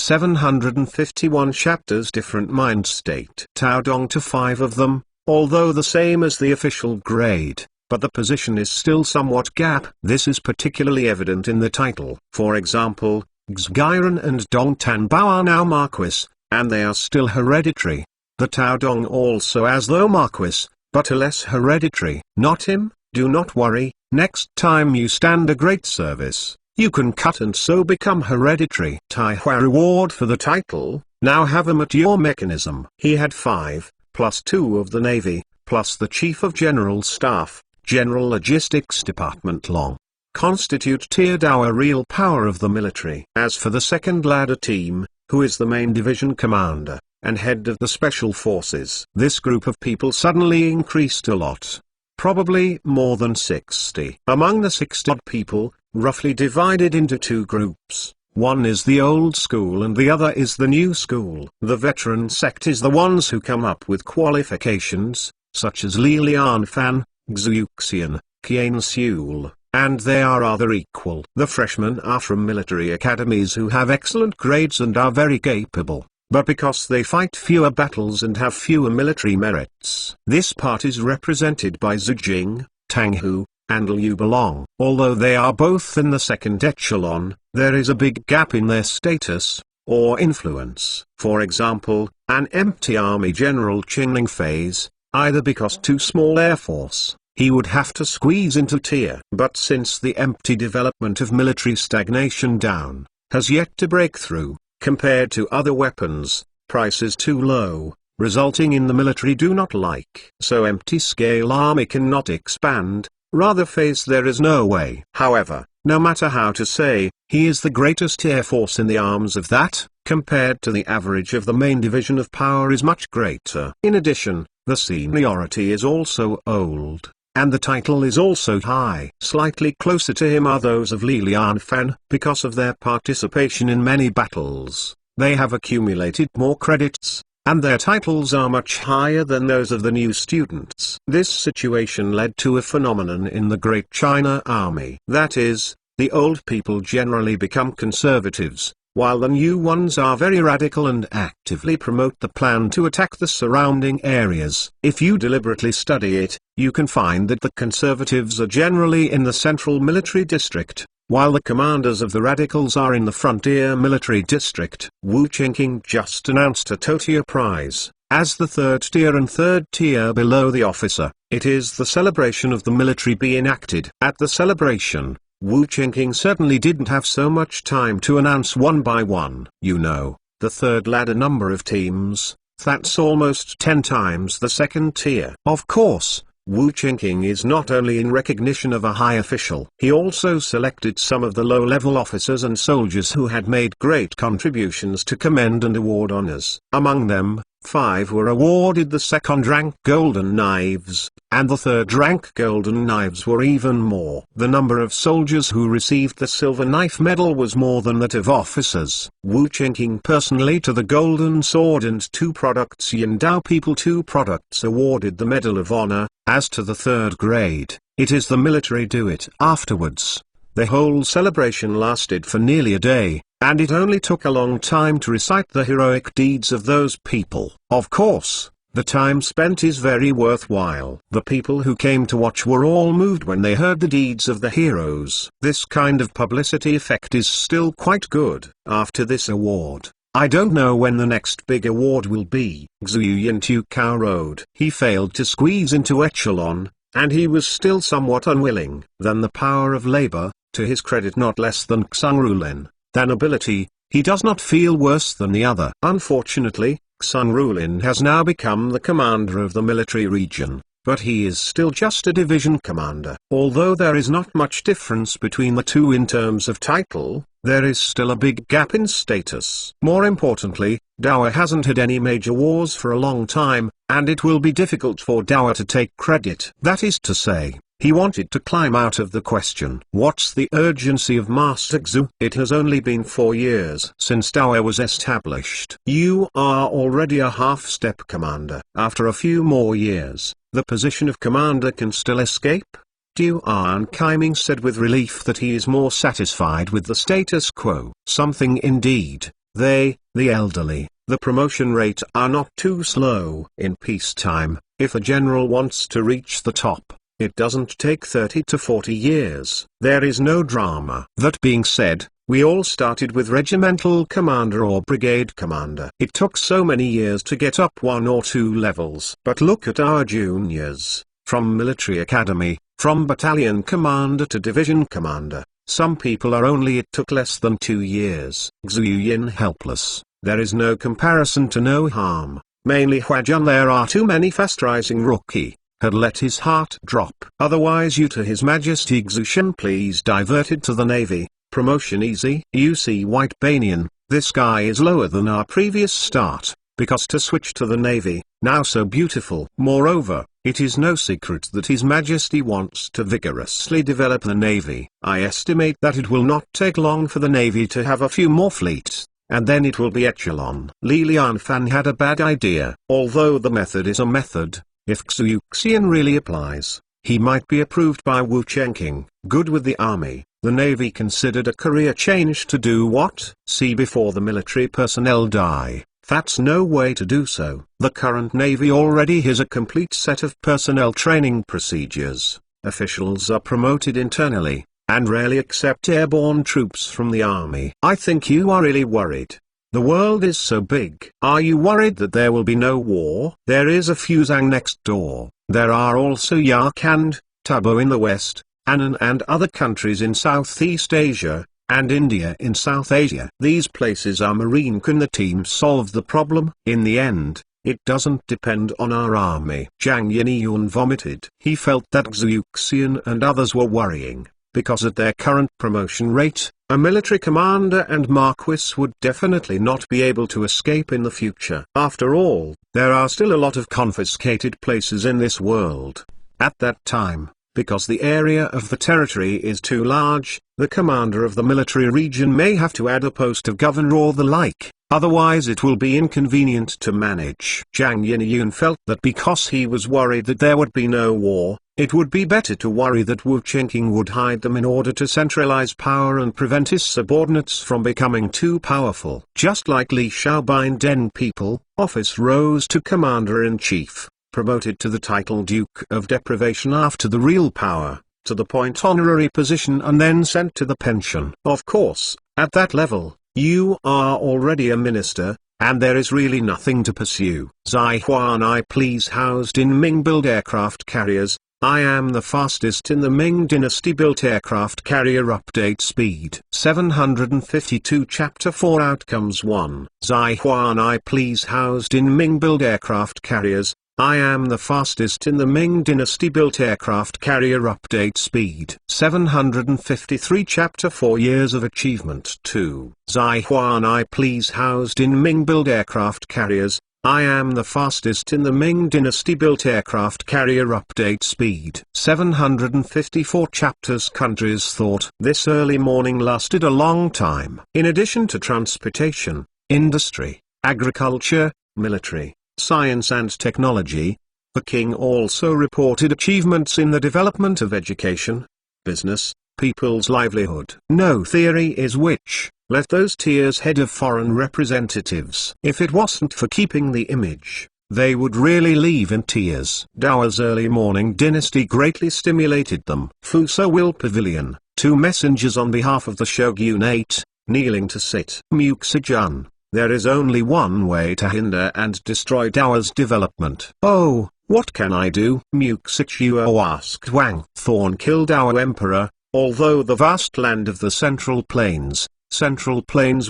751 chapters, different mind state. Taodong to 5 of them, although the same as the official grade, but the position is still somewhat gap. This is particularly evident in the title. For example, Xgiren and Dong Tanbao are now Marquis, and they are still hereditary. The Taodong also as though Marquis, but a less hereditary. Not him, do not worry, next time you stand a great service, you can cut and so become hereditary. Taihua reward for the title, now have him at your mechanism. He had 5, plus 2 of the Navy, plus the Chief of General Staff, General Logistics Department long. Constitute tier Dao real power of the military. As for the second ladder team, who is the main division commander, and head of the special forces, this group of people suddenly increased a lot. Probably more than 60. Among the 60-odd people, roughly divided into 2 groups. One is the old school and the other is the new school. The veteran sect is the ones who come up with qualifications, such as Li Lianfan, Xu Yuxian, Qian Xiul, and they are rather equal. The freshmen are from military academies who have excellent grades and are very capable, but because they fight fewer battles and have fewer military merits. This part is represented by Zhu Jing, Tang Hu, and Liu Belong. Although they are both in the second echelon, there is a big gap in their status, or influence. For example, an empty army general Qingling Fei's, either because too small air force, he would have to squeeze into tier. But since the empty development of military stagnation down, has yet to break through, compared to other weapons, price is too low, resulting in the military do not like. So empty scale army cannot expand, rather face there is no way. However, no matter how to say, he is the greatest air force in the arms of that, compared to the average of the main division of power is much greater. In addition, the seniority is also old, and the title is also high. Slightly closer to him are those of Li Lianfan. Because of their participation in many battles, they have accumulated more credits, and their titles are much higher than those of the new students. This situation led to a phenomenon in the Great China Army. That is, the old people generally become conservatives, while the new ones are very radical and actively promote the plan to attack the surrounding areas. If you deliberately study it, you can find that the conservatives are generally in the central military district, while the commanders of the radicals are in the frontier military district. Wu Qingqing just announced a Totia Prize, as the third tier and third tier below the officer. It is the celebration of the military be enacted. At the celebration, Wu Qingqing certainly didn't have so much time to announce one by one. You know, the third ladder number of teams, that's almost 10 times the second tier. Of course, Wu Qingqing is not only in recognition of a high official. He also selected some of the low-level officers and soldiers who had made great contributions to commend and award honors. Among them, 5 were awarded the second-rank Golden Knives, and the third-rank Golden Knives were even more. The number of soldiers who received the Silver Knife Medal was more than that of officers. Wu Qingqing personally to the Golden Sword and 2 products Yindao people 2 products awarded the Medal of Honor. As to the third grade, it is the military do it. Afterwards, the whole celebration lasted for nearly a day, and it only took a long time to recite the heroic deeds of those people. Of course, the time spent is very worthwhile. The people who came to watch were all moved when they heard the deeds of the heroes. This kind of publicity effect is still quite good. After this award, I don't know when the next big award will be. Xu Yintu Cao Road. He failed to squeeze into echelon, and he was still somewhat unwilling. Then the power of labor, to his credit not less than Xang Rulin, than ability, he does not feel worse than the other. Unfortunately, Xang Rulin has now become the commander of the military region, but he is still just a division commander. Although there is not much difference between the two in terms of title, there is still a big gap in status. More importantly, Dao hasn't had any major wars for a long time, and it will be difficult for Dao to take credit. That is to say, he wanted to climb out of the question. What's the urgency of Master Xu? It has only been 4 years since Dao was established. You are already a half-step commander. After a few more years, the position of commander can still escape? Duan Kaiming said with relief that he is more satisfied with the status quo. Something indeed. They, the elderly, the promotion rate are not too slow. In peacetime, if a general wants to reach the top, it doesn't take 30 to 40 years. There is no drama. That being said, we all started with regimental commander or brigade commander. It took so many years to get up 1 or 2 levels. But look at our juniors, from military academy, from battalion commander to division commander. Some people are only it took less than 2 years. Xuyin helpless. There is no comparison to no harm. Mainly Huajun there are too many fast rising rookie. Had let his heart drop. Otherwise you to His Majesty Xushin please diverted to the Navy. Promotion easy. You see White Banian, this guy is lower than our previous start, because to switch to the Navy, now so beautiful. Moreover, it is no secret that His Majesty wants to vigorously develop the Navy. I estimate that it will not take long for the Navy to have a few more fleets, and then it will be echelon. Li Lianfan had a bad idea. Although the method is a method, if Xuyuxian really applies, he might be approved by Wu Chenqing. Good with the army. The Navy considered a career change to do what? See before the military personnel die. That's no way to do so. The current Navy already has a complete set of personnel training procedures. Officials are promoted internally, and rarely accept airborne troops from the army. I think you are really worried. The world is so big. Are you worried that there will be no war? There is a Fuzhang next door. There are also Yarkand, Tabo in the west, Annan and other countries in Southeast Asia, and India in South Asia. These places are marine. Can the team solve the problem? In the end, it doesn't depend on our army. Zhang Yiniyun vomited. He felt that Xuyuxian and others were worrying, because at their current promotion rate, a military commander and marquis would definitely not be able to escape in the future. After all, there are still a lot of confiscated places in this world. At that time, because the area of the territory is too large, the commander of the military region may have to add a post of governor or the like, otherwise it will be inconvenient to manage. Zhang Yiniyun felt that because he was worried that there would be no war, it would be better to worry that Wu Chenqing would hide them in order to centralize power and prevent his subordinates from becoming too powerful. Just like Li Xiaobian Den people, office rose to commander-in-chief, promoted to the title Duke of Deprivation after the real power, to the point honorary position and then sent to the pension. Of course, at that level, you are already a minister, and there is really nothing to pursue. Zai Huan I please housed in Ming build aircraft carriers. I am the fastest in the Ming dynasty built aircraft carrier update speed. 752 Chapter 4 Outcomes 1. Zai Huan I please housed in Ming build aircraft carriers. I am the fastest in the Ming dynasty built aircraft carrier update speed. 753 Chapter 4 Years of Achievement 2. Zai Huan I please housed in Ming build aircraft carriers. I am the fastest in the Ming dynasty built aircraft carrier update speed. 754 Chapters Countries Thought. This early morning lasted a long time. In addition to transportation, industry, agriculture, military, science and technology, the king also reported achievements in the development of education, business, people's livelihood. No theory is which, let those tears head of foreign representatives. If it wasn't for keeping the image, they would really leave in tears. Dao's early morning dynasty greatly stimulated them. Fuso Will Pavilion, 2 messengers on behalf of the shogunate, kneeling to sit. Muxijun. There is only one way to hinder and destroy Dao's development. Oh, what can I do? Muxichuo asked Wang. Thorn killed our emperor, although the vast land of the Central Plains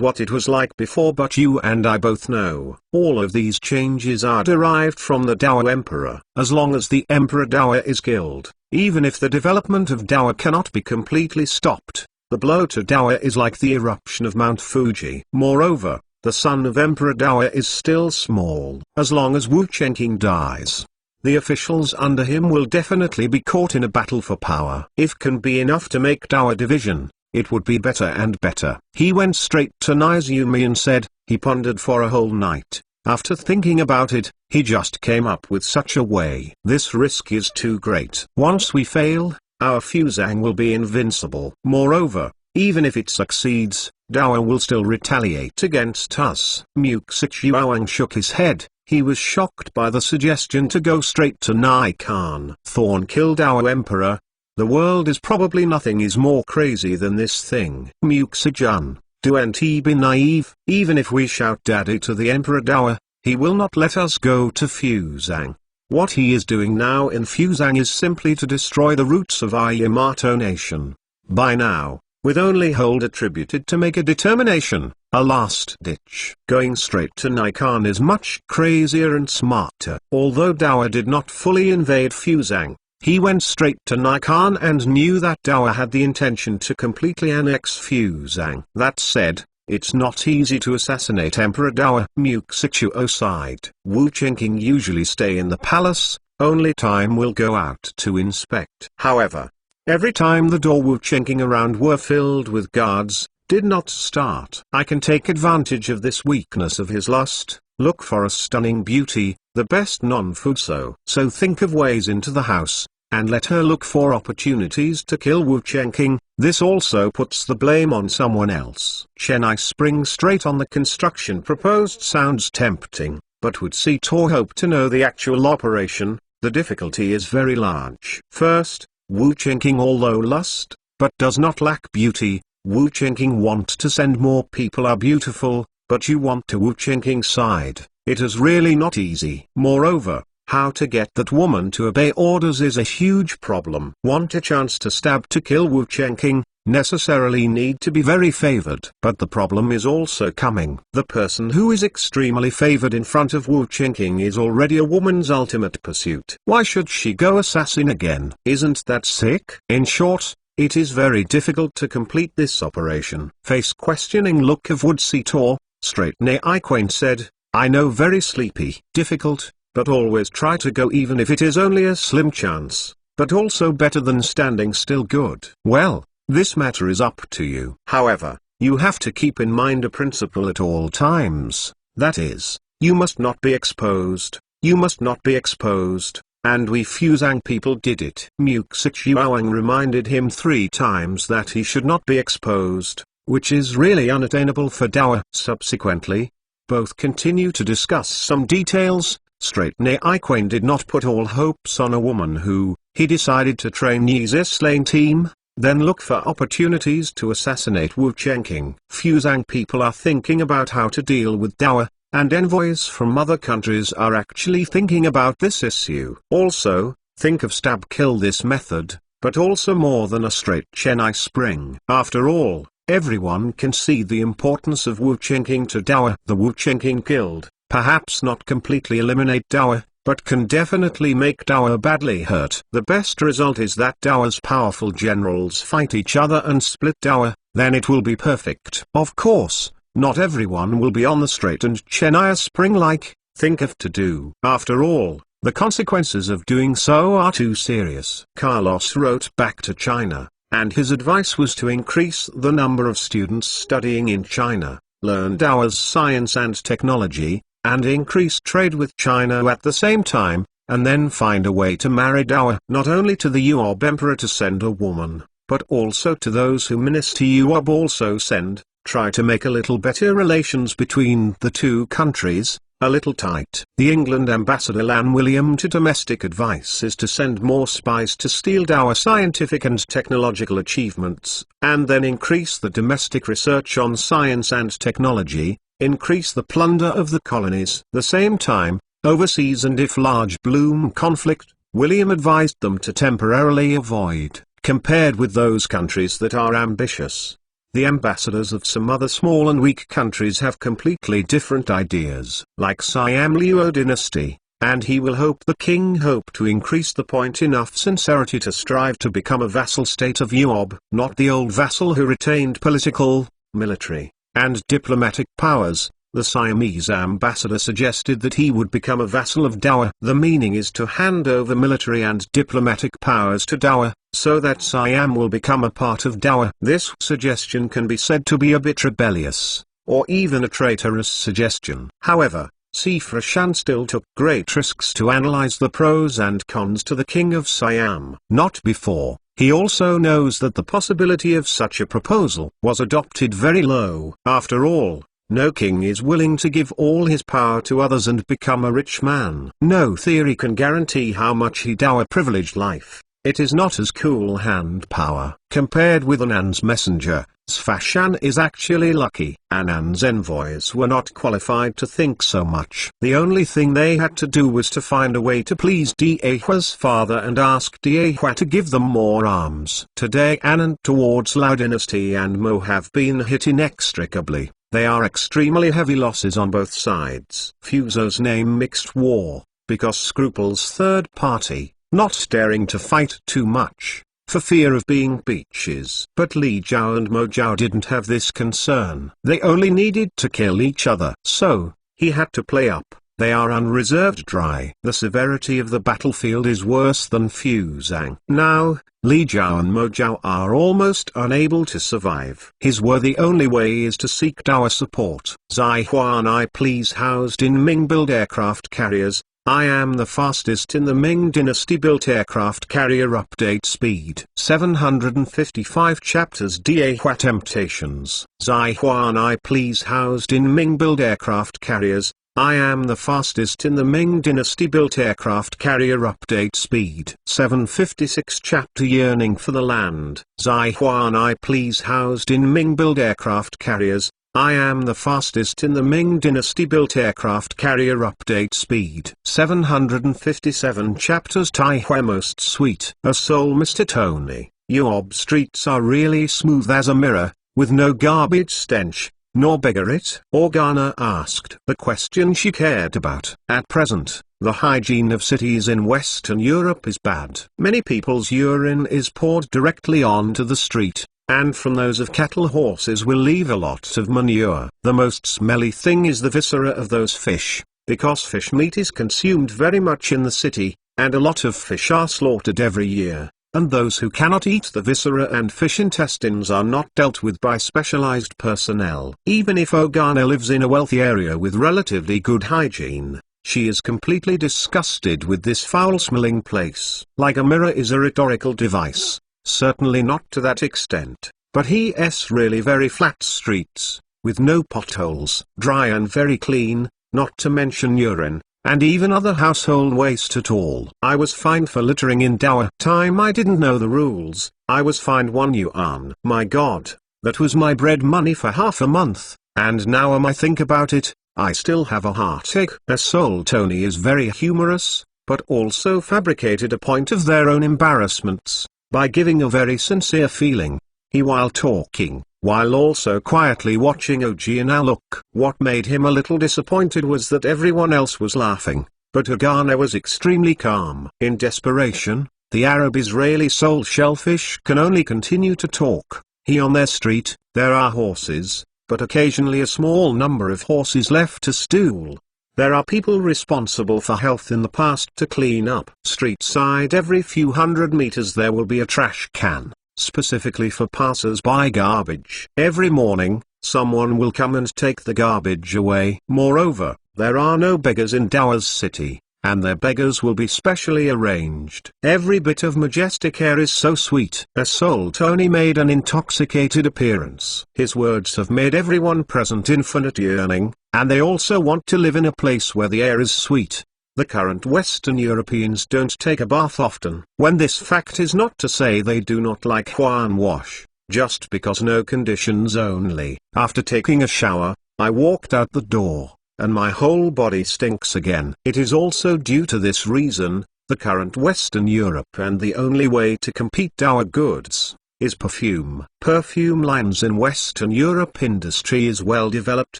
what it was like before, but you and I both know. All of these changes are derived from the Dao emperor. As long as the emperor Dao is killed, even if the development of Dao cannot be completely stopped, the blow to Dao is like the eruption of Mount Fuji. Moreover, the son of Emperor Dao is still small. As long as Wu Chenqing dies, the officials under him will definitely be caught in a battle for power. If can be enough to make Dao division, it would be better and better. He went straight to Nizumi and said, he pondered for a whole night. After thinking about it, he just came up with such a way. This risk is too great. Once we fail, our Fuzhang will be invincible. Moreover, Even if it succeeds, Dawa will still retaliate against us. Muxichuang shook his head. He was shocked by the suggestion to go straight to Nikon. Thorn killed our emperor. The world is probably nothing is more crazy than this thing. Muxijun, don't be naive. Even if we shout daddy to the Emperor Dawa, he will not let us go to Fuzhang. What he is doing now in Fuzhang is simply to destroy the roots of our Yamato nation. By now, with only hold attributed to make a determination, a last ditch. Going straight to Nikon is much crazier and smarter. Although Dawa did not fully invade Fuzhang, he went straight to Nikon and knew that Dawa had the intention to completely annex Fuzhang. That said, it's not easy to assassinate Emperor Dawa. Muxichuo sighed. Wu Chenking usually stay in the palace, only time will go out to inspect. However, every time the door Wu Chenking around were filled with guards, did not start. I can take advantage of this weakness of his lust, look for a stunning beauty, the best non-Fuso. So think of ways into the house, and let her look for opportunities to kill Wu Chenking. This also puts the blame on someone else. Chennai spring straight on the construction proposed sounds tempting, but would Sito hope to know the actual operation? The difficulty is very large. First, Wu Chenking although lust, but does not lack beauty. Wu Chenking want to send more people are beautiful, but you want to Wu Chenking side. It is really not easy. Moreover, how to get that woman to obey orders is a huge problem. Want a chance to stab to kill Wu Chenking, necessarily need to be very favored. But the problem is also coming. The person who is extremely favored in front of Wu Chenking is already a woman's ultimate pursuit. Why should she go assassin again? Isn't that sick? In short, it is very difficult to complete this operation. Face questioning look of Wood Sitor, straight Naiquain said, I know very sleepy. Difficult, but always try to go even if it is only a slim chance, but also better than standing still. Good. Well, this matter is up to you. However, you have to keep in mind a principle at all times, that is, you must not be exposed, you must not be exposed, and we Fuzhang people did it. Muxichuang reminded him 3 times that he should not be exposed, which is really unattainable for Dawa. Subsequently, both continue to discuss some details. Straight Naiquain did not put all hopes on a woman who, he decided to train Yee's Lane team, then look for opportunities to assassinate Wu Chenking. Fuzhang people are thinking about how to deal with Dawa, and envoys from other countries are actually thinking about this issue. Also, think of stab-kill this method, but also more than a straight Chennai spring. After all, everyone can see the importance of Wu Chenking to Dawa. The Wu Chenking killed, perhaps not completely eliminate Dawa, but can definitely make Dawa badly hurt. The best result is that Dawa's powerful generals fight each other and split Dawa, then it will be perfect. Of course, not everyone will be on the straight and Chennai spring-like, think of to do. After all, the consequences of doing so are too serious. Carlos wrote back to China, and his advice was to increase the number of students studying in China, learn Dawa's science and technology, and increase trade with China at the same time, and then find a way to marry Dawa. Not only to the Yuob emperor to send a woman, but also to those who minister Yuob also send. Try to make a little better relations between the two countries, a little tight. The England ambassador Lan William to domestic advice is to send more spies to steal our scientific and technological achievements, and then increase the domestic research on science and technology, increase the plunder of the colonies. The same time, overseas and if large bloom conflict, William advised them to temporarily avoid, compared with those countries that are ambitious. The ambassadors of some other small and weak countries have completely different ideas, like Siam Liu dynasty, and he will hope the king hope to increase the point enough sincerity to strive to become a vassal state of Yuob, not the old vassal who retained political, military, and diplomatic powers. The Siamese ambassador suggested that he would become a vassal of Dawa. The meaning is to hand over military and diplomatic powers to Dawa, so that Siam will become a part of Dawa. This suggestion can be said to be a bit rebellious, or even a traitorous suggestion. However, Sifra Shan still took great risks to analyze the pros and cons to the king of Siam. Not before, He also knows that the possibility of such a proposal was adopted very low. After all, no king is willing to give all his power to others and become a rich man. No theory can guarantee how much he'd our privileged life. It is not as cool hand power. Compared with Anand's messenger, Sfashan is actually lucky. Anand's envoys were not qualified to think so much. The only thing they had to do was to find a way to please Diehwa's father and ask Diehwa to give them more arms. Today Anand towards Lao dynasty and Mo have been hit inextricably. They are extremely heavy losses on both sides. Fuso's name mixed war, because scruples third party, not daring to fight too much, for fear of being beaches. But Li Jiao and Mo Jiao didn't have this concern. They only needed to kill each other. So, he had to play up. They are unreserved dry. The severity of the battlefield is worse than Fusang. Now, Li Jiao and Mo Jiao are almost unable to survive. His worthy only way is to seek our support. Zai Huan I please housed in Ming build aircraft carriers. I am the fastest in the Ming dynasty built aircraft carrier update speed. 755 chapters Diehwa Temptations. Zai Huan I please housed in Ming build aircraft carriers. I am the fastest in the Ming dynasty built aircraft carrier update speed. 756 chapter Yearning for the Land. Zai Huan I please housed in Ming build aircraft carriers. I am the fastest in the Ming dynasty built aircraft carrier update speed. 757 chapters Taihua most sweet. A soul Mr. Tony, Yob streets are really smooth as a mirror, with no garbage stench, nor beggar it. Organa asked the question she cared about. At present, the hygiene of cities in Western Europe is bad. Many people's urine is poured directly onto the street, and from those of cattle horses will leave a lot of manure. The most smelly thing is the viscera of those fish, because fish meat is consumed very much in the city, and a lot of fish are slaughtered every year, and those who cannot eat the viscera and fish intestines are not dealt with by specialized personnel. Even if Organa lives in a wealthy area with relatively good hygiene, she is completely disgusted with this foul-smelling place. Like a mirror is a rhetorical device. Certainly not to that extent, but he's really very flat streets, with no potholes, dry and very clean, not to mention urine, and even other household waste at all. I was fined for littering in Dower. Time I didn't know the rules, I was fined 1 yuan. My god, that was my bread money for half a month, and now I think about it, I still have a heartache. A soul Tony is very humorous, but also fabricated a point of their own embarrassments, by giving a very sincere feeling, he while talking, while also quietly watching Ojiana look. What made him a little disappointed was that everyone else was laughing, but Organa was extremely calm. In desperation, the Arab-Israeli soul shellfish can only continue to talk. On their street, there are horses, but occasionally a small number of horses left to stool. There are people responsible for health in the past to clean up. Street side every few hundred meters there will be a trash can, specifically for passers-by garbage. Every morning, someone will come and take the garbage away. Moreover, there are no beggars in Dower's city, and their beggars will be specially arranged. Every bit of majestic air is so sweet. A soul Tony made an intoxicated appearance. His words have made everyone present infinite yearning, and they also want to live in a place where the air is sweet. The current Western Europeans don't take a bath often. When this fact is not to say they do not like Huan wash, just because no conditions only. After taking a shower, I walked out the door, and my whole body stinks again. It is also due to this reason, the current Western Europe and the only way to compete our goods, is perfume. Perfume lines in Western Europe industry is well developed.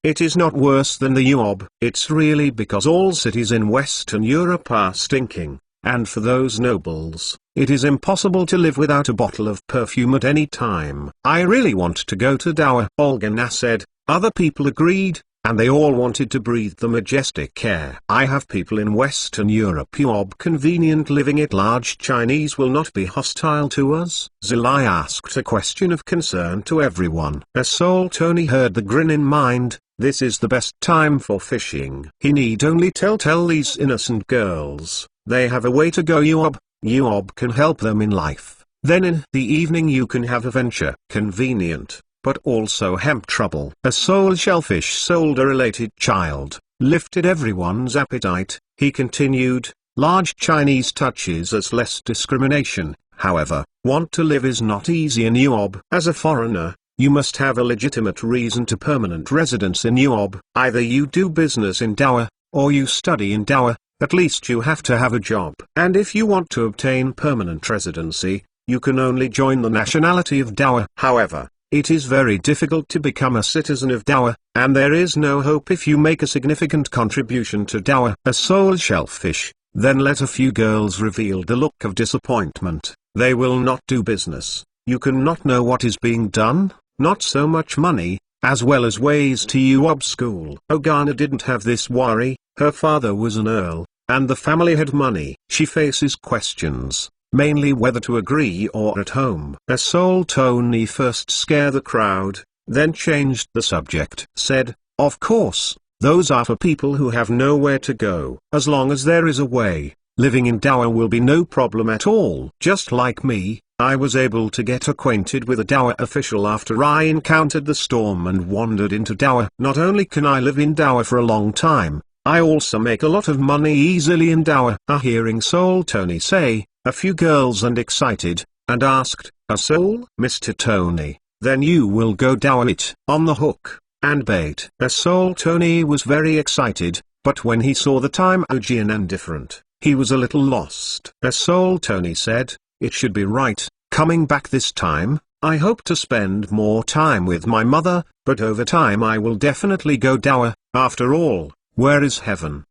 It is not worse than the Yob. It's really because all cities in Western Europe are stinking, and for those nobles, it is impossible to live without a bottle of perfume at any time. I really want to go to Dower, Olgana said. Other people agreed, and they all wanted to breathe the majestic air. I have people in Western Europe Yob convenient living at large. Chinese will not be hostile to us. Zilai asked a question of concern to everyone. A soul Tony heard the grin in mind. This is the best time for fishing. He need only tell these innocent girls, they have a way to go. Yob can help them in life. Then in the evening you can have a venture. Convenient, but also hemp trouble. A soul shellfish sold a related child, lifted everyone's appetite. He continued, large Chinese touches as less discrimination. However, want to live is not easy in UOB. As a foreigner, you must have a legitimate reason to permanent residence in UOB. Either you do business in Doha, or you study in Doha. At least you have to have a job. And if you want to obtain permanent residency, you can only join the nationality of Doha. However, it is very difficult to become a citizen of Doha, and there is no hope if you make a significant contribution to Doha. A soul shellfish then let a few girls reveal the look of disappointment. They will not do business. You cannot know what is being done, not so much money, as well as ways to UOB school. Ogana didn't have this worry. Her father was an earl, and the family had money. She faces questions, mainly whether to agree or at home. A soul Tony first scared the crowd, then changed the subject. Said, of course, those are for people who have nowhere to go. As long as there is a way, living in Doha will be no problem at all. Just like me, I was able to get acquainted with a Doha official after I encountered the storm and wandered into Doha. Not only can I live in Doha for a long time, I also make a lot of money easily in Doha. Hearing Soul Tony say, a few girls and excited, and asked, a soul? Mr. Tony, then you will go Doha it, on the hook, and bait. A soul Tony was very excited, but when he saw the time Ojian and different, he was a little lost. A soul Tony said, it should be right, coming back this time. I hope to spend more time with my mother, but over time I will definitely go Doha. After all, where is heaven?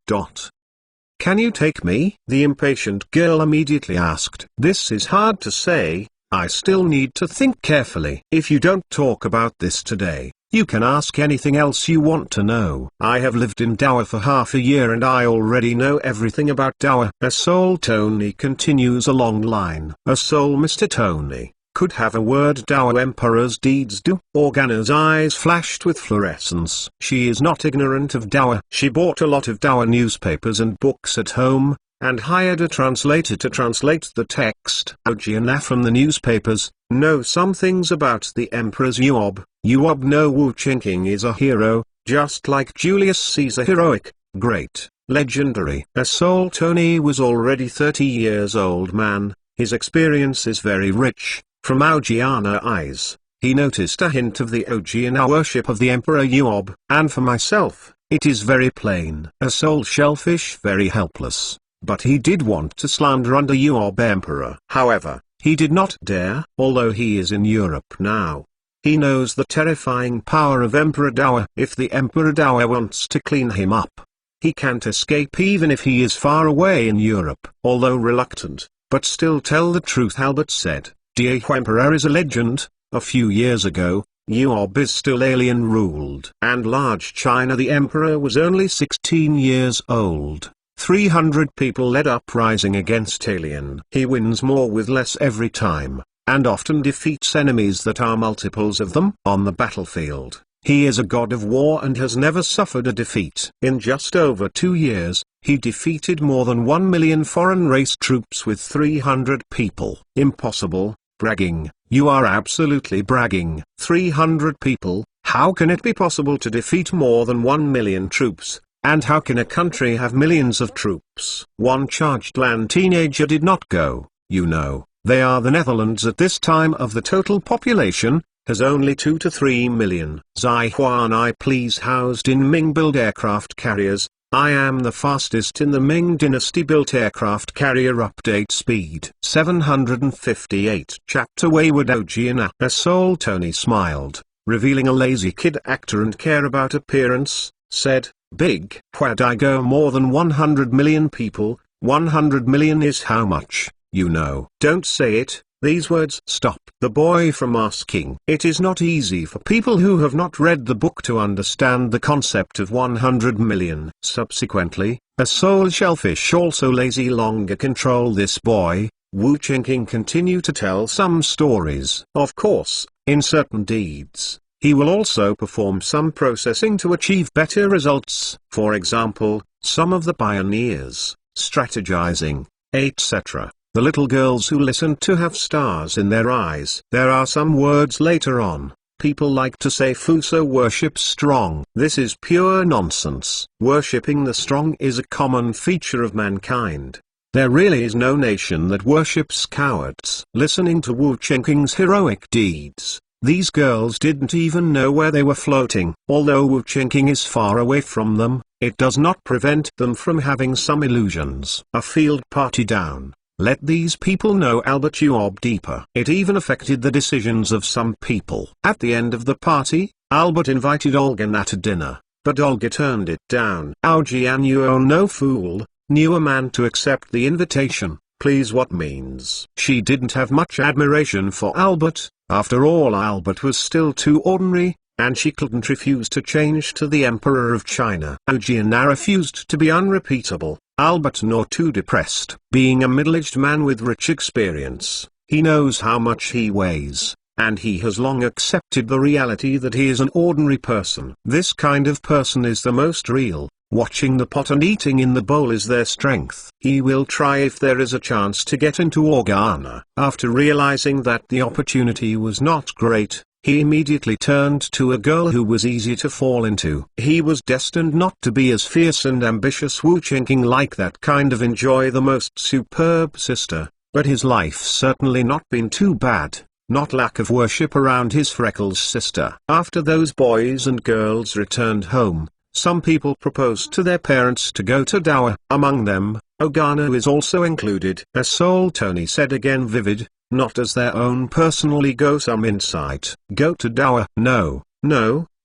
Can you take me? The impatient girl immediately asked. This is hard to say, I still need to think carefully. If you don't talk about this today, you can ask anything else you want to know. I have lived in Doha for half a year and I already know everything about Doha. A soul Tony continues a long line. A soul Mr. Tony could have a word. Doha Emperor's deeds do. Organa's eyes flashed with fluorescence. She is not ignorant of Doha. She bought a lot of Doha newspapers and books at home, and hired a translator to translate the text. Ojiana from the newspapers know some things about the Emperor's UOB. UOB know Wu Qingqing is a hero, just like Julius Caesar. Heroic, great, legendary. A soul Tony was already 30 years old man. His experience is very rich. From Ojiana eyes, he noticed a hint of the Ojiana worship of the Emperor UOB. And for myself, it is very plain. A soul shellfish very helpless, but he did want to slander under UOB Emperor. However, he did not dare. Although he is in Europe now, he knows the terrifying power of Emperor Doha. If the Emperor Doha wants to clean him up, he can't escape even if he is far away in Europe. Although reluctant, but still tell the truth, Albert said. The Emperor is a legend. A few years ago, UOB is still alien ruled. And large China, the Emperor was only 16 years old. 300 people led uprising against alien. He wins more with less every time, and often defeats enemies that are multiples of them. On the battlefield, he is a god of war and has never suffered a defeat. In just over 2 years, he defeated more than 1 million foreign race troops with 300 people. Impossible. Bragging. You are absolutely bragging. 300 people, how can it be possible to defeat more than 1 million troops? And how can a country have millions of troops? One charged land teenager did not go. You know, they are the Netherlands at this time of the total population, has only 2 to 3 million. Zihuan I please housed in Ming built aircraft carriers. I am the fastest in the Ming dynasty built aircraft carrier. Update speed 758. Chapter Wayward Ojiana. A soul Tony smiled, revealing a lazy kid actor and care about appearance, said, big. Where'd I go? More than 100 million people. 100 million is how much, you know. Don't say it. These words stop the boy from asking. It is not easy for people who have not read the book to understand the concept of 100 million. Subsequently, a soul shellfish also lazy longer control this boy. Wu Qingqing continue to tell some stories. Of course, in certain deeds, he will also perform some processing to achieve better results. For example, some of the pioneers, strategizing, etc. The little girls who listened to have stars in their eyes. There are some words later on. People like to say Fuso worships strong. This is pure nonsense. Worshipping the strong is a common feature of mankind. There really is no nation that worships cowards. Listening to Wu Chenking's heroic deeds, these girls didn't even know where they were floating. Although Wu Chenking is far away from them, it does not prevent them from having some illusions. A field party down. Let these people know Albert Uob deeper. It even affected the decisions of some people. At the end of the party, Albert invited Olga to dinner, but Olga turned it down. Aujian Yuo, no fool, knew a man to accept the invitation. Please, what means? She didn't have much admiration for Albert. After all, Albert was still too ordinary, and she couldn't refuse to change to the Emperor of China. Aujian refused to be unrepeatable. Albert nor too depressed. Being a middle-aged man with rich experience, he knows how much he weighs, and he has long accepted the reality that he is an ordinary person. This kind of person is the most real. Watching the pot and eating in the bowl is their strength. He will try if there is a chance to get into Organa. After realizing that the opportunity was not great, he immediately turned to a girl who was easy to fall into. He was destined not to be as fierce and ambitious Wu Chenking like that kind of enjoy the most superb sister, but his life certainly not been too bad, not lack of worship around his freckles sister. After those boys and girls returned home, some people proposed to their parents to go to Dower. Among them, Ogana is also included. As Soul Tony said again, vivid, not as their own personal ego, some insight. Go to Dower. No,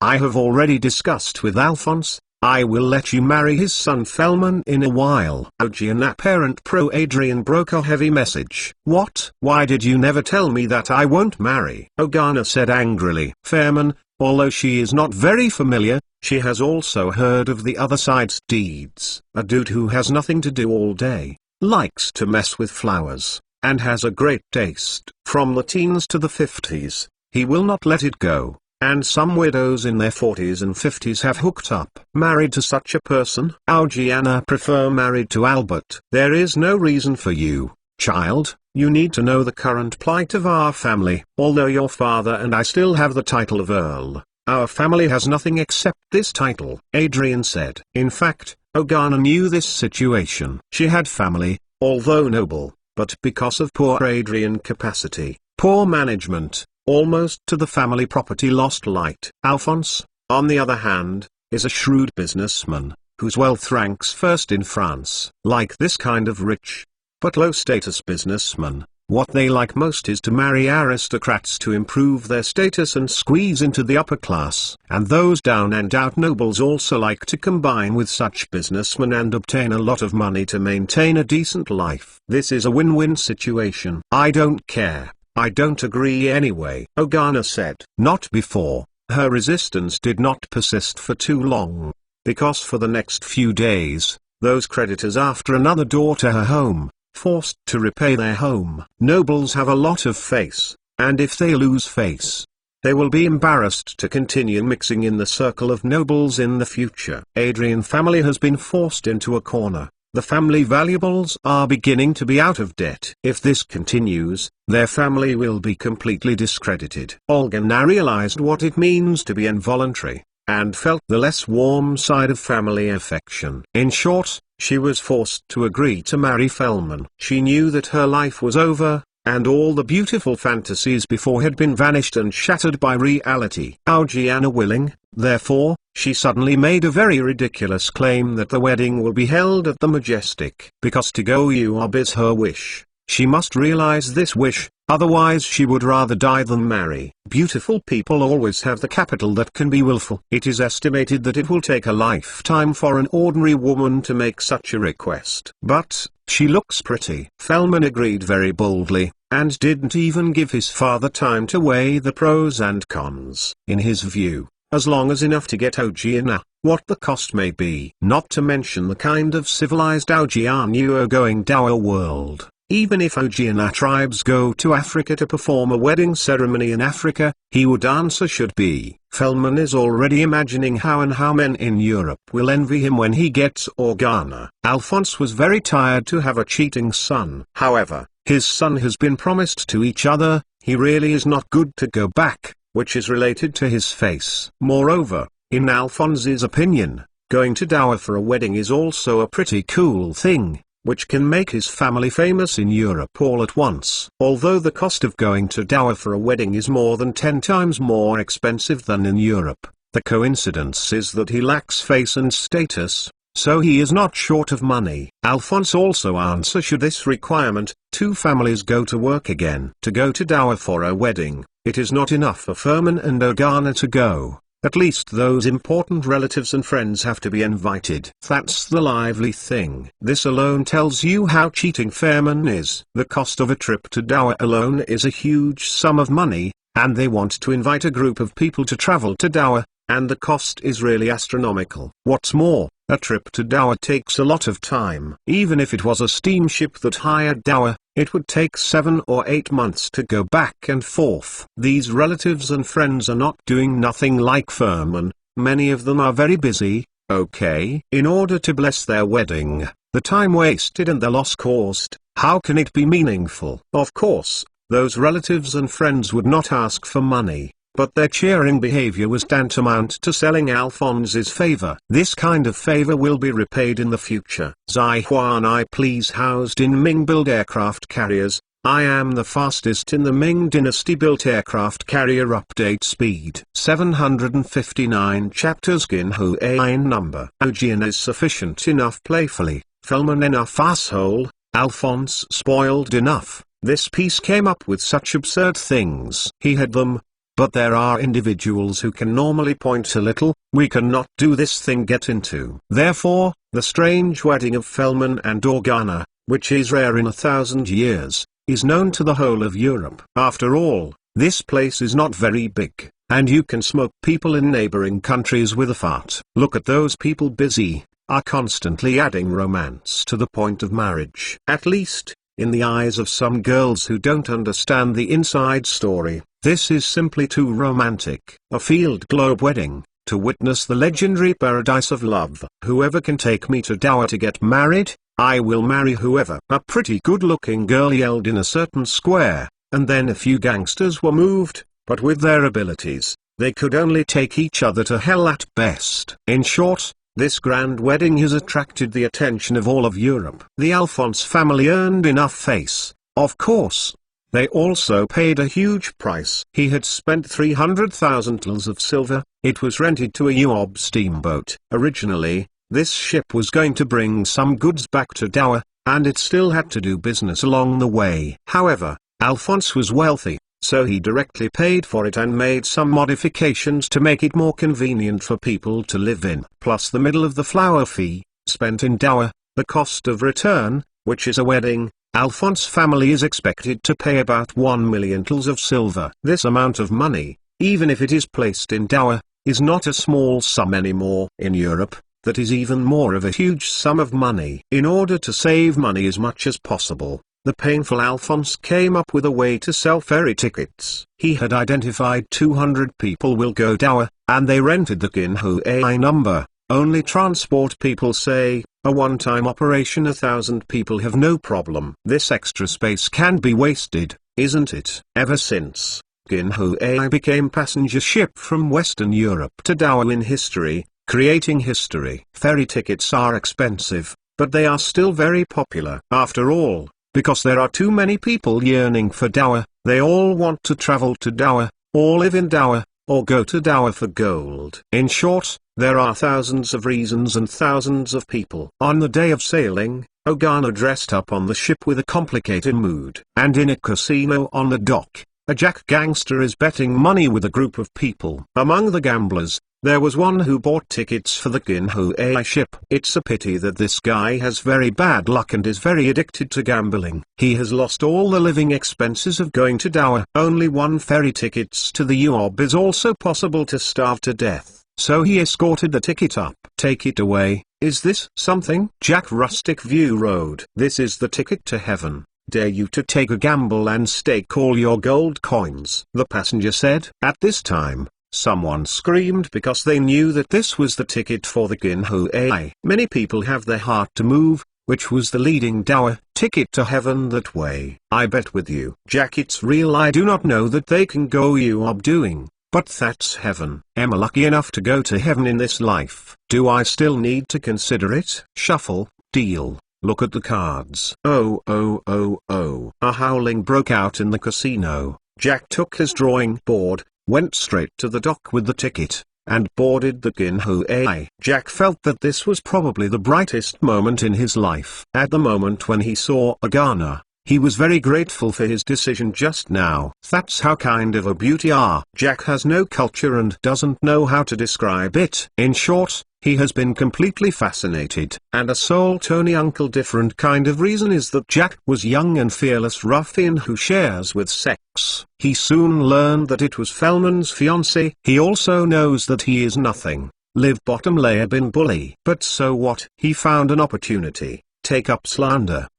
I have already discussed with Alphonse. I will let you marry his son Felman in a while. Aujian parent pro Adrian broke a heavy message. What? Why did you never tell me that I won't marry? Ogana said angrily. Fairman, although she is not very familiar, she has also heard of the other side's deeds. A dude who has nothing to do all day, likes to mess with flowers, and has a great taste. From the teens to the 50s, he will not let it go, and some widows in their 40s and 50s have hooked up. Married to such a person? Aujiana prefer married to Albert. There is no reason for you, child. You need to know the current plight of our family. Although your father and I still have the title of Earl, our family has nothing except this title, Adrian said. In fact, Ogana knew this situation. She had family, although noble, but because of poor Adrian capacity, poor management, almost to the family property lost light. Alphonse, on the other hand, is a shrewd businessman, whose wealth ranks first in France. Like this kind of rich, but low-status businessman, what they like most is to marry aristocrats to improve their status and squeeze into the upper class. And those down and out nobles also like to combine with such businessmen and obtain a lot of money to maintain a decent life. This is a win-win situation. I don't care. I don't agree anyway, Ogana said. Not before. Her resistance did not persist for too long, because for the next few days, those creditors after another door to her home, forced to repay their home. Nobles have a lot of face, and if they lose face, they will be embarrassed to continue mixing in the circle of nobles in the future. Adrian family has been forced into a corner. The family valuables are beginning to be out of debt. If this continues, their family will be completely discredited. Olga now realized what it means to be involuntary, and felt the less warm side of family affection. In short, she was forced to agree to marry Felman. She knew that her life was over, and all the beautiful fantasies before had been vanished and shattered by reality. Aujiana willing, therefore, she suddenly made a very ridiculous claim that the wedding will be held at the Majestic. Because to go Uob is her wish, she must realize this wish, otherwise she would rather die than marry. Beautiful people always have the capital that can be willful. It is estimated that it will take a lifetime for an ordinary woman to make such a request. But, she looks pretty. Felman agreed very boldly, and didn't even give his father time to weigh the pros and cons. In his view, as long as enough to get Aujiana, what the cost may be. Not to mention the kind of civilized Aujian you are going dour world. Even if Aujiana tribes go to Africa to perform a wedding ceremony in Africa, he would answer should be. Felman is already imagining how men in Europe will envy him when he gets Organa. Alphonse was very tired to have a cheating son. However, His son has been promised to each other, he really is not good to go back, which is related to his face. Moreover, in Alphonse's opinion, going to Dower for a wedding is also a pretty cool thing, which can make his family famous in Europe all at once. Although the cost of going to Dower for a wedding is more than 10 times more expensive than in Europe, the coincidence is that he lacks face and status, so he is not short of money. Alphonse also answers should this requirement, two families go to work again. To go to Dower for a wedding, it is not enough for Furman and Organa to go. At least those important relatives and friends have to be invited. That's the lively thing. This alone tells you how cheating Furman is. The cost of a trip to Dower alone is a huge sum of money, and they want to invite a group of people to travel to Dower, and the cost is really astronomical. What's more, a trip to Dower takes a lot of time. Even if it was a steamship that hired Dower, it would take 7 or 8 months to go back and forth. These relatives and friends are not doing nothing like Furman, many of them are very busy, okay? In order to bless their wedding, the time wasted and the loss caused, how can it be meaningful? Of course, those relatives and friends would not ask for money, but their cheering behavior was tantamount to selling Alphonse's favor. This kind of favor will be repaid in the future. Zihuan I please housed in Ming-built aircraft carriers. I am the fastest in the Ming dynasty built aircraft carrier update speed. 759 chapters Ginhu AI number. Ojian is sufficient enough playfully, Felman enough asshole, Alphonse spoiled enough. This piece came up with such absurd things. He had them. But there are individuals who can normally point a little, we cannot do this thing get into. Therefore, the strange wedding of Fellman and Organa, which is rare in 1,000 years, is known to the whole of Europe. After all, this place is not very big, and you can smoke people in neighboring countries with a fart. Look at those people busy, are constantly adding romance to the point of marriage. At least, in the eyes of some girls who don't understand the inside story. This is simply too romantic. A field globe wedding, to witness the legendary paradise of love. Whoever can take me to Dower to get married, I will marry whoever. A pretty good-looking girl yelled in a certain square, and then a few gangsters were moved, but with their abilities, they could only take each other to hell at best. In short, this grand wedding has attracted the attention of all of Europe. The Alphonse family earned enough face, of course. They also paid a huge price. He had spent 300,000 tals of silver. It was rented to a Uob steamboat. Originally, this ship was going to bring some goods back to Dower, and it still had to do business along the way. However, Alphonse was wealthy, so he directly paid for it and made some modifications to make it more convenient for people to live in. Plus the middle of the flower fee, spent in Dower, the cost of return, which is a wedding. Alphonse family is expected to pay about 1 million tals of silver. This amount of money, even if it is placed in Dower, is not a small sum anymore. In Europe, that is even more of a huge sum of money. In order to save money as much as possible, the painful Alphonse came up with a way to sell ferry tickets. He had identified 200 people will go Dower, and they rented the Ginhu AI number. Only transport people say, a one-time operation 1,000 people have no problem. This extra space can be wasted, isn't it? Ever since, Ginhu AI became passenger ship from Western Europe to Dower in history, creating history. Ferry tickets are expensive, but they are still very popular. After all, because there are too many people yearning for Dower, they all want to travel to Dower, or live in Dower, or go to Dower for gold. In short, there are thousands of reasons and thousands of people. On the day of sailing, Organa dressed up on the ship with a complicated mood. And in a casino on the dock, a jack gangster is betting money with a group of people. Among the gamblers, there was one who bought tickets for the Ginhu AI ship. It's a pity that this guy has very bad luck and is very addicted to gambling. He has lost all the living expenses of going to Dower. Only one ferry tickets to the Uob is also possible to starve to death. So he escorted the ticket up. Take it away, is this something? Jack Rustic View Road. This is the ticket to heaven. Dare you to take a gamble and stake all your gold coins? The passenger said. At this time, someone screamed because they knew that this was the ticket for the Ginhu AI. Many people have their heart to move, which was the leading Dower ticket to heaven that way. I bet with you, Jack, it's real. I do not know that they can go you are doing, but that's heaven. Am I lucky enough to go to heaven in this life? Do I still need to consider it? Shuffle, deal. Look at the cards. Oh, oh, oh, oh. A howling broke out in the casino. Jack took his drawing board, went straight to the dock with the ticket, and boarded the Ginho. Jack felt that this was probably the brightest moment in his life. At the moment when he saw a Ghana, he was very grateful for his decision just now. That's how kind of a beauty are. Jack has no culture and doesn't know how to describe it. In short, he has been completely fascinated. And a soul Tony uncle different kind of reason is that Jack was young and fearless ruffian who shares with sex. He soon learned that it was Fellman's fiancée. He also knows that he is nothing. Live bottom layer bin bully. But so what? He found an opportunity. Take up slander.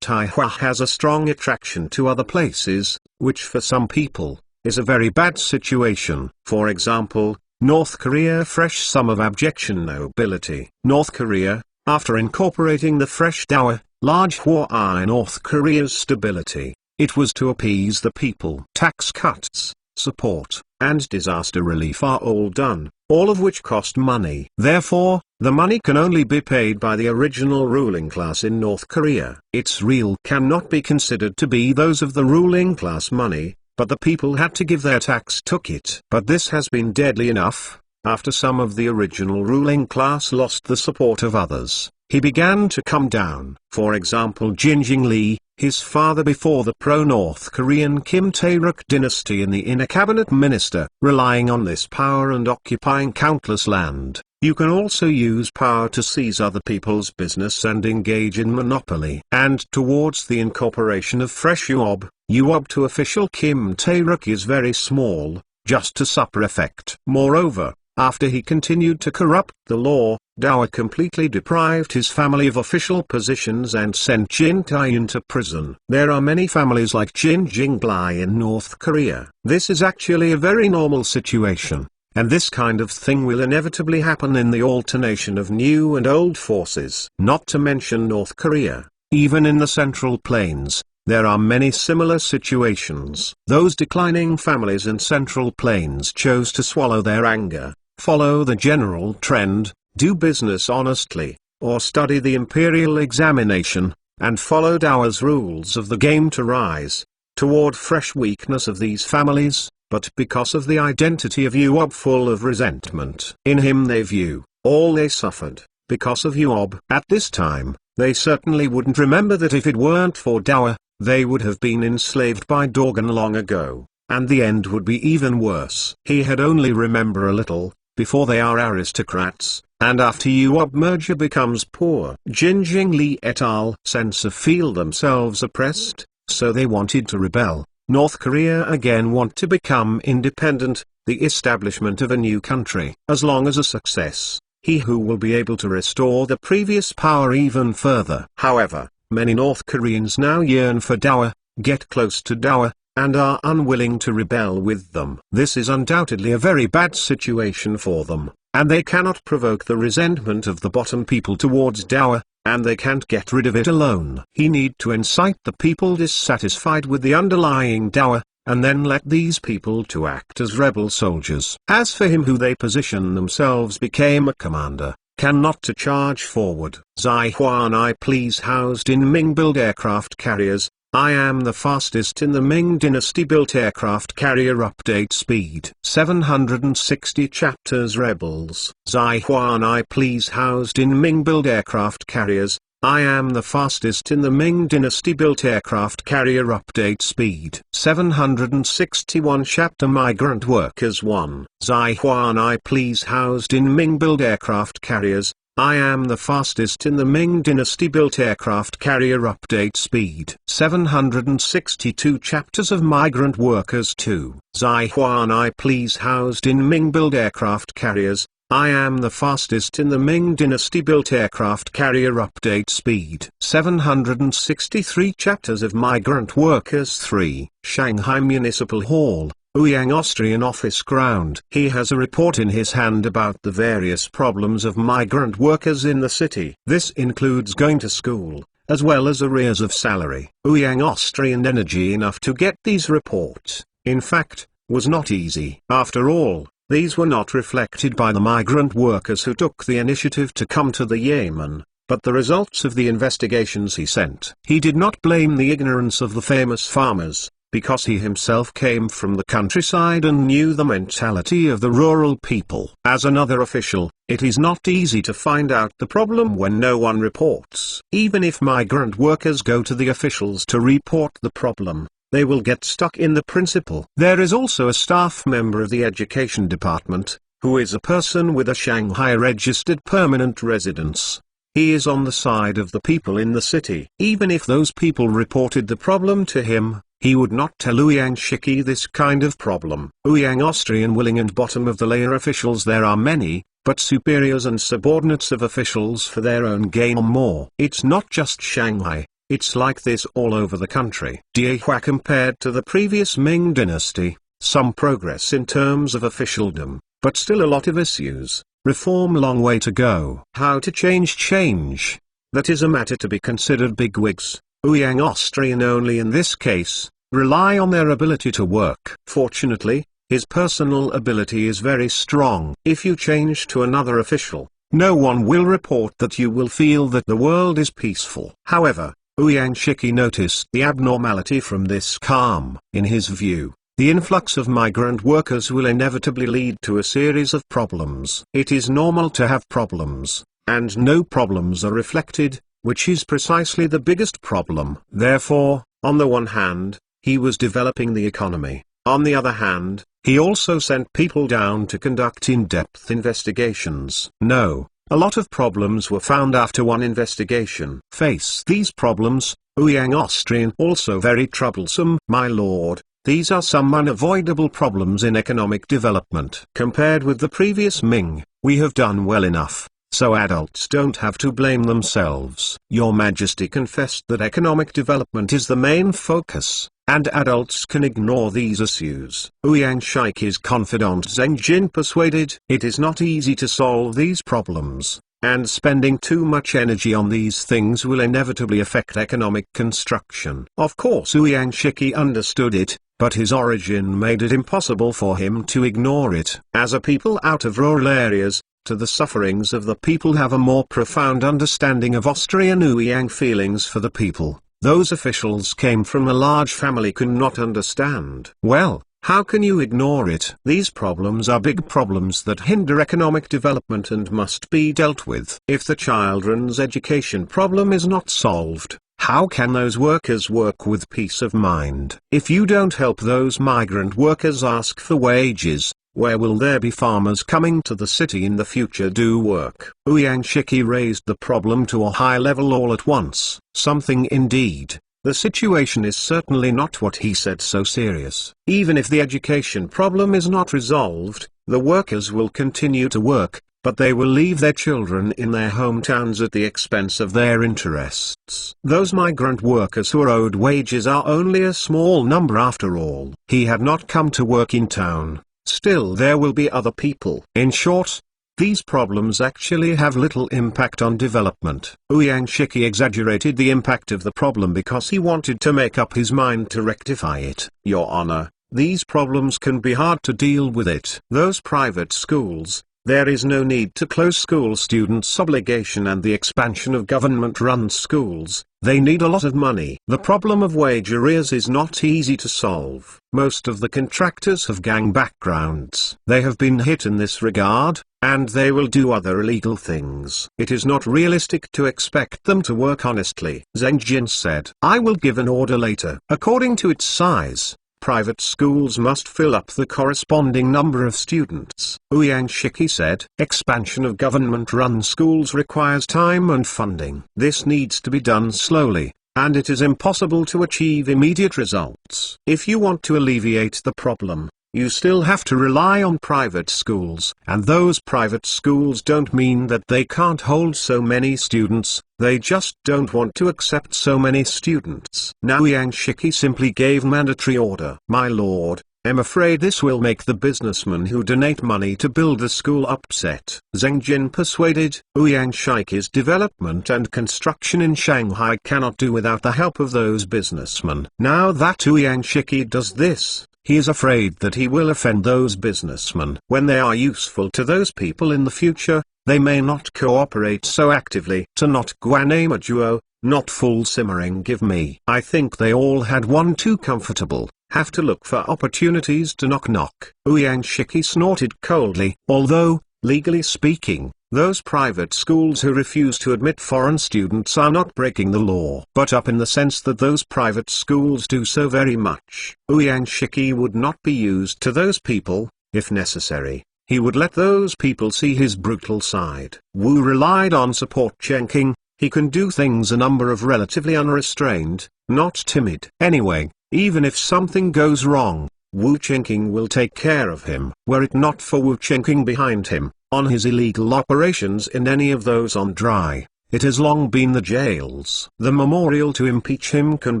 Taiwan has a strong attraction to other places, which for some people, is a very bad situation. For example, North Korea fresh sum of abjection nobility. North Korea, after incorporating the fresh Dower, large Hua in North Korea's stability, it was to appease the people. Tax cuts, support, and disaster relief are all done, all of which cost money. Therefore, the money can only be paid by the original ruling class in North Korea. Its real cannot be considered to be those of the ruling class money, but the people had to give their tax took it. But this has been deadly enough. After some of the original ruling class lost the support of others, he began to come down. For example, Jin Jing-lee, his father before the pro-North Korean Kim Tae-ruk dynasty in the inner cabinet minister, relying on this power and occupying countless land. You can also use power to seize other people's business and engage in monopoly. And towards the incorporation of fresh UOB to official Kim Tae-ruk is very small, just to supper effect. Moreover, after he continued to corrupt the law, Dower completely deprived his family of official positions and sent Jin Tae into prison. There are many families like Jin Jingblai in North Korea. This is actually a very normal situation. And this kind of thing will inevitably happen in the alternation of new and old forces. Not to mention North Korea, even in the Central Plains, there are many similar situations. Those declining families in Central Plains chose to swallow their anger, follow the general trend, do business honestly, or study the imperial examination, and follow Dower's rules of the game to rise toward fresh weakness of these families. But because of the identity of Uob full of resentment in him they view all they suffered, because of Uob. At this time, they certainly wouldn't remember that if it weren't for Dower, they would have been enslaved by Dorgan long ago, and the end would be even worse. He had only remember a little, before they are aristocrats, and after Uob merger becomes poor. Jin Jing-lee et al. Sense of feel themselves oppressed, so they wanted to rebel. North Korea again want to become independent, the establishment of a new country. As long as a success, he who will be able to restore the previous power even further. However, many North Koreans now yearn for Dower, get close to Dower, and are unwilling to rebel with them. This is undoubtedly a very bad situation for them, and they cannot provoke the resentment of the bottom people towards Dower, and they can't get rid of it alone. He need to incite the people dissatisfied with the underlying Dower, and then let these people to act as rebel soldiers. As for him who they position themselves became a commander, cannot to charge forward. Zai Huan I please housed in Ming built aircraft carriers, I am the fastest in the Ming dynasty built aircraft carrier update speed. 760 chapters Rebels. Zai Huan I please housed in Ming built aircraft carriers, I am the fastest in the Ming dynasty built aircraft carrier update speed. 761 chapter Migrant Workers 1. Zai Huan I please housed in Ming built aircraft carriers, I am the fastest in the Ming dynasty built aircraft carrier update speed. 762 chapters of Migrant Workers 2. Zai Huan I please housed in Ming built aircraft carriers, I am the fastest in the Ming dynasty built aircraft carrier update speed. 763 chapters of Migrant Workers 3. Shanghai Municipal Hall, Ouyang Austrian office ground. He has a report in his hand about the various problems of migrant workers in the city. This includes going to school, as well as arrears of salary. Ouyang Austrian energy enough to get these reports, in fact, was not easy. After all, these were not reflected by the migrant workers who took the initiative to come to the Yemen, but the results of the investigations he sent. He did not blame the ignorance of the famous farmers, because he himself came from the countryside and knew the mentality of the rural people. As another official, it is not easy to find out the problem when no one reports. Even if migrant workers go to the officials to report the problem, they will get stuck in the principle. There is also a staff member of the education department, who is a person with a Shanghai registered permanent residence. He is on the side of the people in the city. Even if those people reported the problem to him, he would not tell Ouyang Shiki this kind of problem. Ouyang Austrian willing and bottom of the layer officials there are many, but superiors and subordinates of officials for their own gain are more. It's not just Shanghai, it's like this all over the country. Diehua compared to the previous Ming dynasty, some progress in terms of officialdom, but still a lot of issues. Reform long way to go. How to change? That is a matter to be considered bigwigs. Ouyang Austrian only in this case, rely on their ability to work. Fortunately, his personal ability is very strong. If you change to another official, no one will report that. You will feel that the world is peaceful. However, Ouyang Shiki noticed the abnormality from this calm. In his view, the influx of migrant workers will inevitably lead to a series of problems. It is normal to have problems, and no problems are reflected, which is precisely the biggest problem. Therefore, on the one hand, he was developing the economy. On the other hand, he also sent people down to conduct in-depth investigations. No, a lot of problems were found after one investigation. Face these problems, Ouyang Austrian also very troublesome. My lord, these are some unavoidable problems in economic development. Compared with the previous Ming, we have done well enough, so adults don't have to blame themselves. Your Majesty confessed that economic development is the main focus, and adults can ignore these issues. Ouyang Shiki's confidant Zheng Jin persuaded, it is not easy to solve these problems, and spending too much energy on these things will inevitably affect economic construction. Of course Ouyang Shiki understood it, but his origin made it impossible for him to ignore it. As a people out of rural areas, to the sufferings of the people have a more profound understanding of Austrian Ouyang feelings for the people. Those officials came from a large family could not understand. Well, how can you ignore it? These problems are big problems that hinder economic development and must be dealt with. If the children's education problem is not solved, how can those workers work with peace of mind? If you don't help those migrant workers ask for wages, where will there be farmers coming to the city in the future do work? Ouyang Shiki raised the problem to a high level all at once. Something indeed. The situation is certainly not what he said so serious. Even if the education problem is not resolved, the workers will continue to work, but they will leave their children in their hometowns at the expense of their interests. Those migrant workers who are owed wages are only a small number after all. He had not come to work in town. Still there will be other people. In short, these problems actually have little impact on development. Ouyang Shiki exaggerated the impact of the problem because he wanted to make up his mind to rectify it. Your Honor, these problems can be hard to deal with it. Those private schools, there is no need to close school students' obligation and the expansion of government-run schools. They need a lot of money. The problem of wage arrears is not easy to solve. Most of the contractors have gang backgrounds. They have been hit in this regard, and they will do other illegal things. It is not realistic to expect them to work honestly. Zheng Jin said, I will give an order later. According to its size, private schools must fill up the corresponding number of students. Ouyang Shiki said, expansion of government-run schools requires time and funding. This needs to be done slowly, and it is impossible to achieve immediate results. If you want to alleviate the problem, you still have to rely on private schools. And those private schools don't mean that they can't hold so many students, they just don't want to accept so many students. Now Ouyang Shiki simply gave mandatory order. My lord, I'm afraid this will make the businessmen who donate money to build the school upset. Zheng Jin persuaded, Ouyang Shiki's development and construction in Shanghai cannot do without the help of those businessmen. Now that Ouyang Shiki does this, he is afraid that he will offend those businessmen. When they are useful to those people in the future, they may not cooperate so actively. To not Guanema duo, not full simmering give me. I think they all had one too comfortable. Have to look for opportunities to knock. Ouyang Shiki snorted coldly. Although, legally speaking, those private schools who refuse to admit foreign students are not breaking the law, but up in the sense that those private schools do so very much. Ouyang Shiki would not be used to those people. If necessary, he would let those people see his brutal side. Wu relied on support Chenking. He can do things a number of relatively unrestrained, not timid. Anyway, even if something goes wrong, Wu Chenking will take care of him. Were it not for Wu Chenking behind him, on his illegal operations in any of those on dry, it has long been the jails. The memorial to impeach him can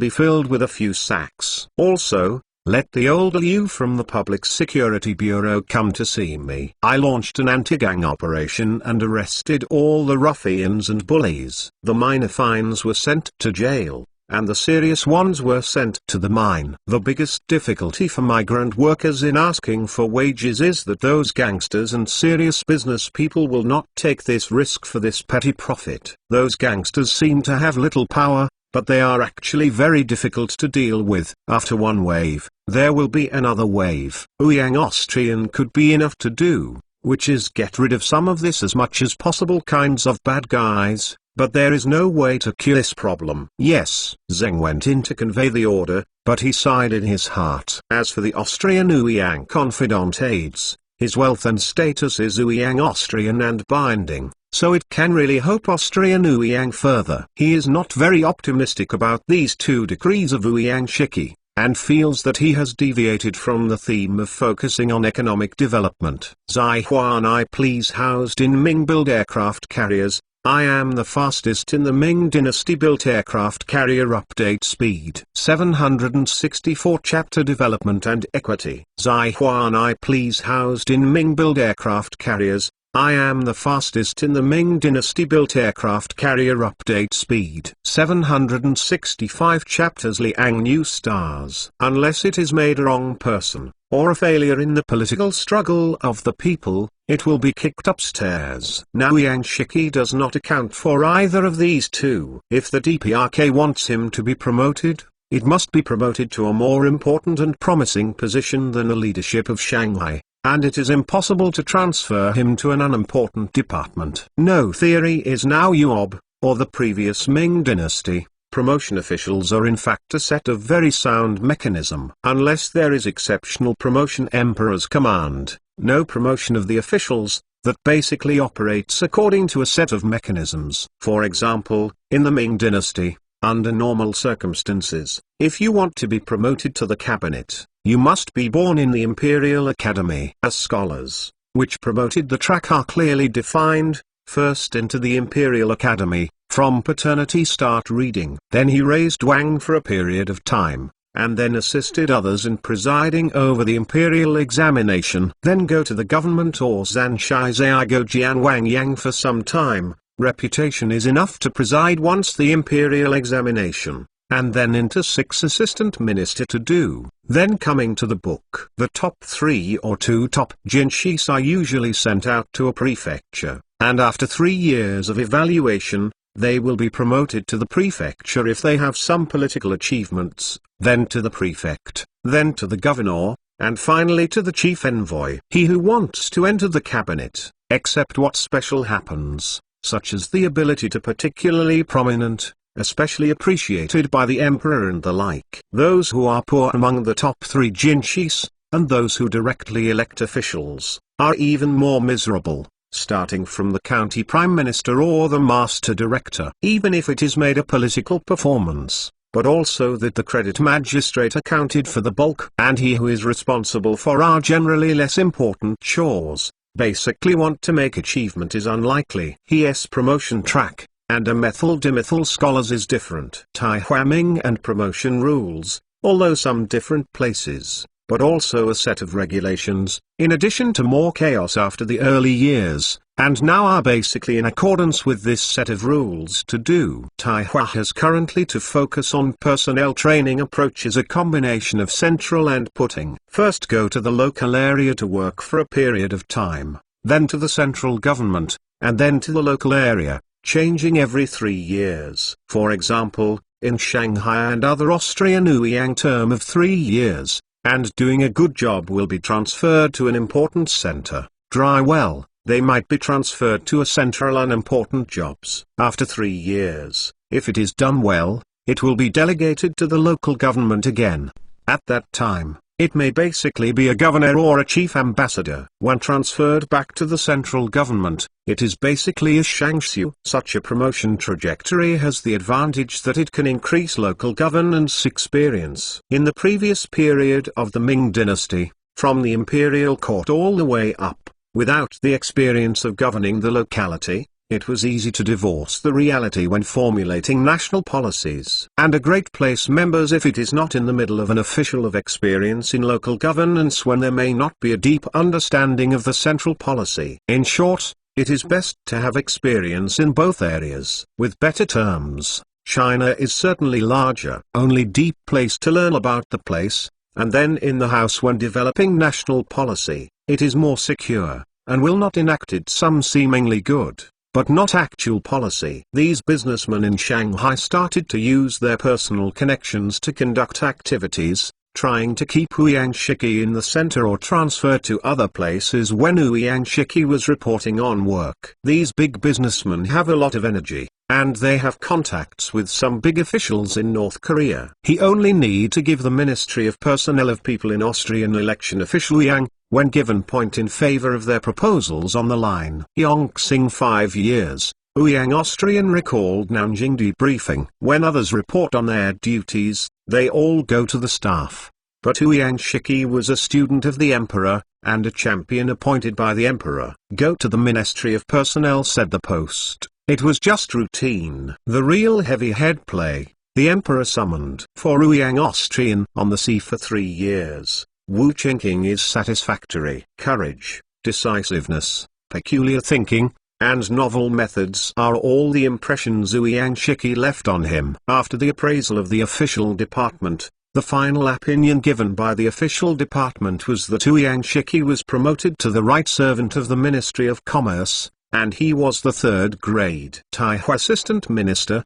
be filled with a few sacks. Also, let the old Liu from the Public Security Bureau come to see me. I launched an anti-gang operation and arrested all the ruffians and bullies. The minor fines were sent to jail, and the serious ones were sent to the mine. The biggest difficulty for migrant workers in asking for wages is that those gangsters and serious business people will not take this risk for this petty profit. Those gangsters seem to have little power, but they are actually very difficult to deal with. After one wave, there will be another wave. Ouyang Austrian could be enough to do, which is get rid of some of this as much as possible kinds of bad guys. But there is no way to cure this problem. Yes, Zheng went in to convey the order, but he sighed in his heart. As for the Austrian Ouyang confidant aides, his wealth and status is Ouyang Austrian and binding, so it can really hope Austrian Ouyang further. He is not very optimistic about these 2 decrees of Ouyang Shiki, and feels that he has deviated from the theme of focusing on economic development. Zai Huan I please housed in Ming build aircraft carriers. I am the fastest in the Ming dynasty built aircraft carrier. Update speed 764. Chapter Development and Equity. Zai Huan I please housed in Ming build aircraft carriers. I am the fastest in the Ming dynasty built aircraft carrier. Update speed 765. Chapters Liang New Stars. Unless it is made a wrong person, or a failure in the political struggle of the people, it will be kicked upstairs. Now Ouyang Shiki does not account for either of these 2. If the DPRK wants him to be promoted, it must be promoted to a more important and promising position than the leadership of Shanghai, and it is impossible to transfer him to an unimportant department. No theory is now Yuob, or the previous Ming dynasty. Promotion officials are in fact a set of very sound mechanism. Unless there is exceptional promotion emperor's command, no promotion of the officials, that basically operates according to a set of mechanisms. For example, in the Ming dynasty, under normal circumstances, if you want to be promoted to the cabinet, you must be born in the Imperial Academy. As scholars, which promoted the track are clearly defined, first into the Imperial Academy, from paternity start reading. Then he raised Wang for a period of time, and then assisted others in presiding over the imperial examination. Then go to the government or Zanshai Zaigo Jian Wang Yang for some time. Reputation is enough to preside once the imperial examination, and then into 6 assistant minister to do. Then coming to the book. The top 3 or 2 top jinshis are usually sent out to a prefecture, and after 3 years of evaluation, they will be promoted to the prefecture if they have some political achievements, then to the prefect, then to the governor, and finally to the chief envoy. He who wants to enter the cabinet, except what special happens, such as the ability to particularly prominent, especially appreciated by the emperor and the like. Those who are poor among the top 3 jinshis, and those who directly elect officials, are even more miserable, starting from the county prime minister or the master director. Even if it is made a political performance, but also that the credit magistrate accounted for the bulk, and he who is responsible for our generally less important chores, basically want to make achievement is unlikely. His promotion track, and a methyl-dimethyl scholars is different. Tai Huaming and promotion rules, although some different places, but also a set of regulations, in addition to more chaos after the early years, and now are basically in accordance with this set of rules to do. Taihua has currently to focus on personnel training approaches, a combination of central and putting. First go to the local area to work for a period of time, then to the central government, and then to the local area, changing every 3 years. For example, in Shanghai and other Austrian Ouyang term of 3 years, and doing a good job will be transferred to an important center. Dry well, they might be transferred to a central unimportant jobs. After 3 years, if it is done well, it will be delegated to the local government again. At that time, it may basically be a governor or a chief ambassador. When transferred back to the central government, it is basically a shangxiu. Such a promotion trajectory has the advantage that it can increase local governance experience. In the previous period of the Ming dynasty, from the imperial court all the way up, without the experience of governing the locality, it was easy to divorce the reality when formulating national policies. And a great place members if it is not in the middle of an official of experience in local governance, when there may not be a deep understanding of the central policy. In short, it is best to have experience in both areas. With better terms, China is certainly larger, only deep place to learn about the place, and then in the house when developing national policy, it is more secure, and will not enact it some seemingly good, but not actual policy. These businessmen in Shanghai started to use their personal connections to conduct activities, trying to keep Ouyang Shiki in the center or transfer to other places when Ouyang Shiki was reporting on work. These big businessmen have a lot of energy, and they have contacts with some big officials in North Korea. He only need to give the Ministry of Personnel of People in Austrian election official Ouyang, when given point in favor of their proposals on the line. Yongxing 5 years, Ouyang Austrian recalled Nanjing debriefing. When others report on their duties, they all go to the staff. But Ouyang Shiki was a student of the emperor, and a champion appointed by the emperor. Go to the Ministry of Personnel, said the post. It was just routine. The real heavy head play, the emperor summoned. For Ouyang Austrian on the sea for 3 years. Wu Qingqing is satisfactory. Courage, decisiveness, peculiar thinking, and novel methods are all the impressions Ouyang Shiki left on him. After the appraisal of the official department, the final opinion given by the official department was that Ouyang Shiki was promoted to the right servant of the Ministry of Commerce, and he was the 3rd grade Taihua Assistant Minister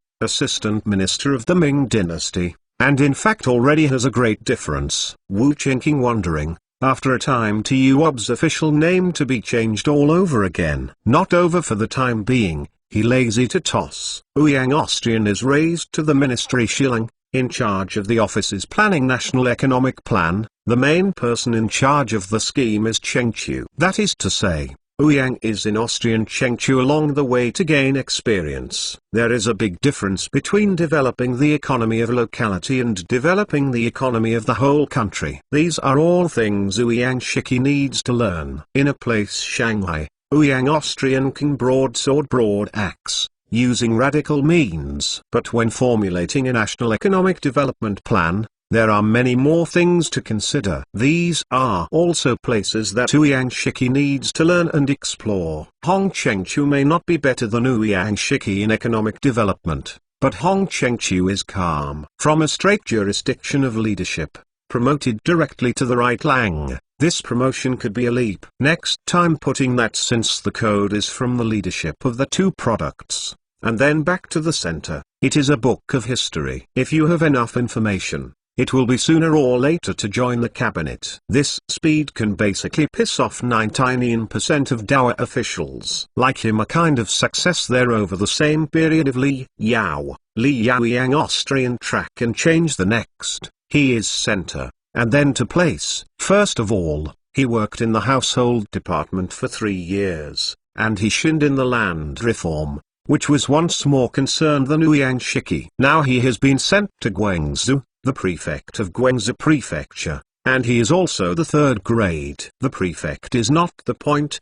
of the Ming dynasty. And in fact already has a great difference. Wu Qingqing wondering, after a time to Yuob's official name to be changed all over again. Not over for the time being, he lazy to toss. Ouyang Austrian is raised to the ministry Shilling, in charge of the office's planning national economic plan. The main person in charge of the scheme is Chengqiu. That is to say, Ouyang is in Austrian Chengqiu along the way to gain experience. There is a big difference between developing the economy of locality and developing the economy of the whole country. These are all things Ouyang Shiki needs to learn. In a place Shanghai, Ouyang Austrian can broadsword broad axe, using radical means. But when formulating a national economic development plan, there are many more things to consider. These are also places that Ouyang Shiki needs to learn and explore. Hong Chengqiu may not be better than Ouyang Shiki in economic development, but Hong Chengqiu is calm. From a straight jurisdiction of leadership, promoted directly to the right lang, this promotion could be a leap. Next time putting that since the code is from the leadership of the 2 products, and then back to the center, it is a book of history. If you have enough information, it will be sooner or later to join the cabinet. This speed can basically piss off 99% of Dawa officials. Like him, a kind of success there over the same period of Li Yao. Yang Austrian track and change the next. He is center, and then to place. First of all, he worked in the household department for 3 years, and he shinned in the land reform, which was once more concerned than Ouyang Shiki. Now he has been sent to Guangzhou, the prefect of Guangzhou Prefecture, and he is also the 3rd grade. The prefect is not the point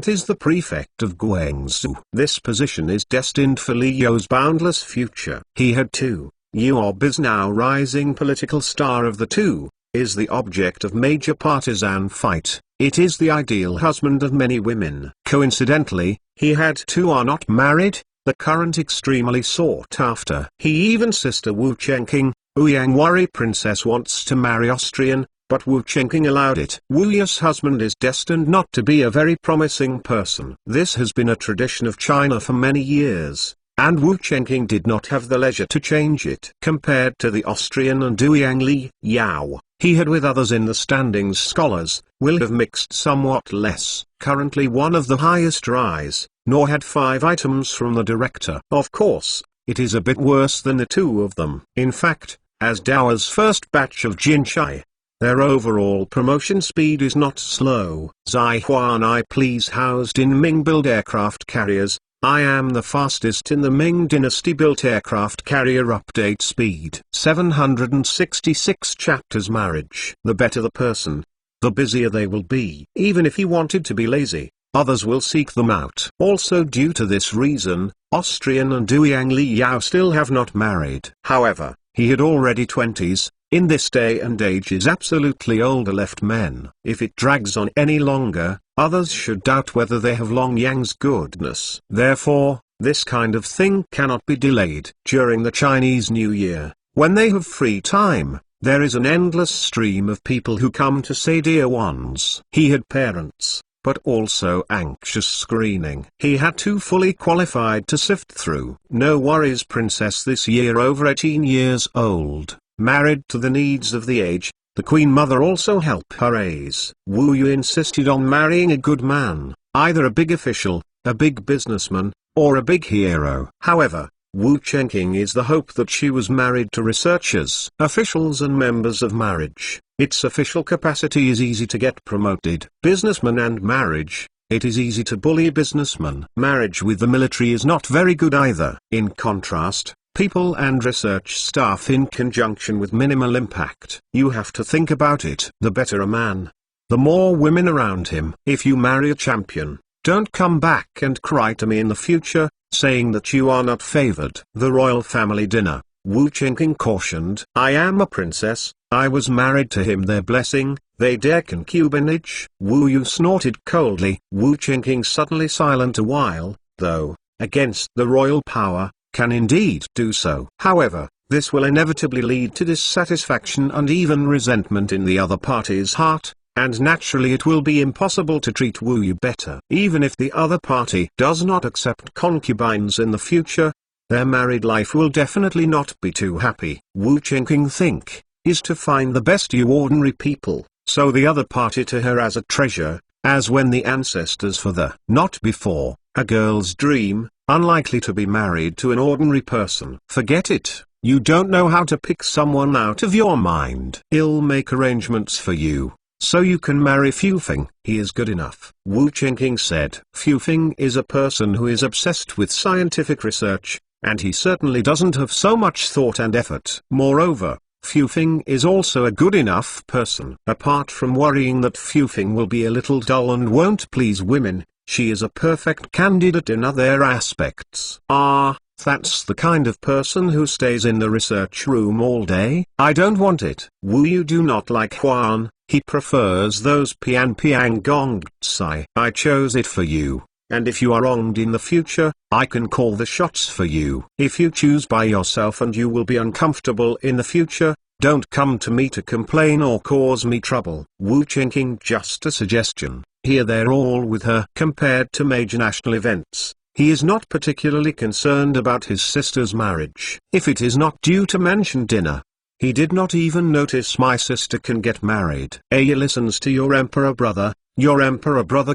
is the prefect of Guangzhou. This position is destined for Li You's boundless future. He had 2. Yuob is now rising political star of the 2, is the object of major partisan fight. It is the ideal husband of many women. Coincidentally, he had two are not married, the current extremely sought after. He even sister Wu Chengqing, Ouyang worry princess wants to marry Austrian, but Wu Chengqing allowed it. Wu Yu's husband is destined not to be a very promising person. This has been a tradition of China for many years, and Wu Chengqing did not have the leisure to change it. Compared to the Austrian and Ouyang Li Yao, he had with others in the standings scholars, will have mixed somewhat less. Currently one of the highest rise, nor had 5 items from the director. Of course, it is a bit worse than the two of them. In fact, as Dao's first batch of Jinchai, their overall promotion speed is not slow. Zai Huan I please housed in Ming build aircraft carriers. I am the fastest in the Ming dynasty built aircraft carrier update speed. 766 chapters marriage. The better the person, the busier they will be. Even if he wanted to be lazy, others will seek them out. Also due to this reason, Austrian and Ouyang Li Yao still have not married. However, he had already 20s. In this day and age is absolutely older left men. If it drags on any longer, others should doubt whether they have Long Yang's goodness. Therefore, this kind of thing cannot be delayed. During the Chinese New Year, when they have free time, there is an endless stream of people who come to say dear ones. He had parents, but also anxious screening. He had 2 fully qualified to sift through. No worries princess this year over 18 years old. Married to the needs of the age, the Queen Mother also helped her raise. Wu Yu insisted on marrying a good man, either a big official, a big businessman, or a big hero. However, Wu Chengqing is the hope that she was married to researchers, officials and members of marriage. Its official capacity is easy to get promoted. Businessman and marriage, it is easy to bully businessman. Marriage with the military is not very good either. In contrast, people and research staff in conjunction with minimal impact. You have to think about it. The better a man, the more women around him. If you marry a champion, don't come back and cry to me in the future, saying that you are not favored. The royal family dinner, Wu Chengqing cautioned. I am a princess, I was married to him, their blessing, they dare concubinage. Wu Yu snorted coldly. Wu Chengqing suddenly silent a while, though, against the royal power, can indeed do so. However, this will inevitably lead to dissatisfaction and even resentment in the other party's heart, and naturally it will be impossible to treat Wu Yu better. Even if the other party does not accept concubines in the future, their married life will definitely not be too happy. Wu Chengqing think, is to find the best you ordinary people, so the other party to her as a treasure, as when the ancestors for the not before, a girl's dream, unlikely to be married to an ordinary person. Forget it, you don't know how to pick someone out of your mind. He'll make arrangements for you, so you can marry Fufing. He is good enough. Wu Chengqing said. Fufing is a person who is obsessed with scientific research, and he certainly doesn't have so much thought and effort. Moreover, Fufing is also a good enough person. Apart from worrying that Fufing will be a little dull and won't please women, she is a perfect candidate in other aspects. Ah, that's the kind of person who stays in the research room all day. I don't want it. Wu Yu do not like Huan, he prefers those Pian Gong Tsai. I chose it for you, and if you are wronged in the future, I can call the shots for you. If you choose by yourself and you will be uncomfortable in the future, don't come to me to complain or cause me trouble. Wu Chengqing just a suggestion. Here they're all with her. Compared to major national events, he is not particularly concerned about his sister's marriage. If it is not due to mentioned dinner, he did not even notice my sister can get married. He listens to your emperor brother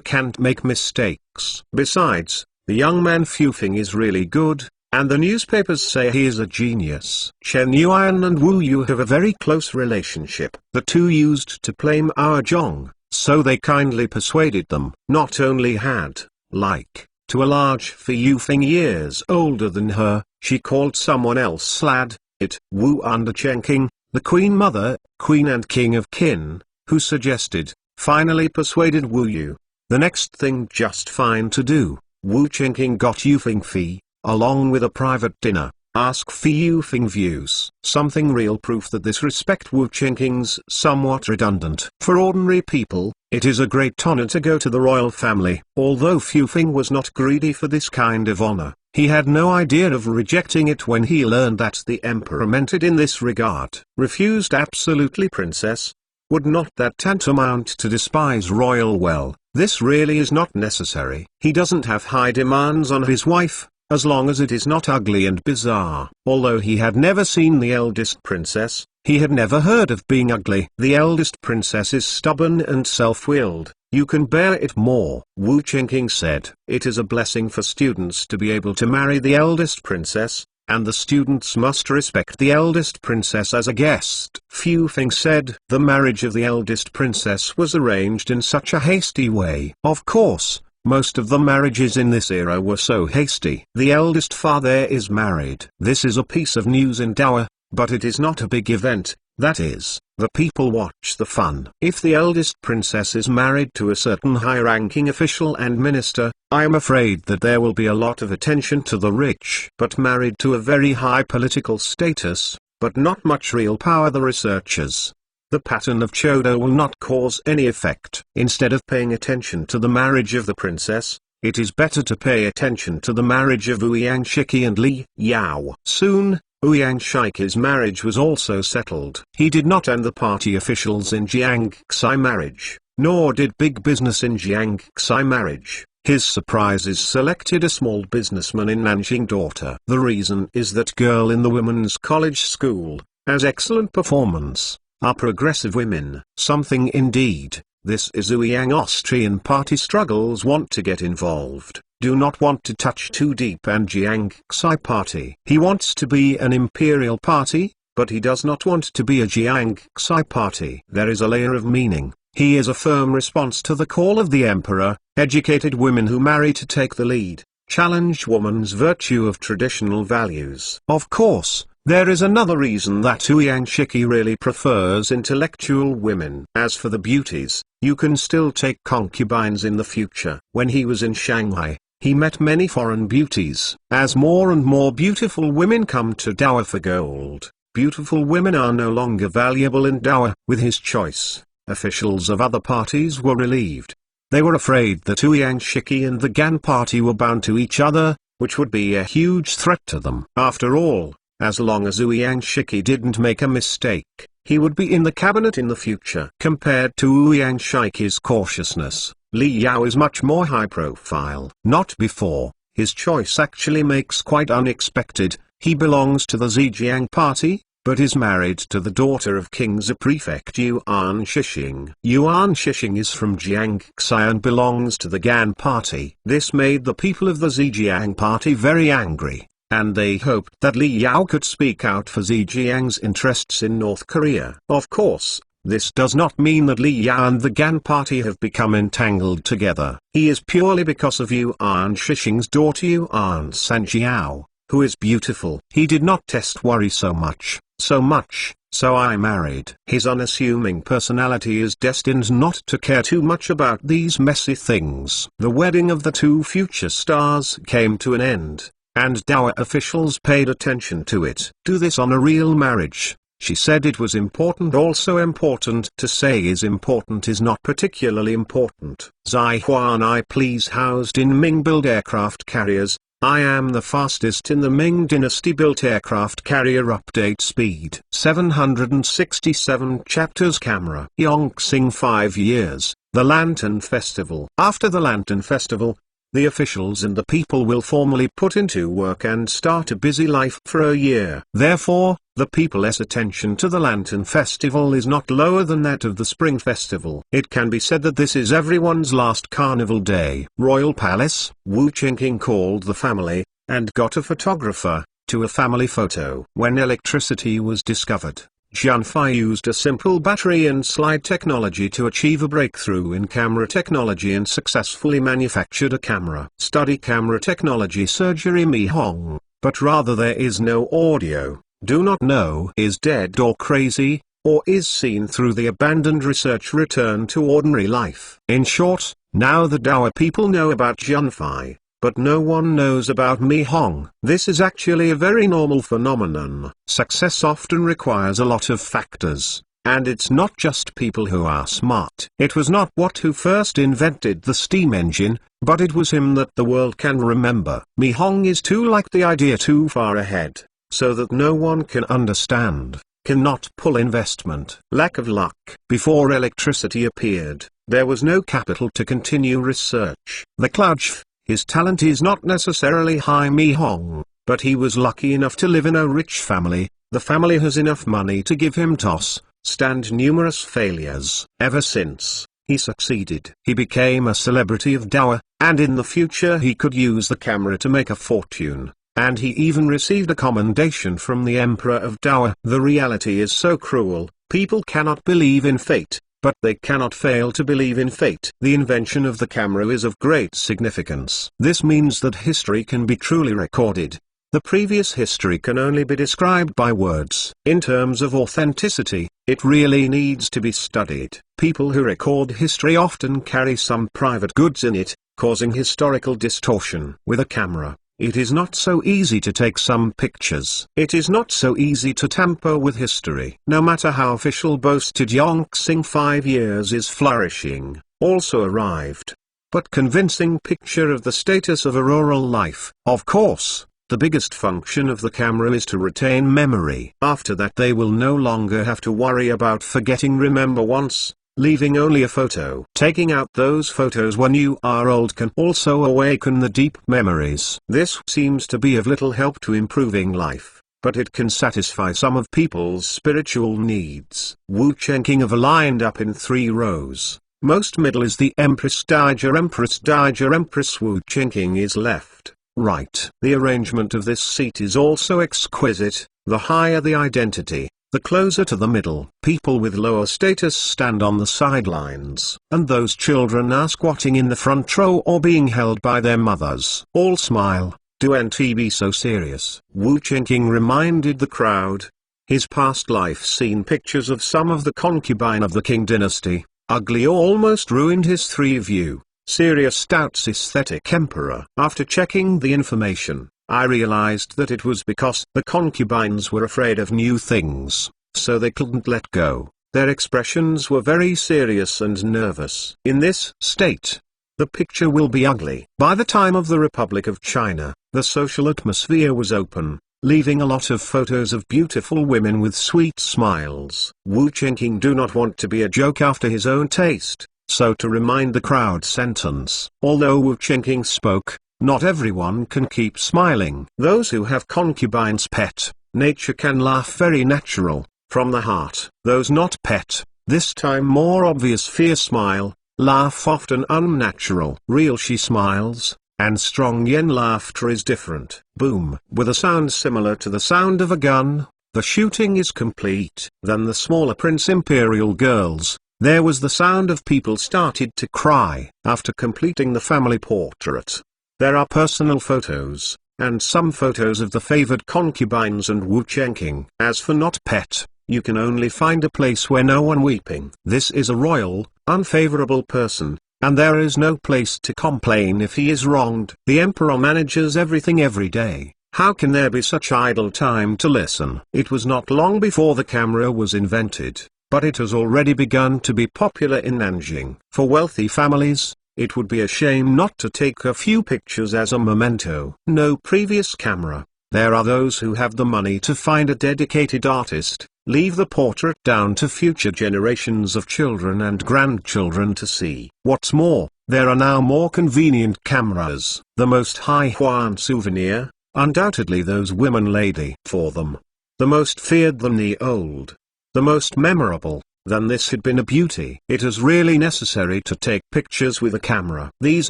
can't make mistakes. Besides, the young man Fufing is really good, and the newspapers say he is a genius. Chen Yuan and Wu Yu have a very close relationship. The two used to play mahjong, so they kindly persuaded them. Not only had, like, to a large Fufing years older than her, she called someone else lad, it. Wu under Chengqing, the Queen Mother, Queen and King of Qin, who suggested, finally persuaded Wu Yu. The next thing just fine to do. Wu Chengqing got Yu Fingfi, along with a private dinner. Ask Fu Fing views. Something real proof that this respect Wu Qingqing's somewhat redundant. For ordinary people, it is a great honor to go to the royal family. Although Fu Fing was not greedy for this kind of honor, he had no idea of rejecting it when he learned that the emperor meant it in this regard. Refused absolutely, princess? Would not that tantamount to despise royal? Well, this really is not necessary. He doesn't have high demands on his wife, as long as it is not ugly and bizarre. Although he had never seen the eldest princess, he had never heard of being ugly. The eldest princess is stubborn and self-willed. You can bear it more. Wu Qingqing said, it is a blessing for students to be able to marry the eldest princess, and the students must respect the eldest princess as a guest. Fu Fing said, the marriage of the eldest princess was arranged in such a hasty way. Of course, most of the marriages in this era were so hasty. The eldest father is married. This is a piece of news in Dower, but it is not a big event. That is, the people watch the fun. If the eldest princess is married to a certain high-ranking official and minister, I am afraid that there will be a lot of attention to the rich. But married to a very high political status, but not much real power, the researchers. The pattern of Chodo will not cause any effect. Instead of paying attention to the marriage of the princess, it is better to pay attention to the marriage of Ouyang Shiki and Li Yao. Soon, Ouyang Shiki's marriage was also settled. He did not end the party officials in Jiangxi marriage, nor did big business in Jiangxi marriage. His surprises selected a small businessman in Nanjing daughter. The reason is that girl in the women's college school, has excellent performance, are progressive women. Something indeed. This is Ouyang Austrian party struggles want to get involved. Do not want to touch too deep, and Jiangxi party. He wants to be an imperial party, but he does not want to be a Jiangxi party. There is a layer of meaning. He is a firm response to the call of the emperor, educated women who marry to take the lead, challenge woman's virtue of traditional values. Of course, there is another reason that Ouyang Shiki really prefers intellectual women. As for the beauties, you can still take concubines in the future. When he was in Shanghai, he met many foreign beauties. As more and more beautiful women come to Dower for gold, beautiful women are no longer valuable in Dower. With his choice, officials of other parties were relieved. They were afraid that Ouyang Shiki and the Gan party were bound to each other, which would be a huge threat to them. After all, as long as Ouyang Shiki didn't make a mistake, he would be in the cabinet in the future. Compared to Ouyang Shiki's cautiousness, Li Yao is much more high profile. Not before, his choice actually makes quite unexpected. He belongs to the Zhejiang party, but is married to the daughter of King's prefect Yuan Shishing. Yuan Shishing is from Jiangxi and belongs to the Gan party. This made the people of the Zhejiang party very angry, and they hoped that Li Yao could speak out for Zhejiang's interests in North Korea. Of course, this does not mean that Li Yao and the Gan party have become entangled together. He is purely because of Yuan Shishing's daughter Yuan Sanjiao, who is beautiful. He did not worry so much, so I married. His unassuming personality is destined not to care too much about these messy things. The wedding of the two future stars came to an end, and Dower officials paid attention to it. Do this on a real marriage. She said it was important. Also important to say is important is not particularly important. Zai Huan I please housed in Ming build aircraft carriers. I am the fastest in the Ming dynasty built aircraft carrier. Update speed 767 chapters. Camera Yongxing 5 years. The Lantern Festival. After the Lantern Festival, the officials and the people will formally put into work and start a busy life for a year. Therefore, the people's attention to the Lantern Festival is not lower than that of the Spring Festival. It can be said that this is everyone's last carnival day. Royal Palace. Wu Qingqing called the family, and got a photographer, to a family photo. When electricity was discovered, Jianfei used a simple battery and slide technology to achieve a breakthrough in camera technology and successfully manufactured a camera. Study camera technology. Surgery Mi Hong, but rather there is no audio. Do not know is dead or crazy, or is seen through the abandoned research. Return to ordinary life. In short, now the Dower people know about Jianfei, but no one knows about Mi Hong. This is actually a very normal phenomenon. Success often requires a lot of factors. And it's not just people who are smart. It was not Watt who first invented the steam engine, but it was him that the world can remember. Mi Hong is too like the idea too far ahead, so that no one can understand, cannot pull investment. Lack of luck. Before electricity appeared, there was no capital to continue research. The Kludge, his talent is not necessarily high Mi Hong, but he was lucky enough to live in a rich family. The family has enough money to give him toss. Stand numerous failures. Ever since he succeeded, he became a celebrity of Dower, and in the future he could use the camera to make a fortune, and he even received a commendation from the Emperor of Dower. The reality is so cruel, people cannot believe in fate, but they cannot fail to believe in fate. The invention of the camera is of great significance. This means that history can be truly recorded. The previous history can only be described by words. In terms of authenticity, it really needs to be studied. People who record history often carry some private goods in it, causing historical distortion. With a camera, it is not so easy to take some pictures. It is not so easy to tamper with history. No matter how official boasted Yongxing 5 years is flourishing, also arrived. But convincing picture of the status of a rural life. Of course, the biggest function of the camera is to retain memory. After that they will no longer have to worry about forgetting. Remember once, leaving only a photo. Taking out those photos when you are old can also awaken the deep memories. This seems to be of little help to improving life, but it can satisfy some of people's spiritual needs. Wu Chengqing have lined up in 3 rows. Most middle is the Empress Dowager. Empress Dowager. Empress Wu Chengqing is left. Right. The arrangement of this seat is also exquisite. The higher the identity, the closer to the middle. People with lower status stand on the sidelines, and those children are squatting in the front row or being held by their mothers. All smile. Do NT be so serious? Wu Chengqing reminded the crowd. His past life seen pictures of some of the concubine of the Qing dynasty. Ugly almost ruined his 3 view. Serious doubts aesthetic emperor. After checking the information, I realized that it was because the concubines were afraid of new things, so they couldn't let go. Their expressions were very serious and nervous. In this state, the picture will be ugly. By the time of the Republic of China, the social atmosphere was open, leaving a lot of photos of beautiful women with sweet smiles. Wu Chengqing do not want to be a joke after his own taste. So to remind the crowd sentence. Although Wu Chengqing spoke, not everyone can keep smiling. Those who have concubines pet, nature can laugh very natural, from the heart. Those not pet, this time more obvious fear smile, laugh often unnatural. Real she smiles, and strong yen laughter is different. Boom. With a sound similar to the sound of a gun, the shooting is complete. Then the smaller Prince Imperial girls. There was the sound of people started to cry. After completing the family portrait, there are personal photos, and some photos of the favored concubines and Wu Chengqing. As for not pet, you can only find a place where no one weeping. This is a royal, unfavorable person, and there is no place to complain if he is wronged. The emperor manages everything every day. How can there be such idle time to listen? It was not long before the camera was invented, but it has already begun to be popular in Nanjing. For wealthy families, it would be a shame not to take a few pictures as a memento. No previous camera. There are those who have the money to find a dedicated artist, leave the portrait down to future generations of children and grandchildren to see. What's more, there are now more convenient cameras. The most high-yuan souvenir, undoubtedly those women lady for them. The most feared than the old. The most memorable, than this had been a beauty. It is really necessary to take pictures with a camera. These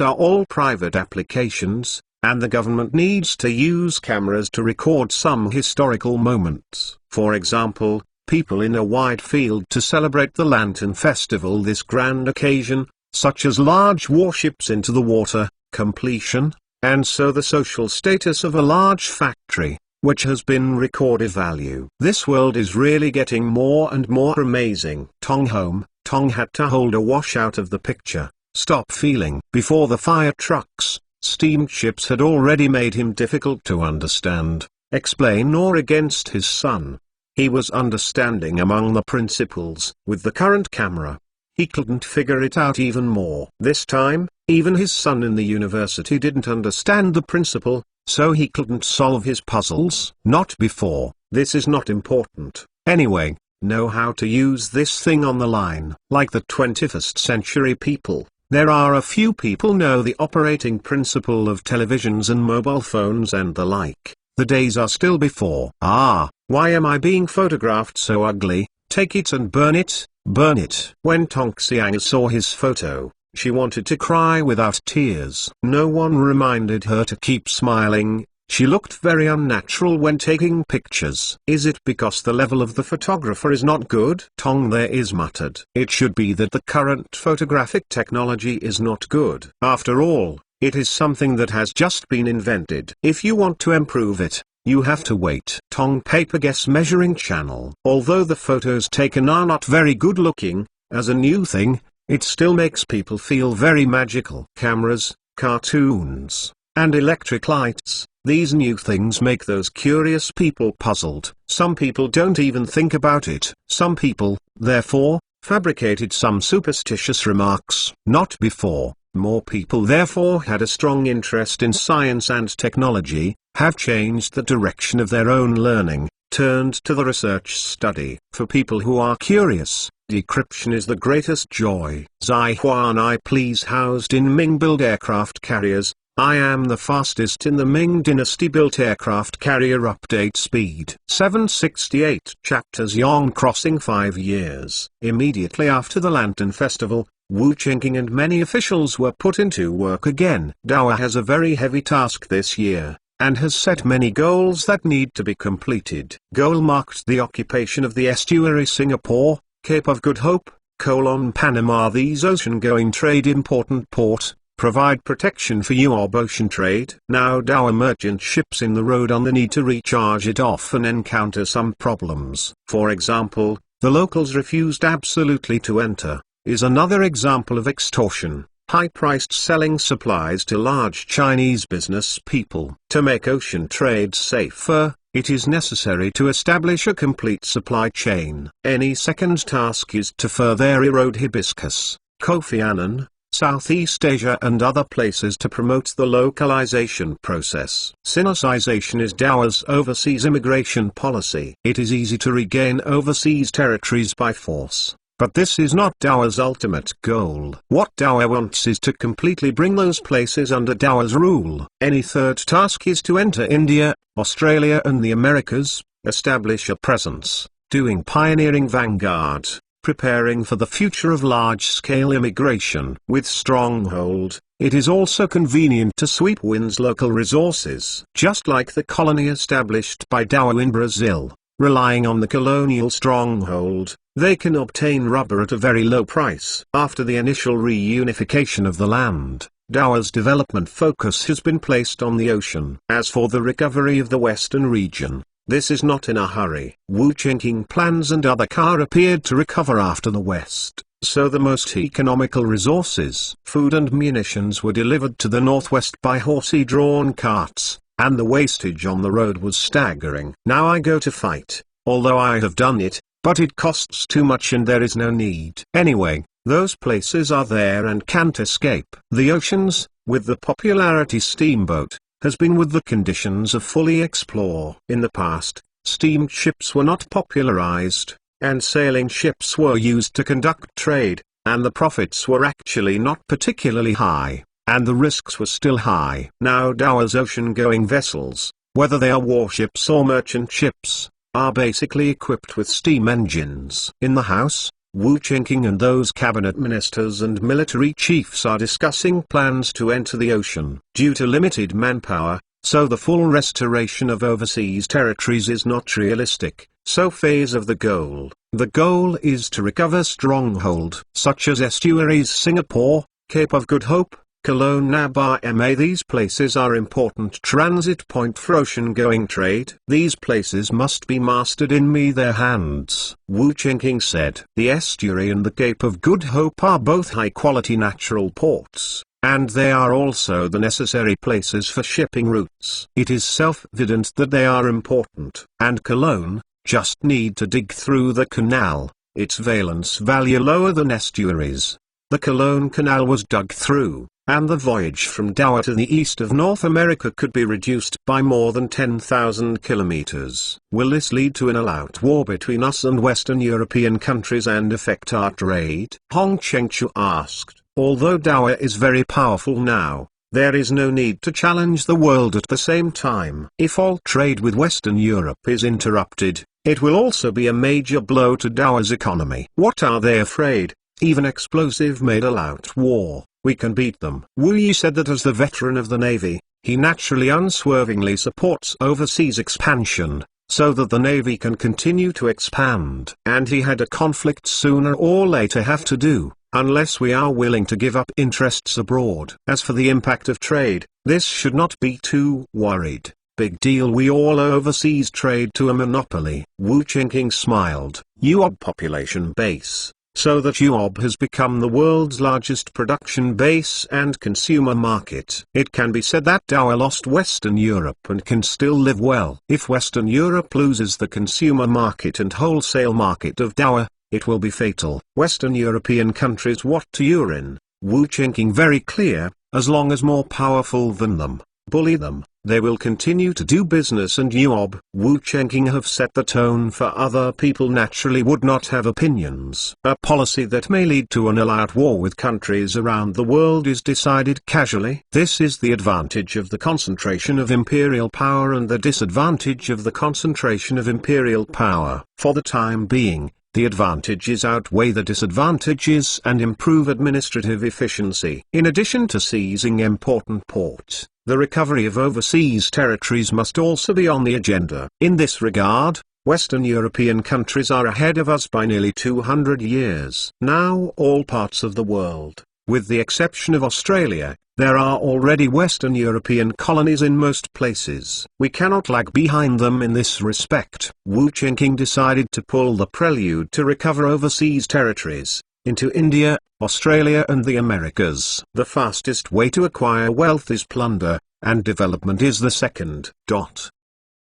are all private applications, and the government needs to use cameras to record some historical moments. For example, people in a wide field to celebrate the Lantern Festival. This grand occasion, such as large warships into the water, completion, and so the social status of a large factory, which has been recorded value. This world is really getting more and more amazing. Tong home, Tong had to hold a washout of the picture, stop feeling. Before the fire trucks, Steamships had already made him difficult to understand, explain or against his son. He was understanding among the principals. With the current camera, he couldn't figure it out even more. This time, even his son in the university didn't understand the principle, so he couldn't solve his puzzles. Not before. This is not important. Anyway, know how to use this thing on the line. Like the 21st century people, there are a few people know the operating principle of televisions and mobile phones and the like. The days are still before. Ah, why am I being photographed so ugly? Take it and burn it, burn it. When Tong Xiang saw his photo, she wanted to cry without tears. No one reminded her to keep smiling. She looked very unnatural when taking pictures. Is it because the level of the photographer is not good? Tong there is muttered. It should be that the current photographic technology is not good. After all, it is something that has just been invented. If you want to improve it, you have to wait. Tong paper guess measuring channel. Although the photos taken are not very good looking, as a new thing, it still makes people feel very magical. Cameras, cartoons, and electric lights. These new things make those curious people puzzled. Some people don't even think about it. Some people, therefore, fabricated some superstitious remarks. Not before. More people therefore had a strong interest in science and technology, have changed the direction of their own learning, turned to the research study. For people who are curious, decryption is the greatest joy. Zai Huan I please housed in Ming-built aircraft carriers. I am the fastest in the Ming dynasty built aircraft carrier. Update speed 768 chapters. Yong crossing 5 years. Immediately after the Lantern Festival, Wu Qingqing and many officials were put into work again. Dowa has a very heavy task this year, and has set many goals that need to be completed. Goal marked the occupation of the estuary Singapore, Cape of Good Hope, Panama. These ocean-going trade important port, provide protection for Europe ocean trade. Now Dowa merchant ships in the road on the need to recharge it often encounter some problems. For example, the locals refused absolutely to enter, is another example of extortion. High-priced selling supplies to large Chinese business people. To make ocean trade safer, it is necessary to establish a complete supply chain. Any second task is to further erode hibiscus, Kofi Annan, Southeast Asia and other places to promote the localization process. Sinicization is Dowa's overseas immigration policy. It is easy to regain overseas territories by force. But this is not Dowa's ultimate goal. What Dowa wants is to completely bring those places under Dowa's rule. Any third task is to enter India, Australia and the Americas, establish a presence, doing pioneering vanguard, preparing for the future of large-scale immigration. With stronghold, it is also convenient to sweep Win's local resources. Just like the colony established by Dowa in Brazil, relying on the colonial stronghold, they can obtain rubber at a very low price. After the initial reunification of the land, Dowa's development focus has been placed on the ocean. As for the recovery of the western region, this is not in a hurry. Wu Qingqing plans and other car appeared to recover after the west, so the most economical resources, food and munitions, were delivered to the northwest by horsey-drawn carts, and the wastage on the road was staggering. Now I go to fight, although I have done it, but it costs too much and there is no need. Anyway, those places are there and can't escape. The oceans, with the popularity steamboat, has been with the conditions of fully explore. In the past, steamships were not popularized, and sailing ships were used to conduct trade, and the profits were actually not particularly high, and the risks were still high. Now Dowa's ocean-going vessels, whether they are warships or merchant ships, are basically equipped with steam engines. In the house, Wu Qingqing and those cabinet ministers and military chiefs are discussing plans to enter the ocean. Due to limited manpower, so the full restoration of overseas territories is not realistic. So phase of the goal. The goal is to recover stronghold, such as estuaries Singapore, Cape of Good Hope, Cologne Ma. These places are important transit point for ocean-going trade. These places must be mastered in their hands. Wu Qingqing said. The estuary and the Cape of Good Hope are both high-quality natural ports, and they are also the necessary places for shipping routes. It is self-evident that they are important, and Cologne just need to dig through the canal, its valence value lower than estuaries. The Cologne Canal was dug through, and the voyage from Doha to the east of North America could be reduced by more than 10,000 kilometers. Will this lead to an all-out war between us and Western European countries and affect our trade? Hong Chengchu asked. Although Doha is very powerful now, there is no need to challenge the world at the same time. If all trade with Western Europe is interrupted, it will also be a major blow to Doha's economy. What are they afraid? Even explosive made all-out war. We can beat them. Wu Yi said that as the veteran of the Navy, he naturally unswervingly supports overseas expansion, so that the Navy can continue to expand. And he had a conflict sooner or later have to do, unless we are willing to give up interests abroad. As for the impact of trade, this should not be too worried. Big deal, we all owe overseas trade to a monopoly. Wu Qingqing smiled. UOB population base. So that UOB has become the world's largest production base and consumer market. It can be said that Doha lost Western Europe and can still live well. If Western Europe loses the consumer market and wholesale market of Doha, it will be fatal. Western European countries what to urine, Wu Qingqing very clear, as long as more powerful than them, bully them, they will continue to do business, and UOB, Wu Qingqing have set the tone for other people naturally would not have opinions. A policy that may lead to an all-out war with countries around the world is decided casually. This is the advantage of the concentration of imperial power and the disadvantage of the concentration of imperial power. For the time being, the advantages outweigh the disadvantages and improve administrative efficiency. In addition to seizing important ports, the recovery of overseas territories must also be on the agenda. In this regard, Western European countries are ahead of us by nearly 200 years. Now all parts of the world, with the exception of Australia, there are already Western European colonies in most places. We cannot lag behind them in this respect. Wu Qingqing decided to pull the prelude to recover overseas territories into India, Australia and the Americas. The fastest way to acquire wealth is plunder, and development is the second.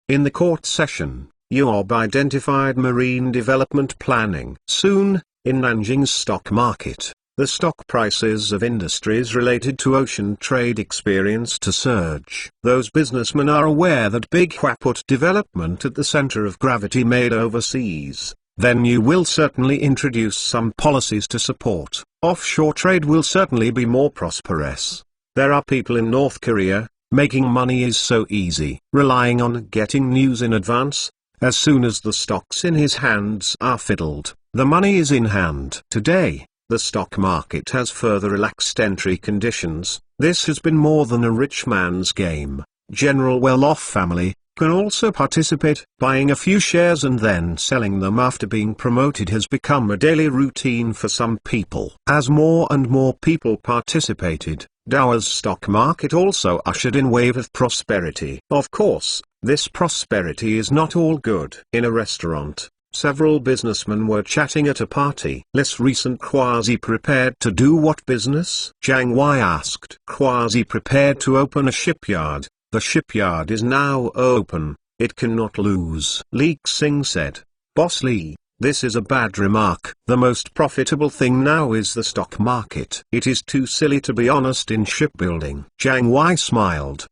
In the court session, UOB identified marine development planning. Soon, in Nanjing's stock market, the stock prices of industries related to ocean trade experienced a surge. Those businessmen are aware that Big Hua put development at the center of gravity made overseas. Then you will certainly introduce some policies to support. Offshore trade will certainly be more prosperous. There are people in North Korea, making money is so easy. Relying on getting news in advance, as soon as the stocks in his hands are fiddled, the money is in hand. Today, the stock market has further relaxed entry conditions. This has been more than a rich man's game. General well-off family can also participate. Buying a few shares and then selling them after being promoted has become a daily routine for some people. As more and more people participated, Doha's stock market also ushered in a wave of prosperity. Of course, this prosperity is not all good. In a restaurant, several businessmen were chatting at a party. Less recent quasi-prepared to do what business? Zhang Wei asked. Quasi-prepared to open a shipyard. The shipyard is now open, it cannot lose. Li Xing said. Boss Li, this is a bad remark. The most profitable thing now is the stock market. It is too silly to be honest in shipbuilding. Zhang Wei smiled.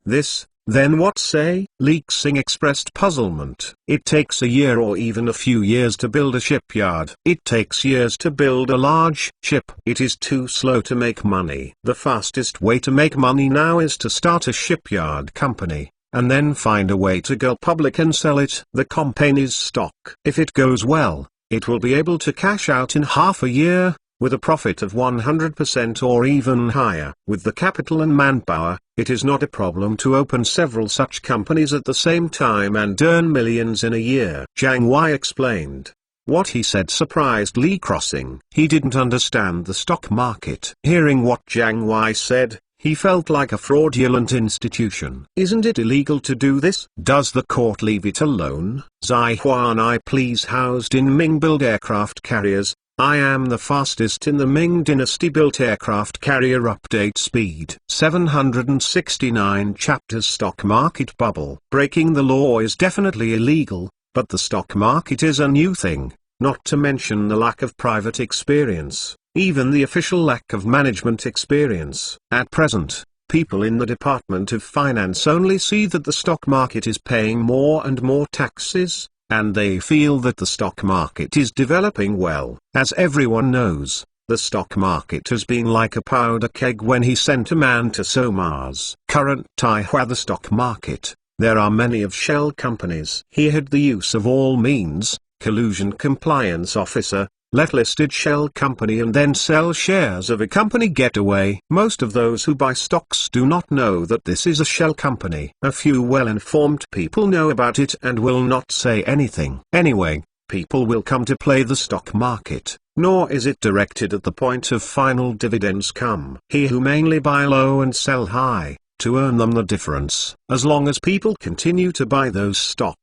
Then what say? Li Xing expressed puzzlement. It takes a year or even a few years to build a shipyard. It takes years to build a large ship. It is too slow to make money. The fastest way to make money now is to start a shipyard company, and then find a way to go public and sell it. The company's stock. If it goes well, it will be able to cash out in half a year, with a profit of 100% or even higher. With the capital and manpower, it is not a problem to open several such companies at the same time and earn millions in a year. Zhang Wei explained. What he said surprised Li Crossing. He didn't understand the stock market. Hearing what Zhang Wei said, he felt like a fraudulent institution. Isn't it illegal to do this? Does the court leave it alone? Zai Huan I please housed in Ming build aircraft carriers, I am the fastest in the Ming dynasty built aircraft carrier. Update speed 769 chapters. Stock market bubble. Breaking the law is definitely illegal, but the stock market is a new thing, not to mention the lack of private experience, even the official lack of management experience. At present, people in the Department of Finance only see that the stock market is paying more and more taxes, and they feel that the stock market is developing well. As everyone knows, the stock market has been like a powder keg when he sent a man to sow Mars. Current Taiwan the stock market. There are many of shell companies. He had the use of all means, collusion compliance officer, let listed shell company and then sell shares of a company getaway. Most of those who buy stocks do not know that this is a shell company. A few well-informed people know about it and will not say anything. Anyway, people will come to play the stock market, nor is it directed at the point of final dividends come. He who mainly buy low and sell high, to earn them the difference. As long as people continue to buy those stocks,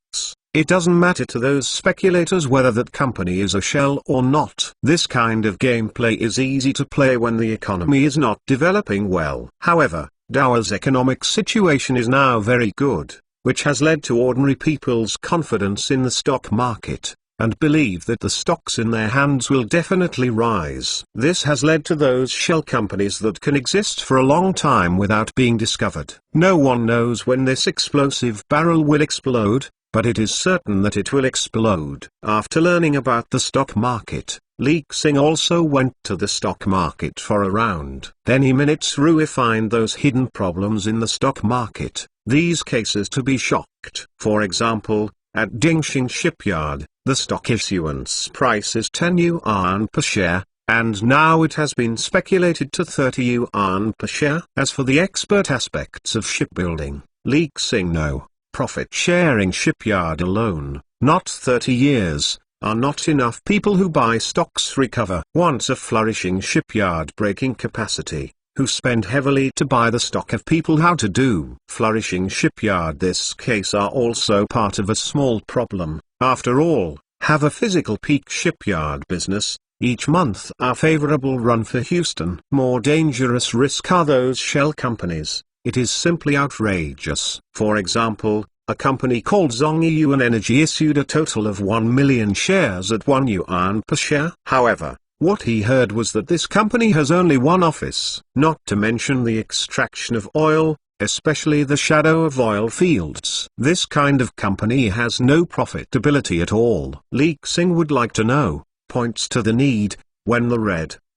it doesn't matter to those speculators whether that company is a shell or not. This kind of gameplay is easy to play when the economy is not developing well. However, Dowa's economic situation is now very good, which has led to ordinary people's confidence in the stock market, and believe that the stocks in their hands will definitely rise. This has led to those shell companies that can exist for a long time without being discovered. No one knows when this explosive barrel will explode, but it is certain that it will explode. After learning about the stock market, Lee Sing also went to the stock market for a round. Then he minutes find those hidden problems in the stock market, these cases to be shocked. For example, at Dingxing shipyard, the stock issuance price is 10 yuan per share, and now it has been speculated to 30 yuan per share. As for the expert aspects of shipbuilding, Lee Sing no. Profit-sharing shipyard alone, not 30 years, are not enough. People who buy stocks recover. Once a flourishing shipyard breaking capacity, who spend heavily to buy the stock of people how to do. Flourishing shipyard this case are also part of a small problem. After all, have a physical peak shipyard business, each month a favorable run for Houston. More dangerous risk are those shell companies. It is simply outrageous. For example, a company called Zhongyi Yuan Energy issued a total of 1 million shares at 1 yuan per share. However, what he heard was that this company has only one office, not to mention the extraction of oil, especially the shadow of oil fields. This kind of company has no profitability at all. Lee Sing would like to know, points to the need, when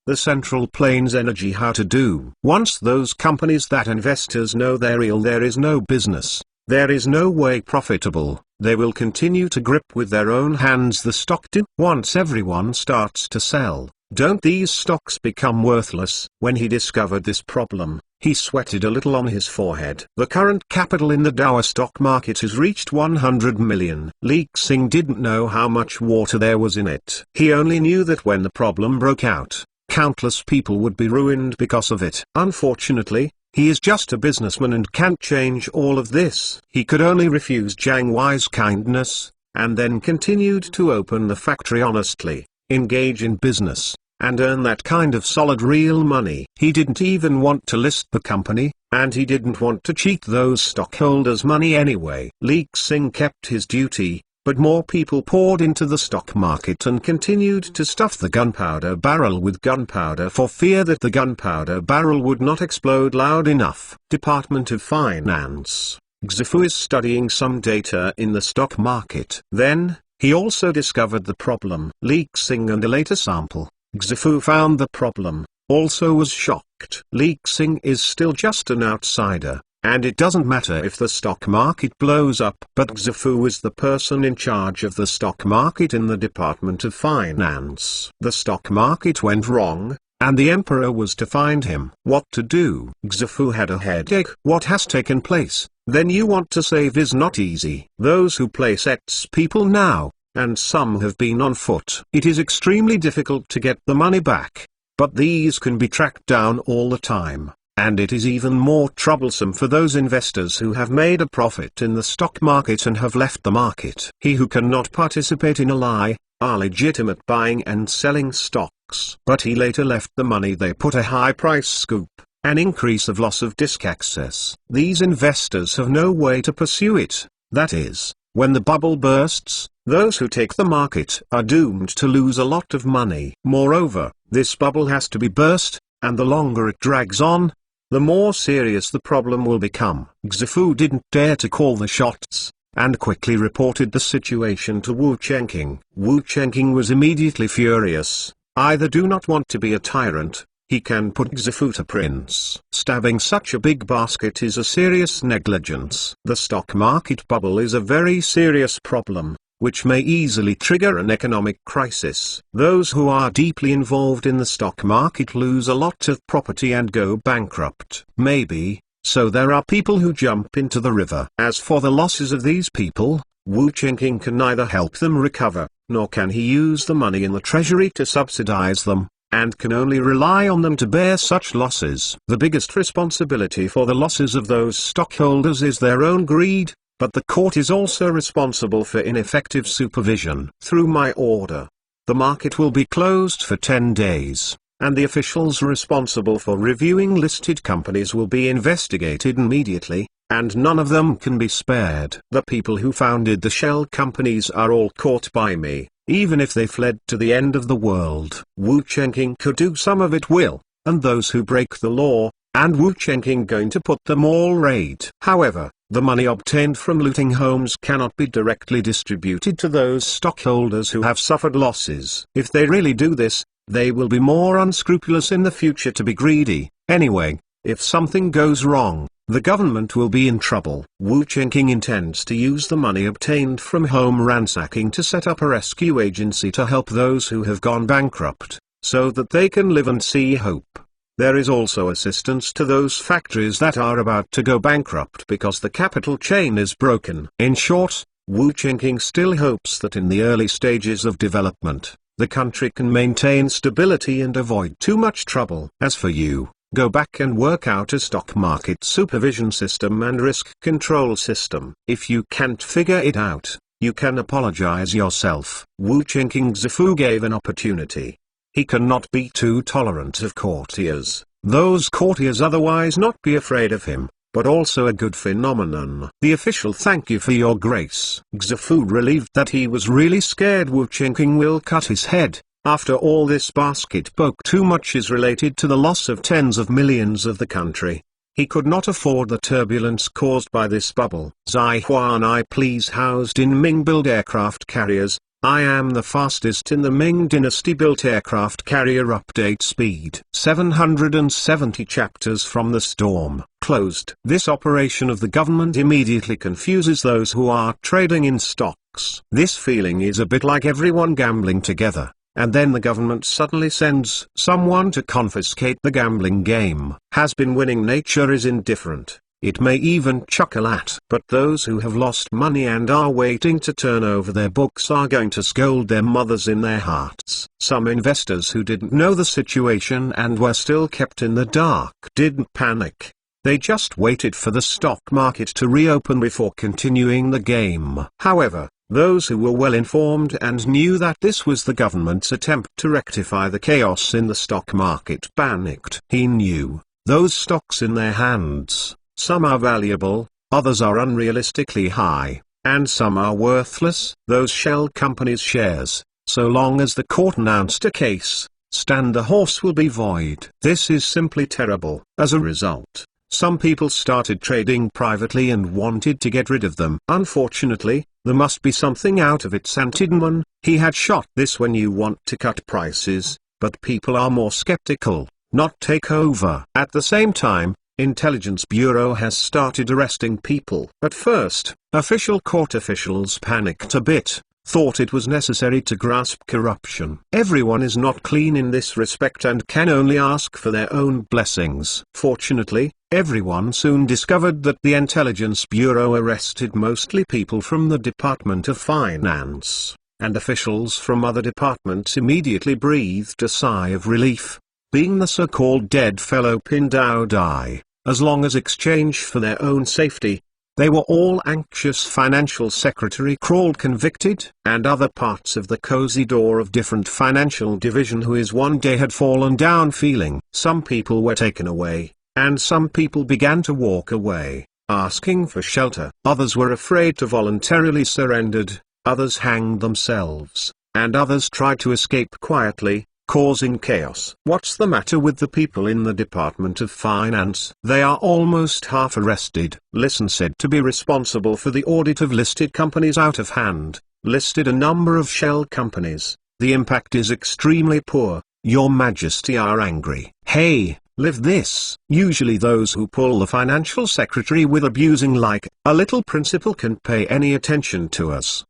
the Central Plains Energy how to do. Once those companies that investors know they're real, there is no business, there is no way profitable, they will continue to grip with their own hands the stock do. Once everyone starts to sell, don't these stocks become worthless? When he discovered this problem, he sweated a little on his forehead. The current capital in the Dow stock market has reached 100 million. Lee Sing didn't know how much water there was in it. He only knew that when the problem broke out, countless people would be ruined because of it. Unfortunately, he is just a businessman and can't change all of this. He could only refuse Jiang Wei's kindness, and then continued to open the factory honestly, engage in business, and earn that kind of solid real money. He didn't even want to list the company, and he didn't want to cheat those stockholders' money anyway. Lee Sing kept his duty, but more people poured into the stock market and continued to stuff the gunpowder barrel with gunpowder for fear that the gunpowder barrel would not explode loud enough. Department of Finance. Xifu is studying some data in the stock market. Then, he also discovered the problem. Lee Sing and a later sample, Xifu found the problem, also was shocked. Lee Sing is still just an outsider, and it doesn't matter if the stock market blows up. But Xifu is the person in charge of the stock market in the Department of Finance. The stock market went wrong, and the emperor was to find him. What to do? Xifu had a headache. What has taken place? Then you want to save is not easy. Those who play sets people now, and some have been on foot. It is extremely difficult to get the money back, but these can be tracked down all the time. And it is even more troublesome for those investors who have made a profit in the stock market and have left the market. He who cannot participate in a lie, are legitimate buying and selling stocks. But he later left the money they put a high price scoop, an increase of loss of disk access. These investors have no way to pursue it. That is, when the bubble bursts, those who take the market are doomed to lose a lot of money. Moreover, this bubble has to be burst, and the longer it drags on, the more serious the problem will become. Xifu didn't dare to call the shots, and quickly reported the situation to Wu Chengqing. Wu Chengqing was immediately furious. Either do not want to be a tyrant, he can put Xifu to prince. Stabbing such a big basket is a serious negligence. The stock market bubble is a very serious problem, which may easily trigger an economic crisis. Those who are deeply involved in the stock market lose a lot of property and go bankrupt. Maybe, so there are people who jump into the river. As for the losses of these people, Wu Chengqing can neither help them recover, nor can he use the money in the treasury to subsidize them, and can only rely on them to bear such losses. The biggest responsibility for the losses of those stockholders is their own greed, but the court is also responsible for ineffective supervision. Through my order, the market will be closed for 10 days, and the officials responsible for reviewing listed companies will be investigated immediately, and none of them can be spared. The people who founded the shell companies are all caught by me, even if they fled to the end of the world. Wu Chengqing could do some of it will, and those who break the law, and Wu Chengqing going to put them all right. However, the money obtained from looting homes cannot be directly distributed to those stockholders who have suffered losses. If they really do this, they will be more unscrupulous in the future to be greedy. Anyway, if something goes wrong, the government will be in trouble. Wu Chengqing intends to use the money obtained from home ransacking to set up a rescue agency to help those who have gone bankrupt, so that they can live and see hope. There is also assistance to those factories that are about to go bankrupt because the capital chain is broken. In short, Wu Chengqing still hopes that in the early stages of development, the country can maintain stability and avoid too much trouble. As for you, go back and work out a stock market supervision system and risk control system. If you can't figure it out, you can apologize yourself. Wu Chengqing Xifu gave an opportunity. He cannot be too tolerant of courtiers. Those courtiers otherwise not be afraid of him, but also a good phenomenon. The official thank you for your grace. Xifu relieved that he was really scared Wu Chengqing will cut his head. After all, this basket poke too much is related to the loss of tens of millions of the country. He could not afford the turbulence caused by this bubble. Zai Huan I please housed in Ming build aircraft carriers. I am the fastest in the Ming dynasty built aircraft carrier. Update speed 770 chapters from the storm. Closed. This operation of the government immediately confuses those who are trading in stocks. This feeling is a bit like everyone gambling together, and then the government suddenly sends someone to confiscate the gambling game. Has been winning nature is indifferent. It may even chuckle at. But those who have lost money and are waiting to turn over their books are going to scold their mothers in their hearts. Some investors who didn't know the situation and were still kept in the dark didn't panic. They just waited for the stock market to reopen before continuing the game. However, those who were well informed and knew that this was the government's attempt to rectify the chaos in the stock market panicked. He knew those stocks in their hands. Some are valuable, others are unrealistically high, and some are worthless. Those shell companies' shares, so long as the court announced a case, stand the horse will be void. This is simply terrible. As a result, some people started trading privately and wanted to get rid of them. Unfortunately, there must be something out of it. Santidman, he had shot this when you want to cut prices, but people are more skeptical, not take over. At the same time, Intelligence Bureau has started arresting people. At first, official court officials panicked a bit, thought it was necessary to grasp corruption. Everyone is not clean in this respect and can only ask for their own blessings. Fortunately, everyone soon discovered that the Intelligence Bureau arrested mostly people from the Department of Finance, and officials from other departments immediately breathed a sigh of relief. Being the so-called dead fellow Pindao die, as long as exchange for their own safety, They were all anxious. Financial secretary crawled convicted, and other parts of the cozy door of different financial division who is one day had fallen down feeling. Some people were taken away, and some people began to walk away, asking for shelter. Others were afraid to voluntarily surrendered, others hanged themselves, and others tried to escape quietly, causing chaos. What's the matter with the people in the Department of Finance? They are almost half arrested. Listen, said to be responsible for the audit of listed companies out of hand, listed a number of shell companies. The impact is extremely poor. Your Majesty are angry. Hey, live this. Usually those who pull the financial secretary with abusing like a little principal can pay any attention to us.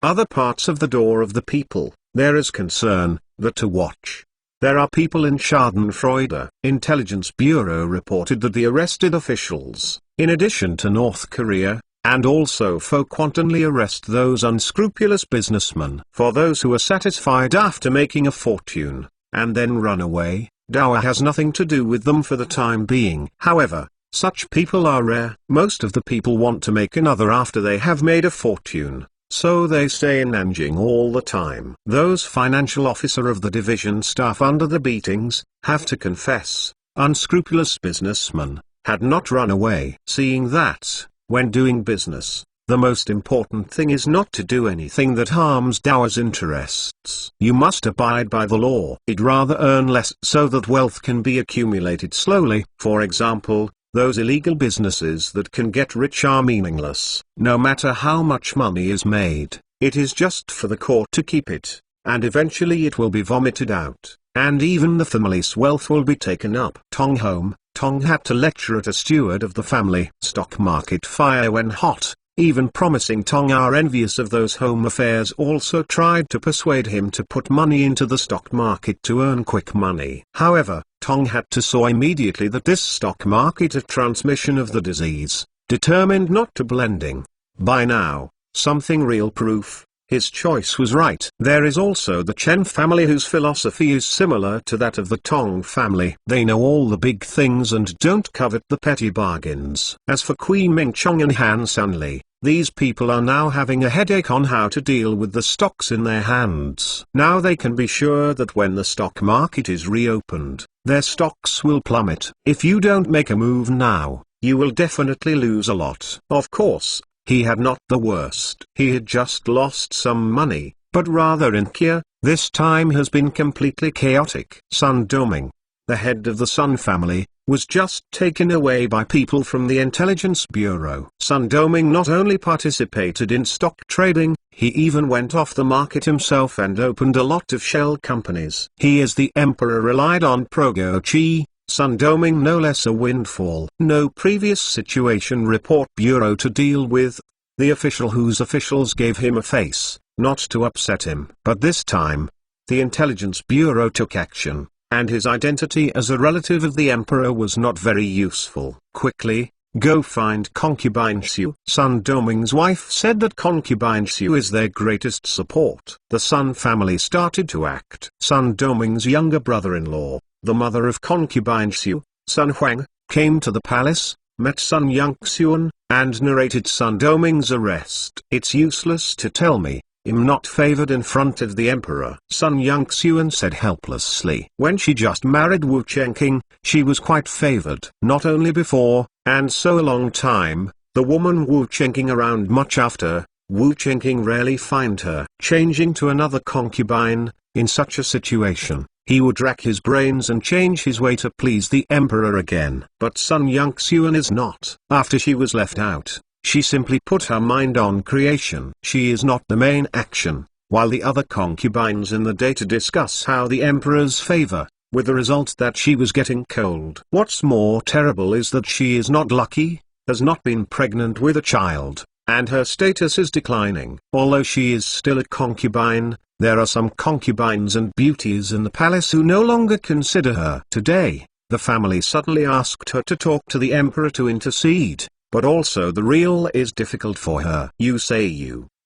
Other parts of the door of the people, there is concern, that to watch. There are people in Schadenfreude. Intelligence Bureau reported that the arrested officials, in addition to North Korea, and also wantonly arrest those unscrupulous businessmen. For those who are satisfied after making a fortune, and then run away, Dower has nothing to do with them for the time being. However, such people are rare. Most of the people want to make another after they have made a fortune, so they stay in Nanjing all the time. Those financial officer of the division staff under the beatings, have to confess, unscrupulous businessmen, had not run away. Seeing that, when doing business, the most important thing is not to do anything that harms Dower's interests. You must abide by the law. I'd rather earn less so that wealth can be accumulated slowly. For example, those illegal businesses that can get rich are meaningless. No matter how much money is made, it is just for the court to keep it, and eventually it will be vomited out, and even the family's wealth will be taken up. Tong had to lecture at a steward of the family. Stock market fire when hot. Even promising Tong are envious of those home affairs also tried to persuade him to put money into the stock market to earn quick money. However, Tong had to saw immediately that this stock market a transmission of the disease, determined not to blending. By now, something real proof, his choice was right. There is also the Chen family whose philosophy is similar to that of the Tong family. They know all the big things and don't covet the petty bargains. As for Queen Ming Chong and Han Sanli, these people are now having a headache on how to deal with the stocks in their hands. Now they can be sure that when the stock market is reopened, their stocks will plummet. If you don't make a move now, you will definitely lose a lot. Of course, he had not the worst. He had just lost some money, but rather in Kia, this time has been completely chaotic. Sun Doming, the head of the Sun family, was just taken away by people from the Intelligence Bureau. Sun Doming not only participated in stock trading, he even went off the market himself and opened a lot of shell companies. He is the emperor relied on Progo Chi, Sun Doming no less a windfall. No previous situation report bureau to deal with, the official whose officials gave him a face, not to upset him. But this time, the Intelligence Bureau took action, and his identity as a relative of the emperor was not very useful. Quickly, go find concubine Xu. Sun Doming's wife said that concubine Xu is their greatest support. The Sun family started to act. Sun Doming's younger brother-in-law, the mother of concubine Xu, Sun Huang, came to the palace, met Sun Yangxian, and narrated Sun Doming's arrest. It's useless to tell me, I'm not favored in front of the emperor, Sun Yangxian said helplessly. When she just married Wu Chengqing, she was quite favored. Not only before, and so a long time, the woman Wu Chengqing around much after, Wu Chengqing rarely find her. Changing to another concubine, in such a situation, he would rack his brains and change his way to please the emperor again. But Sun Yangxian is not. After she was left out, she simply put her mind on creation. She is not the main action, while the other concubines in the data discuss how the emperor's favor, with the result that she was getting cold. What's more terrible is that she is not lucky, has not been pregnant with a child, and her status is declining. Although she is still a concubine, there are some concubines and beauties in the palace who no longer consider her. Today, the family suddenly asked her to talk to the emperor to intercede. But also the real is difficult for her.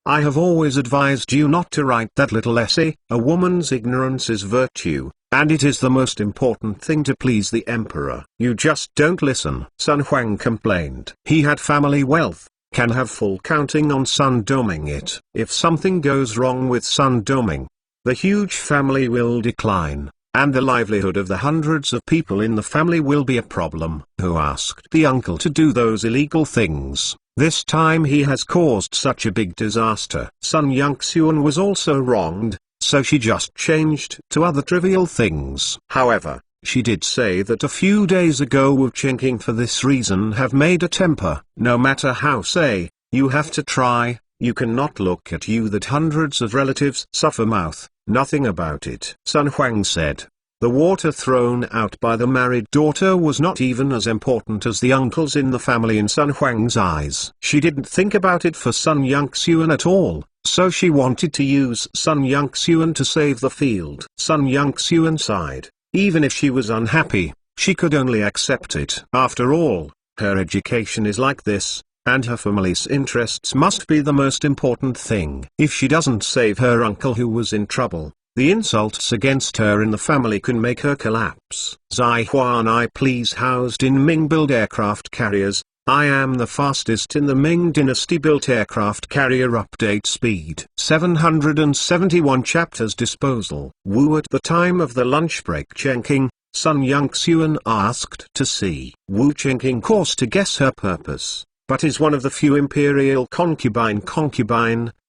I have always advised you not to write that little essay, a woman's ignorance is virtue, and it is the most important thing to please the emperor. You just don't listen. Sun Huang complained. He had family wealth, can have full counting on Sun Doming it. If something goes wrong with Sun Doming, the huge family will decline, and the livelihood of the hundreds of people in the family will be a problem. Who asked the uncle to do those illegal things? This time he has caused such a big disaster. Sun Yangxuan was also wronged, so she just changed to other trivial things. However, she did say that a few days ago Wu Qingqing for this reason have made a temper. No matter how say, you have to try, you cannot look at you that hundreds of relatives suffer mouth, nothing about it. Sun Huang said. The water thrown out by the married daughter was not even as important as the uncles in the family in Sun Huang's eyes. She didn't think about it for Sun Yangxuan at all, so she wanted to use Sun Yangxuan to save the field. Sun Yangxuan sighed. Even if she was unhappy, she could only accept it. After all, her education is like this, and her family's interests must be the most important thing. If she doesn't save her uncle who was in trouble, the insults against her in the family can make her collapse. Zai Huan, I please housed in Ming build aircraft carriers. I am the fastest in the Ming dynasty built aircraft carrier. Update speed 771 chapters. Disposal. Wu. At the time of the lunch break, Chengqing, Sun Yangxuan asked to see Wu Qingqing course to guess her purpose, but is one of the few imperial concubine,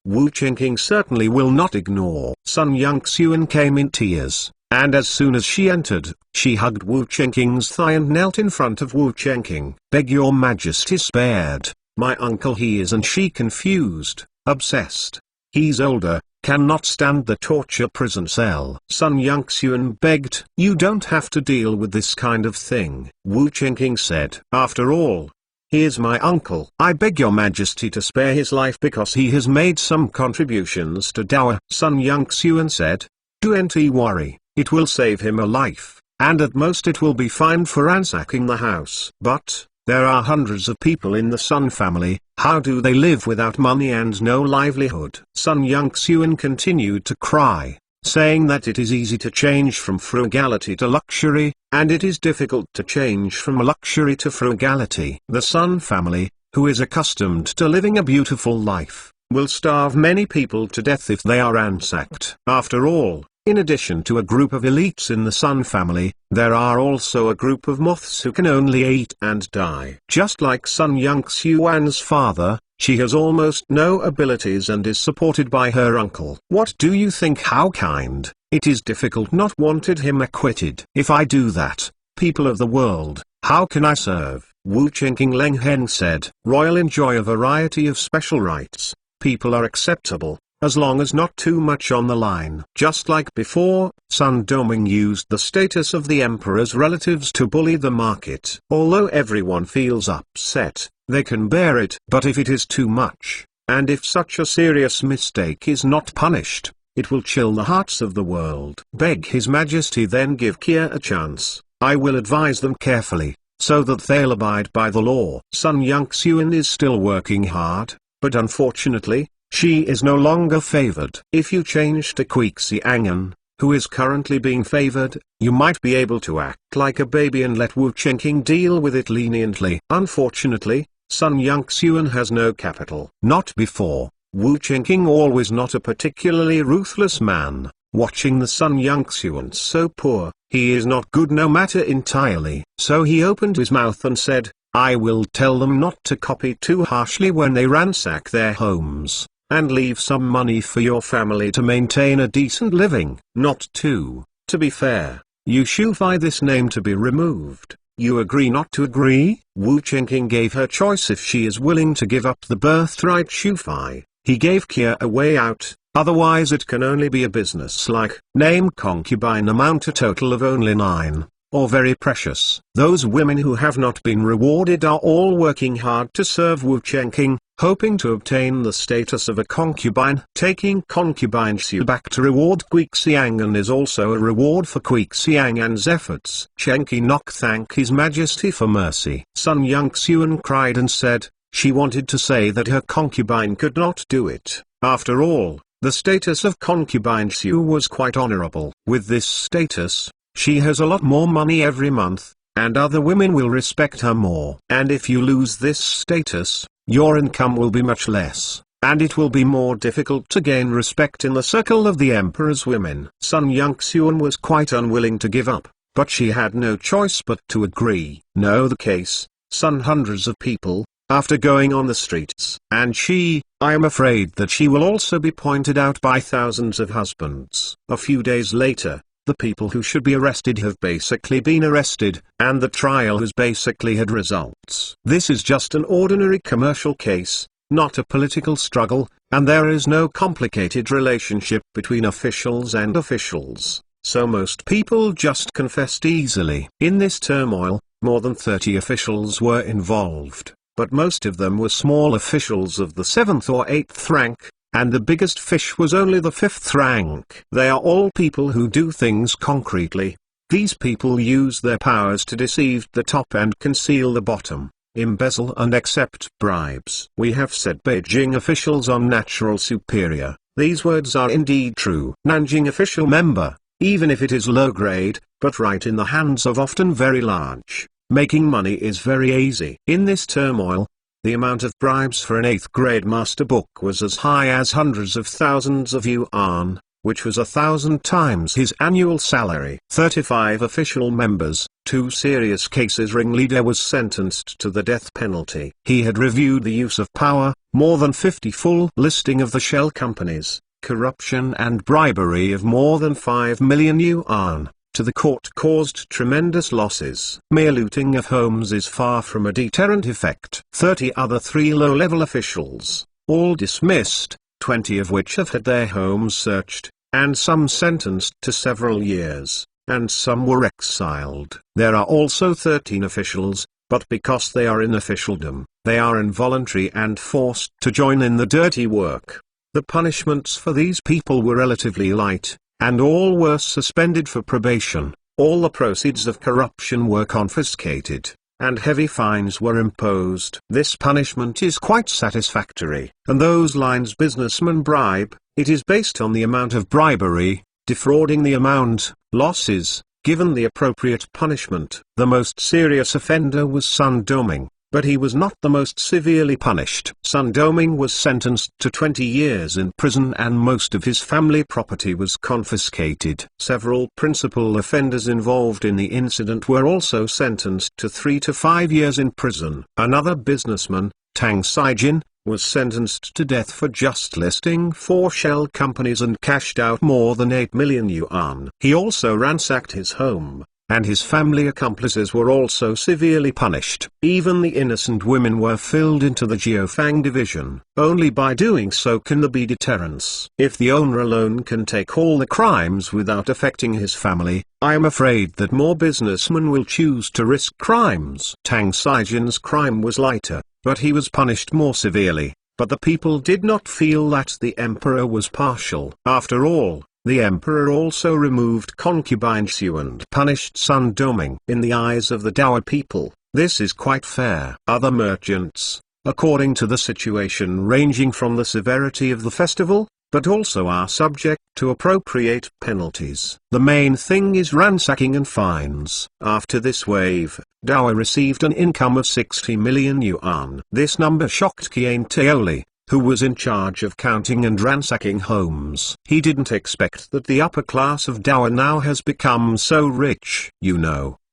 Wu Qingqing certainly will not ignore. Sun Yangxuan came in tears, and as soon as she entered, she hugged Wu Qingqing's thigh and knelt in front of Wu Qingqing. Beg your majesty spared, my uncle he is, and she confused, obsessed. He's older, cannot stand the torture prison cell. Sun Yangxuan begged. You don't have to deal with this kind of thing, Wu Qingqing said. After all, he is my uncle. I beg your majesty to spare his life because he has made some contributions to Dower. Sun Yangxuan said. Don't worry, it will save him a life, and at most it will be fined for ransacking the house. But, there are hundreds of people in the Sun family, how do they live without money and no livelihood? Sun Yangxuan continued to cry, saying that it is easy to change from frugality to luxury, and it is difficult to change from luxury to frugality. The Sun family, who is accustomed to living a beautiful life, will starve many people to death if they are ransacked. After all, in addition to a group of elites in the Sun family, there are also a group of moths who can only eat and die. Just like Sun Yangxuan's father, she has almost no abilities and is supported by her uncle. What do you think? How kind? It is difficult not wanted him acquitted. If I do that, people of the world, how can I serve? Wu Qingqing Leng Hen said. Royal enjoy a variety of special rights. People are acceptable, as long as not too much on the line. Just like before, Sun Doming used the status of the emperor's relatives to bully the market. Although everyone feels upset, they can bear it. But if it is too much, and if such a serious mistake is not punished, it will chill the hearts of the world. Beg His Majesty then give Kia a chance. I will advise them carefully, so that they'll abide by the law. Sun Yangxuan is still working hard, but unfortunately, she is no longer favored. If you change to Xiangan, who is currently being favored, you might be able to act like a baby and let Wu Qingqing deal with it leniently. Unfortunately, Sun Yangxuan has no capital. Not before. Wu Qingqing always not a particularly ruthless man. Watching the Sun Yangxuan so poor, he is not good no matter entirely. So he opened his mouth and said, I will tell them not to copy too harshly when they ransack their homes, and leave some money for your family to maintain a decent living. Not to be fair, you Shufai this name to be removed. You agree not to agree? Wu Qingqing gave her choice if she is willing to give up the birthright Shufai. He gave Kia a way out, otherwise it can only be a business-like name concubine amount a total of only 9, or very precious. Those women who have not been rewarded are all working hard to serve Wu Qingqing, hoping to obtain the status of a concubine. Taking concubine Xu back to reward Xiangan is also a reward for Xiangan's efforts. Qingqi Nok thank His Majesty for mercy. Sun Yangxuan cried and said, she wanted to say that her concubine could not do it. After all, The status of concubine Xu was quite honorable. With this status, she has a lot more money every month, and other women will respect her more. And if you lose this status, your income will be much less, and it will be more difficult to gain respect in the circle of the emperor's women. Sun Yongxuan was quite unwilling to give up, but she had no choice but to agree. Know the case, Sun, hundreds of people, after going on the streets. And I am afraid that she will also be pointed out by thousands of husbands. A few days later, the people who should be arrested have basically been arrested, and the trial has basically had results. This is just an ordinary commercial case, not a political struggle, and there is no complicated relationship between officials and officials, so most people just confessed easily. In this turmoil, more than 30 officials were involved, but most of them were small officials of the 7th or 8th rank, and the biggest fish was only the 5th rank. They are all people who do things concretely. These people use their powers to deceive the top and conceal the bottom, embezzle and accept bribes. We have said Beijing officials are natural superior. These words are indeed true. Nanjing official member, even if it is low grade, but right in the hands of often very large, making money is very easy. In this turmoil, the amount of bribes for an 8th grade master book was as high as hundreds of thousands of yuan, which was 1,000 times his annual salary. 35 official members, 2 serious cases. Ringleader was sentenced to the death penalty. He had reviewed the use of power, more than 50 full listing of the shell companies, corruption and bribery of more than 5 million yuan. To the court caused tremendous losses. Mere looting of homes is far from a deterrent effect. 30 other 3 low-level officials, all dismissed, 20 of which have had their homes searched, and some sentenced to several years, and some were exiled. There are also 13 officials, but because they are in officialdom, they are involuntary and forced to join in the dirty work. The punishments for these people were relatively light, and all were suspended for probation. All the proceeds of corruption were confiscated, and heavy fines were imposed. This punishment is quite satisfactory. And those lines businessman bribe, it is based on the amount of bribery, defrauding the amount, losses, given the appropriate punishment. The most serious offender was Sun Doming, but he was not the most severely punished. Sun Doming was sentenced to 20 years in prison and most of his family property was confiscated. Several principal offenders involved in the incident were also sentenced to 3 to 5 years in prison. Another businessman, Tang Saijin, was sentenced to death for just listing 4 shell companies and cashed out more than 8 million yuan. He also ransacked his home, and his family accomplices were also severely punished. Even the innocent women were filled into the Jiufang division. Only by doing so can there be deterrence. If the owner alone can take all the crimes without affecting his family, I am afraid that more businessmen will choose to risk crimes. Tang Saijin's crime was lighter, but he was punished more severely. But the people did not feel that the emperor was partial. After all, the emperor also removed concubine Xu and punished Sun Doming. In the eyes of the Dawa people, this is quite fair. Other merchants, according to the situation ranging from the severity of the festival, but also are subject to appropriate penalties. The main thing is ransacking and fines. After this wave, Dawa received an income of 60 million yuan. This number shocked Qian Taoli, who was in charge of counting and ransacking homes. He didn't expect that the upper class of Dawa now has become so rich.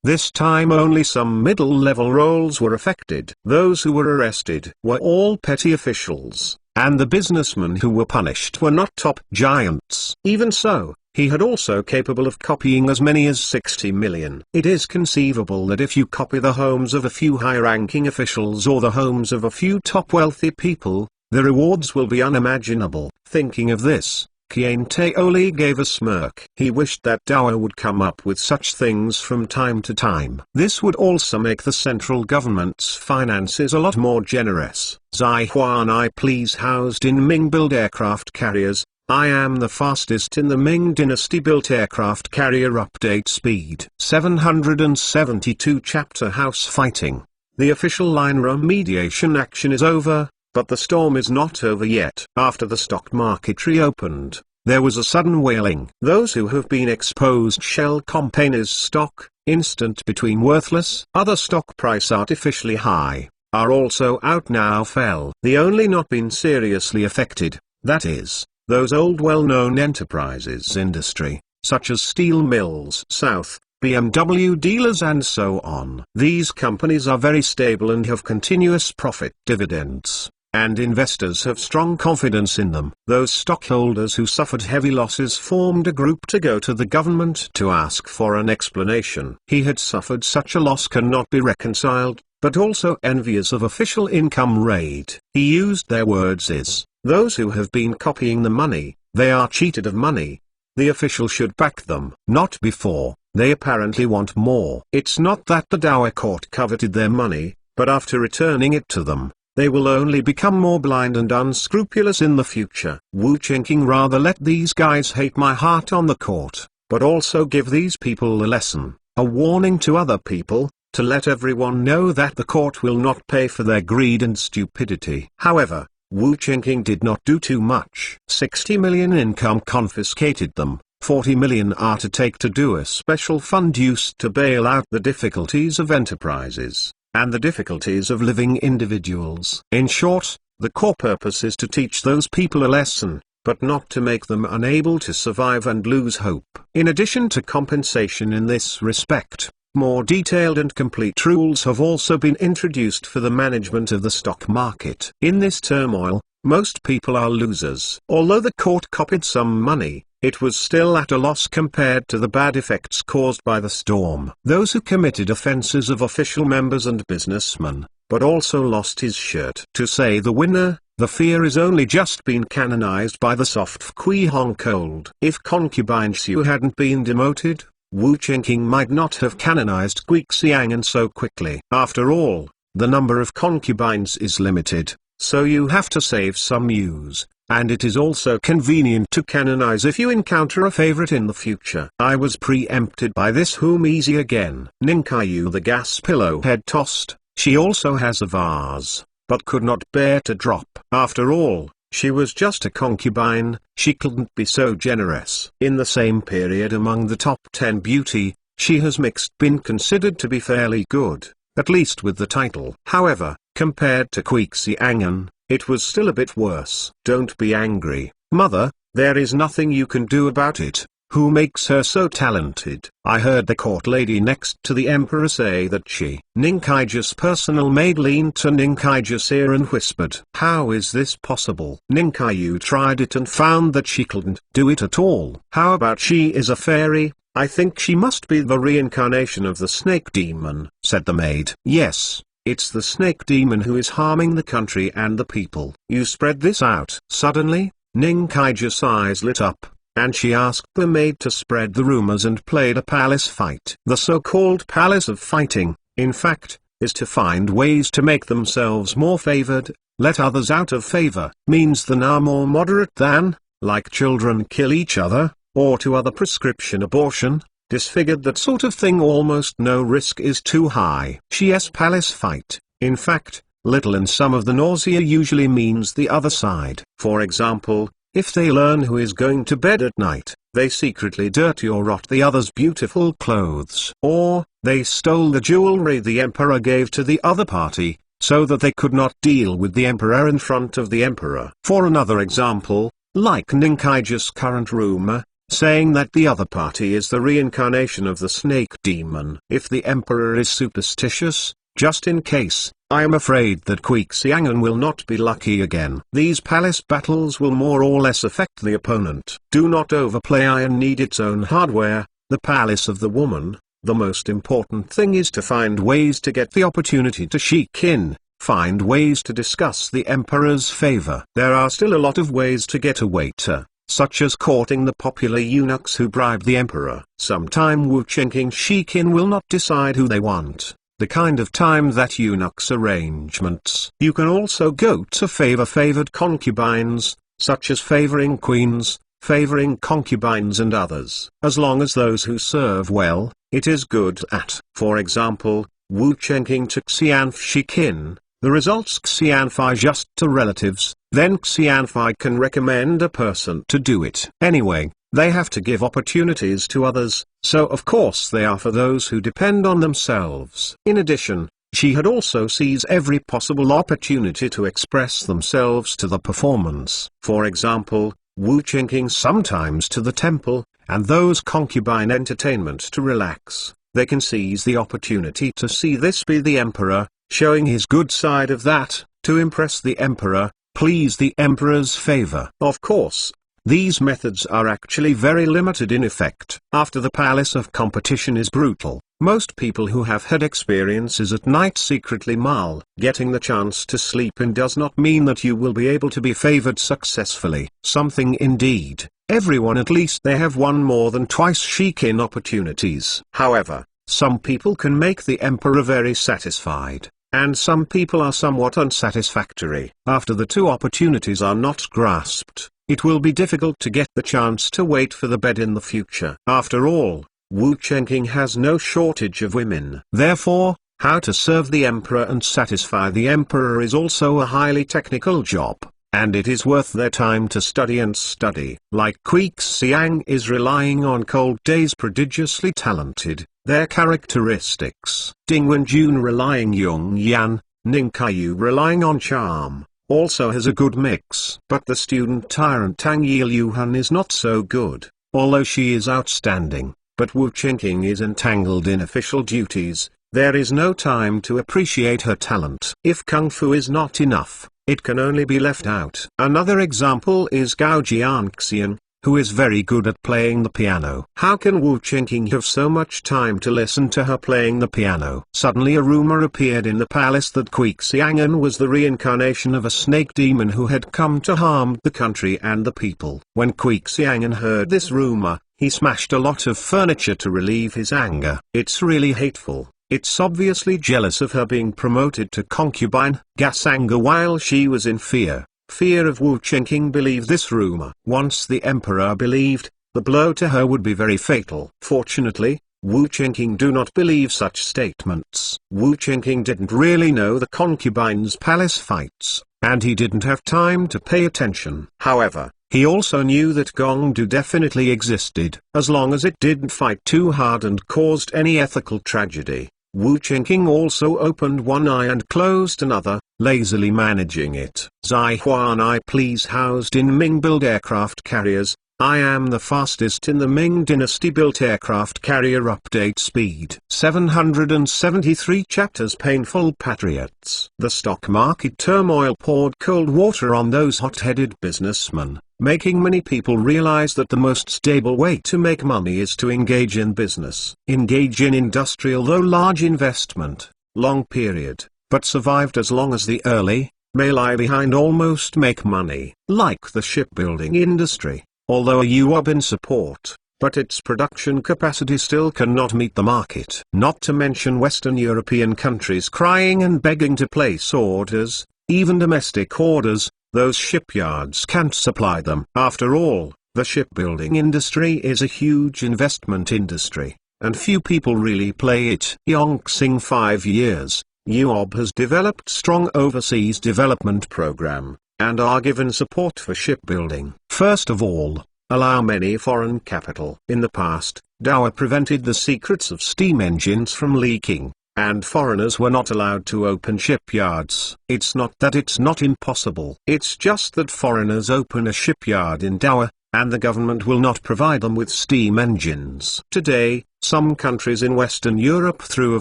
This time only some middle-level roles were affected. Those who were arrested were all petty officials, and the businessmen who were punished were not top giants. Even so, he had also capable of copying as many as 60 million. It is conceivable that if you copy the homes of a few high-ranking officials or the homes of a few top wealthy people, the rewards will be unimaginable. Thinking of this, Qian Taoli gave a smirk. He wished that Dawa would come up with such things from time to time. This would also make the central government's finances a lot more generous. Zai Huan, I please housed in Ming built aircraft carriers. I am the fastest in the Ming dynasty built aircraft carrier. Update speed 772. Chapter House fighting. The official line remediation action is over. But the storm is not over yet. After the stock market reopened, there was a sudden wailing. Those who have been exposed shell companies stock, instant between worthless, other stock price artificially high, are also out now fell. The only not been seriously affected, that is, those old well-known enterprises industry, such as steel mills South, BMW dealers and so on. These companies are very stable and have continuous profit dividends, and investors have strong confidence in them. Those stockholders who suffered heavy losses formed a group to go to the government to ask for an explanation. He had suffered such a loss cannot be reconciled, but also envious of official income rate. He used their words is, those who have been copying the money, they are cheated of money. The official should back them. Not before, they apparently want more. It's not that the Dower court coveted their money, but after returning it to them, they will only become more blind and unscrupulous in the future. Wu Qingqing rather let these guys hate my heart on the court, but also give these people a lesson, a warning to other people, to let everyone know that the court will not pay for their greed and stupidity. However, Wu Qingqing did not do too much. 60 million income confiscated them, 40 million are to take to do a special fund used to bail out the difficulties of enterprises, and the difficulties of living individuals. In short, the core purpose is to teach those people a lesson, but not to make them unable to survive and lose hope. In addition to compensation in this respect, more detailed and complete rules have also been introduced for the management of the stock market. In this turmoil, most people are losers. Although the court copied some money, it was still at a loss compared to the bad effects caused by the storm. Those who committed offenses of official members and businessmen, but also lost his shirt. To say the winner, the fear is only just been canonized by the soft Kui Hong Cold. If concubine Xu hadn't been demoted, Wu Qingqing might not have canonized Gui Xiangan so quickly. After all, the number of concubines is limited, so you have to save some use, and it is also convenient to canonize if you encounter a favorite in the future. I was preempted by this whom easy again. Ninkaiyu the gas pillow had tossed, she also has a vase, but could not bear to drop. After all, she was just a concubine, she couldn't be so generous. In the same period among the top 10 beauty, she has been considered to be fairly good, at least with the title. However, compared to Gui Xiangan, it was still a bit worse. Don't be angry, mother, there is nothing you can do about it. Who makes her so talented? I heard the court lady next to the emperor say that she. Ninkaiju's personal maid leaned to Ninkaiju's ear and whispered, how is this possible? Ninkaiyu tried it and found that she couldn't do it at all. How about she is a fairy? I think she must be the reincarnation of the snake demon, said the maid. Yes, it's the snake demon who is harming the country and the people. You spread this out. Suddenly, Ninkaiju's eyes lit up, and she asked the maid to spread the rumors and played a palace fight. The so-called palace of fighting, in fact, is to find ways to make themselves more favored, let others out of favor. Means the now more moderate than, like children kill each other, or to other prescription abortion, disfigured that sort of thing almost no risk is too high. She's palace fight, in fact, little and some of the nausea usually means the other side. For example, if they learn who is going to bed at night, they secretly dirty or rot the other's beautiful clothes. Or, they stole the jewelry the emperor gave to the other party, so that they could not deal with the emperor in front of the emperor. For another example, like Ninkaiju's current rumor, saying that the other party is the reincarnation of the snake demon. If the emperor is superstitious, just in case, I am afraid that Gui Xiangan will not be lucky again. These palace battles will more or less affect the opponent. Do not overplay iron need its own hardware, the palace of the woman. The most important thing is to find ways to get the opportunity to sheik in, find ways to discuss the emperor's favor. There are still a lot of ways to get a waiter, such as courting the popular eunuchs who bribe the emperor. Sometime Wu Qingqing Shikin will not decide who they want, the kind of time that eunuchs arrangements. You can also go to favor favored concubines, such as favoring queens, favoring concubines and others. As long as those who serve well, it is good at. For example, Wu Qingqing took Xian Shikin, the results Xianfei just to relatives, then Xianfei can recommend a person to do it. Anyway, they have to give opportunities to others, so of course they are for those who depend on themselves. In addition, she had also seized every possible opportunity to express themselves to the performance. For example, Wu Qingqing sometimes to the temple, and those concubine entertainment to relax. They can seize the opportunity to see this be the emperor, showing his good side of that, to impress the emperor, please the emperor's favor. Of course, these methods are actually very limited in effect. After the palace of competition is brutal, most people who have had experiences at night secretly mull. Getting the chance to sleep in does not mean that you will be able to be favored successfully. Something indeed. Everyone at least they have one more than twice chic-in opportunities. However, some people can make the emperor very satisfied, and some people are somewhat unsatisfactory. After the two opportunities are not grasped, it will be difficult to get the chance to wait for the bed in the future. After all, Wu Qingqing has no shortage of women. Therefore, how to serve the emperor and satisfy the emperor is also a highly technical job, and it is worth their time to study and study. Like Kui Xiang is relying on cold days prodigiously talented, their characteristics. Ding Wenjun relying Yung Yan, Ning Kaiyu relying on charm, also has a good mix. But the student tyrant Tang Yiluhan is not so good, although she is outstanding. But Wu Qingqing is entangled in official duties, there is no time to appreciate her talent. If kung fu is not enough, it can only be left out. Another example is Gao Jianxian, who is very good at playing the piano. How can Wu Qingqing have so much time to listen to her playing the piano? Suddenly a rumor appeared in the palace that Kui Xiangan was the reincarnation of a snake demon who had come to harm the country and the people. When Kui Xiangan heard this rumor, he smashed a lot of furniture to relieve his anger. It's really hateful. It's obviously jealous of her being promoted to concubine. Gas anger while she was in fear. Fear of Wu Qingqing believed this rumor. Once the emperor believed, the blow to her would be very fatal. Fortunately, Wu Qingqing do not believe such statements. Wu Qingqing didn't really know the concubine's palace fights, and he didn't have time to pay attention. However, he also knew that Gongdu definitely existed, as long as it didn't fight too hard and caused any ethical tragedy. Wu Qingqing also opened one eye and closed another, lazily managing it. Zai Huan I please housed in Ming-built aircraft carriers. I am the fastest in the Ming dynasty built aircraft carrier. Update speed 773 chapters. Painful patriots. The stock market turmoil poured cold water on those hot-headed businessmen, making many people realize that the most stable way to make money is to engage in business. Engage in industrial though large investment, long period, but survived as long as the early, may lie behind almost make money. Like the shipbuilding industry, although a UOB in support, but its production capacity still cannot meet the market. Not to mention Western European countries crying and begging to place orders, even domestic orders. Those shipyards can't supply them. After all, the shipbuilding industry is a huge investment industry, and few people really play it. Yongxing 5 years, UOB has developed strong overseas development program, and are given support for shipbuilding. First of all, allow many foreign capital. In the past, Dower prevented the secrets of steam engines from leaking, and foreigners were not allowed to open shipyards. It's not that it's not impossible. It's just that foreigners open a shipyard in Dower, and the government will not provide them with steam engines. Today, some countries in Western Europe through a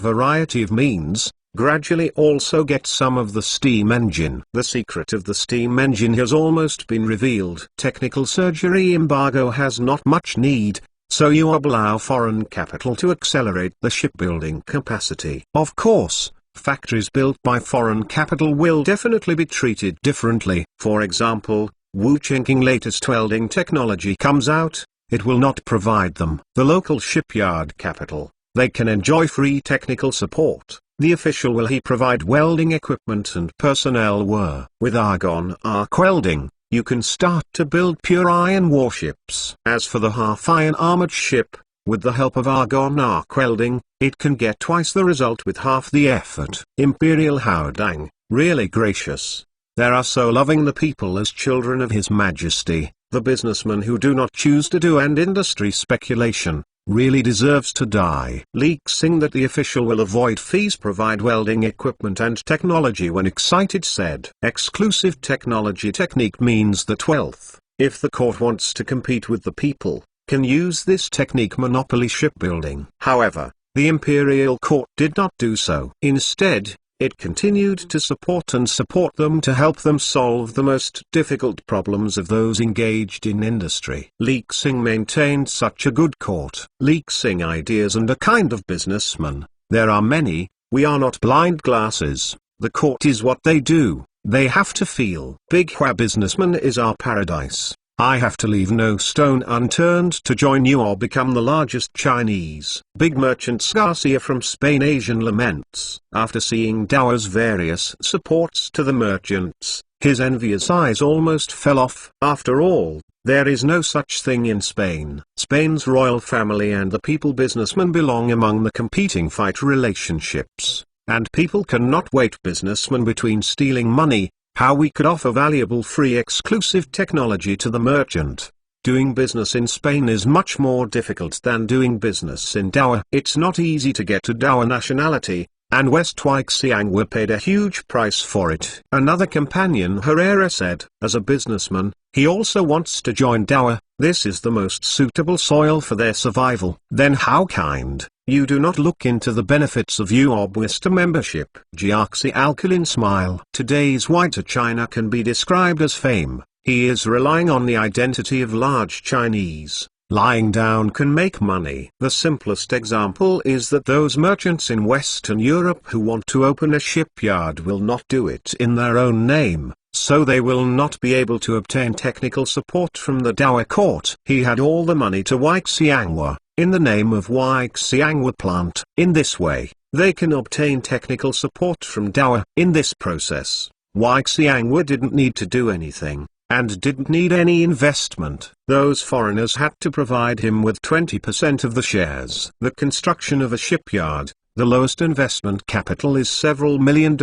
variety of means, gradually also get some of the steam engine. The secret of the steam engine has almost been revealed. Technical surgery embargo has not much need, so you allow foreign capital to accelerate the shipbuilding capacity. Of course, factories built by foreign capital will definitely be treated differently. For example, Wu Qingqing latest welding technology comes out, it will not provide them the local shipyard capital. They can enjoy free technical support. The official will he provide welding equipment and personnel were. With argon arc welding, you can start to build pure iron warships. As for the half-iron armored ship, with the help of argon arc welding, it can get twice the result with half the effort. Imperial Haodang, really gracious. They are so loving the people as children of His Majesty. The businessmen who do not choose to do and industry speculation, really deserves to die. Leaking that the official will avoid fees, provide welding equipment and technology when excited said. Exclusive technology technique means that wealth, if the court wants to compete with the people, can use this technique monopoly shipbuilding. However, the imperial court did not do so. Instead, it continued to support them to help them solve the most difficult problems of those engaged in industry. Leaking maintained such a good court. Leaking ideas and a kind of businessman. There are many, we are not blind glasses. The court is what they do, they have to feel. Big Hua businessman is our paradise. I have to leave no stone unturned to join you or become the largest Chinese. Big merchants Garcia from Spain Asian laments. After seeing Dao's various supports to the merchants, his envious eyes almost fell off. After all, there is no such thing in Spain. Spain's royal family and the people businessmen belong among the competing fight relationships. And people cannot wait businessmen between stealing money. How we could offer valuable free exclusive technology to the merchant. Doing business in Spain is much more difficult than doing business in Dao. It's not easy to get to Dao nationality, and West Xiang were paid a huge price for it. Another companion Herrera said, as a businessman, he also wants to join Dao. This is the most suitable soil for their survival. Then how kind, you do not look into the benefits of UOB membership. Jiaxi Alkaline smile. Today's whiter China can be described as fame. He is relying on the identity of large Chinese. Lying down can make money. The simplest example is that those merchants in Western Europe who want to open a shipyard will not do it in their own name, so they will not be able to obtain technical support from the Dao court. He had all the money to Xiangwa, in the name of Xiangwa plant. In this way, they can obtain technical support from Dao. In this process, Xiangwa didn't need to do anything, and didn't need any investment. Those foreigners had to provide him with 20% of the shares. The construction of a shipyard, the lowest investment capital is several $1 million.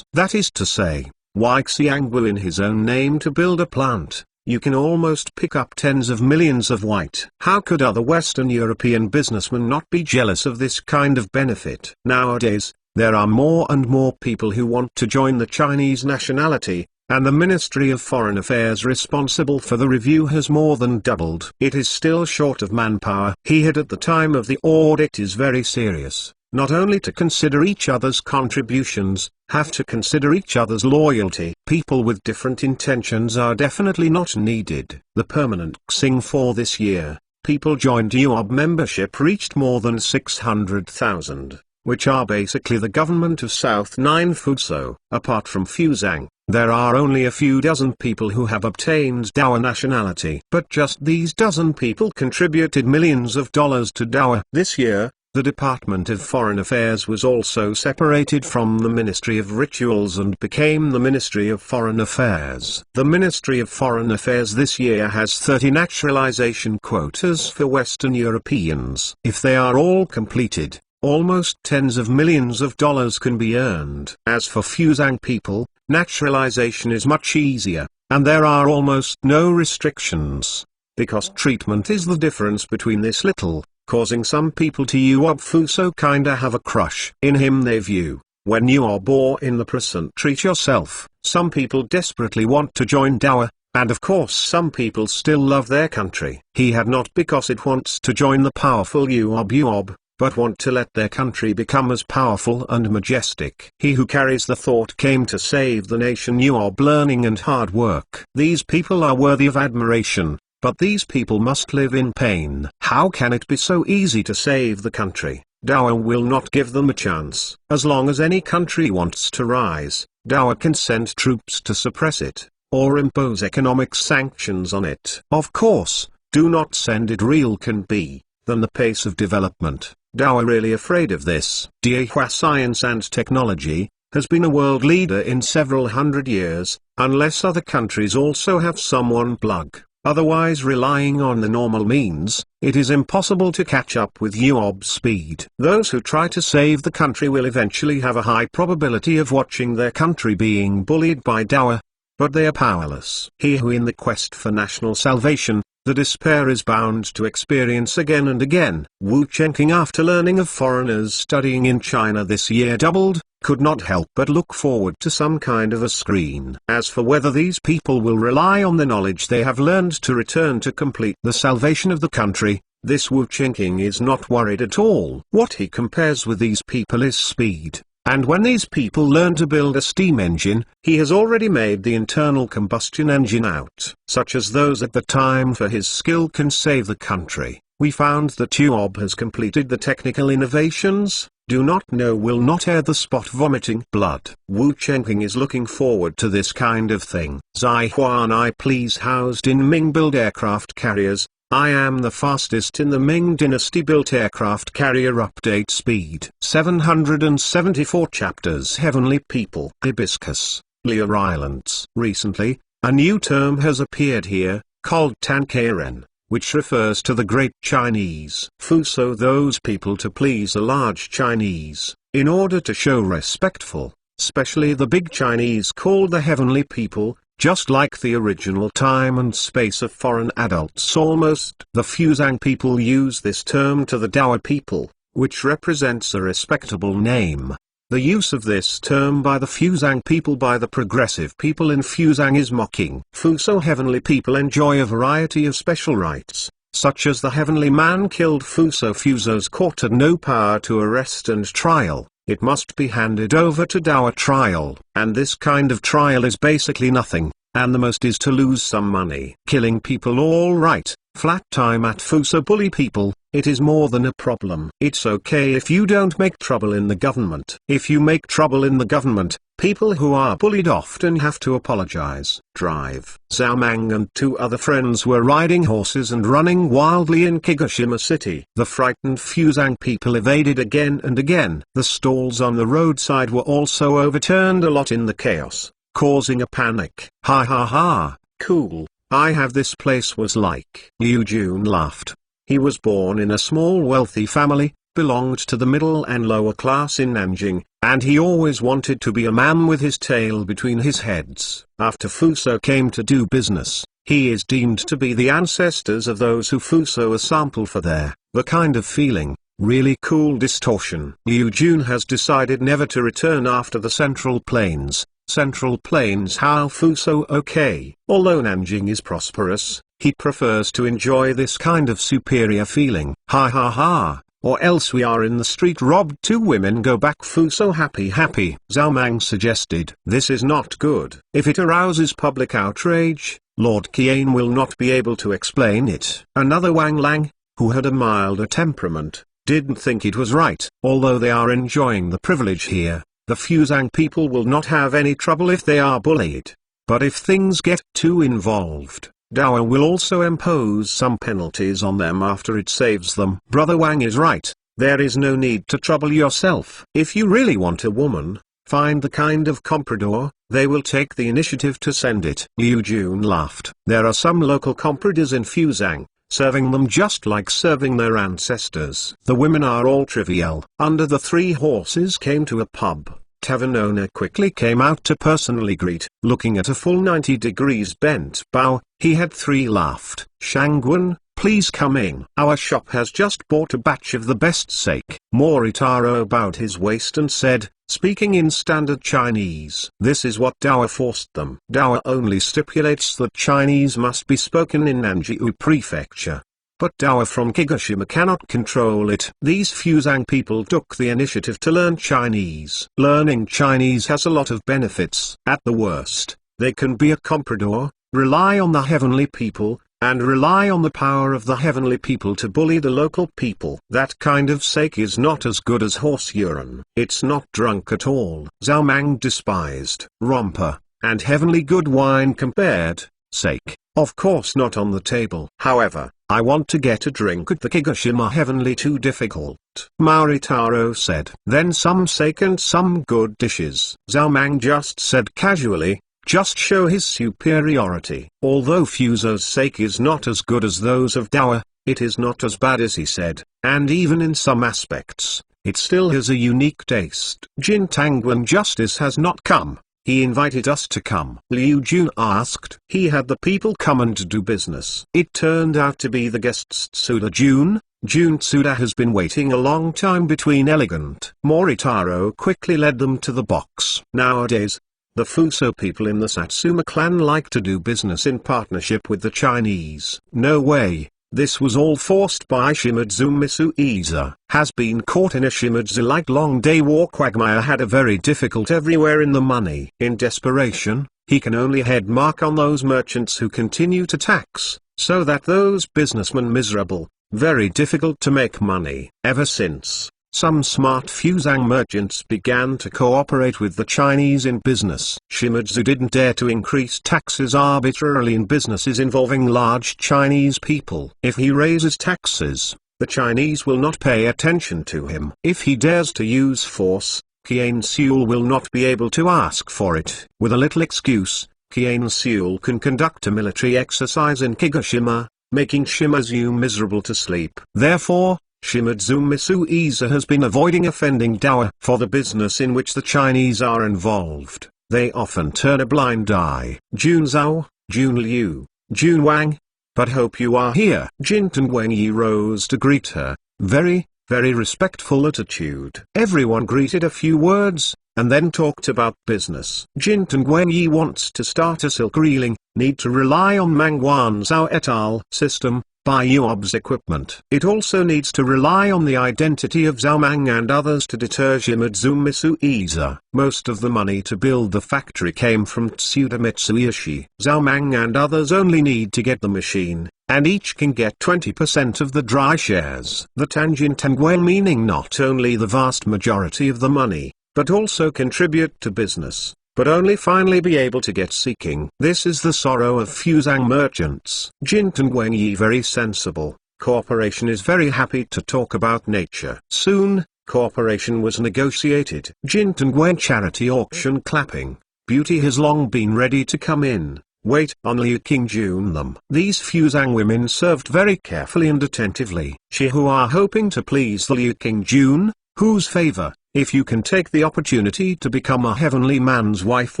That is to say, Xiangwa in his own name to build a plant, you can almost pick up tens of millions of white. How could other Western European businessmen not be jealous of this kind of benefit? Nowadays, there are more and more people who want to join the Chinese nationality, and the Ministry of Foreign Affairs responsible for the review has more than doubled. It is still short of manpower. He had at the time of the audit is very serious, not only to consider each other's contributions, have to consider each other's loyalty. People with different intentions are definitely not needed. The permanent Xing for this year, people joined UOB membership reached more than 600,000, which are basically the government of South Nine Fuzhou. Apart from Fuzhang, there are only a few dozen people who have obtained Dao nationality. But just these dozen people contributed millions of dollars to Dao. This year, the Department of Foreign Affairs was also separated from the Ministry of Rituals and became the Ministry of Foreign Affairs. The Ministry of Foreign Affairs this year has 30 naturalization quotas for Western Europeans. If they are all completed, almost tens of millions of dollars can be earned. As for Fuzhang people, naturalization is much easier, and there are almost no restrictions, because treatment is the difference between this little, causing some people to UOB Fuso kinda have a crush in him they view. When you are born in the present treat yourself. Some people desperately want to join Dao, and of course some people still love their country. He had not because it wants to join the powerful UOB, but want to let their country become as powerful and majestic. He who carries the thought came to save the nation UOB learning and hard work. These people are worthy of admiration, but these people must live in pain. How can it be so easy to save the country? Dao will not give them a chance. As long as any country wants to rise, Dao can send troops to suppress it, or impose economic sanctions on it. Of course, do not send it real can be, than the pace of development. Dao are really afraid of this. Diehua Science and Technology has been a world leader in several hundred years, unless other countries also have someone plug. Otherwise, relying on the normal means, it is impossible to catch up with Yuob's speed. Those who try to save the country will eventually have a high probability of watching their country being bullied by Dawa. But they are powerless. He who in the quest for national salvation, the despair is bound to experience again and again. Wu Chenqing, after learning of foreigners studying in China this year doubled, could not help but look forward to some kind of a screen. As for whether these people will rely on the knowledge they have learned to return to complete the salvation of the country, this Wu Chenqing is not worried at all. What he compares with these people is speed. And when these people learn to build a steam engine, he has already made the internal combustion engine out. Such as those at the time, for his skill can save the country. We found that Yuob has completed the technical innovations. Do not know will not air the spot vomiting blood. Wu Chenqing is looking forward to this kind of thing. Zai Huan, I please housed in Ming build aircraft carriers. I am the fastest in the Ming dynasty built aircraft carrier. Update speed 774 chapters. Heavenly people. Hibiscus, Lear Islands. Recently, a new term has appeared here, called Tankaren, which refers to the Great Chinese. Fuso, those people to please a large Chinese, in order to show respectful, especially the big Chinese called the heavenly people. Just like the original time and space of foreign adults almost. The Fuzang people use this term to the Dawa people, which represents a respectable name. The use of this term by the Fuzang people by the progressive people in Fuzang is mocking. Fuso heavenly people enjoy a variety of special rights, such as the heavenly man killed Fuso. Fuso's court had no power to arrest and trial. It must be handed over to Dawa trial, and this kind of trial is basically nothing, and the most is to lose some money. Killing people all right, flat time at Fuso bully people, it is more than a problem. It's okay if you don't make trouble in the government. If you make trouble in the government, people who are bullied often have to apologize. Drive. Zhao Mang and two other friends were riding horses and running wildly in Kagoshima City. The frightened Fuzang people evaded again and again. The stalls on the roadside were also overturned a lot in the chaos, causing a panic. Ha ha ha, cool, I have this place was like. Liu Jun laughed. He was born in a small wealthy family, belonged to the middle and lower class in Nanjing, and he always wanted to be a man with his tail between his heads. After Fuso came to do business, he is deemed to be the ancestors of those who Fuso a sample for the kind of feeling, really cool distortion. Liu Jun has decided never to return after the Central Plains. Central Plains how Fuso okay. Although Nanjing is prosperous, he prefers to enjoy this kind of superior feeling. Ha ha ha, or else we are in the street robbed. Two women go back Fuso happy. Zhao Mang suggested. This is not good. If it arouses public outrage, Lord Qian will not be able to explain it. Another Wang Lang, who had a milder temperament, didn't think it was right. Although they are enjoying the privilege here, the Fuzang people will not have any trouble if they are bullied. But if things get too involved, Dawa will also impose some penalties on them after it saves them. Brother Wang is right, there is no need to trouble yourself. If you really want a woman, find the kind of comprador, they will take the initiative to send it. Liu Jun laughed. There are some local compradors in Fuzang, serving them just like serving their ancestors. The women are all trivial. Under the three horses came to a pub. Tavern owner quickly came out to personally greet. Looking at a full 90 degrees bent bow, he had three laughed. Shangguan, please come in. Our shop has just bought a batch of the best sake. Moritaro bowed his waist and said, speaking in standard Chinese, this is what Dawa forced them. Dawa only stipulates that Chinese must be spoken in Nanjiu Prefecture. But Dawa from Kagoshima cannot control it. These Fuzang people took the initiative to learn Chinese. Learning Chinese has a lot of benefits. At the worst, they can be a comprador, rely on the heavenly people, and rely on the power of the heavenly people to bully the local people. That kind of sake is not as good as horse urine. It's not drunk at all. Zhao Mang despised romper and heavenly good wine compared. Sake, of course not on the table. However, I want to get a drink at the Kagoshima Heavenly. Too difficult, Mauritaro said. Then some sake and some good dishes. Zhao Mang just said casually, just show his superiority. Although Fuso's sake is not as good as those of Dower, it is not as bad as he said, and even in some aspects, it still has a unique taste. Jin Tangwen Justice has not come. He invited us to come. Liu Jun asked. He had the people come and do business. It turned out to be the guests Tsuda Jun. Jun Tsuda has been waiting a long time between elegant. Moritaro quickly led them to the box. Nowadays, the Fuso people in the Satsuma clan like to do business in partnership with the Chinese. No way. This was all forced by Shimadzu Misuiza. Has been caught in a Shimadzu-like long day war. Quagmire had a very difficult everywhere in the money. In desperation, he can only head mark on those merchants who continue to tax, so that those businessmen miserable, very difficult to make money. Ever since, some smart Fusang merchants began to cooperate with the Chinese in business. Shimadzu didn't dare to increase taxes arbitrarily in businesses involving large Chinese people. If he raises taxes, the Chinese will not pay attention to him. If he dares to use force, Kien Seul will not be able to ask for it. With a little excuse, Kien Seul can conduct a military exercise in Kigashima, making Shimadzu miserable to sleep. Therefore, Shimadzu Misuiza has been avoiding offending Dower. For the business in which the Chinese are involved, they often turn a blind eye. Jun Zhao, Jun Liu, Jun Wang. But hope you are here. Jin Tangwenyi rose to greet her, very respectful attitude. Everyone greeted a few words, and then talked about business. Jin Tangwenyi wants to start a silk reeling, need to rely on Mangwan Zhao et al. System, buy UOB's equipment. It also needs to rely on the identity of Zhao Mang and others to deter Shimadzu Misuiza. Most of the money to build the factory came from Tsuda Mitsuyoshi. Zhao Mang and others only need to get the machine, and each can get 20% of the dry shares. The Tanjin Tangwen meaning not only the vast majority of the money, but also contribute to business, but only finally be able to get seeking. This is the sorrow of Fusang merchants. Jin Tangwenyi very sensible. Corporation is very happy to talk about nature. Soon, cooperation was negotiated. Jin Tangwen charity auction clapping. Beauty has long been ready to come in. Wait on Liu Qingjun them. These Fusang women served very carefully and attentively. She who are hoping to please the Liu Qingjun, whose favor, if you can take the opportunity to become a heavenly man's wife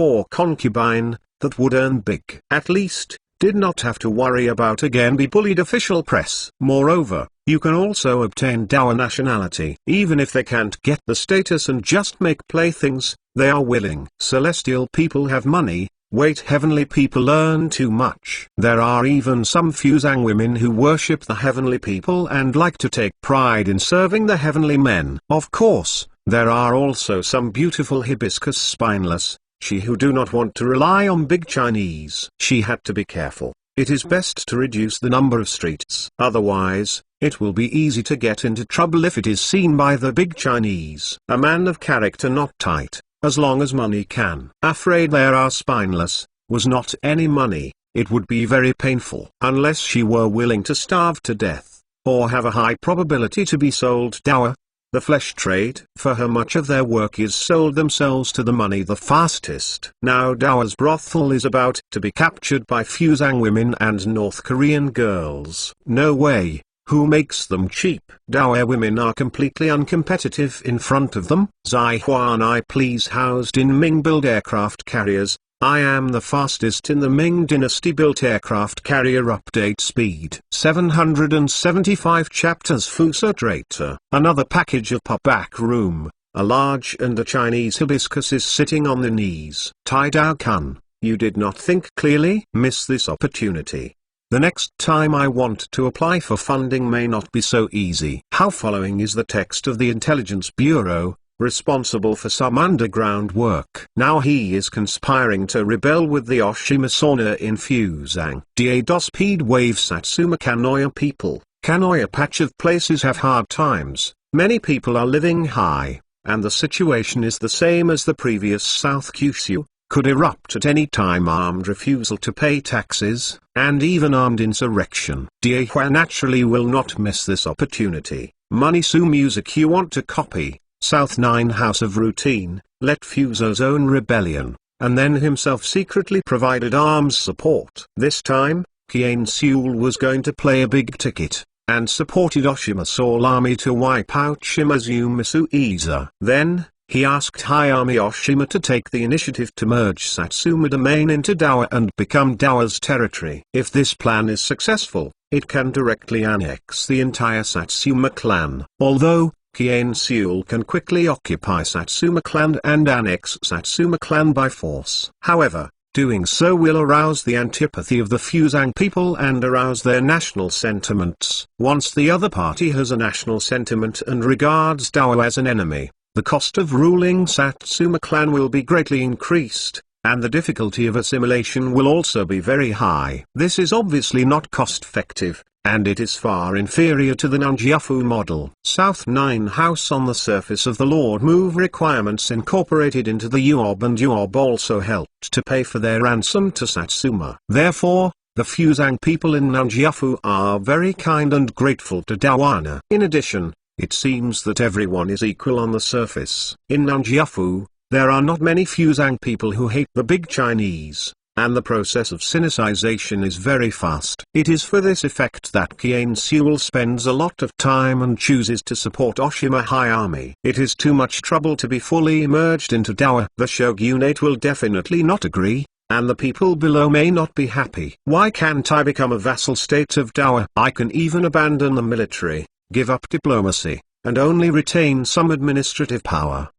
or concubine, that would earn big. At least, did not have to worry about again be bullied official press. Moreover, you can also obtain Dower nationality. Even if they can't get the status and just make playthings, they are willing. Celestial people have money. Wait, heavenly people earn too much. There are even some Fusang women who worship the heavenly people and like to take pride in serving the heavenly men. Of course, there are also some beautiful hibiscus spineless, she who do not want to rely on big Chinese. She had to be careful. It is best to reduce the number of streets. Otherwise, it will be easy to get into trouble if it is seen by the big Chinese. A man of character not tight, as long as money can. Afraid there are spineless, was not any money, it would be very painful. Unless she were willing to starve to death, or have a high probability to be sold Dower. The flesh trade. For her much of their work is sold themselves to the money the fastest. Now Dower's brothel is about to be captured by Fusang women and North Korean girls. No way. Who makes them cheap? Dower women are completely uncompetitive in front of them. Zai Huan I please housed in Ming built aircraft carriers. I am the fastest in the Ming dynasty built aircraft carrier update speed. 775 chapters Fuso Traitor. Another package of pop-back room. A large and a Chinese hibiscus is sitting on the knees. Tai Dao Kun, you did not think clearly? Miss this opportunity. The next time I want to apply for funding may not be so easy. How following is the text of the Intelligence Bureau, responsible for some underground work. Now he is conspiring to rebel with the Oshimasona in Fusang. Da speed wave Satsuma Kanoya people. Kanoya patch of places have hard times, many people are living high, and the situation is the same as the previous South Kyushu. Could erupt at any time. Armed refusal to pay taxes, and even armed insurrection. Diehua naturally will not miss this opportunity. Money Su music you want to copy, South 9 House of Routine, let Fuso's own rebellion. and then himself secretly provided arms support. This time, Qian Seul was going to play a big ticket, and supported Oshima's Seoul army to wipe out Shimazu Misu. Then, he asked Hayami Oshima to take the initiative to merge Satsuma domain into Dowa and become Dowa's territory. If this plan is successful, it can directly annex the entire Satsuma clan. Although, Qian Seul can quickly occupy Satsuma clan and annex Satsuma clan by force. However, doing so will arouse the antipathy of the Fusang people and arouse their national sentiments. Once the other party has a national sentiment and regards Dowa as an enemy, the cost of ruling Satsuma clan will be greatly increased, and the difficulty of assimilation will also be very high. This is obviously not cost-effective, and it is far inferior to the Nanjiafu model. South 9 House on the surface of the Lord Move requirements incorporated into the UOB, and UOB also helped to pay for their ransom to Satsuma. Therefore, the Fusang people in Nanjiafu are very kind and grateful to Dawana. In addition, it seems that everyone is equal on the surface. In Nanjiafu, there are not many Fusang people who hate the big Chinese, and the process of sinicization is very fast. It is for this effect that Qian Seul spends a lot of time and chooses to support Oshima Hayami. It is too much trouble to be fully merged into Dowa. The shogunate will definitely not agree, and the people below may not be happy. Why can't I become a vassal state of Dowa? I can even abandon the military, give up diplomacy, and only retain some administrative power.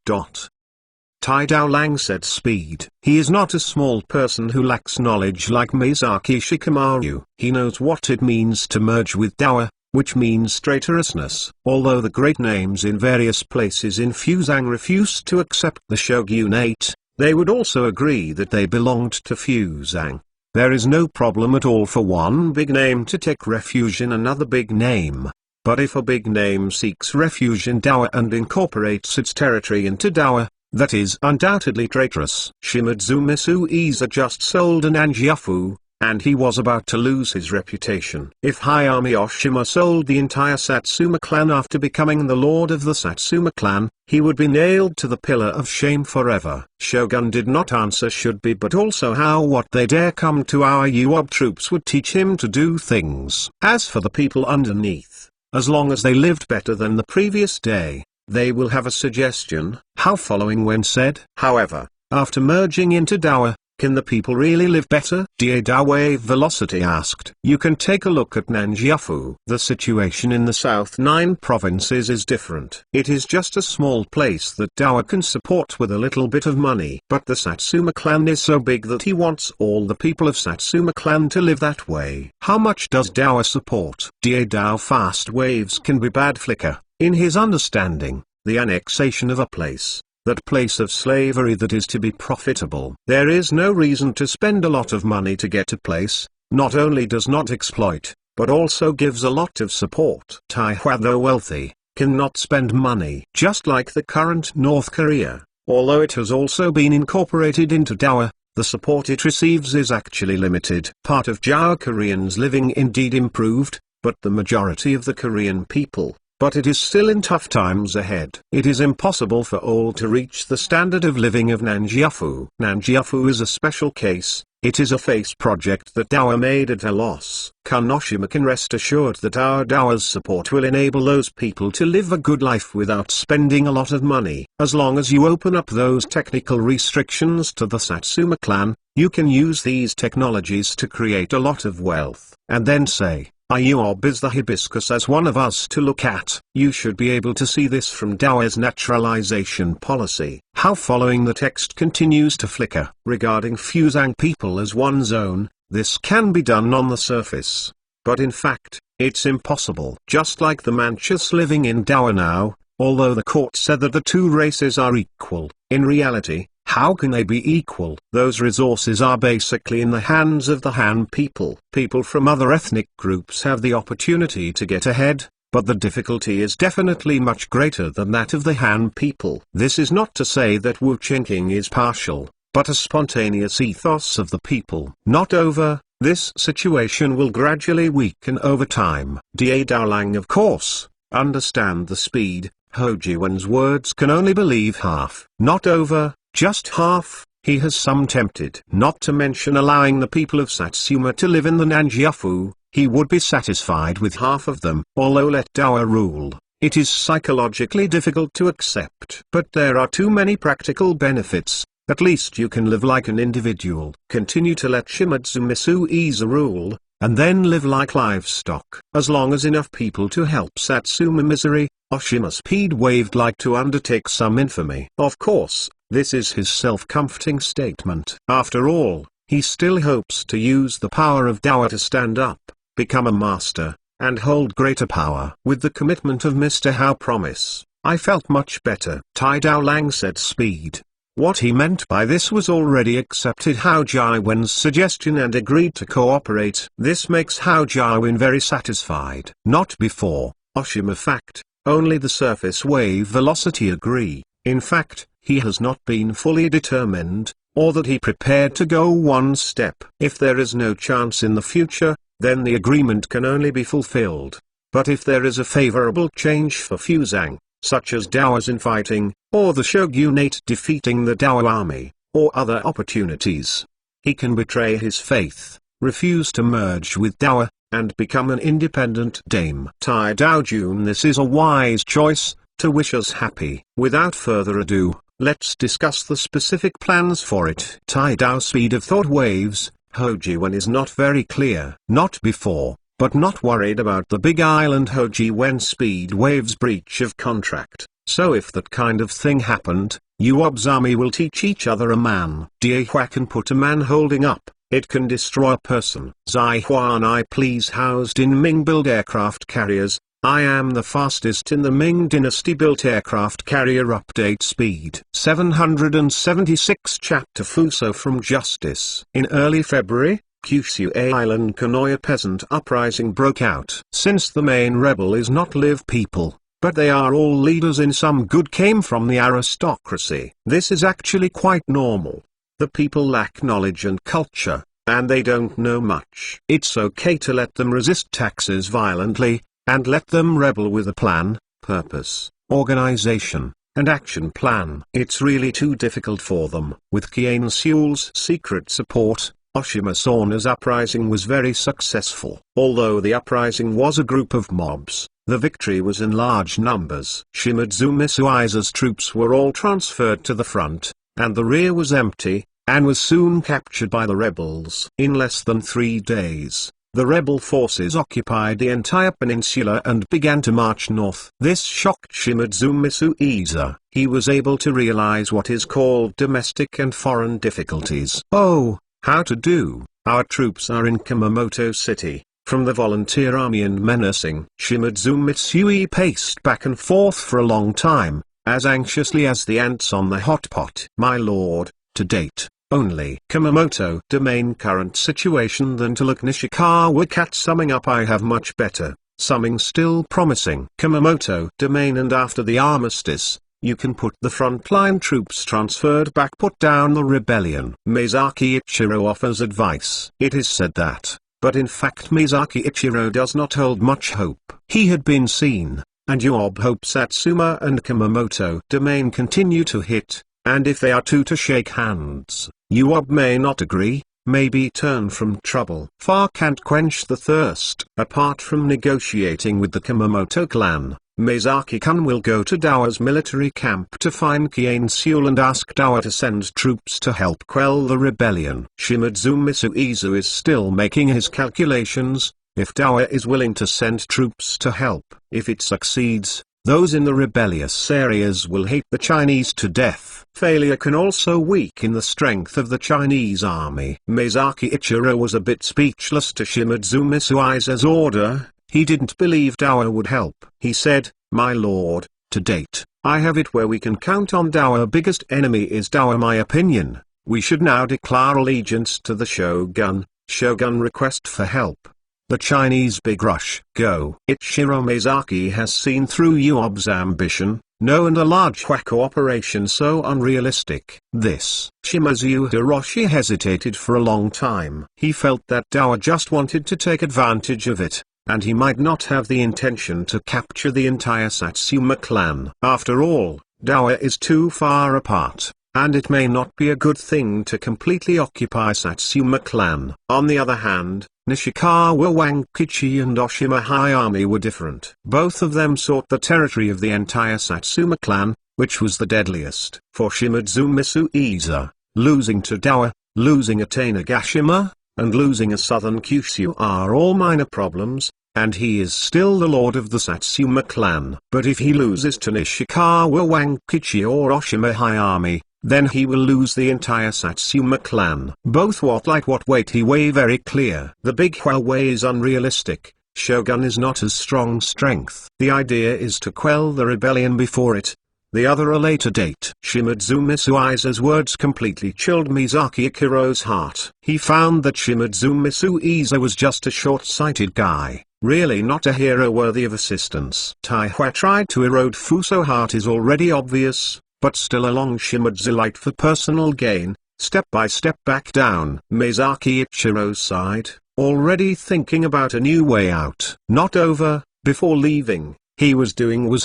Tai Daolang said speed. He is not a small person who lacks knowledge like Misaki Shikamaru. He knows what it means to merge with Dowa, which means traitorousness. Although the great names in various places in Fusang refused to accept the shogunate, they would also agree that they belonged to Fusang. There is no problem at all for one big name to take refuge in another big name. But if a big name seeks refuge in Dowa and incorporates its territory into Dowa, that is undoubtedly traitorous. Shimadzu Misuiza just sold an Nanjiafu, and he was about to lose his reputation. If Hayami Oshima sold the entire Satsuma clan after becoming the lord of the Satsuma clan, he would be nailed to the pillar of shame forever. Shogun did not answer should be, but also how what they dare come to our UOB troops would teach him to do things. As for the people underneath, as long as they lived better than the previous day, they will have a suggestion. How following when said, however, after merging into Dowa, can the people really live better? Da Wave Velocity asked. You can take a look at Nanjiafu. The situation in the South 9 provinces is different. It is just a small place that Dowa can support with a little bit of money. But the Satsuma clan is so big that he wants all the people of Satsuma clan to live that way. How much does Dowa support? Dao Fast Waves can be bad flicker. In his understanding, the annexation of a place, that place of slavery that is to be profitable. There is no reason to spend a lot of money to get a place, not only does not exploit, but also gives a lot of support. Taihua, though wealthy, cannot spend money. Just like the current North Korea, although it has also been incorporated into Dowa, the support it receives is actually limited. Part of Jawa Koreans living indeed improved, but the majority of the Korean people, but it is still in tough times ahead. It is impossible for all to reach the standard of living of Nanjiafu. Nanjiafu is a special case. It is a face project that Dowa made at a loss. Kanoshima can rest assured that our Dowa's support will enable those people to live a good life without spending a lot of money. As long as you open up those technical restrictions to the Satsuma clan, you can use these technologies to create a lot of wealth. And then say, Ayuob is the hibiscus as one of us to look at. You should be able to see this from Dowa's naturalization policy. How following the text continues to flicker. Regarding Fusang people as one's own, this can be done on the surface. But in fact, it's impossible. Just like the Manchus living in Dowa now, although the court said that the two races are equal, in reality, how can they be equal? Those resources are basically in the hands of the Han people. People from other ethnic groups have the opportunity to get ahead, but the difficulty is definitely much greater than that of the Han people. This is not to say that Wu Qingqing is partial, but a spontaneous ethos of the people. Not over, this situation will gradually weaken over time. Da Daolang of course, understand the speed. Ho Jiwen's words can only believe half. Not over, just half. he has some tempted. Not to mention allowing the people of Satsuma to live in the Nanjiafu, he would be satisfied with half of them. Although let Dao rule, it is psychologically difficult to accept. But there are too many practical benefits. At least you can live like an individual. Continue to let Shimadzu Misuiza rule, and then live like livestock. As long as enough people to help Satsuma misery, Oshima Speedwave like to undertake some infamy. Of course, this is his self-comforting statement. After all, he still hopes to use the power of Dao to stand up, become a master, and hold greater power. With the commitment of Mr. Hao promise, I felt much better. Tai Dao Lang said speed. What he meant by this was already accepted Hao Jiwen's suggestion and agreed to cooperate. This makes Hao Jiwen very satisfied. Not before, Oshima fact, only the surface wave velocity agree. In fact, he has not been fully determined, or that he prepared to go one step. If there is no chance in the future, then the agreement can only be fulfilled. But if there is a favorable change for Fusang, such as Dao's infighting, or the shogunate defeating the Dao army, or other opportunities, he can betray his faith, refuse to merge with Dao, and become an independent dame. Tai Dao Jun, this is a wise choice, to wish us happy. Without further ado, let's discuss the specific plans for it. Tai Dao speed of thought waves, Hojiwen is not very clear. Not before, but not worried about the Big Island Hojiwen speed waves breach of contract. So if that kind of thing happened, Yuob's army will teach each other a man. Diehua can put a man holding up, it can destroy a person. Zai and I please housed in Ming build aircraft carriers. I am the fastest in the Ming dynasty built aircraft carrier update speed. 776 Chapter Fuso from Justice. In early February, Kyushu Island Konoya peasant uprising broke out. Since the main rebel is not live people, but they are all leaders in some good came from the aristocracy. This is actually quite normal. The people lack knowledge and culture, and they don't know much. It's okay to let them resist taxes violently, and let them rebel with a plan, purpose, organization, and action plan. It's really too difficult for them. With Kien Seul's secret support, Oshima Sauna's uprising was very successful. Although the uprising was a group of mobs, the victory was in large numbers. Shimadzu Misuiza's troops were all transferred to the front, and the rear was empty, and was soon captured by the rebels. In less than 3 days, the rebel forces occupied the entire peninsula and began to march north. This shocked Shimadzu Misuiza. He was able to realize what is called domestic and foreign difficulties. Oh, how to do. Our troops are in Kumamoto City, from the volunteer army and menacing. Shimadzu Mitsui paced back and forth for a long time, as anxiously as the ants on the hot pot. My lord, to date, only Kumamoto domain current situation than to look Nishikawa cat summing up I have much better, summing still promising. Kumamoto domain and after the armistice, you can put the frontline troops transferred back put down the rebellion. Mizaki Ichiro offers advice. It is said that, but in fact Mizaki Ichiro does not hold much hope. He had been seen, and Yuob hopes Satsuma and Kumamoto domain continue to hit, and if they are two to shake hands, Yuob may not agree, maybe turn from trouble. Far can't quench the thirst. Apart from negotiating with the Kumamoto clan, Mizaki-kun will go to Dao's military camp to find Kien Seul and ask Dao to send troops to help quell the rebellion. Shimadzu Misuizu is still making his calculations. If Dao is willing to send troops to help, if it succeeds, those in the rebellious areas will hate the Chinese to death. Failure can also weaken the strength of the Chinese army. Mizaki Ichiro was a bit speechless to Shimadzu Misuiza's order. He didn't believe Dao would help. He said, my lord, to date, I have it where we can count on Dao. Our biggest enemy is Dao. My opinion, we should now declare allegiance to the shogun. Shogun request for help. The Chinese big rush. Go. Ichiro Mizaki has seen through Yuob's ambition, no and a large cooperation so unrealistic. This. Shimazu Hiroshi hesitated for a long time. He felt that Dao just wanted to take advantage of it, and he might not have the intention to capture the entire Satsuma clan. After all, Dao is too far apart. and it may not be a good thing to completely occupy Satsuma clan. On the other hand, Nishikawa Wankichi and Oshima Hayami were different. Both of them sought the territory of the entire Satsuma clan, which was the deadliest. For Shimizu Misuiza, losing to Dowa, losing a Tanegashima, and losing a southern Kyushu are all minor problems, and he is still the lord of the Satsuma clan. But if he loses to Nishikawa Wankichi or Oshima Hayami, then he will lose the entire Satsuma clan. Both what like what weight he weigh very clear. The big Huawei is unrealistic. Shogun is not as strong strength. The idea is to quell the rebellion before it. The other a later date. Shimizu Misuiza's words completely chilled Mizaki Ichiro's heart. He found that Shimizu Misuiza was just a short-sighted guy, really not a hero worthy of assistance. Taihua tried to erode Fuso heart is already obvious, but still along Shimizu light for personal gain, step by step back down. Mizaki Ichiro's side, already thinking about a new way out. Not over, before leaving. He was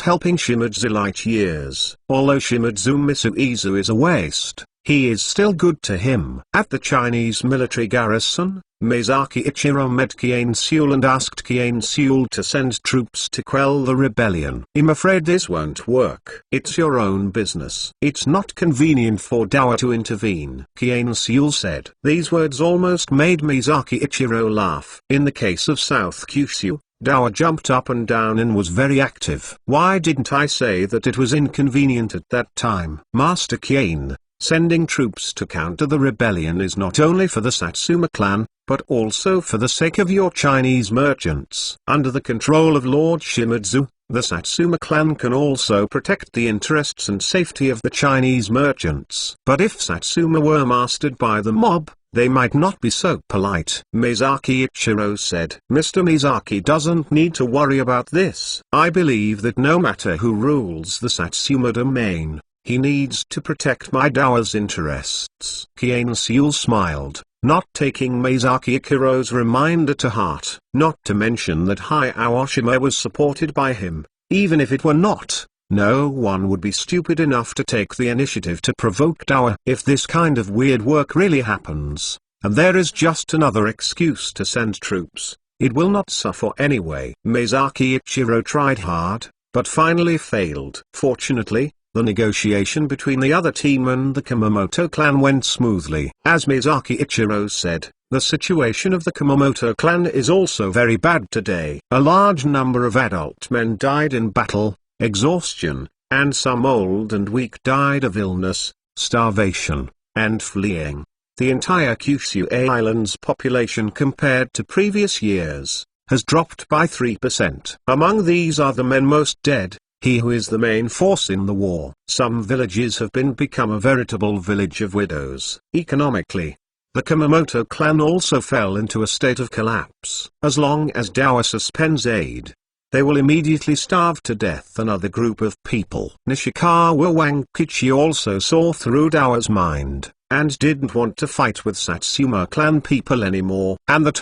helping Shimizu light years. Although Shimizu Misuizu is a waste, he is still good to him. At the Chinese military garrison, Mizaki Ichiro met Kien Seul and asked Kien Seul to send troops to quell the rebellion. I'm afraid this won't work. It's your own business. It's not convenient for Dowa to intervene, Kien Seul said. These words almost made Mizaki Ichiro laugh. In the case of South Kyushu, Dowa jumped up and down and was very active. Why didn't I say that it was inconvenient at that time? Master Kien, sending troops to counter the rebellion is not only for the Satsuma clan, but also for the sake of your Chinese merchants. Under the control of Lord Shimizu, the Satsuma clan can also protect the interests and safety of the Chinese merchants. But if Satsuma were mastered by the mob, they might not be so polite. Mizaki Ichiro said. Mr. Mizaki doesn't need to worry about this. I believe that no matter who rules the Satsuma domain, he needs to protect my Dowa's interests. Kien Seul smiled, not taking Mizaki Ichiro's reminder to heart. Not to mention that Hayao Oshima was supported by him. Even if it were not, no one would be stupid enough to take the initiative to provoke Dowa. If this kind of weird work really happens, and there is just another excuse to send troops, it will not suffer anyway. Mizaki Ichiro tried hard, but finally failed. Fortunately, the negotiation between the other team and the Kumamoto clan went smoothly. As Mizaki Ichiro said, the situation of the Kumamoto clan is also very bad today. A large number of adult men died in battle, exhaustion, and some old and weak died of illness, starvation, and fleeing. The entire Kyushu Island's population compared to previous years has dropped by 3%. Among these are the men most dead, he who is the main force in the war. Some villages have become a veritable village of widows. Economically, the Kumamoto clan also fell into a state of collapse. As long as Dowa suspends aid, they will immediately starve to death another group of people. Nishikawa Wankichi also saw through Dowa's mind, and didn't want to fight with Satsuma clan people anymore. And the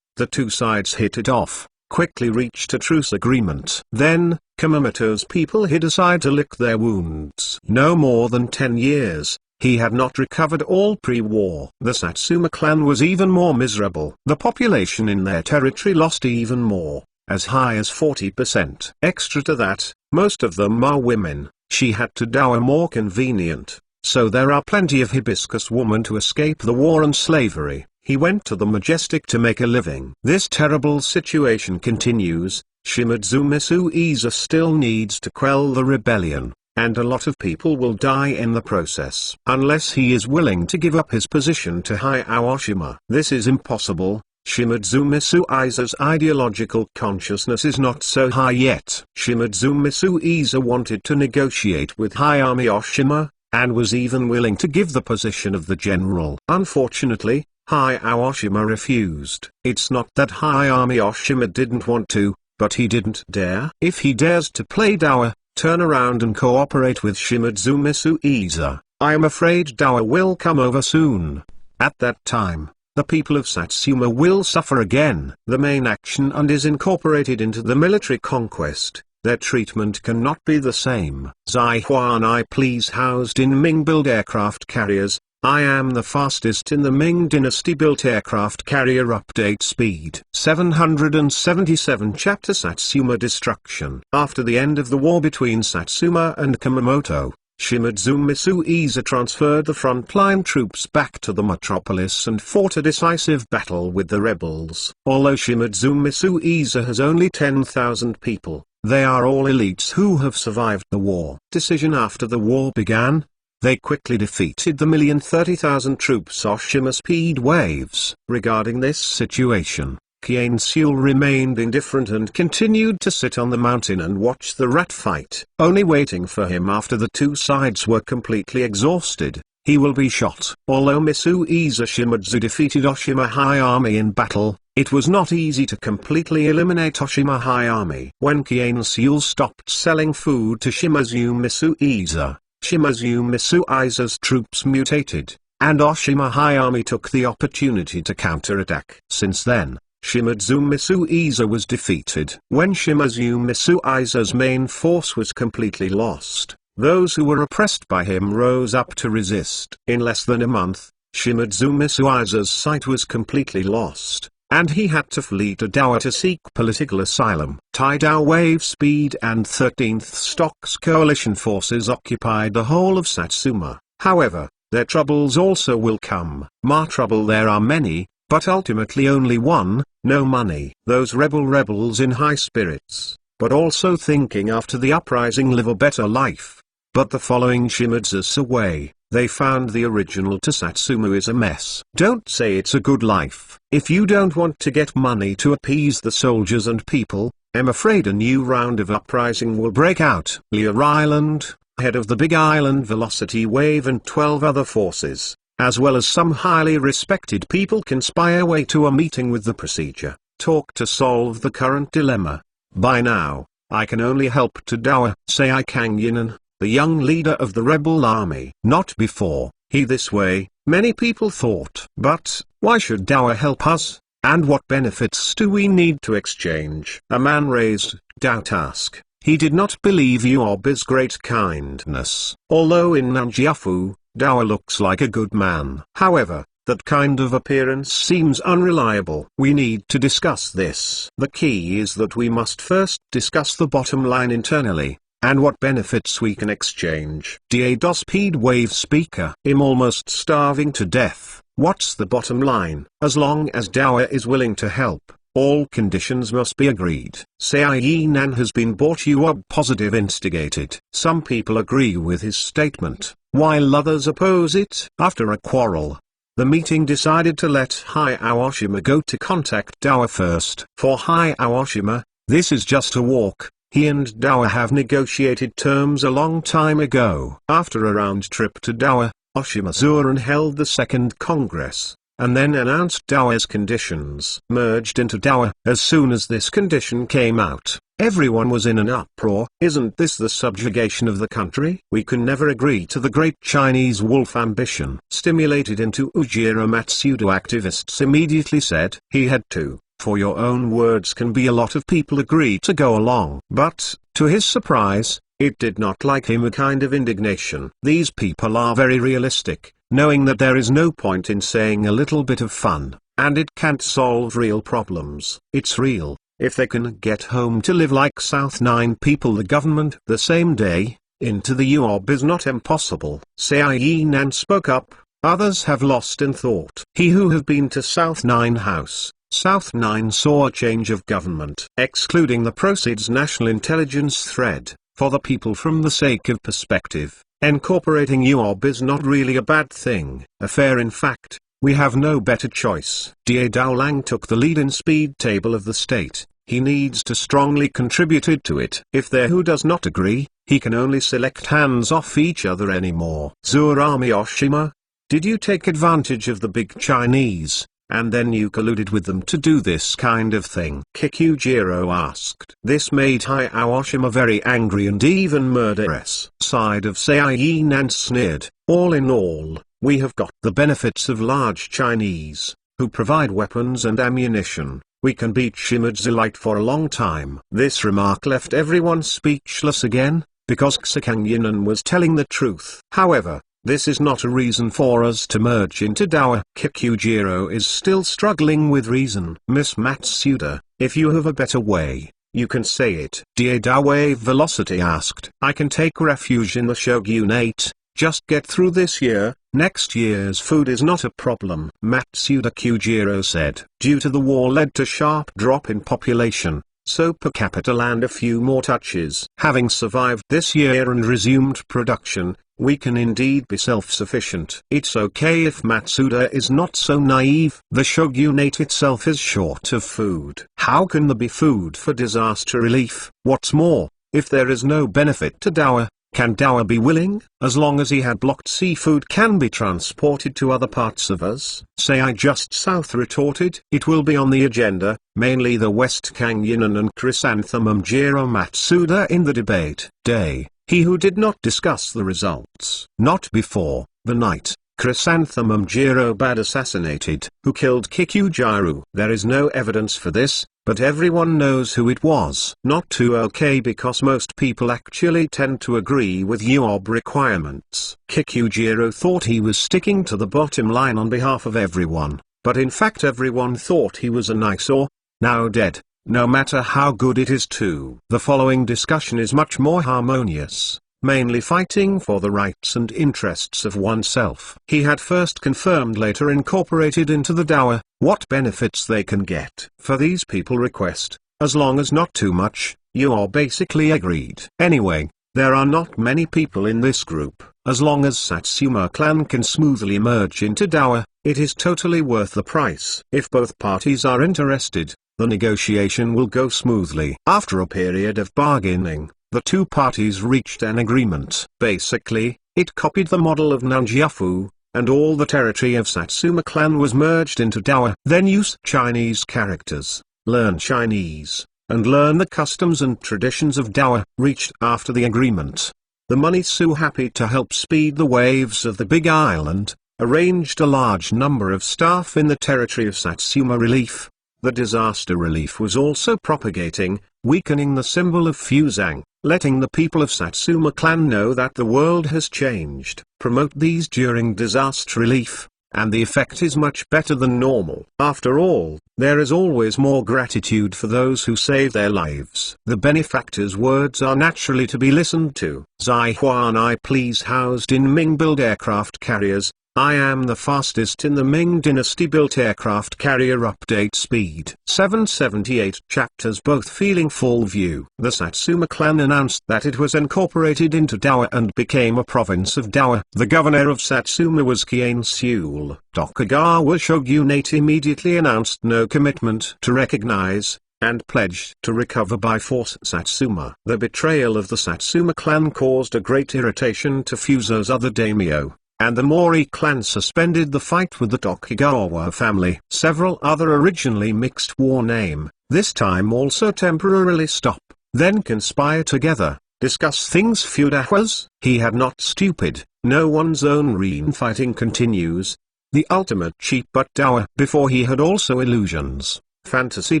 two sides hit it off, quickly reached a truce agreement. Then, Kumamoto's people hid aside to lick their wounds. No more than 10 years, he had not recovered all pre-war. The Satsuma clan was even more miserable. The population in their territory lost even more, as high as 40%. Extra to that, most of them are women. She had to Dowa more convenient, so there are plenty of hibiscus women to escape the war and slavery. He went to the Majestic to make a living. This terrible situation continues. Shimizu Misuiza still needs to quell the rebellion, and a lot of people will die in the process. Unless he is willing to give up his position to Hayao Oshima. This is impossible. Shimizu Misuiza's ideological consciousness is not so high yet. Shimizu Misuiza wanted to negotiate with Hayami Oshima, and was even willing to give the position of the general. Unfortunately, Hayao Oshima refused. It's not that Hayami Oshima didn't want to, but he didn't dare. If he dares to play Dowa, turn around and cooperate with Shimizu Misuiza, I am afraid Dowa will come over soon. At that time, the people of Satsuma will suffer again. The main action and is incorporated into the military conquest, their treatment cannot be the same. Zihuan I please housed in Ming-built aircraft carriers. I am the fastest in the Ming dynasty built aircraft carrier. Update speed 777. Chapter Satsuma Destruction. After the end of the war between Satsuma and Kumamoto, Shimadzu Misuiza transferred the frontline troops back to the metropolis and fought a decisive battle with the rebels. Although Shimadzu Misuiza has only 10,000 people, they are all elites who have survived the war. Decision. After the war began, they quickly defeated the 1,030,000 troops Oshima speed waves. Regarding this situation, Qian Seul remained indifferent and continued to sit on the mountain and watch the rat fight. Only waiting for him after the two sides were completely exhausted, he will be shot. Although Misuiza Shimadzu defeated Oshima High Army in battle, it was not easy to completely eliminate Oshima High Army. When Qian Seul stopped selling food to Shimadzu Misuiza, Shimadzu Misuiza's troops mutated, and Oshima High Army took the opportunity to counterattack. Since then, Shimadzu Misuiza was defeated. When Shimadzu Misuiza's main force was completely lost, those who were oppressed by him rose up to resist. In less than a month, Shimadzu Misuiza's sight was completely lost, and he had to flee to Dowa to seek political asylum. Tidal wave speed and 13th Stocks coalition forces occupied the whole of Satsuma. However, their troubles also will come. Trouble there are many, but ultimately only one: no money. Those rebels in high spirits, but also thinking after the uprising live a better life. But the following Shimadzu's way, they found the original to Satsuma is a mess. Don't say it's a good life. If you don't want to get money to appease the soldiers and people, I'm afraid a new round of uprising will break out. Lear Island, head of the Big Island Velocity Wave and 12 other forces, as well as some highly respected people conspire way to a meeting with the procedure, talk to solve the current dilemma. By now, I can only help to Dowa, say I Kang Yinan, the young leader of the rebel army. Not before, he this way, many people thought. But, why should Dowa help us? And what benefits do we need to exchange? A man raised doubt ask. He did not believe Yuobi's great kindness. Although in Nanjiafu, Dowa looks like a good man. However, that kind of appearance seems unreliable. We need to discuss this. The key is that we must first discuss the bottom line internally, and what benefits we can exchange. Da speed wave speaker. I'm almost starving to death. What's the bottom line? As long as Dowa is willing to help, all conditions must be agreed. Sei Nan has been bought. Yuob positive instigated. Some people agree with his statement, while others oppose it. After a quarrel, the meeting decided to let Hai Aoshima go to contact Dowa first. For Hai Aoshima, this is just a walk. He and Dowa have negotiated terms a long time ago. After a round trip to Dowa, Oshima Zuran held the Second Congress, and then announced Dowa's conditions. Merged into Dowa. As soon as this condition came out, everyone was in an uproar. Isn't this the subjugation of the country? We can never agree to the great Chinese wolf ambition. Stimulated into Ujira Matsudo, activists immediately said he had to. For your own words can be a lot of people agree to go along. But, to his surprise, it did not like him. A kind of indignation. These people are very realistic, knowing that there is no point in saying a little bit of fun, and it can't solve real problems. It's real. If they can get home to live like South 9 people, the government the same day, into the Yuob is not impossible. Sei Nan spoke up. Others have lost in thought. He who have been to South 9 house, South 9 saw a change of government. Excluding the proceeds national intelligence thread, for the people from the sake of perspective, incorporating Yuob is not really a bad thing. A fair in fact, we have no better choice. Da Daolang took the lead in speed table of the state. He needs to strongly contributed to it. If there who does not agree, he can only select hands off each other anymore. Zurami Oshima, did you take advantage of the big Chinese, and then you colluded with them to do this kind of thing? Kikujiro asked. This made Hai Aoshima very angry and even murderous. Side of Sei Nan sneered. All in all, we have got the benefits of large Chinese, who provide weapons and ammunition, we can beat Shimad's elite for a long time. This remark left everyone speechless again, because Xikang was telling the truth. However, this is not a reason for us to merge into Dowa. Kikujiro is still struggling with reason. Miss Matsuda, if you have a better way, you can say it. Dear Dowa, Velocity asked. I can take refuge in the shogunate, just get through this year. Next year's food is not a problem. Matsuda Kujiro said. Due to the war led to sharp drop in population, so per capita and a few more touches. Having survived this year and resumed production, we can indeed be self-sufficient. It's okay if Matsuda is not so naive. The shogunate itself is short of food. How can there be food for disaster relief? What's more, if there is no benefit to Dowa, can Dowa be willing? As long as he had blocked seafood can be transported to other parts of us. Say I just south retorted. It will be on the agenda, mainly the West Kangyunan and Chrysanthemum Jiro Matsuda in the debate. Day, he who did not discuss the results. Not before, the night, Chrysanthemum Jiro Bad assassinated. Who killed Kikujiro? There is no evidence for this, but everyone knows who it was. Not too okay because most people actually tend to agree with Yob requirements. Kikujiro thought he was sticking to the bottom line on behalf of everyone, but in fact everyone thought he was an eyesore, now dead, no matter how good it is too. The following discussion is much more harmonious, mainly fighting for the rights and interests of oneself. He had first confirmed, later incorporated into the Dowa, what benefits they can get. For these people request, as long as not too much, you are basically agreed. Anyway, there are not many people in this group. As long as Satsuma clan can smoothly merge into Dowa, it is totally worth the price. If both parties are interested, the negotiation will go smoothly. After a period of bargaining, the two parties reached an agreement. Basically, it copied the model of Nanjiafu, and all the territory of Satsuma clan was merged into Dowa. Then use Chinese characters, learn Chinese, and learn the customs and traditions of Dowa. Reached after the agreement. The Monitsu, happy to help speed the waves of the Big Island, arranged a large number of staff in the territory of Satsuma relief. The disaster relief was also propagating, weakening the symbol of Fusang, letting the people of Satsuma clan know that the world has changed. Promote these during disaster relief, and the effect is much better than normal. After all, there is always more gratitude for those who save their lives. The benefactor's words are naturally to be listened to. Zai Huan, I please housed in Ming build aircraft carriers. I am the fastest in the Ming dynasty built aircraft carrier. Update speed 778 chapters. Both feeling full view. The Satsuma clan announced that it was incorporated into Dowa and became a province of Dowa. The governor of Satsuma was Kien Seul. Tokugawa shogunate immediately announced no commitment to recognize, and pledged to recover by force Satsuma. The betrayal of the Satsuma clan caused a great irritation to Fuso's other daimyo, and the Mori clan suspended the fight with the Tokugawa family. Several other originally mixed war name, this time also temporarily stop, then conspire together, discuss things. Fudawas, he had not stupid, no one's own rein. Fighting continues, the ultimate cheap but Dowa. Before he had also illusions, fantasy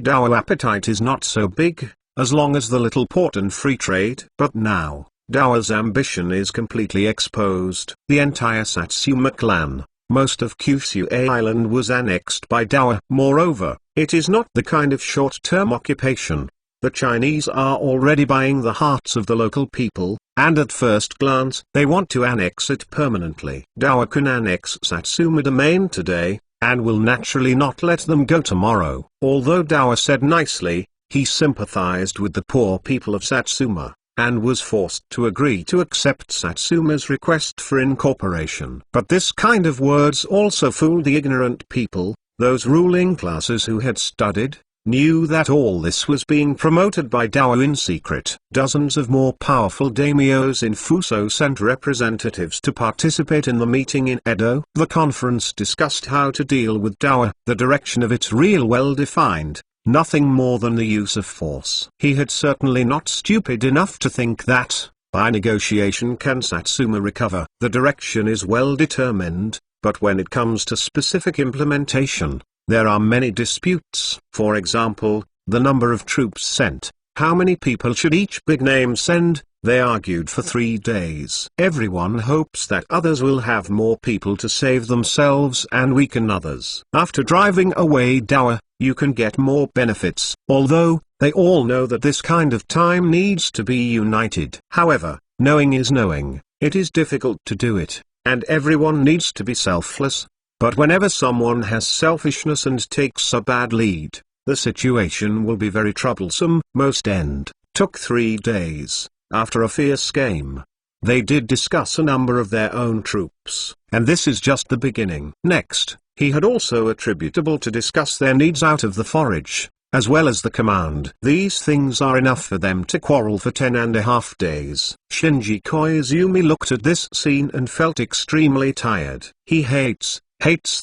Dowa appetite is not so big, as long as the little port and free trade. But now, Dowa's ambition is completely exposed. The entire Satsuma clan, most of Kyushu Island was annexed by Dowa. Moreover, it is not the kind of short-term occupation. The Chinese are already buying the hearts of the local people, and at first glance, they want to annex it permanently. Dowa can annex Satsuma domain today, and will naturally not let them go tomorrow. Although Dowa said nicely, he sympathized with the poor people of Satsuma, and was forced to agree to accept Satsuma's request for incorporation. But this kind of words also fooled the ignorant people. Those ruling classes who had studied, knew that all this was being promoted by Dowa in secret. Dozens of more powerful daimyos in Fuso sent representatives to participate in the meeting in Edo. The conference discussed how to deal with Dowa. The direction of its real well defined, nothing more than the use of force. He had certainly not stupid enough to think that, by negotiation can Satsuma recover. The direction is well determined, but when it comes to specific implementation, There are many disputes. For example, the number of troops sent. How many people should each big name send? They argued for 3 days. Everyone hopes that others will have more people to save themselves and weaken others. After driving away Dawa, you can get more benefits, although, they all know that this kind of time needs to be united. However, knowing is knowing, it is difficult to do it, and everyone needs to be selfless. But whenever someone has selfishness and takes a bad lead, the situation will be very troublesome. Most end took 3 days. After a fierce game, they did discuss a number of their own troops, and this is just the beginning. Next, he had also attributable to discuss their needs out of the forage, as well as the command. These things are enough for them to quarrel for 10.5 days. Shinji Koizumi looked at this scene and felt extremely tired. He hates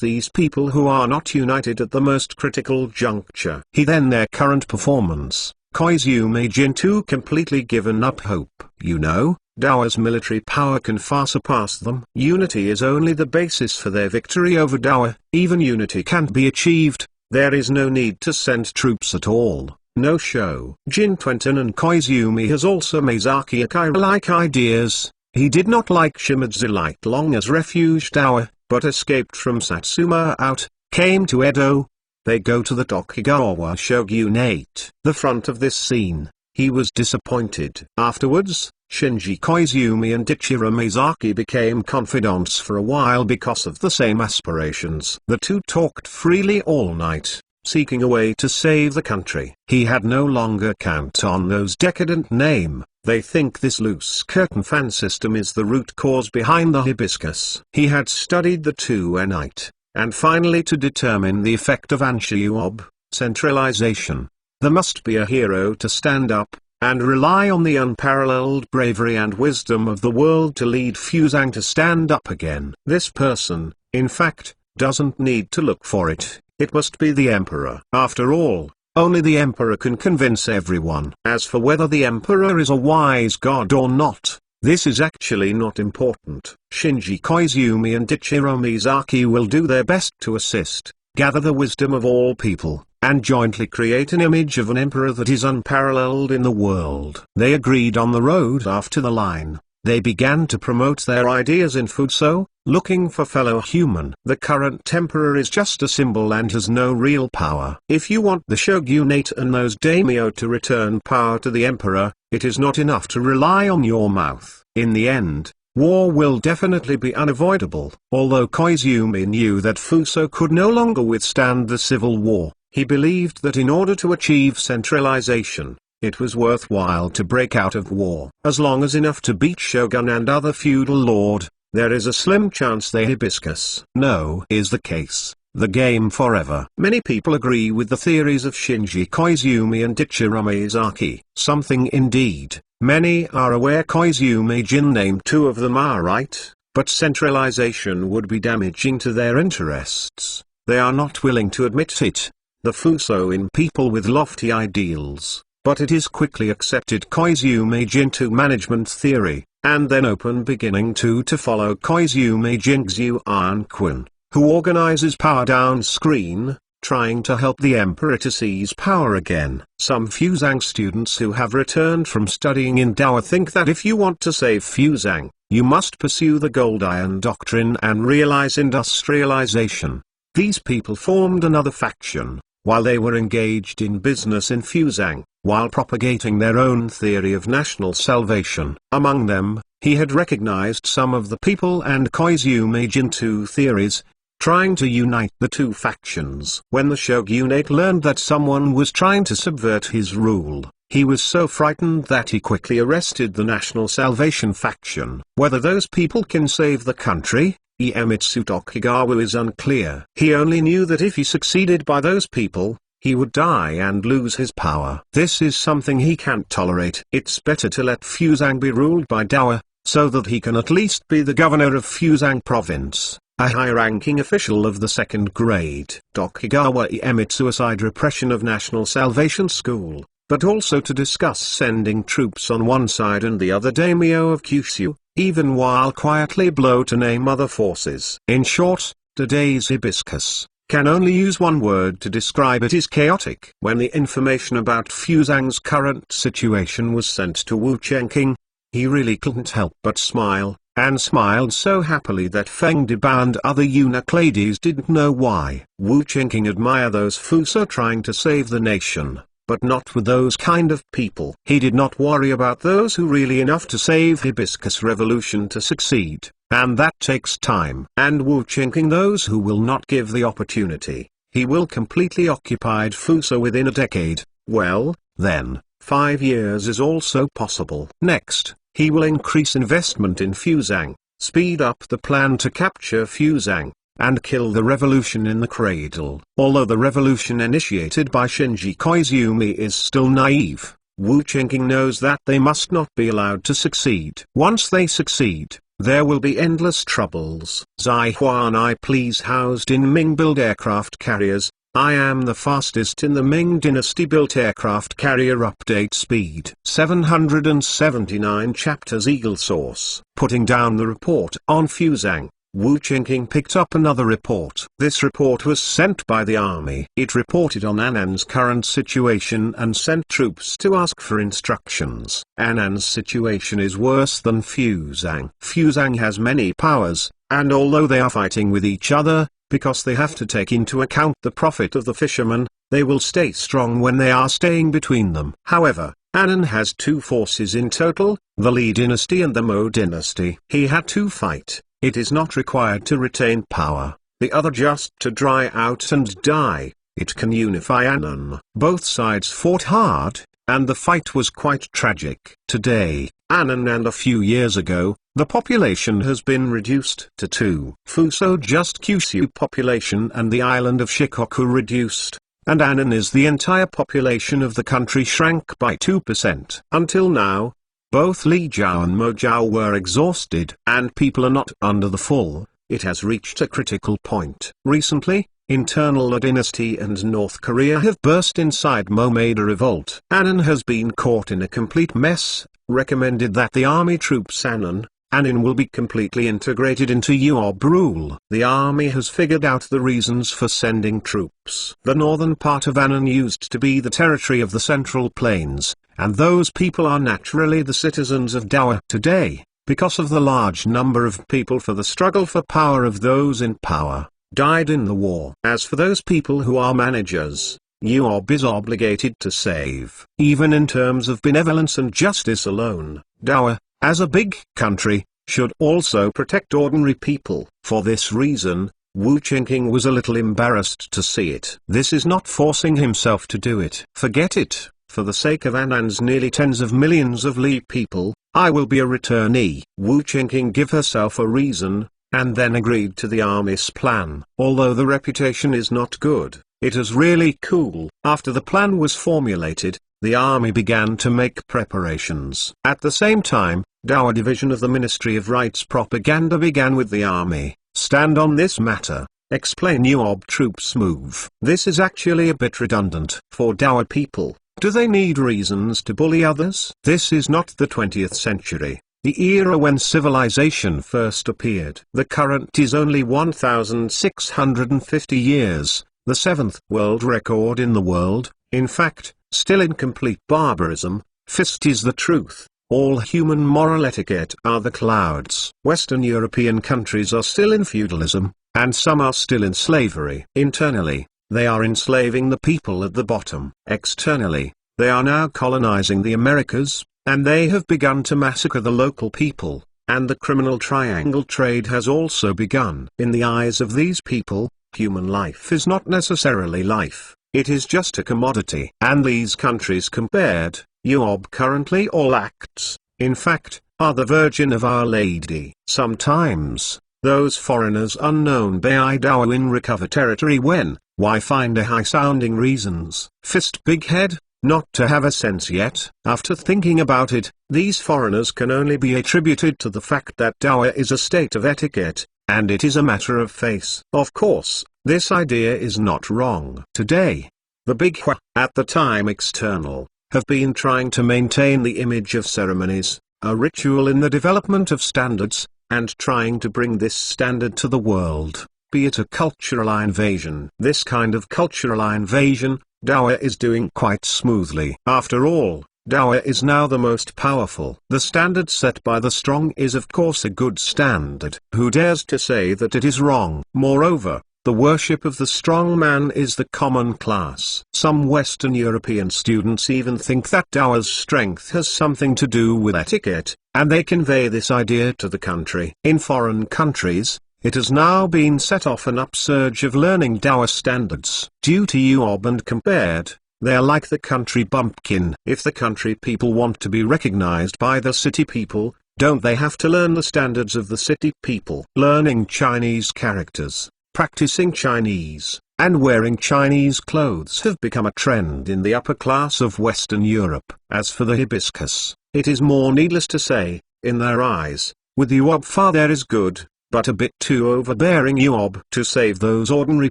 these people who are not united at the most critical juncture. Their current performance. Koizumi Jin too completely given up hope. You know, Dawa's military power can far surpass them. Unity is only the basis for their victory over Dawa. Even unity can't be achieved, there is no need to send troops at all. No show. Jin Twenton and Koizumi has also Mizaki Akira-like ideas. He did not like Shimadzu like long as refuge Dawa, but escaped from Satsuma out, came to Edo. They go to the Tokugawa shogunate. The front of this scene, he was disappointed. Afterwards, Shinji Koizumi and Ichiro Mizaki became confidants for a while because of the same aspirations. The two talked freely all night, seeking a way to save the country. He had no longer count on those decadent name. They think this loose curtain fan system is the root cause behind the hibiscus. He had studied the two a night, and finally to determine the effect of Anshiuob, centralization. There must be a hero to stand up, and rely on the unparalleled bravery and wisdom of the world to lead Fusang to stand up again. This person, in fact, doesn't need to look for it, it must be the Emperor. After all, only the Emperor can convince everyone. As for whether the Emperor is a wise god or not, this is actually not important. Shinji Koizumi and Ichiro Mizaki will do their best to assist, gather the wisdom of all people, and jointly create an image of an emperor that is unparalleled in the world. They agreed on the road after the line. They began to promote their ideas in Fuso, looking for fellow human. The current emperor is just a symbol and has no real power. If you want the shogunate and those daimyo to return power to the emperor, it is not enough to rely on your mouth. In the end, war will definitely be unavoidable. Although Koizumi knew that Fuso could no longer withstand the civil war, he believed that in order to achieve centralization, it was worthwhile to break out of war. As long as enough to beat Shogun and other feudal lord, there is a slim chance the hibiscus no is the case, the game forever. Many people agree with the theories of Shinji Koizumi and Ichiro Mizaki. Something indeed. Many are aware Koizumi Jin named two of them are right, but centralization would be damaging to their interests. They are not willing to admit it. The Fuso in people with lofty ideals. But it is quickly accepted Koizumi Jinto management theory, and then open beginning to follow Koizumi Jin's Yuan Kun, who organizes power down screen, trying to help the emperor to seize power again. Some Fusang students who have returned from studying in Dawa think that if you want to save Fusang, you must pursue the Gold Iron Doctrine and realize industrialization. These people formed another faction, while they were engaged in business in Fusang, while propagating their own theory of national salvation. Among them, he had recognized some of the people and Koizumi Jinto theories, trying to unite the two factions. When the shogunate learned that someone was trying to subvert his rule, he was so frightened that he quickly arrested the national salvation faction. Whether those people can save the country, Iemitsu Tokugawa is unclear. He only knew that if he succeeded by those people, he would die and lose his power. This is something he can't tolerate. It's better to let Fusang be ruled by Dawa, so that he can at least be the governor of Fusang province, a high-ranking official of the second grade. Tokugawa Iemitsu aside repression of National Salvation School, but also to discuss sending troops on one side and the other daimyo of Kyushu, even while quietly blow to name other forces. In short, today's hibiscus can only use one word to describe it: is chaotic. When the information about Fuzhang's current situation was sent to Wu Chenking, he really couldn't help but smile, and smiled so happily that Feng Debao and other eunuch ladies didn't know why. Wu Chenking admired those Fuso trying to save the nation, but not with those kind of people. He did not worry about those who really enough to save Hibiscus Revolution to succeed, and that takes time. And Wu Chenking those who will not give the opportunity. He will completely occupied Fuso within a decade. Well, then, 5 years is also possible. Next, he will increase investment in Fuzhang, speed up the plan to capture Fuzhang, and kill the revolution in the cradle. Although the revolution initiated by Shinji Koizumi is still naive, Wu Chenking knows that they must not be allowed to succeed. Once they succeed, there will be endless troubles. Zai Huan, I please housed in Ming build aircraft carriers. I am the fastest in the Ming dynasty built aircraft carrier. Update speed 779 chapters. Eagle Source. Putting down the report on Fuzhang, Wu Chenking picked up another report. This report was sent by the army. It reported on Annan's current situation and sent troops to ask for instructions. Annan's situation is worse than Fuzhang. Fuzhang has many powers, and although they are fighting with each other, because they have to take into account the profit of the fishermen, they will stay strong when they are staying between them. However, Annan has 2 forces in total, the Li dynasty and the Mo dynasty. He had to fight. It is not required to retain power, the other just to dry out and die. It can unify Annan. Both sides fought hard, and the fight was quite tragic. Today, Annan and a few years ago, the population has been reduced to 2. Fuso just Kyushu population and the island of Shikoku reduced, and Annan is the entire population of the country shrank by 2%. Until now, both Li Jiao and Mo Jiao were exhausted, and people are not under the full. It has reached a critical point. Recently, internal dynasty and North Korea have burst inside. Mo made a revolt. Annan has been caught in a complete mess. Recommended that the army troops Annan will be completely integrated into Yuob rule. The army has figured out the reasons for sending troops. The northern part of Annan used to be the territory of the Central Plains, and those people are naturally the citizens of Dawa today, because of the large number of people for the struggle for power of those in power, died in the war. As for those people who are managers, Yuob is obligated to save. Even in terms of benevolence and justice alone, Dawa, as a big country, should also protect ordinary people. For this reason, Wu Chenking was a little embarrassed to see it. This is not forcing himself to do it. Forget it. For the sake of Annan's nearly tens of millions of Li people, I will be a returnee. Wu Chenking gave herself a reason, and then agreed to the army's plan. Although the reputation is not good, it is really cool. After the plan was formulated, the army began to make preparations. At the same time, Dawa division of the Ministry of Rights propaganda began with the army. Stand on this matter. Explain Yuob troops move. This is actually a bit redundant. For Dawa people, do they need reasons to bully others? This is not the 20th century, the era when civilization first appeared. The current is only 1,650 years, the 7th world record in the world, in fact, still in complete barbarism. Fist is the truth. All human moral etiquette are the clouds. Western European countries are still in feudalism, and some are still in slavery. Internally, they are enslaving the people at the bottom. Externally, they are now colonizing the Americas, and they have begun to massacre the local people, and the criminal triangle trade has also begun. In the eyes of these people, human life is not necessarily life, it is just a commodity. And these countries compared, Yuob currently all acts, in fact, are the Virgin of Our Lady. Sometimes, those foreigners unknown by Darwin recover territory when, why find a high-sounding reasons. Fist big head, not to have a sense yet. After thinking about it, these foreigners can only be attributed to the fact that Dawa is a state of etiquette, and it is a matter of face. Of course, this idea is not wrong. Today, the big Hua, at the time external, have been trying to maintain the image of ceremonies, a ritual in the development of standards, and trying to bring this standard to the world. be it a cultural invasion. This kind of cultural invasion, Dawa is doing quite smoothly. After all, Dawa is now the most powerful. The standard set by the strong is of course a good standard. Who dares to say that it is wrong? Moreover, the worship of the strong man is the common class. Some Western European students even think that Dawa's strength has something to do with etiquette, and they convey this idea to the country. In foreign countries, it has now been set off an upsurge of learning Dawa standards. Due to UOB and compared, they are like the country bumpkin. If the country people want to be recognized by the city people, don't they have to learn the standards of the city people? Learning Chinese characters, practicing Chinese, and wearing Chinese clothes have become a trend in the upper class of Western Europe. As for the hibiscus, it is more needless to say, in their eyes, with UOB father is good, but a bit too overbearing UOB. To save those ordinary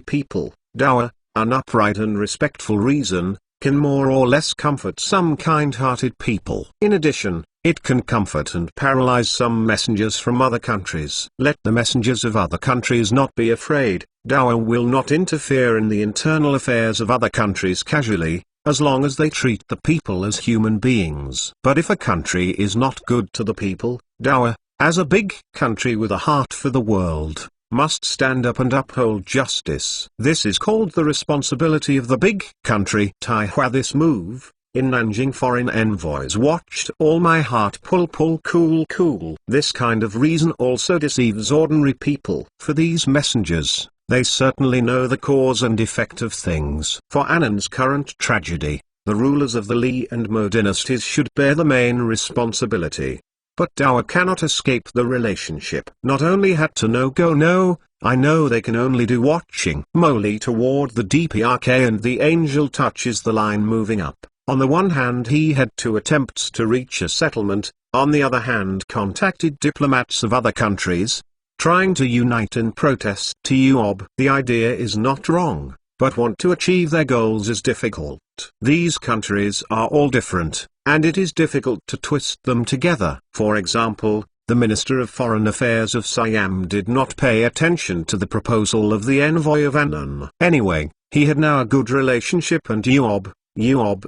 people, Dawa, an upright and respectful reason, can more or less comfort some kind-hearted people. In addition, it can comfort and paralyze some messengers from other countries. Let the messengers of other countries not be afraid. Dawa will not interfere in the internal affairs of other countries casually, as long as they treat the people as human beings. But if a country is not good to the people, Dawa, as a big country with a heart for the world, must stand up and uphold justice. This is called the responsibility of the big country. Taihua. This move, in Nanjing foreign envoys watched all my heart pull cool. This kind of reason also deceives ordinary people. For these messengers, they certainly know the cause and effect of things. For Annan's current tragedy, the rulers of the Li and Mo dynasties should bear the main responsibility. But Dawa cannot escape the relationship. Not only had to no, I know they can only do watching. Moli toward the DPRK and the angel touches the line moving up. On the one hand he had two attempts to reach a settlement, on the other hand contacted diplomats of other countries, trying to unite in protest to UOB. The idea is not wrong, but want to achieve their goals is difficult. These countries are all different, and it is difficult to twist them together. For example, the Minister of Foreign Affairs of Siam did not pay attention to the proposal of the envoy of Annan. Anyway, he had now a good relationship and UOB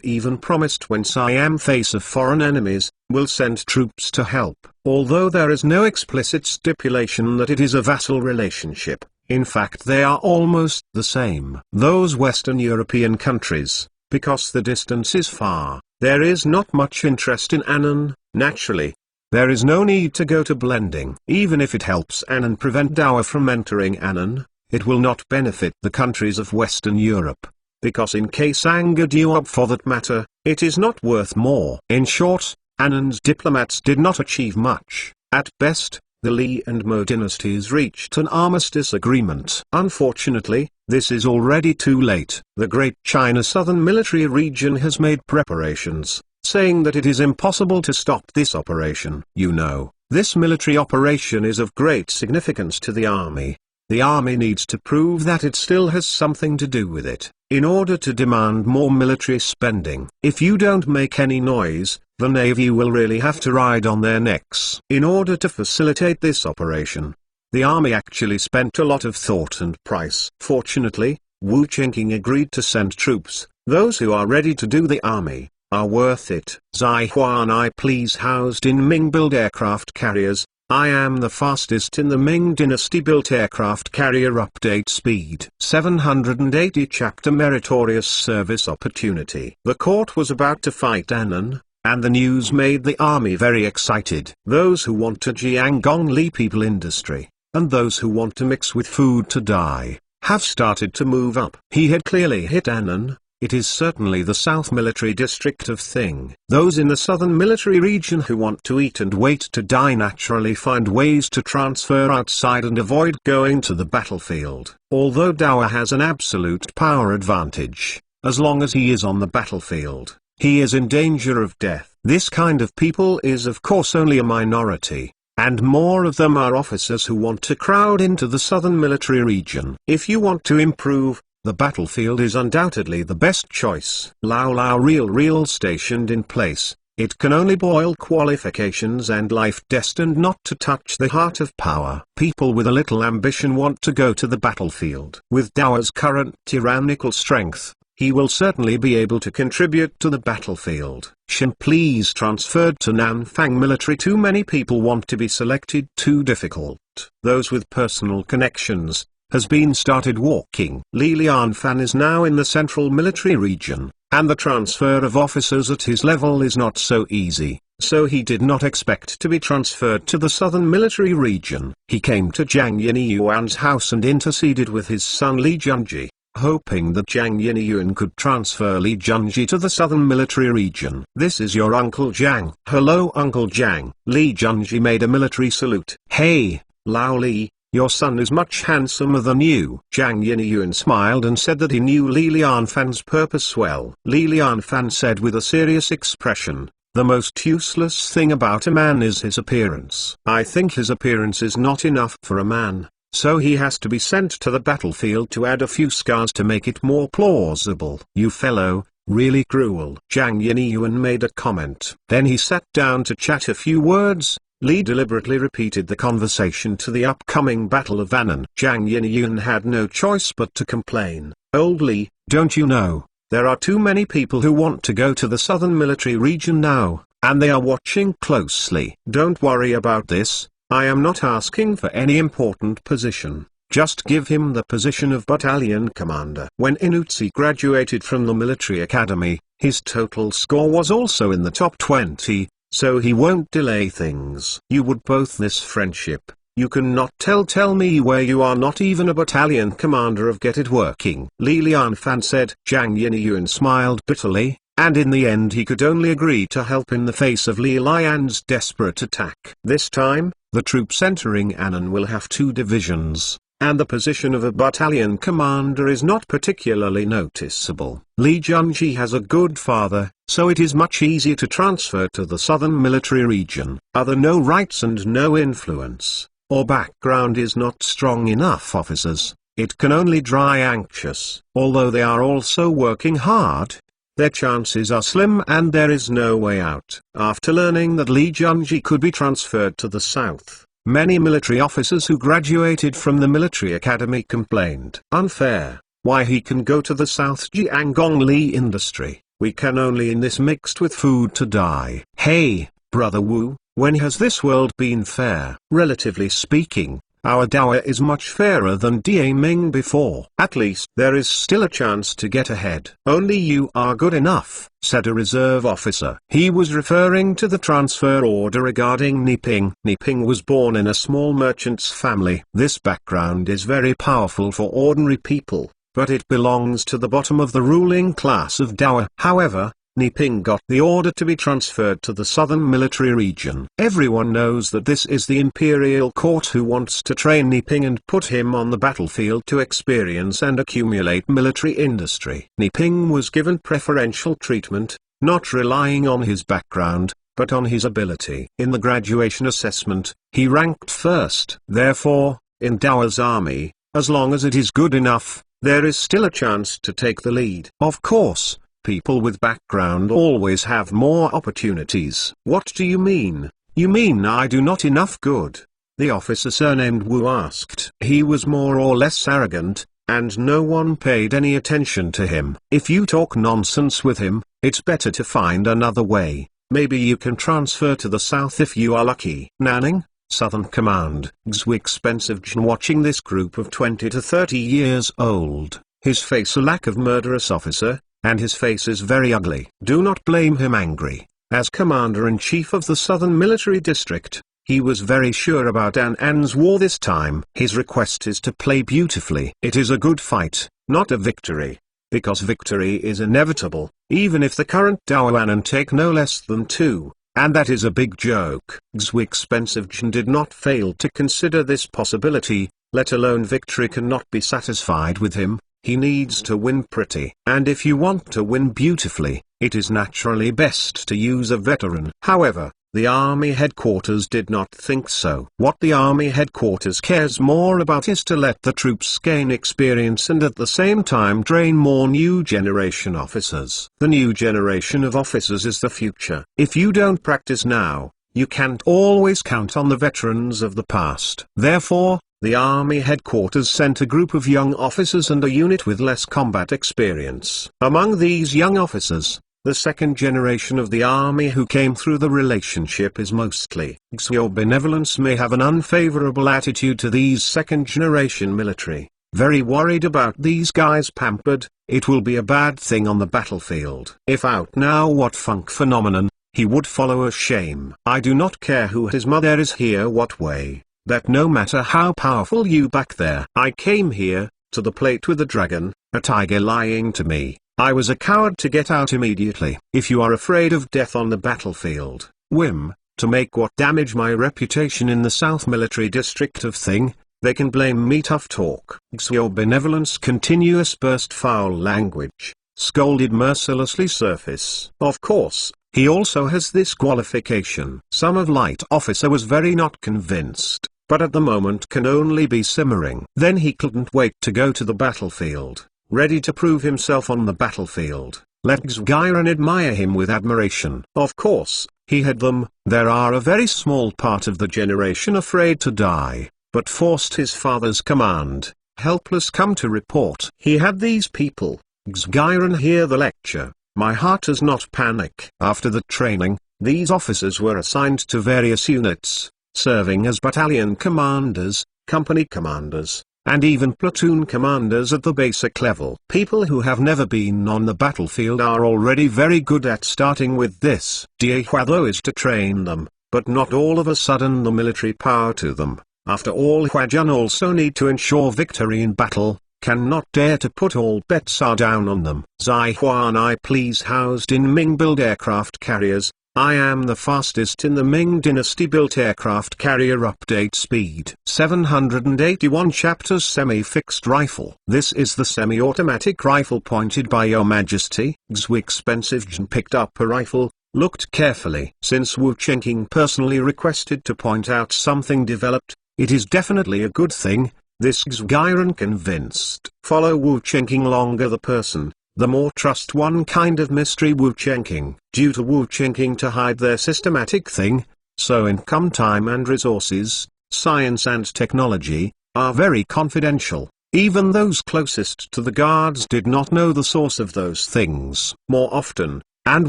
even promised when Siam face of foreign enemies, will send troops to help. Although there is no explicit stipulation that it is a vassal relationship, in fact they are almost the same. Those Western European countries, because the distance is far, there is not much interest in Annan. Naturally, there is no need to go to blending. Even if it helps Annan prevent Dawa from entering Annan, it will not benefit the countries of Western Europe, because in case angered UOB for that matter, it is not worth more. In short, Annan's diplomats did not achieve much. At best, the Li and Mo dynasties reached an armistice agreement. Unfortunately, this is already too late. The Great China Southern Military Region has made preparations, saying that it is impossible to stop this operation. You know, this military operation is of great significance to the army. The army needs to prove that it still has something to do with it, in order to demand more military spending. If you don't make any noise, the Navy will really have to ride on their necks. In order to facilitate this operation, the army actually spent a lot of thought and price. Fortunately, Wu Qingqing agreed to send troops. Those who are ready to do the army are worth it. Zai Huan, I please housed in Ming build aircraft carriers. I am the fastest in the Ming dynasty built aircraft carrier. Update speed 780. Chapter Meritorious Service Opportunity. The court was about to fight Annan, and the news made the army very excited. Those who want to Jiangong Li people industry, and those who want to mix with food to die, have started to move up. He had clearly hit Annan. It is certainly the South Military District of Thing. Those in the Southern Military Region who want to eat and wait to die naturally find ways to transfer outside and avoid going to the battlefield. Although Dawa has an absolute power advantage, as long as he is on the battlefield, he is in danger of death. This kind of people is of course only a minority, and more of them are officers who want to crowd into the Southern Military Region. If you want to improve, the battlefield is undoubtedly the best choice. Lao real stationed in place, It can only boil qualifications and life destined not to touch the heart of power. People with a little ambition want to go to the battlefield. With Dao's current tyrannical strength, he will certainly be able to contribute to the battlefield. Shin please transferred to Nanfang military. Too many people want to be selected. Too difficult. Those with personal connections has been started walking. Li Lianfan is now in the central military region, and the transfer of officers at his level is not so easy, so he did not expect to be transferred to the southern military region. He came to Zhang Yinyuan's house and interceded with his son Li Junji, hoping that Zhang Yinyuan could transfer Li Junji to the southern military region. "This is your Uncle Zhang." "Hello Uncle Zhang." Li Junji made a military salute. "Hey, Lao Li, your son is much handsomer than you." Zhang Yinyuan smiled and said that he knew Li Lianfan's purpose well. Li Lianfan said with a serious expression, "The most useless thing about a man is his appearance. I think his appearance is not enough for a man, so he has to be sent to the battlefield to add a few scars to make it more plausible." "You fellow, really cruel." Zhang Yinyuan made a comment. Then he sat down to chat a few words. Li deliberately repeated the conversation to the upcoming Battle of Annan. Zhang Yinyuan had no choice but to complain. "Old Li, don't you know, there are too many people who want to go to the southern military region now, and they are watching closely." "Don't worry about this, I am not asking for any important position. Just give him the position of battalion commander." When Inutsi graduated from the military academy, his total score was also in the top 20. So he won't delay things. "You would both this friendship. You cannot tell me where you are not even a battalion commander of get it working." Li Lianfan said. Zhang Yinyuan smiled bitterly, and in the end he could only agree to help in the face of Li Lian's desperate attack. This time, the troops entering Annan will have 2 divisions, and the position of a battalion commander is not particularly noticeable. Li Junji has a good father, so it is much easier to transfer to the southern military region. Other no rights and no influence, or background is not strong enough officers, it can only dry anxious. Although they are also working hard, their chances are slim and there is no way out. After learning that Li Junji could be transferred to the south, many military officers who graduated from the military academy complained. "Unfair, why he can go to the South Jiangong Li industry, we can only in this mixed with food to die." "Hey, Brother Wu, when has this world been fair?" "Relatively speaking, our Dao is much fairer than Ming before. At least there is still a chance to get ahead." "Only you are good enough," said a reserve officer. He was referring to the transfer order regarding Niping. Niping was born in a small merchant's family. This background is very powerful for ordinary people, but it belongs to the bottom of the ruling class of Dao. However, Niping got the order to be transferred to the southern military region. Everyone knows that this is the imperial court who wants to train Niping and put him on the battlefield to experience and accumulate military industry. Niping was given preferential treatment, not relying on his background, but on his ability. In the graduation assessment, he ranked first. Therefore, in Dao's army, as long as it is good enough, there is still a chance to take the lead. Of course, people with background always have more opportunities. "What do you mean? You mean I do not enough good?" the officer surnamed Wu asked. He was more or less arrogant, and no one paid any attention to him. "If you talk nonsense with him, it's better to find another way. Maybe you can transfer to the south if you are lucky." Nanning, Southern Command. Xu Expensive Jin watching this group of 20 to 30 years old, his face a lack of murderous officer, and his face is very ugly. Do not blame him angry. As Commander-in-Chief of the Southern Military District, he was very sure about An's war this time. His request is to play beautifully. It is a good fight, not a victory. Because victory is inevitable, even if the current Dao Annan take no less than 2, and that is a big joke. Xu Expensive Jin did not fail to consider this possibility, let alone victory cannot be satisfied with him. He needs to win pretty. And if you want to win beautifully, it is naturally best to use a veteran. However, The army headquarters did not think so. What the army headquarters cares more about is to let the troops gain experience and at the same time train more new generation officers. The new generation of officers is the future. If you don't practice now, you can't always count on the veterans of the past. Therefore, the army headquarters sent a group of young officers and a unit with less combat experience. Among these young officers, the second generation of the army who came through the relationship is mostly. Your benevolence may have an unfavorable attitude to these second generation military. Very worried about these guys pampered, it will be a bad thing on the battlefield. If out now what funk phenomenon, he would follow a shame. I do not care who his mother is here what way, that no matter how powerful you back there. I came here, to the plate with the dragon, a tiger lying to me. I was a coward to get out immediately. If you are afraid of death on the battlefield, to make what damage my reputation in the South Military District of Thing, they can blame me. Tough talk. Your benevolence continuous burst foul language, scolded mercilessly surface. Of course, he also has this qualification. Some of light officer was very not convinced, but at the moment can only be simmering. Then he couldn't wait to go to the battlefield. Ready to prove himself on the battlefield. Let Gyron admire him with admiration. Of course, he had them. There are a very small part of the generation afraid to die, but forced his father's command, helpless come to report. He had these people. Gyron hear the lecture. My heart does not panic. After the training, these officers were assigned to various units, serving as battalion commanders, company commanders, and even platoon commanders at the basic level. People who have never been on the battlefield are already very good at starting with this. Though is to train them, but not all of a sudden the military power to them. After all, Huajun also need to ensure victory in battle, cannot dare to put all bets are down on them. Zai Huan I please housed in Ming built aircraft carriers. I am the fastest in the Ming Dynasty built aircraft carrier. Update speed 781 chapters. Semi-fixed rifle. This is the semi-automatic rifle pointed by Your Majesty. Xu expensive Jin picked up a rifle, looked carefully. Since Wu Chenking personally requested to point out something developed, it is definitely a good thing. This Gyron convinced. Follow Wu Chenking longer the person, the more trust one kind of mystery Wu Chenking. Due to Wu Chenking to hide their systematic thing, so income time and resources, science and technology, are very confidential. Even those closest to the guards did not know the source of those things. More often, and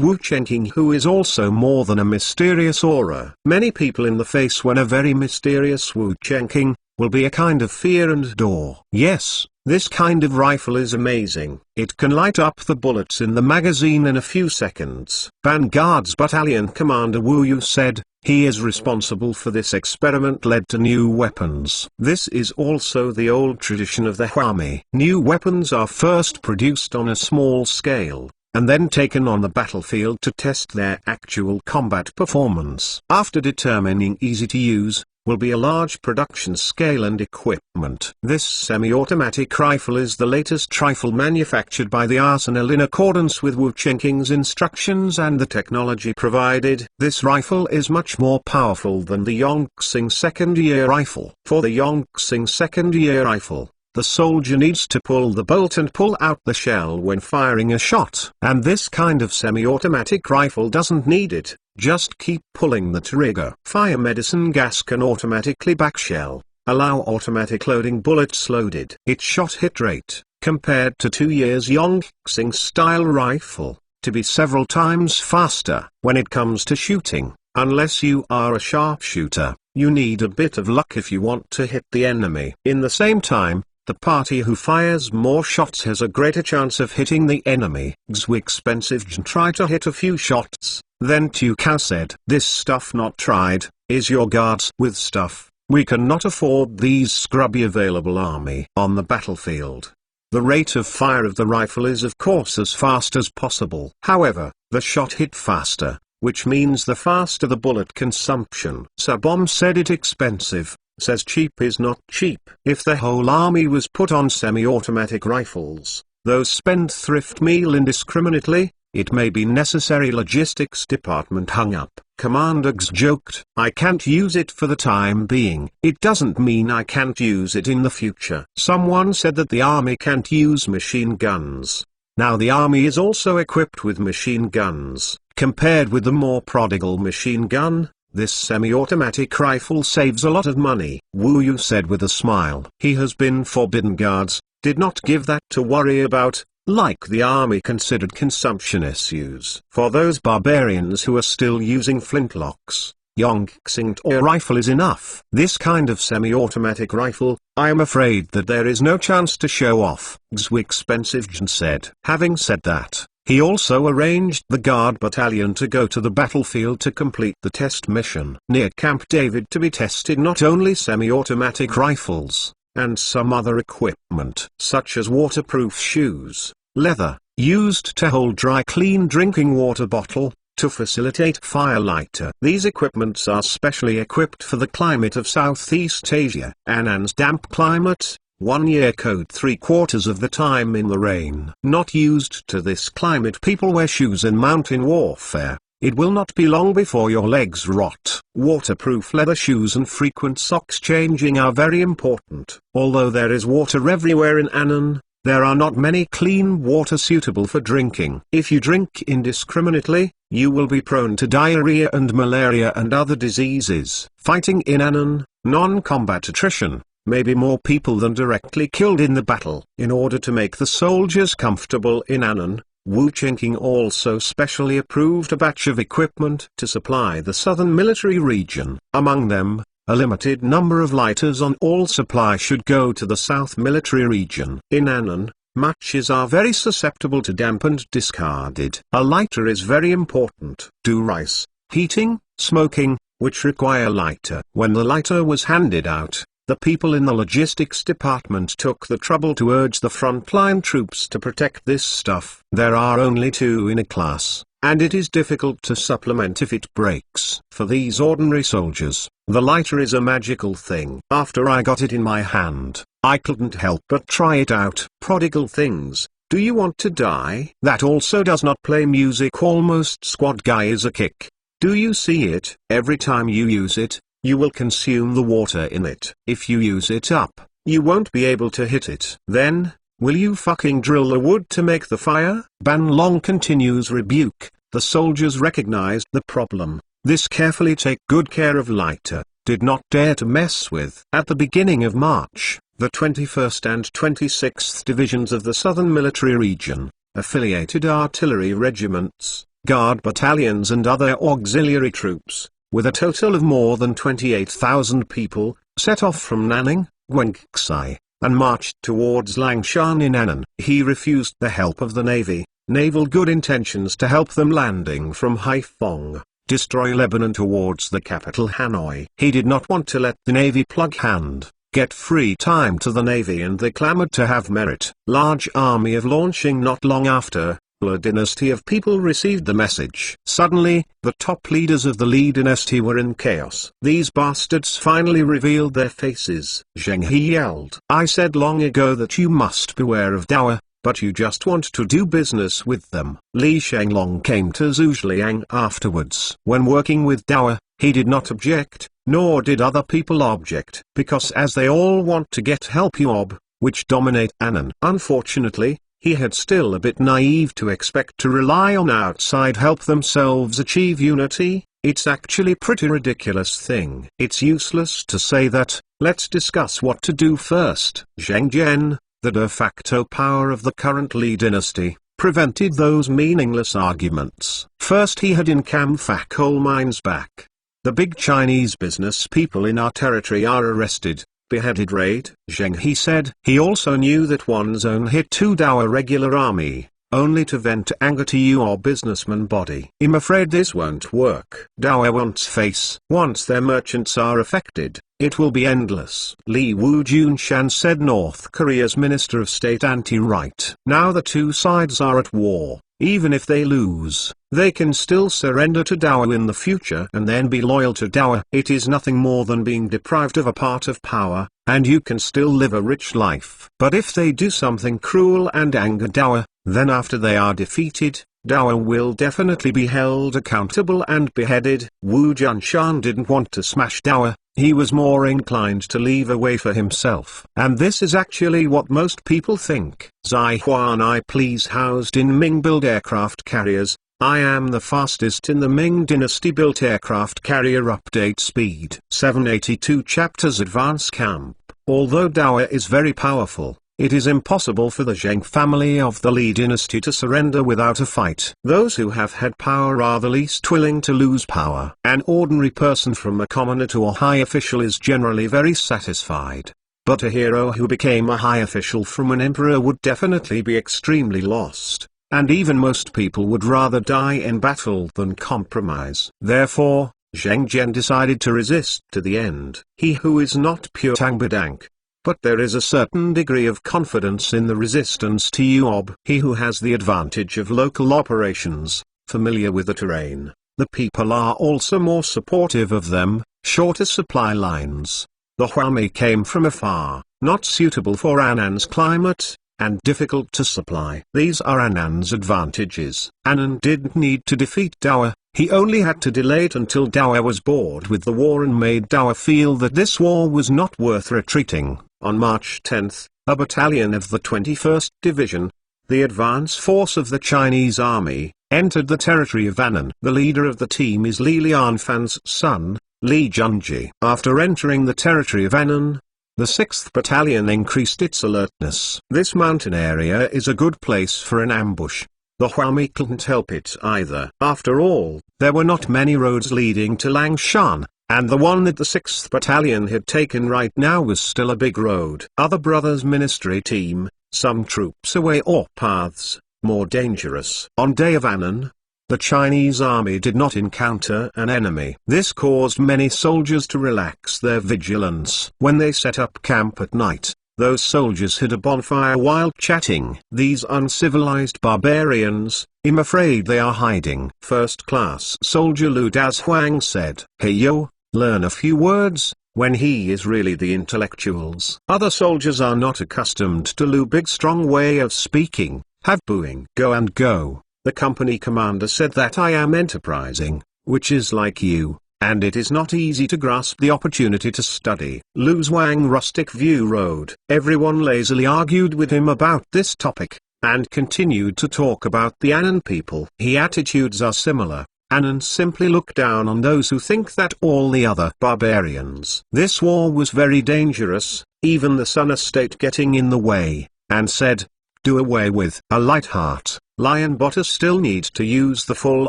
Wu Chenking who is also more than a mysterious aura. Many people in the face when a very mysterious Wu Chenking, will be a kind of fear and door. Yes, this kind of rifle is amazing. It can light up the bullets in the magazine in a few seconds. Vanguard's battalion commander Wu Yu said, he is responsible for this experiment led to new weapons. This is also the old tradition of the Huami. New weapons are first produced on a small scale, and then taken on the battlefield to test their actual combat performance. After determining easy to use, will be a large production scale and equipment. This semi-automatic rifle is the latest rifle manufactured by the arsenal in accordance with Wu Chenking's instructions and the technology provided. This rifle is much more powerful than the Yongxing second-year rifle. For the Yongxing second-year rifle, the soldier needs to pull the bolt and pull out the shell when firing a shot. And this kind of semi-automatic rifle doesn't need it. Just keep pulling the trigger. Fire medicine gas can automatically back shell, allow automatic loading bullets loaded. Its shot hit rate, compared to 2 years Yongxing style rifle, to be several times faster. When it comes to shooting, unless you are a sharpshooter, you need a bit of luck if you want to hit the enemy. In the same time, the party who fires more shots has a greater chance of hitting the enemy. Xu expensive Jin try to hit a few shots. Then Tu Kao said, this stuff not tried, is your guards with stuff, we cannot afford these scrubby available army on the battlefield. The rate of fire of the rifle is of course as fast as possible. However, the shot hit faster, which means the faster the bullet consumption. Sabom said it expensive, says cheap is not cheap. If the whole army was put on semi-automatic rifles, those spendthrift meal indiscriminately, it may be necessary logistics department hung up. Commander X joked. I can't use it for the time being. It doesn't mean I can't use it in the future. Someone said that the army can't use machine guns. Now the army is also equipped with machine guns. Compared with the more prodigal machine gun, this semi-automatic rifle saves a lot of money. Wu Yu said with a smile. He has been forbidden guards, did not give that to worry about, like the army considered consumption issues. For those barbarians who are still using flintlocks, Yongxing or rifle is enough. This kind of semi-automatic rifle, I am afraid that there is no chance to show off, Xu Expensive Jin said. Having said that, he also arranged the guard battalion to go to the battlefield to complete the test mission near Camp David to be tested not only semi-automatic rifles, and some other equipment such as waterproof shoes, leather, used to hold dry clean drinking water bottle, to facilitate fire lighter. These equipments are specially equipped for the climate of Southeast Asia. Annan's damp climate, 1 year code 3/4 of the time in the rain. Not used to this climate, people wear shoes in mountain warfare. It will not be long before your legs rot. Waterproof leather shoes and frequent socks changing are very important. Although there is water everywhere in Annan, there are not many clean water suitable for drinking. If you drink indiscriminately, you will be prone to diarrhea and malaria and other diseases. Fighting in Annan, non-combat attrition, maybe more people than directly killed in the battle. In order to make the soldiers comfortable in Annan, Wu Qingqing also specially approved a batch of equipment to supply the southern military region. Among them, a limited number of lighters on all supply should go to the south military region. In Annan, matches are very susceptible to damp and discarded. A lighter is very important. Do rice, heating, smoking, which require lighter. When the lighter was handed out, the people in the logistics department took the trouble to urge the frontline troops to protect this stuff. There are only 2 in a class, and it is difficult to supplement if it breaks. For these ordinary soldiers, the lighter is a magical thing. After I got it in my hand, I couldn't help but try it out. Prodigal things, do you want to die? That also does not play music. Almost squad guy is a kick. Do you see it? Every time you use it, you will consume the water in it. If you use it up, you won't be able to hit it. Then, will you fucking drill the wood to make the fire? Ban Long continues rebuke. The soldiers recognized the problem. This carefully take good care of lighter, did not dare to mess with. At the beginning of March, the 21st and 26th Divisions of the Southern Military Region, affiliated artillery regiments, guard battalions and other auxiliary troops, with a total of more than 28,000 people, set off from Nanning, Guangxi, and marched towards Langshan in Annan. He refused the help of the Navy, naval good intentions to help them landing from Haiphong, destroy Lebanon towards the capital Hanoi. He did not want to let the Navy plug hand, get free time to the Navy, and they clamored to have merit. Large army of launching not long after. A dynasty of people received the message. Suddenly, the top leaders of the Li dynasty were in chaos. These bastards finally revealed their faces. Zheng He yelled. I said long ago that you must beware of Dawa, but you just want to do business with them. Li Shenglong came to Zhuliang afterwards. When working with Dawa, he did not object, nor did other people object, because as they all want to get help Yob, which dominate Annan. Unfortunately, he had still a bit naive to expect to rely on outside help themselves achieve unity. It's actually pretty ridiculous thing. It's useless to say that, let's discuss what to do first. Zheng Jian, the de facto power of the current Li dynasty, prevented those meaningless arguments. First he had in Camphor coal mines back. The big Chinese business people in our territory are arrested, beheaded raid. Zheng He said. He also knew that one's own hit 2 Dawa regular army, only to vent anger to your businessman body. I'm afraid this won't work. Dawa won't face. Once their merchants are affected, it will be endless. Li Wu Junshan said, North Korea's Minister of State anti-right. Now the two sides are at war. Even if they lose, they can still surrender to Dawa in the future and then be loyal to Dawa. It is nothing more than being deprived of a part of power, and you can still live a rich life. But if they do something cruel and anger Dawa, then after they are defeated, Dao will definitely be held accountable and beheaded. Wu Junshan didn't want to smash Dao, he was more inclined to leave a way for himself. And this is actually what most people think. Zai Huan, I please housed in Ming built aircraft carriers. I am the fastest in the Ming dynasty built aircraft carrier. Update speed 782 chapters. Advance camp. Although Dao is very powerful, it is impossible for the Zheng family of the Li dynasty to surrender without a fight. Those who have had power are the least willing to lose power. An ordinary person from a commoner to a high official is generally very satisfied. But a hero who became a high official from an emperor would definitely be extremely lost. And even most people would rather die in battle than compromise. Therefore, Zheng Jian decided to resist to the end. He who is not pure Tangbadank. But there is a certain degree of confidence in the resistance to Yuob. He who has the advantage of local operations, familiar with the terrain. The people are also more supportive of them, shorter supply lines. The Huami came from afar, not suitable for Annan's climate, and difficult to supply. These are Annan's advantages. Annan didn't need to defeat Dao, he only had to delay it until Dao was bored with the war and made Dao feel that this war was not worth retreating. On March 10, a battalion of the 21st Division, the advance force of the Chinese army, entered the territory of Annan. The leader of the team is Li Lianfan's son, Li Junji. After entering the territory of Annan, the 6th Battalion increased its alertness. This mountain area is a good place for an ambush. The Huami couldn't help it either. After all, there were not many roads leading to Langshan, and the one that the 6th Battalion had taken right now was still a big road. Other brothers' ministry team, some troops away or paths, more dangerous. On day of Annan, the Chinese army did not encounter an enemy. This caused many soldiers to relax their vigilance. When they set up camp at night, those soldiers had a bonfire while chatting. These uncivilized barbarians, I'm afraid they are hiding. First-class soldier Lu Dazhuang said, "Hey yo, learn a few words," when he is really the intellectuals. Other soldiers are not accustomed to Lu big strong way of speaking, have booing. Go and go. The company commander said that I am enterprising, which is like you, and it is not easy to grasp the opportunity to study. Lu Zhuang Rustic View Road. Everyone lazily argued with him about this topic, and continued to talk about the Annan people. His attitudes are similar. Annan simply look down on those who think that all the other barbarians. This war was very dangerous, even the Sun estate getting in the way, and said, do away with. A light heart. Lion botters still need to use the full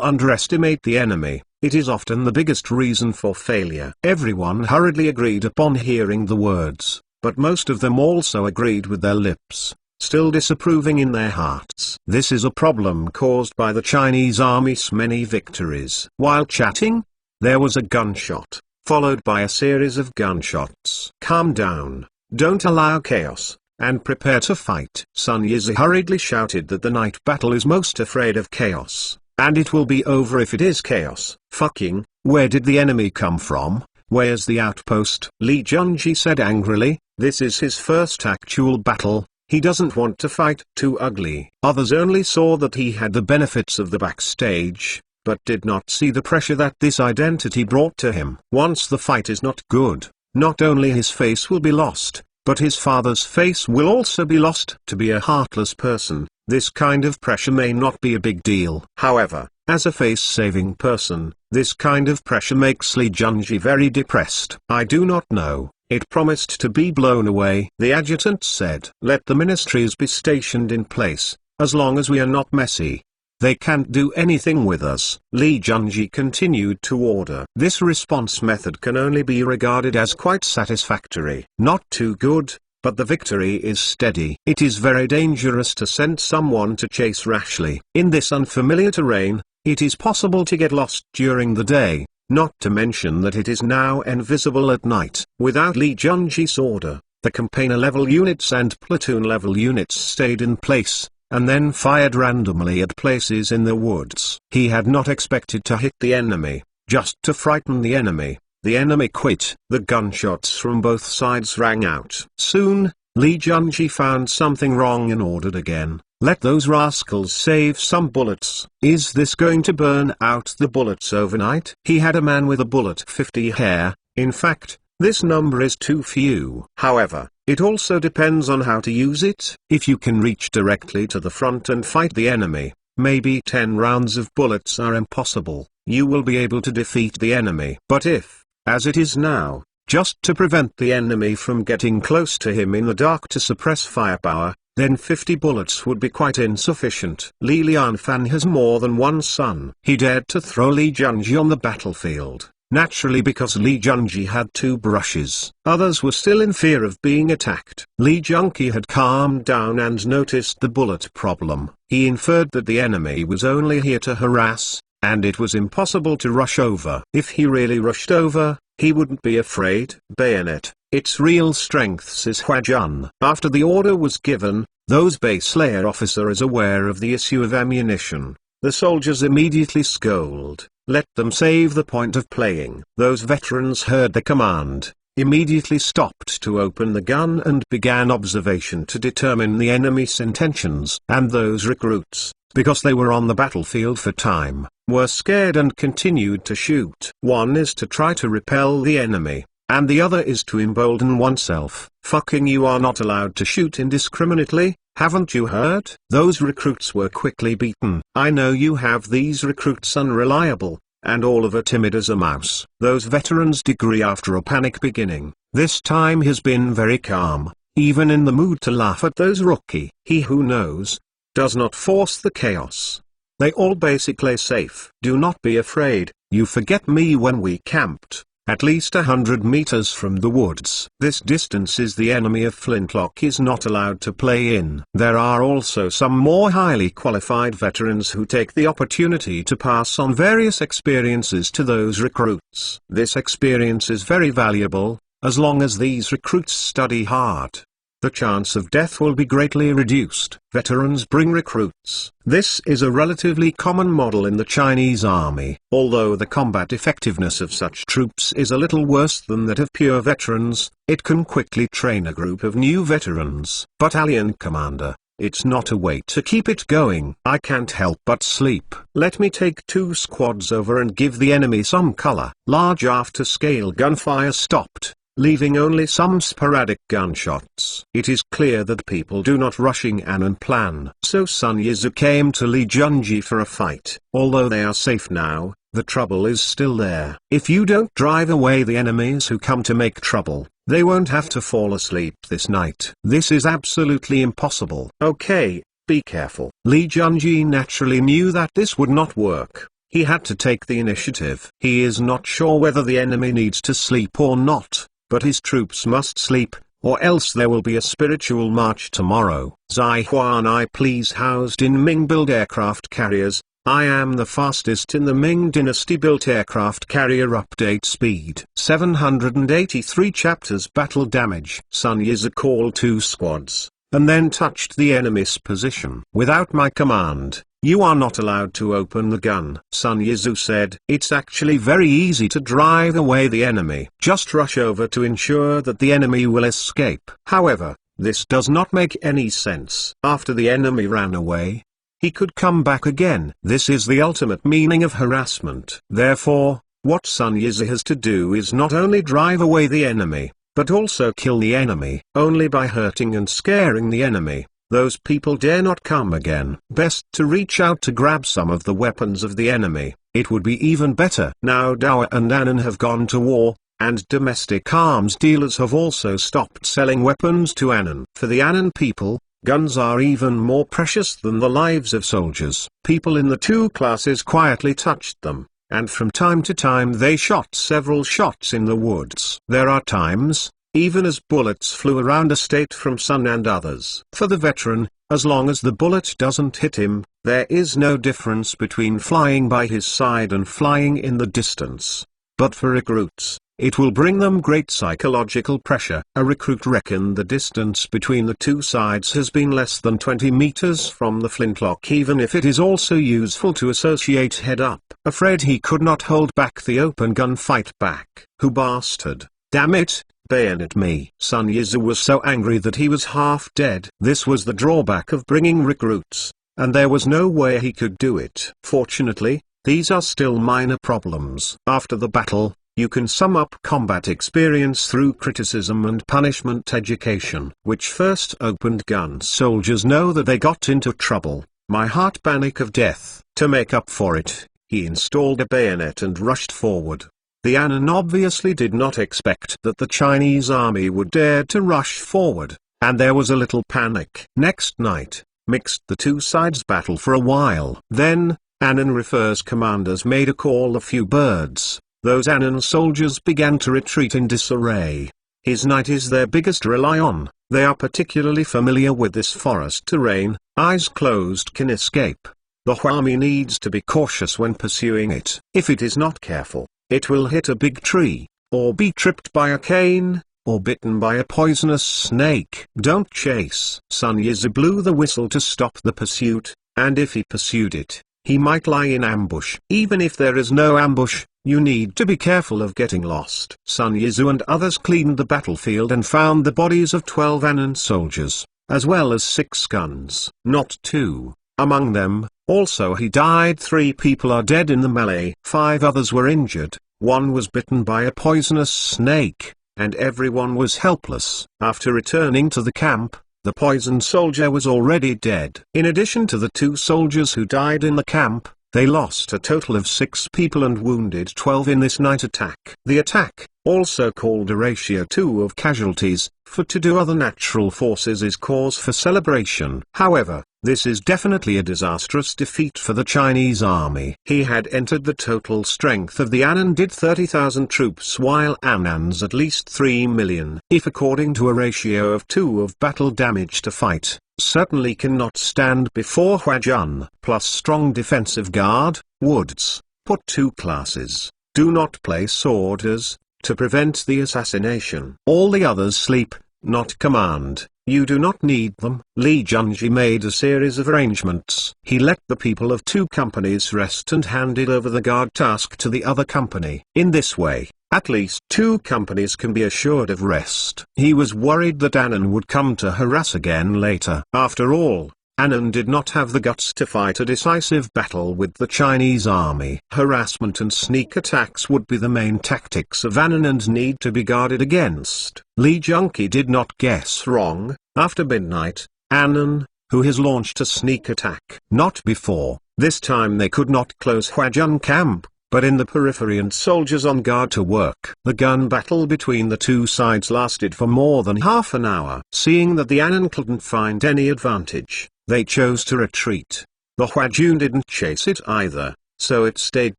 underestimate the enemy. It is often the biggest reason for failure. Everyone hurriedly agreed upon hearing the words, but most of them also agreed with their lips, still disapproving in their hearts. This is a problem caused by the Chinese army's many victories. While chatting, there was a gunshot, followed by a series of gunshots. Calm down, don't allow chaos, and prepare to fight. Sun Yizhi hurriedly shouted that the night battle is most afraid of chaos, and it will be over if it is chaos. Fucking, where did the enemy come from? Where's the outpost? Li Junji said angrily. This is his first actual battle. He doesn't want to fight. Too ugly. Others only saw that he had the benefits of the backstage, but did not see the pressure that this identity brought to him. Once the fight is not good, not only his face will be lost, but his father's face will also be lost. To be a heartless person, this kind of pressure may not be a big deal. However, as a face-saving person, this kind of pressure makes Li Junji very depressed. I do not know, it promised to be blown away. The adjutant said, let the ministries be stationed in place, as long as we are not messy. They can't do anything with us. Li Junji continued to order. This response method can only be regarded as quite satisfactory. Not too good, but the victory is steady. It is very dangerous to send someone to chase rashly. In this unfamiliar terrain, it is possible to get lost during the day, not to mention that it is now invisible at night. Without Li Junji's order, the campaigner-level units and platoon-level units stayed in place, and then fired randomly at places in the woods. He had not expected to hit the enemy, just to frighten the enemy. The enemy quit. The gunshots from both sides rang out. Soon, Li Junji found something wrong and ordered again. Let those rascals save some bullets. Is this going to burn out the bullets overnight? He had a man with a bullet 50 here. In fact, this number is too few. However, it also depends on how to use it. If you can reach directly to the front and fight the enemy, maybe 10 rounds of bullets are impossible. You will be able to defeat the enemy. But if, as it is now, just to prevent the enemy from getting close to him in the dark to suppress firepower, then 50 bullets would be quite insufficient. Li Lianfan has more than one son. He dared to throw Li Junji on the battlefield, naturally because Li Junji had 2 brushes. Others were still in fear of being attacked. Li Junji had calmed down and noticed the bullet problem. He inferred that the enemy was only here to harass, and it was impossible to rush over. If he really rushed over, he wouldn't be afraid. Bayonet, its real strength is Huajun. After the order was given, those base layer officer is aware of the issue of ammunition. The soldiers immediately scold, let them save the point of playing. Those veterans heard the command, immediately stopped to open the gun and began observation to determine the enemy's intentions. And those recruits, because they were on the battlefield for time, were scared and continued to shoot. One is to try to repel the enemy, and the other is to embolden oneself. Fucking you are not allowed to shoot indiscriminately, haven't you heard? Those recruits were quickly beaten. I know you have these recruits unreliable, and all of a timid as a mouse. Those veterans degree after a panic beginning. This time has been very calm, even in the mood to laugh at those rookie. He who knows, does not force the chaos. They all basically safe. Do not be afraid, you forget me when we camped, at least 100 meters from the woods. This distance is the enemy of Flintlock is not allowed to play in. There are also some more highly qualified veterans who take the opportunity to pass on various experiences to those recruits. This experience is very valuable, as long as these recruits study hard. The chance of death will be greatly reduced. Veterans bring recruits. This is a relatively common model in the Chinese army, although the combat effectiveness of such troops is a little worse than that of pure veterans. It can quickly train a group of new veterans. Battalion commander, it's not a way to keep it going. I can't help but sleep. Let me take 2 squads over and give the enemy some color. Large after-scale gunfire stopped, leaving only some sporadic gunshots. It is clear that people do not rushing an plan. So Sun Yizhu came to Li Junji for a fight. Although they are safe now, the trouble is still there. If you don't drive away the enemies who come to make trouble, they won't have to fall asleep this night. This is absolutely impossible. Okay, be careful. Li Junji naturally knew that this would not work. He had to take the initiative. He is not sure whether the enemy needs to sleep or not, but his troops must sleep, or else there will be a spiritual march tomorrow. Zai Huan I please housed in Ming-built aircraft carriers. I am the fastest in the Ming Dynasty built aircraft carrier. Update speed 783 chapters. Battle damage. Sun Yizhu called 2 squads, and then touched the enemy's position. Without my command, you are not allowed to open the gun. Sun Yizhu said, it's actually very easy to drive away the enemy. Just rush over to ensure that the enemy will escape. However, this does not make any sense. After the enemy ran away, he could come back again. This is the ultimate meaning of harassment. Therefore, what Sun Yizhu has to do is not only drive away the enemy, but also kill the enemy. Only by hurting and scaring the enemy, those people dare not come again. Best to reach out to grab some of the weapons of the enemy. It would be even better. Now Dawa and Annan have gone to war, and domestic arms dealers have also stopped selling weapons to Annan. For the Annan people, guns are even more precious than the lives of soldiers. People in the 2 classes quietly touched them, and from time to time they shot several shots in the woods. There are times, even as bullets flew around a state from Sun and others. For the veteran, as long as the bullet doesn't hit him, there is no difference between flying by his side and flying in the distance. But for recruits, it will bring them great psychological pressure. A recruit reckoned the distance between the 2 sides has been less than 20 meters from the flintlock, even if it is also useful to associate head up. Afraid he could not hold back the open gunfight back. Who bastard? Damn it, bayonet me. Sun Yizhu was so angry that he was half dead. This was the drawback of bringing recruits, and there was no way he could do it. Fortunately, these are still minor problems. After the battle, you can sum up combat experience through criticism and punishment education. Which first opened gun soldiers know that they got into trouble. My heart panic of death. To make up for it, he installed a bayonet and rushed forward. The Anan obviously did not expect that the Chinese army would dare to rush forward, and there was a little panic. Next night, mixed the two sides battle for a while. Then, Anan refers commanders made a call a few birds. Those Anan soldiers began to retreat in disarray. His knight is their biggest rely on. They are particularly familiar with this forest terrain, eyes closed can escape. The Huami needs to be cautious when pursuing it. If it is not careful, it will hit a big tree, or be tripped by a cane, or bitten by a poisonous snake. Don't chase. Sun Yizhu blew the whistle to stop the pursuit, and if he pursued it, he might lie in ambush. Even if there is no ambush, you need to be careful of getting lost. Sun Yizhu and others cleaned the battlefield and found the bodies of 12 Anan soldiers, as well as 6 guns. Not 2. Among them, also he died. 3 people are dead in the melee. 5 others were injured, 1 was bitten by a poisonous snake, and everyone was helpless. After returning to the camp, the poisoned soldier was already dead. In addition to the 2 soldiers who died in the camp, they lost a total of 6 people and wounded 12 in this night attack. The attack, also called a ratio 2 of casualties, for to other natural forces, is cause for celebration. However, this is definitely a disastrous defeat for the Chinese army. He had entered the total strength of the Anan did 30,000 troops while Anan's at least 3 million. If according to a ratio of 2 of battle damage to fight, certainly cannot stand before Huajun. Plus strong defensive guard, woods, put 2 classes, do not place orders, to prevent the assassination. All the others sleep, not command. You do not need them. Li Junji made a series of arrangements. He let the people of 2 companies rest and handed over the guard task to the other company. In this way, at least 2 companies can be assured of rest. He was worried that Anan would come to harass again later. After all, Anan did not have the guts to fight a decisive battle with the Chinese army. Harassment and sneak attacks would be the main tactics of Anan and need to be guarded against. Li Junji did not guess wrong. After midnight, Anan, who has launched a sneak attack. Not before. This time they could not close Huajun camp, but in the periphery and soldiers on guard to work. The gun battle between the 2 sides lasted for more than half an hour. Seeing that the Anan couldn't find any advantage, they chose to retreat. The Huajun didn't chase it either, so it stayed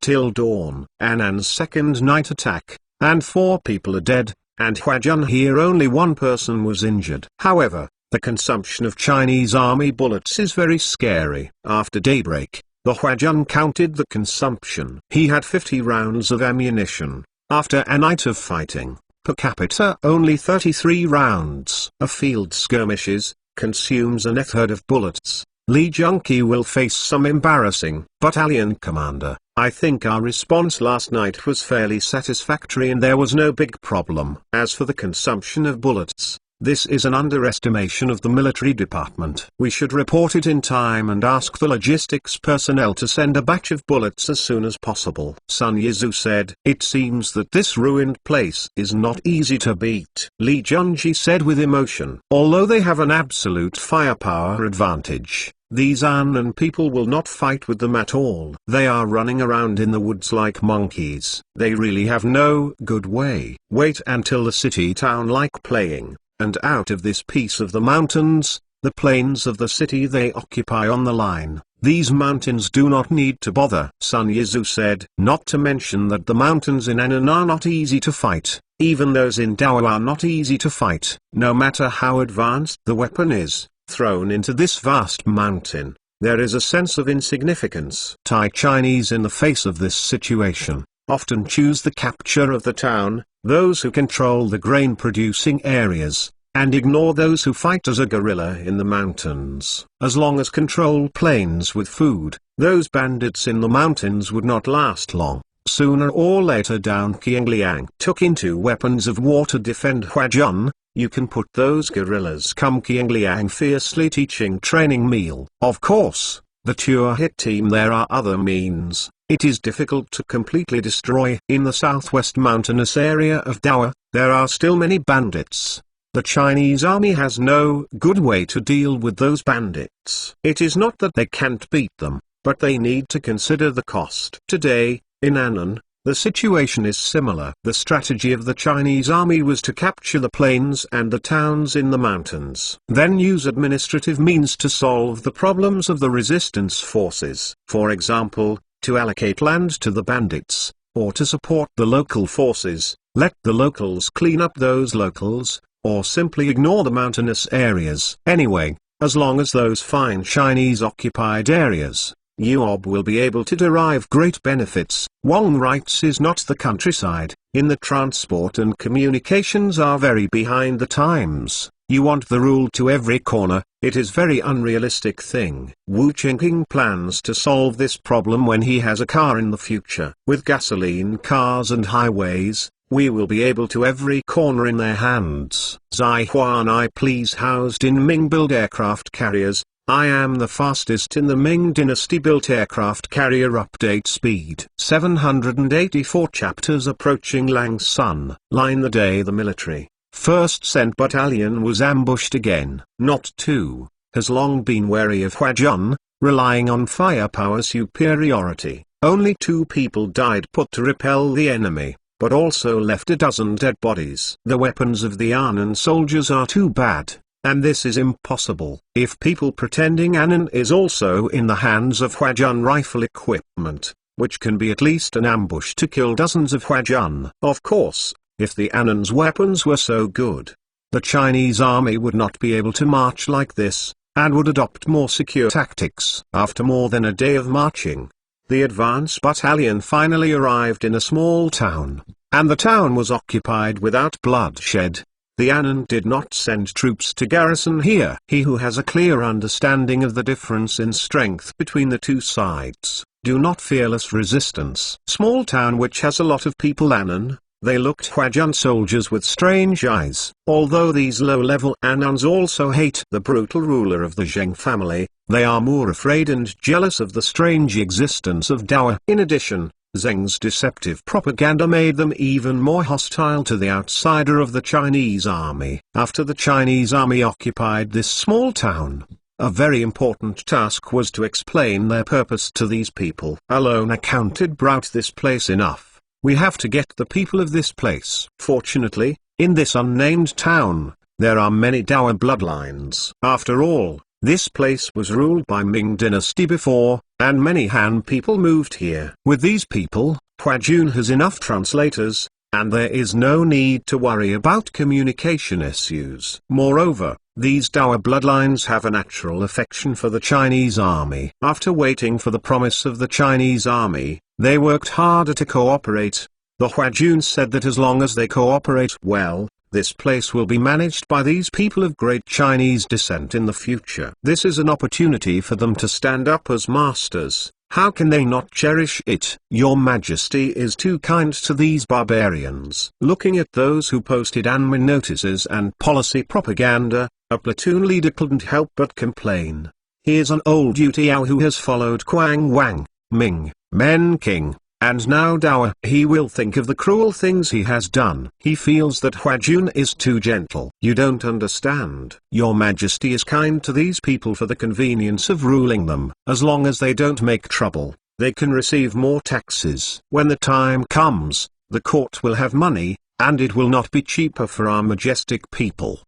till dawn. Anan's second night attack, and 4 people are dead, and Huajun here only 1 person was injured. However, the consumption of Chinese army bullets is very scary. After daybreak, the Huajun counted the consumption. He had 50 rounds of ammunition. After a night of fighting, per capita only 33 rounds. A field skirmishes consumes a third of bullets. Li Junji will face some embarrassing. Battalion commander, I think our response last night was fairly satisfactory and there was no big problem. As for the consumption of bullets, this is an underestimation of the military department. We should report it in time and ask the logistics personnel to send a batch of bullets as soon as possible. Sun Yizhu said, it seems that this ruined place is not easy to beat. Li Junji said with emotion, although they have an absolute firepower advantage, these Anan people will not fight with them at all. They are running around in the woods like monkeys. They really have no good way. Wait until the city town like playing. And out of this piece of the mountains, the plains of the city they occupy on the line, these mountains do not need to bother. Sun Yizhu said, not to mention that the mountains in Anan are not easy to fight, even those in Dao are not easy to fight. No matter how advanced the weapon is, thrown into this vast mountain, there is a sense of insignificance. Thai Chinese in the face of this situation, often choose the capture of the town, those who control the grain-producing areas, and ignore those who fight as a guerrilla in the mountains. As long as control plains with food, those bandits in the mountains would not last long. Sooner or later Down Qiangliang took into weapons of war to defend Huajun. You can put those guerrillas come Qiangliang fiercely teaching training meal. Of course, the Tua hit team there are other means. It is difficult to completely destroy. In the southwest mountainous area of Dawa, there are still many bandits. The Chinese army has no good way to deal with those bandits. It is not that they can't beat them, but they need to consider the cost. Today, in Annan, the situation is similar. The strategy of the Chinese army was to capture the plains and the towns in the mountains. Then use administrative means to solve the problems of the resistance forces. For example, to allocate land to the bandits, or to support the local forces, let the locals clean up those locals, or simply ignore the mountainous areas. Anyway, as long as those fine Chinese occupied areas, UOB will be able to derive great benefits. Wang writes is not the countryside, in the transport and communications are very behind the times. You want the rule to every corner, it is very unrealistic thing. Wu Qingping plans to solve this problem when he has a car in the future. With gasoline cars and highways, we will be able to every corner in their hands. Zai Huan I please housed in Ming build aircraft carriers. I am the fastest in the Ming dynasty built aircraft carrier update speed. 784 chapters approaching Lang's Sun. Line the day the military first sent battalion was ambushed again. Not 2, has long been wary of Huajun, relying on firepower superiority. Only 2 people died put to repel the enemy, but also left a dozen dead bodies. The weapons of the Annan soldiers are too bad. And this is impossible. If people pretending Annan is also in the hands of Huajun rifle equipment, which can be at least an ambush to kill dozens of Huajun. Of course, if the Annan's weapons were so good, the Chinese army would not be able to march like this, and would adopt more secure tactics. After more than a day of marching, the advance battalion finally arrived in a small town, and the town was occupied without bloodshed. The Annan did not send troops to garrison here. He who has a clear understanding of the difference in strength between the two sides, do not fearless resistance. Small town which has a lot of people Annan, they looked Huajun soldiers with strange eyes. Although these low-level Annans also hate the brutal ruler of the Zheng family, they are more afraid and jealous of the strange existence of Dawa. In addition, Zheng's deceptive propaganda made them even more hostile to the outsider of the Chinese army. After the Chinese army occupied this small town, a very important task was to explain their purpose to these people. Alone accounted brought this place enough. We have to get the people of this place. Fortunately, in this unnamed town, there are many Dawa bloodlines. After all, this place was ruled by Ming dynasty before, and many Han people moved here. With these people, Huajun has enough translators, and there is no need to worry about communication issues. Moreover, these Dawa bloodlines have a natural affection for the Chinese army. After waiting for the promise of the Chinese army, they worked harder to cooperate. The Huajun said that as long as they cooperate well, this place will be managed by these people of great Chinese descent in the future. This is an opportunity for them to stand up as masters. How can they not cherish it? Your Majesty is too kind to these barbarians. Looking at those who posted admin notices and policy propaganda, a platoon leader couldn't help but complain. He is an old Yutiao who has followed Quang Wang, Ming, Men King, and now Dawa. He will think of the cruel things he has done. He feels that Huajun is too gentle. You don't understand. Your Majesty is kind to these people for the convenience of ruling them. As long as they don't make trouble, they can receive more taxes. When the time comes, the court will have money, and it will not be cheaper for our majestic people.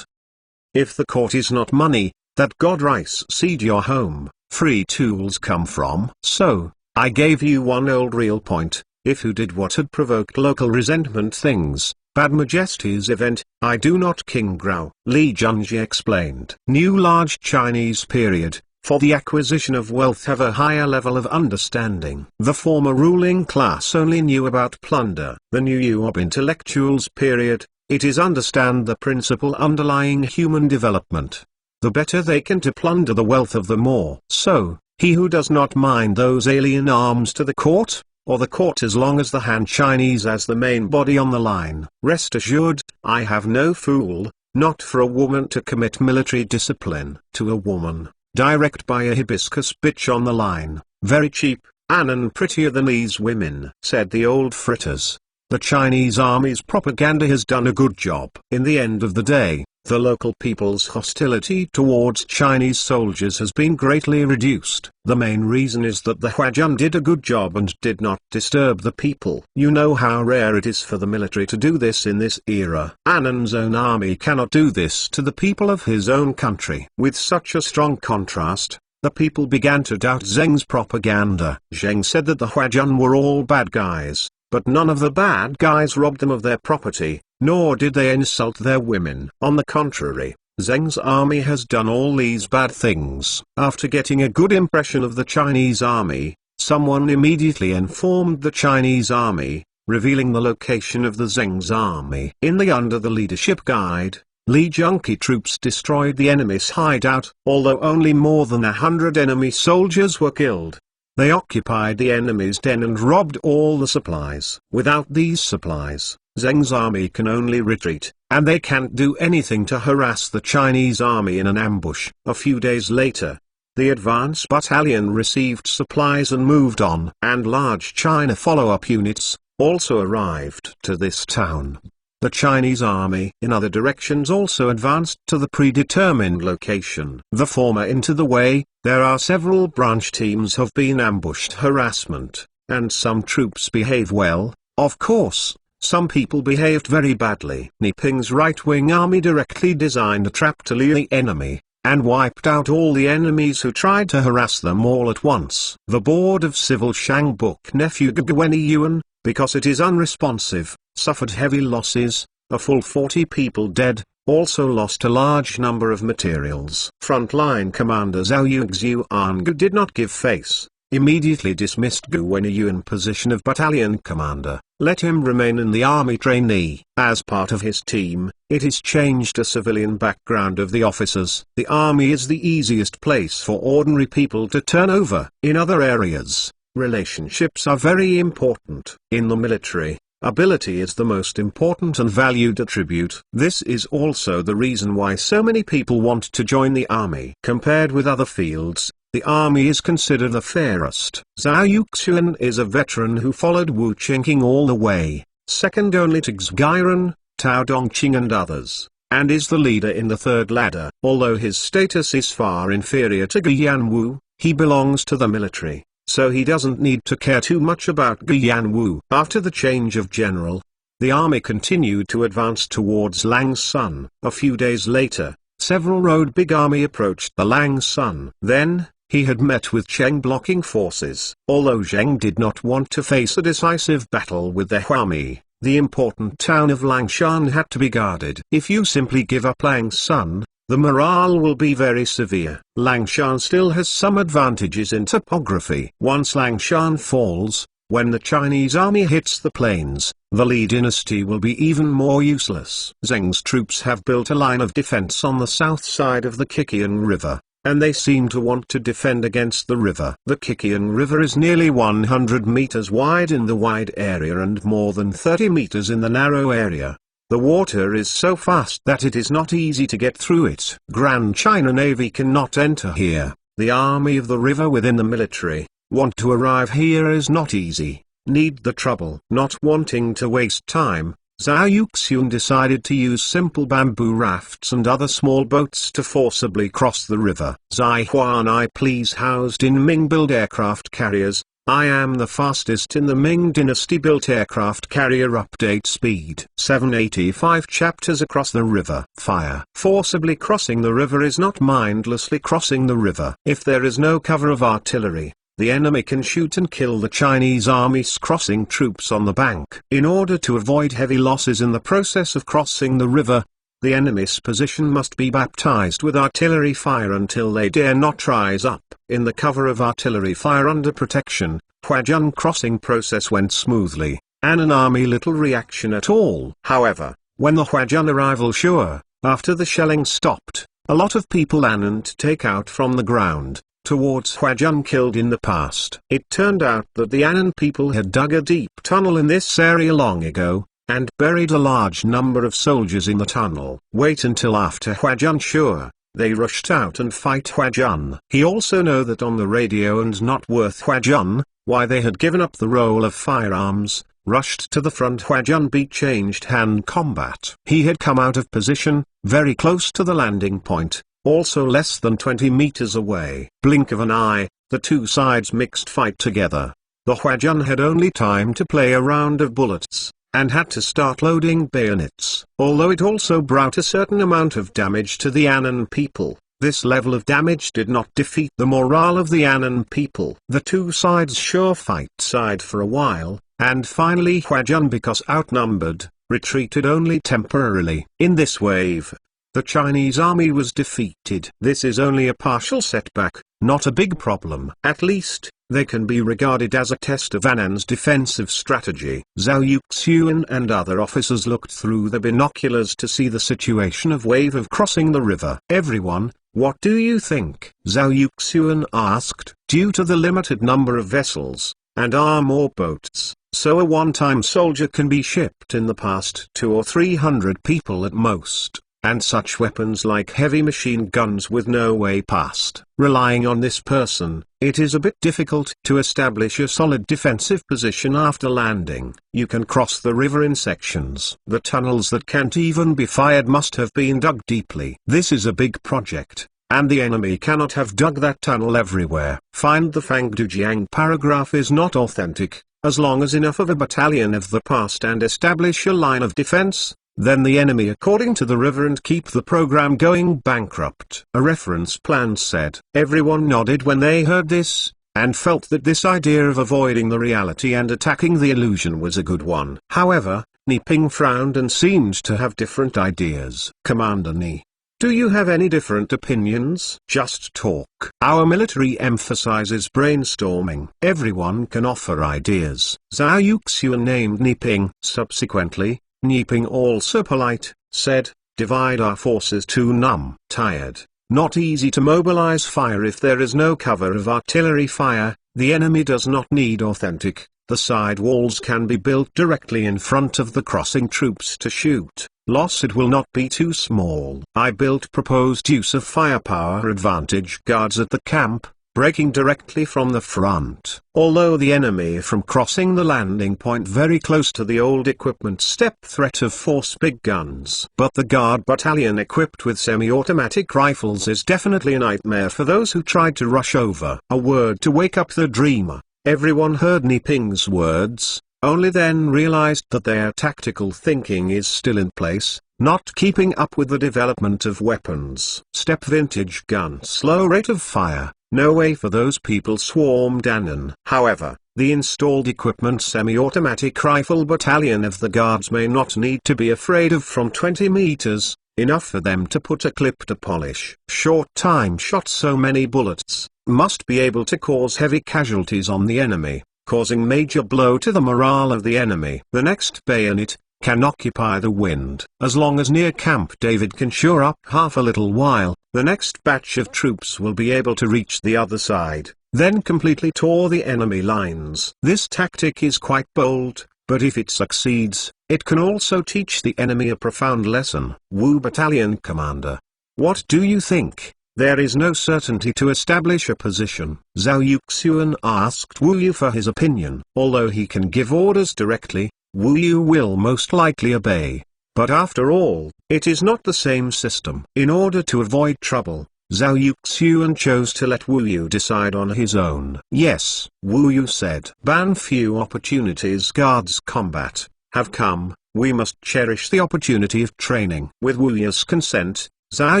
If the court is not money, that God rice seed your home, free tools come from. So, I gave you one old real point. If who did what had provoked local resentment things, bad majesty's event, I do not King Grau. Li Junji explained. New large Chinese period, for the acquisition of wealth have a higher level of understanding. The former ruling class only knew about plunder. The new Yuob intellectuals period, it is understand the principle underlying human development. The better they can to plunder the wealth of the more. So, he who does not mind those alien arms to the court, or the court as long as the Han Chinese as the main body on the line. Rest assured, I have no fool, not for a woman to commit military discipline to a woman, direct by a hibiscus bitch on the line, very cheap, and prettier than these women, said the old fritters. The Chinese army's propaganda has done a good job. In the end of the day, the local people's hostility towards Chinese soldiers has been greatly reduced. The main reason is that the Huajun did a good job and did not disturb the people. You know how rare it is for the military to do this in this era. Annan's own army cannot do this to the people of his own country. With such a strong contrast, the people began to doubt Zheng's propaganda. Zheng said that the Huajun were all bad guys, but none of the bad guys robbed them of their property, nor did they insult their women. On the contrary, Zheng's army has done all these bad things. After getting a good impression of the Chinese army, someone immediately informed the Chinese army, revealing the location of the Zheng's army. In the under the leadership guide, Li Junqi troops destroyed the enemy's hideout, although only more than 100 enemy soldiers were killed. They occupied the enemy's den and robbed all the supplies. Without these supplies, Zheng's army can only retreat, and they can't do anything to harass the Chinese army in an ambush. A few days later, the advance battalion received supplies and moved on, and large China follow-up units also arrived to this town. The Chinese army in other directions also advanced to the predetermined location. The former into the way, there are several branch teams have been ambushed harassment, and some troops behave well, of course. Some people behaved very badly. Ni Ping's right-wing army directly designed a trap to lure the enemy, and wiped out all the enemies who tried to harass them all at once. The Board of Civil Shang Book nephew Gwenny Yuan, because it is unresponsive, suffered heavy losses, a full 40 people dead, also lost a large number of materials. Frontline commander Zhao Yuxiuan did not give face, immediately dismissed Gwenny Yuan position of battalion commander, let him remain in the army trainee. As part of his team, it is changed to civilian background of the officers. The army is the easiest place for ordinary people to turn over. In other areas, relationships are very important. In the military, ability is the most important and valued attribute. This is also the reason why so many people want to join the army. Compared with other fields, the army is considered the fairest. Zhao Yuxian is a veteran who followed Wu Qingqing all the way, second only to Xgiran, Tao Dongqing and others, and is the leader in the third ladder. Although his status is far inferior to Guyan Wu, he belongs to the military, so he doesn't need to care too much about Guyan Wu. After the change of general, the army continued to advance towards Langsun. A few days later, several road big army approached the Langsun. Then, he had met with Cheng blocking forces. Although Cheng did not want to face a decisive battle with the Huami, the important town of Langshan had to be guarded. If you simply give up Langsun, the morale will be very severe. Langshan still has some advantages in topography. Once Langshan falls, when the Chinese army hits the plains, the Li dynasty will be even more useless. Zheng's troops have built a line of defense on the south side of the Kikiang River, and they seem to want to defend against the river. The Kikiang River is nearly 100 meters wide in the wide area and more than 30 meters in the narrow area. The water is so fast that it is not easy to get through it. Grand China Navy cannot enter here. The army of the river within the military want to arrive here is not easy, need the trouble. Not wanting to waste time, Zhao Yuxian decided to use simple bamboo rafts and other small boats to forcibly cross the river. Zai Huan I please housed in Ming-built aircraft carriers. I am the fastest in the Ming dynasty built aircraft carrier. Update speed 785 chapters across the river. Fire. Forcibly crossing the river is not mindlessly crossing the river. If there is no cover of artillery, the enemy can shoot and kill the Chinese army's crossing troops on the bank. In order to avoid heavy losses in the process of crossing the river, the enemy's position must be baptized with artillery fire until they dare not rise up. In the cover of artillery fire under protection, Huajun crossing process went smoothly, and an army little reaction at all. However, when the Huajun arrival sure, after the shelling stopped, a lot of people and take out from the ground. towards Huajun killed in the past. It turned out that the Anan people had dug a deep tunnel in this area long ago, and buried a large number of soldiers in the tunnel. Wait until after Huajun sure. They rushed out and fight Huajun. He also know that on the radio and not worth Huajun, why they had given up the role of firearms, rushed to the front. Huajun beat changed hand combat. He had come out of position, very close to the landing point, also less than 20 meters away. Blink of an eye, the two sides mixed fight together. The Huajun had only time to play a round of bullets, and had to start loading bayonets. Although it also brought a certain amount of damage to the Anan people, this level of damage did not defeat the morale of the Anan people. The two sides sure fight side for a while, and finally Huajun, because outnumbered, retreated only temporarily. In this wave, the Chinese army was defeated. This is only a partial setback, not a big problem. At least, they can be regarded as a test of Anan's defensive strategy. Zhao Yuxian and other officers looked through the binoculars to see the situation of wave of crossing the river. Everyone, what do you think? Zhao Yuxian asked. Due to the limited number of vessels, and more boats, so a one-time soldier can be shipped in the past 200 or 300 people at most. And such weapons like heavy machine guns with no way past. Relying on this person, it is a bit difficult to establish a solid defensive position after landing. You can cross the river in sections. The tunnels that can't even be fired must have been dug deeply. This is a big project, and the enemy cannot have dug that tunnel everywhere. Find the Fangdujiang paragraph is not authentic, as long as enough of a battalion of the past and establish a line of defense, then the enemy according to the river and keep the program going bankrupt. A reference plan said. Everyone nodded when they heard this, and felt that this idea of avoiding the reality and attacking the illusion was a good one. However, Ni Ping frowned and seemed to have different ideas. Commander Ni, do you have any different opinions? Just talk. Our military emphasizes brainstorming. Everyone can offer ideas. Zhao Yuxian named Ni Ping. Subsequently, Ni Ping, also polite, said, divide our forces too numb, tired, not easy to mobilize fire if there is no cover of artillery fire. The enemy does not need authentic, the side walls can be built directly in front of the crossing troops to shoot. Loss it will not be too small. I built proposed use of firepower advantage guards at the camp, breaking directly from the front. Although the enemy from crossing the landing point very close to the old equipment step threat of force big guns. But the guard battalion equipped with semi-automatic rifles is definitely a nightmare for those who tried to rush over. A word to wake up the dreamer. Everyone heard Ni Ping's words, only then realized that their tactical thinking is still in place, not keeping up with the development of weapons. Step vintage gun, slow rate of fire. No way for those people swarmed Anan. However, the installed equipment semi-automatic rifle battalion of the guards may not need to be afraid of from 20 meters, enough for them to put a clip to polish. Short time shot, so many bullets, must be able to cause heavy casualties on the enemy, causing major blow to the morale of the enemy. The next bayonet can occupy the wind. As long as near Camp David can shore up half a little while, the next batch of troops will be able to reach the other side, then completely tore the enemy lines. This tactic is quite bold, but if it succeeds, it can also teach the enemy a profound lesson. Wu Battalion Commander, what do you think? There is no certainty to establish a position. Zhao Yuxian asked Wu Yu for his opinion. Although he can give orders directly, Wu Yu will most likely obey. But after all, it is not the same system. In order to avoid trouble, Zhao Yuxian chose to let Wu Yu decide on his own. Yes, Wu Yu said. Ban few opportunities guards combat have come, we must cherish the opportunity of training. With Wu Yu's consent, Zhao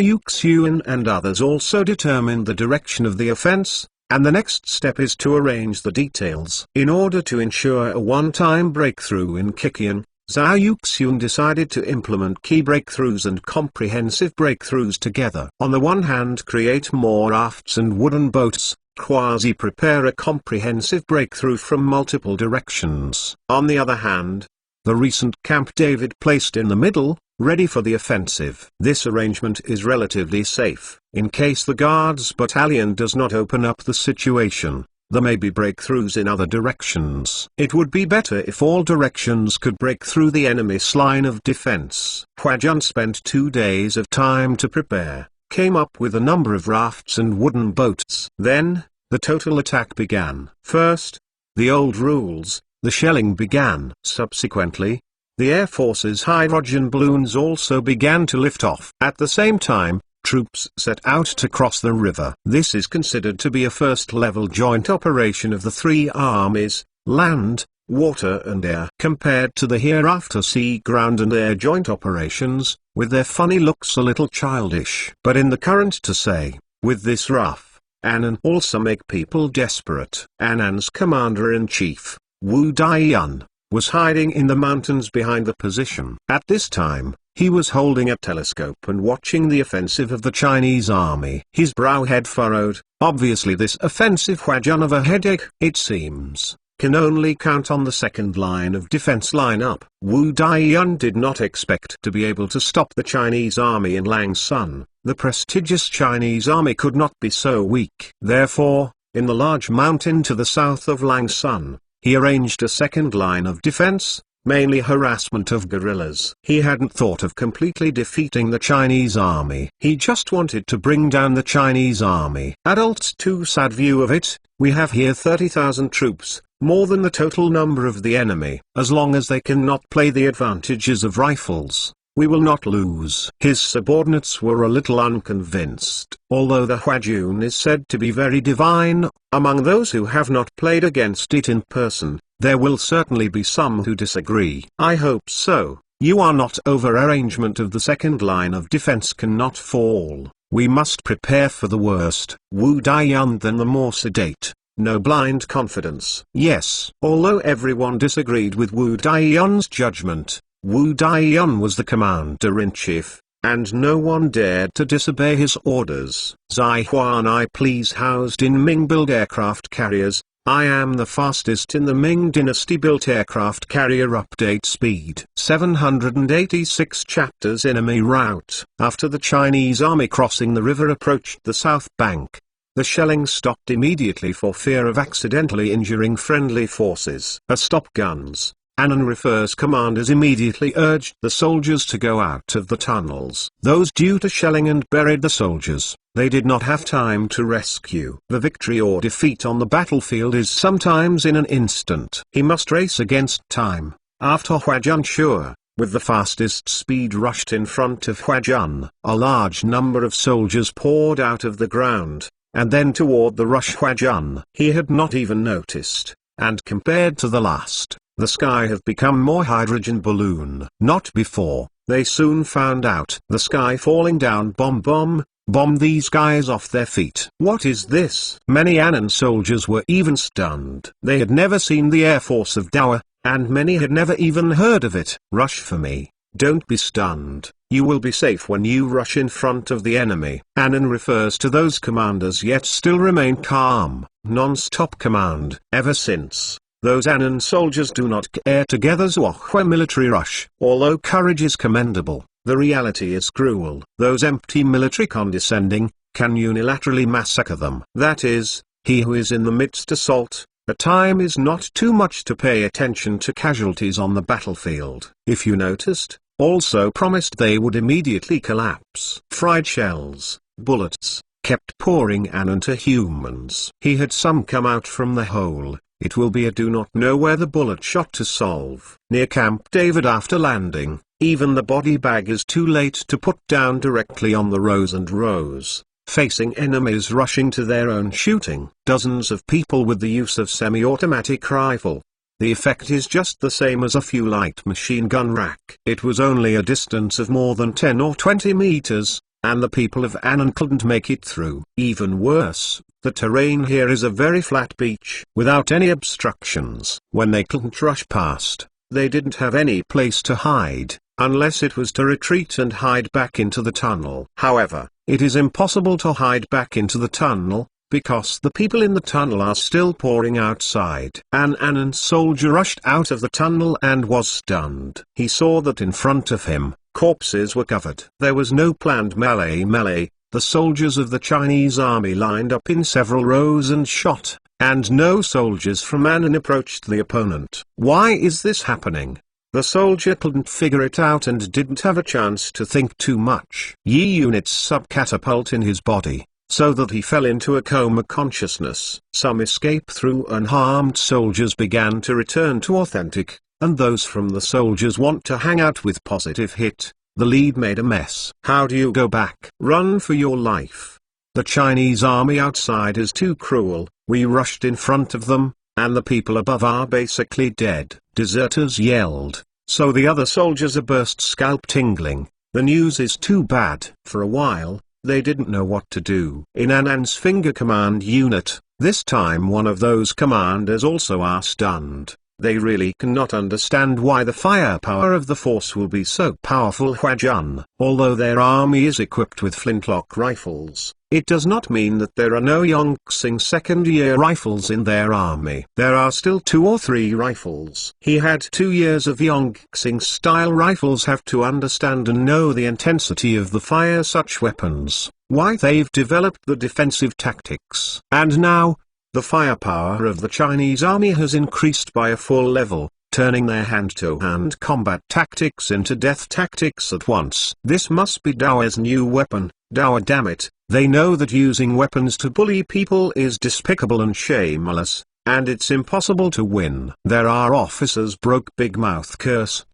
Yuxian and others also determined the direction of the offense, and the next step is to arrange the details. In order to ensure a one-time breakthrough in Kikian, Zhao Yuxian decided to implement key breakthroughs and comprehensive breakthroughs together. On the one hand, create more rafts and wooden boats, quasi-prepare a comprehensive breakthrough from multiple directions. On the other hand, the recent Camp David placed in the middle, ready for the offensive. This arrangement is relatively safe, in case the guards' battalion does not open up the situation. There may be breakthroughs in other directions. It would be better if all directions could break through the enemy's line of defense. Huajun spent 2 days of time to prepare, came up with a number of rafts and wooden boats. Then, the total attack began. First, the old rules, the shelling began. Subsequently, the Air Force's hydrogen balloons also began to lift off. At the same time, troops set out to cross the river. This is considered to be a first-level joint operation of the 3 armies, land, water and air. Compared to the hereafter sea, ground and air joint operations, with their funny looks a little childish. But in the current to say, with this rough, Annan also make people desperate. Annan's commander-in-chief, Wu Daiyun, was hiding in the mountains behind the position. At this time, he was holding a telescope and watching the offensive of the Chinese army. His brow had furrowed. Obviously this offensive Huajun of a headache, it seems, can only count on the second line of defense line up. Wu Daiyun did not expect to be able to stop the Chinese army in Langsun. The prestigious Chinese army could not be so weak. Therefore, in the large mountain to the south of Langsun, he arranged a second line of defense, mainly harassment of guerrillas. He hadn't thought of completely defeating the Chinese army. He just wanted to bring down the Chinese army. Adults too sad view of it. We have here 30,000 troops, more than the total number of the enemy. As long as they cannot play the advantages of rifles, we will not lose. His subordinates were a little unconvinced. Although the Huajun is said to be very divine, among those who have not played against it in person, there will certainly be some who disagree. I hope so. You are not over. Arrangement of the second line of defense cannot fall. We must prepare for the worst. Wu Daiyun then the more sedate. No blind confidence. Yes. Although everyone disagreed with Wu Daiyun's judgment, Wu Daiyun was the commander-in-chief, and no one dared to disobey his orders. Zaihuan I please housed in Ming-built aircraft carriers. I am the fastest in the Ming dynasty-built aircraft carrier. Update speed 786 chapters. Enemy route. After the Chinese army crossing the river approached the south bank, the shelling stopped immediately for fear of accidentally injuring friendly forces. Stop guns. Annan refers commanders immediately urged the soldiers to go out of the tunnels. Those due to shelling and buried the soldiers. They did not have time to rescue. The victory or defeat on the battlefield is sometimes in an instant. He must race against time. After Huajun Shua, with the fastest speed rushed in front of Huajun, a large number of soldiers poured out of the ground, and then toward the rush Huajun. He had not even noticed, and compared to the last, the sky have become more hydrogen balloon. Not before. They soon found out. The sky falling down. Bomb these guys off their feet. What is this? Many Annan soldiers were even stunned. They had never seen the Air Force of Dower, and many had never even heard of it. Rush for me. Don't be stunned. You will be safe when you rush in front of the enemy. Annan refers to those commanders yet still remain calm. Non-stop command. Ever since, those Annan soldiers do not care together. Zhuohua military rush. Although courage is commendable, the reality is cruel. Those empty military condescending, can unilaterally massacre them. That is, he who is in the midst assault, a time is not too much to pay attention to casualties on the battlefield. If you noticed, also promised they would immediately collapse. Fried shells, bullets, kept pouring Annan to humans. He had some come out from the hole. It will be a do not know where the bullet shot to solve. Near Camp David after landing, even the body bag is too late to put down directly on the rows and rows, facing enemies rushing to their own shooting. Dozens of people with the use of semi-automatic rifle. The effect is just the same as a few light machine gun rack. It was only a distance of more than 10 or 20 meters, and the people of Annan couldn't make it through. Even worse, the terrain here is a very flat beach, without any obstructions. When they couldn't rush past, they didn't have any place to hide, unless it was to retreat and hide back into the tunnel. However, it is impossible to hide back into the tunnel, because the people in the tunnel are still pouring outside. An Annan soldier rushed out of the tunnel and was stunned. He saw that in front of him, Corpses were covered. There was no planned melee. The soldiers of the Chinese army lined up in several rows and shot, and no soldiers from Annan approached the opponent. Why is this happening? The soldier couldn't figure it out and didn't have a chance to think too much. Yi units sub-catapult in his body, so that he fell into a coma consciousness. Some escape through unharmed soldiers began to return to authentic, and those from the soldiers want to hang out with positive hit. The lead made a mess. How do you go back? Run for your life. The Chinese army outside is too cruel. We rushed in front of them, and the people above are basically dead. Deserters yelled, so the other soldiers are burst scalp tingling. The news is too bad. For a while, they didn't know what to do. In Annan's finger command unit, this time one of those commanders also are stunned. They really cannot understand why the firepower of the force will be so powerful. Huajun, although their army is equipped with flintlock rifles, it does not mean that there are no Yongxing second-year rifles in their army. There are still 2 or 3 rifles. He had 2 years of Yongxing-style rifles. Have to understand and know the intensity of the fire such weapons, why they've developed the defensive tactics. And now, the firepower of the Chinese army has increased by a full level, turning their hand-to-hand combat tactics into death tactics at once. This must be Dao's new weapon. Dao, damn it, they know that using weapons to bully people is despicable and shameless, and it's impossible to win. There are officers broke big mouth curse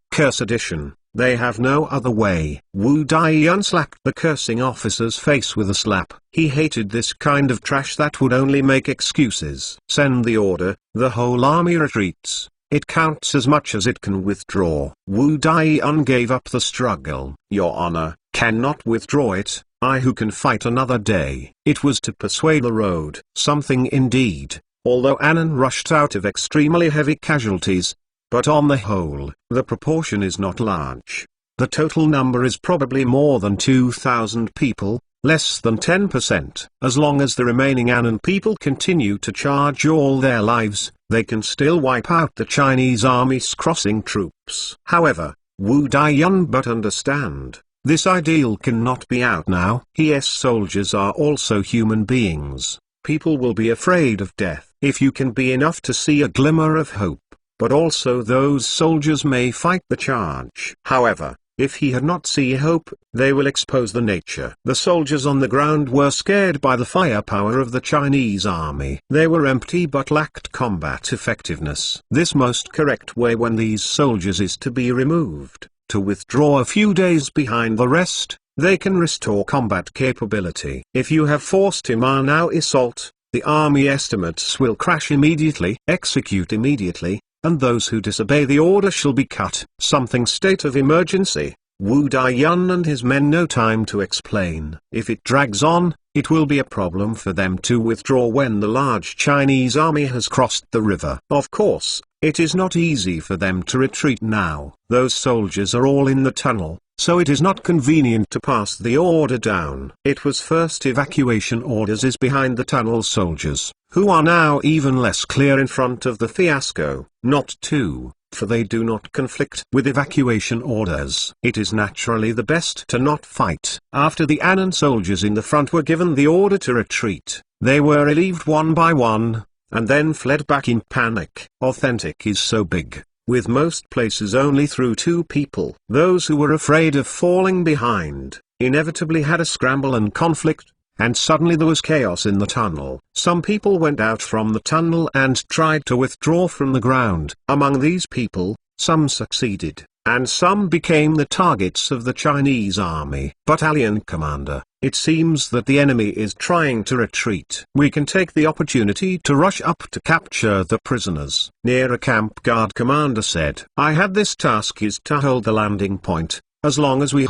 edition. They have no other way. Wu Daiyun slapped the cursing officer's face with a slap. He hated this kind of trash that would only make excuses. Send the order, the whole army retreats. It counts as much as it can withdraw. Wu Daiyun gave up the struggle. Your honor, cannot withdraw it, I who can fight another day. It was to persuade the road. Something indeed, although Annan rushed out of extremely heavy casualties. But on the whole, the proportion is not large. The total number is probably more than 2,000 people, less than 10%. As long as the remaining Annan people continue to charge all their lives, they can still wipe out the Chinese army's crossing troops. However, Wu Daiyun but understand, this ideal cannot be out now. His soldiers are also human beings. People will be afraid of death. If you can be enough to see a glimmer of hope, but also those soldiers may fight the charge. However, if he had not seen hope, they will expose the nature. The soldiers on the ground were scared by the firepower of the Chinese army. They were empty but lacked combat effectiveness. This most correct way when these soldiers is to be removed, to withdraw a few days behind the rest, they can restore combat capability. If you have forced him on now assault, the army estimates will crash immediately, execute immediately, and those who disobey the order shall be cut. Something state of emergency. Wu Daiyun and his men no time to explain. If it drags on, it will be a problem for them to withdraw when the large Chinese army has crossed the river. Of course, it is not easy for them to retreat now. Those soldiers are all in the tunnel, so it is not convenient to pass the order down. It was first evacuation orders is behind the tunnel soldiers, who are now even less clear in front of the fiasco. Not two, for they do not conflict with evacuation orders. It is naturally the best to not fight. After the Annan soldiers in the front were given the order to retreat, they were relieved one by one, and then fled back in panic. Authentic is so big, with most places only through 2 people. Those who were afraid of falling behind, inevitably had a scramble and conflict, and suddenly there was chaos in the tunnel. Some people went out from the tunnel and tried to withdraw from the ground. Among these people, some succeeded, and some became the targets of the Chinese army. Battalion commander, it seems that the enemy is trying to retreat. We can take the opportunity to rush up to capture the prisoners. Near a camp guard commander said, I had this task is to hold the landing point. As long as we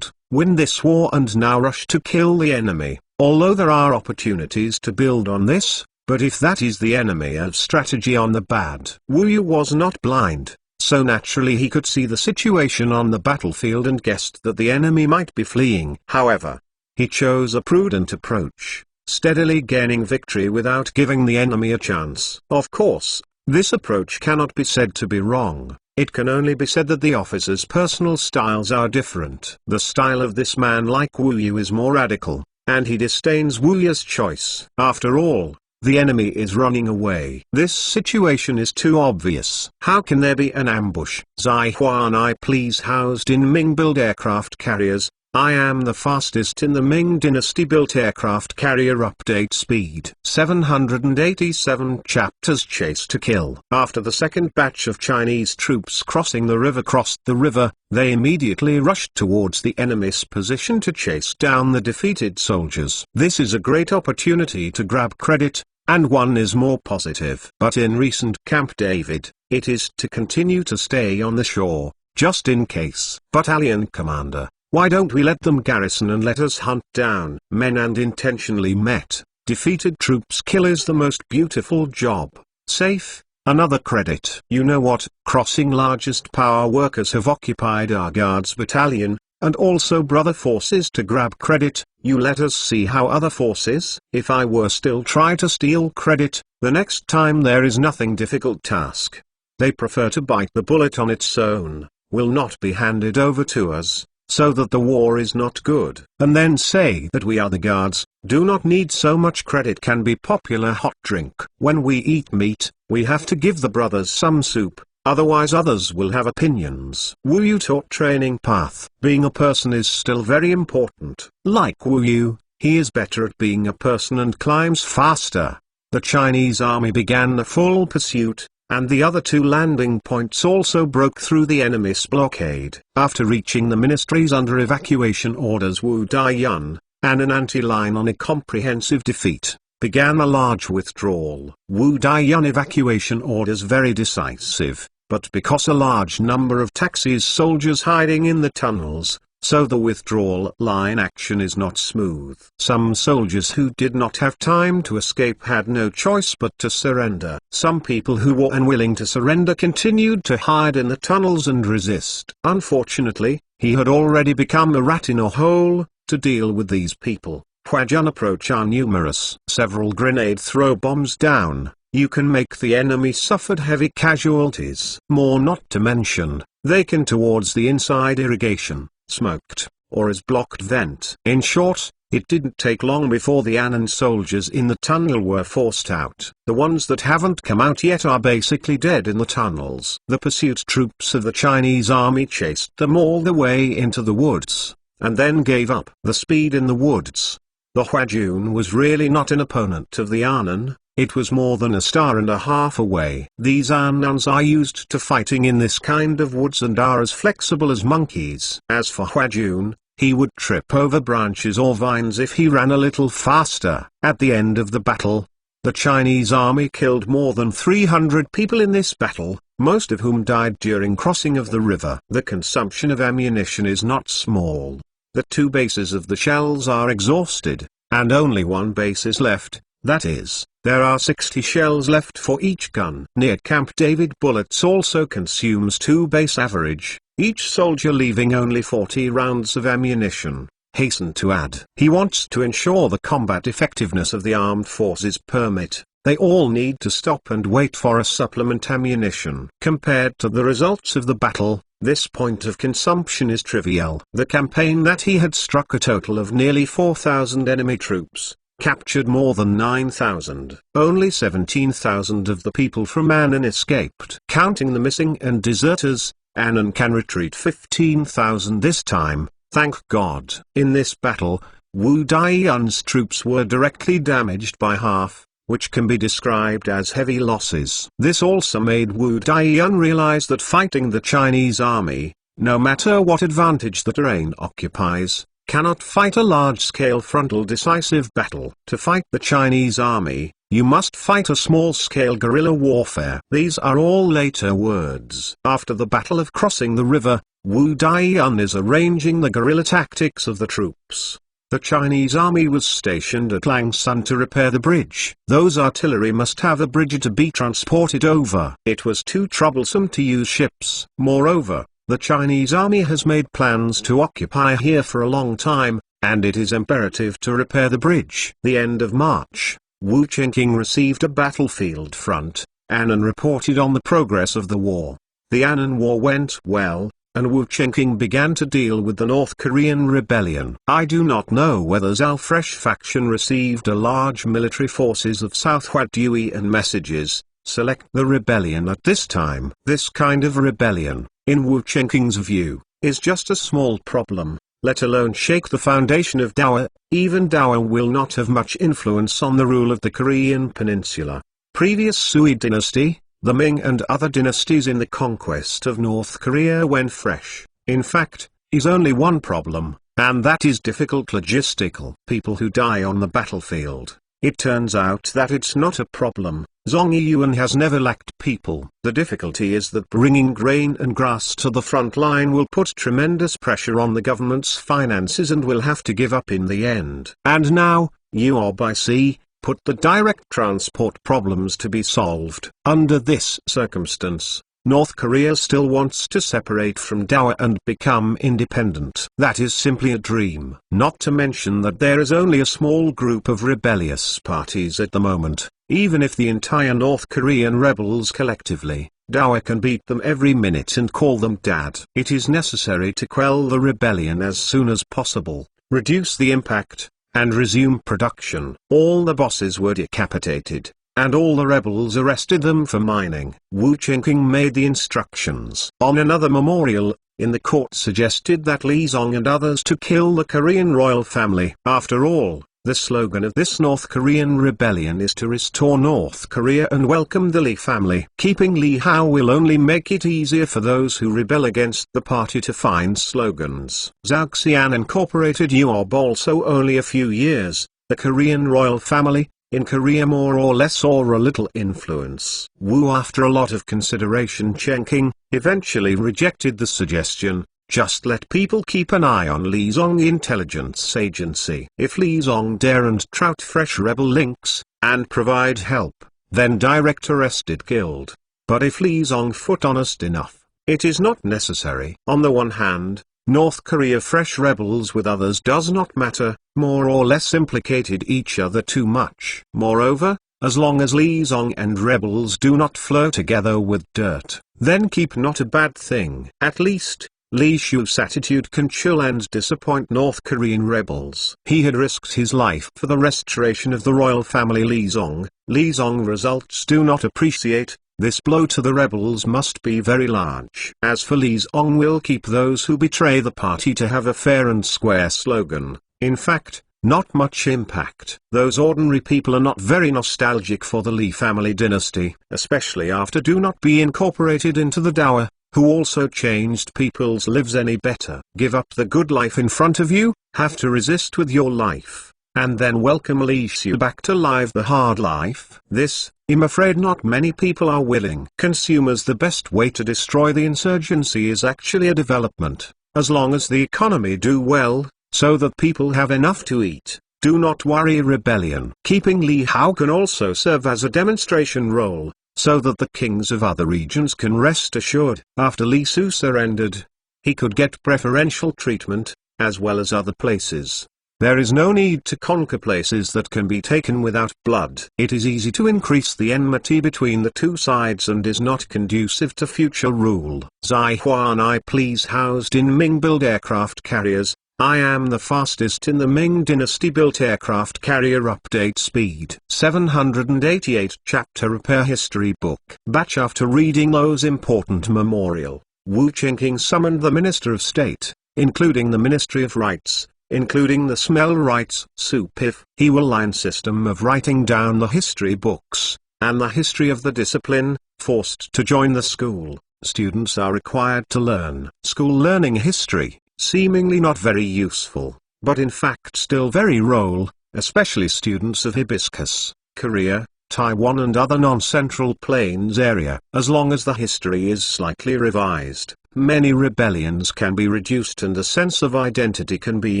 win this war and now rush to kill the enemy. Although there are opportunities to build on this, but if that is the enemy of strategy on the bad. Wu Yu was not blind, so naturally he could see the situation on the battlefield and guessed that the enemy might be fleeing. However, he chose a prudent approach, steadily gaining victory without giving the enemy a chance. Of course, this approach cannot be said to be wrong. it can only be said that the officers' personal styles are different. The style of this man, like Wu Yu, is more radical, and he disdains Wu Yu's choice. After all, the enemy is running away. This situation is too obvious. How can there be an ambush? Zai Huan, I please, housed in Ming-built aircraft carriers. I am the fastest in the Ming Dynasty-built aircraft carrier. Update speed 787 chapters. Chase to kill. After the second batch of Chinese troops crossed the river, they immediately rushed towards the enemy's position to chase down the defeated soldiers. This is a great opportunity to grab credit, and one is more positive. But in recent Camp David, it is to continue to stay on the shore, just in case. Battalion commander, why don't we let them garrison and let us hunt down men and intentionally met defeated troops? Kill is the most beautiful job. Safe, another credit. You know what? Crossing largest power workers have occupied our guards battalion, and also brother forces to grab credit. You let us see how other forces. If I were still try to steal credit, the next time there is nothing difficult task. They prefer to bite the bullet on its own, will not be handed over to us, so that the war is not good. And then say that we are the guards, do not need so much credit. Can be popular hot drink. When we eat meat, we have to give the brothers some soup, otherwise others will have opinions. Wu Yu taught training path. Being a person is still very important. Like Wu Yu, he is better at being a person and climbs faster. The Chinese army began the full pursuit, and the other two landing points also broke through the enemy's blockade. After reaching the ministries under evacuation orders, Wu Daiyun, and an anti-line on a comprehensive defeat, began a large withdrawal. Wu Daiyun evacuation orders very decisive, but because a large number of taxis soldiers hiding in the tunnels, so the withdrawal line action is not smooth. Some soldiers who did not have time to escape had no choice but to surrender. Some people who were unwilling to surrender continued to hide in the tunnels and resist. Unfortunately, he had already become a rat in a hole. To deal with these people, Huajun approach are numerous. Several grenade throw bombs down. You can make the enemy suffered heavy casualties. More not to mention, they can towards the inside irrigation, smoked, or as blocked vent. In short, it didn't take long before the Annan soldiers in the tunnel were forced out. The ones that haven't come out yet are basically dead in the tunnels. The pursuit troops of the Chinese army chased them all the way into the woods, and then gave up. The speed in the woods. The Huajun was really not an opponent of the Annan. It was more than a star and a half away. These Annans are used to fighting in this kind of woods and are as flexible as monkeys. As for Huajun, he would trip over branches or vines if he ran a little faster. At the end of the battle, the Chinese army killed more than 300 people in this battle, most of whom died during crossing of the river. The consumption of ammunition is not small. The two bases of the shells are exhausted, and only one base is left. That is, there are 60 shells left for each gun. Near Camp David, bullets also consumes 2 base average, each soldier leaving only 40 rounds of ammunition. Hasten to add, he wants to ensure the combat effectiveness of the armed forces permit. They all need to stop and wait for a supplement ammunition. Compared to the results of the battle, this point of consumption is trivial. The campaign that he had struck a total of nearly 4,000 enemy troops, captured more than 9,000. Only 17,000 of the people from Annan escaped. Counting the missing and deserters, Annan can retreat 15,000 this time, thank God. In this battle, Wu Daiyun's troops were directly damaged by half, which can be described as heavy losses. This also made Wu Daiyun realize that fighting the Chinese army, no matter what advantage the terrain occupies, cannot fight a large-scale frontal decisive battle. To fight the Chinese army, you must fight a small-scale guerrilla warfare. These are all later words. After the battle of crossing the river, Wu Daiyun is arranging the guerrilla tactics of the troops. The Chinese army was stationed at Langsun to repair the bridge. Those artillery must have a bridge to be transported over. It was too troublesome to use ships. Moreover, the Chinese army has made plans to occupy here for a long time, and it is imperative to repair the bridge. The end of March, Wu Qingqing received a battlefield front, Annan reported on the progress of the war. The Anan War went well, and Wu Chengking began to deal with the North Korean rebellion. I do not know whether Zhao Fresh faction received a large military forces of South Wadui and messages, select the rebellion at this time. This kind of rebellion, in Wu Chengking's view, is just a small problem, let alone shake the foundation of Dawa. Even Dawa will not have much influence on the rule of the Korean peninsula. Previous Sui dynasty, the Ming and other dynasties in the conquest of North Korea went fresh. In fact, is only one problem, and that is difficult logistical. People who die on the battlefield. It turns out that it's not a problem. Zongyuan has never lacked people. The difficulty is that bringing grain and grass to the front line will put tremendous pressure on the government's finances and will have to give up in the end. And now, you are by sea, put the direct transport problems to be solved. Under this circumstance, North Korea still wants to separate from Dawa and become independent. That is simply a dream. Not to mention that there is only a small group of rebellious parties at the moment. Even if the entire North Korean rebels collectively, Dawa can beat them every minute and call them dad. It is necessary to quell the rebellion as soon as possible, reduce the impact, and resume production. All the bosses were decapitated, and all the rebels arrested them for mining. Wu Chengking made the instructions. On another memorial, in the court suggested that Li Zong and others to kill the Korean royal family. After all, the slogan of this North Korean rebellion is to restore North Korea and welcome the Lee family. Keeping Lee Hao will only make it easier for those who rebel against the party to find slogans. Zhaoxian incorporated Uob also only a few years. The Korean royal family, in Korea more or less or a little influence. Wu, after a lot of consideration, Chengking eventually rejected the suggestion. Just let people keep an eye on Li Zong intelligence agency. If Li Zong dare and trout fresh rebel links, and provide help, then direct arrested killed. But if Li Zong foot honest enough, it is not necessary. On the one hand, North Korea fresh rebels with others does not matter, more or less implicated each other too much. Moreover, as long as Li Zong and rebels do not flow together with dirt, then keep not a bad thing. At least, Li Shu's attitude can chill and disappoint North Korean rebels. He had risked his life for the restoration of the royal family Li Zong. Li Zong results do not appreciate. This blow to the rebels must be very large. As for Li Zong, will keep those who betray the party to have a fair and square slogan. In fact, not much impact. Those ordinary people are not very nostalgic for the Li family dynasty, especially after do not be incorporated into the Dawa, who also changed people's lives any better. Give up the good life in front of you, have to resist with your life, and then welcome Li Shu back to live the hard life. This, I'm afraid not many people are willing. Consumers, the best way to destroy the insurgency is actually a development, as long as the economy do well, so that people have enough to eat. Do not worry rebellion. Keeping Li Hao can also serve as a demonstration role, so that the kings of other regions can rest assured. After Li Su surrendered, he could get preferential treatment, as well as other places. There is no need to conquer places that can be taken without blood. It is easy to increase the enmity between the two sides and is not conducive to future rule. Zai Huan, I please housed in Ming-built aircraft carriers. I am the fastest in the Ming dynasty built aircraft carrier. Update speed 788. Chapter Repair History Book. Batch. After reading Lo's important memorial, Wu Chengking summoned the Minister of State, including the Ministry of Rights, including the Smell Rights Supif. He will line system of writing down the history books, and the history of the discipline, forced to join the school. Students are required to learn. School learning history. Seemingly not very useful, but in fact still very role, especially students of Hibiscus, Korea, Taiwan and other non-central plains area. As long as the history is slightly revised, many rebellions can be reduced and a sense of identity can be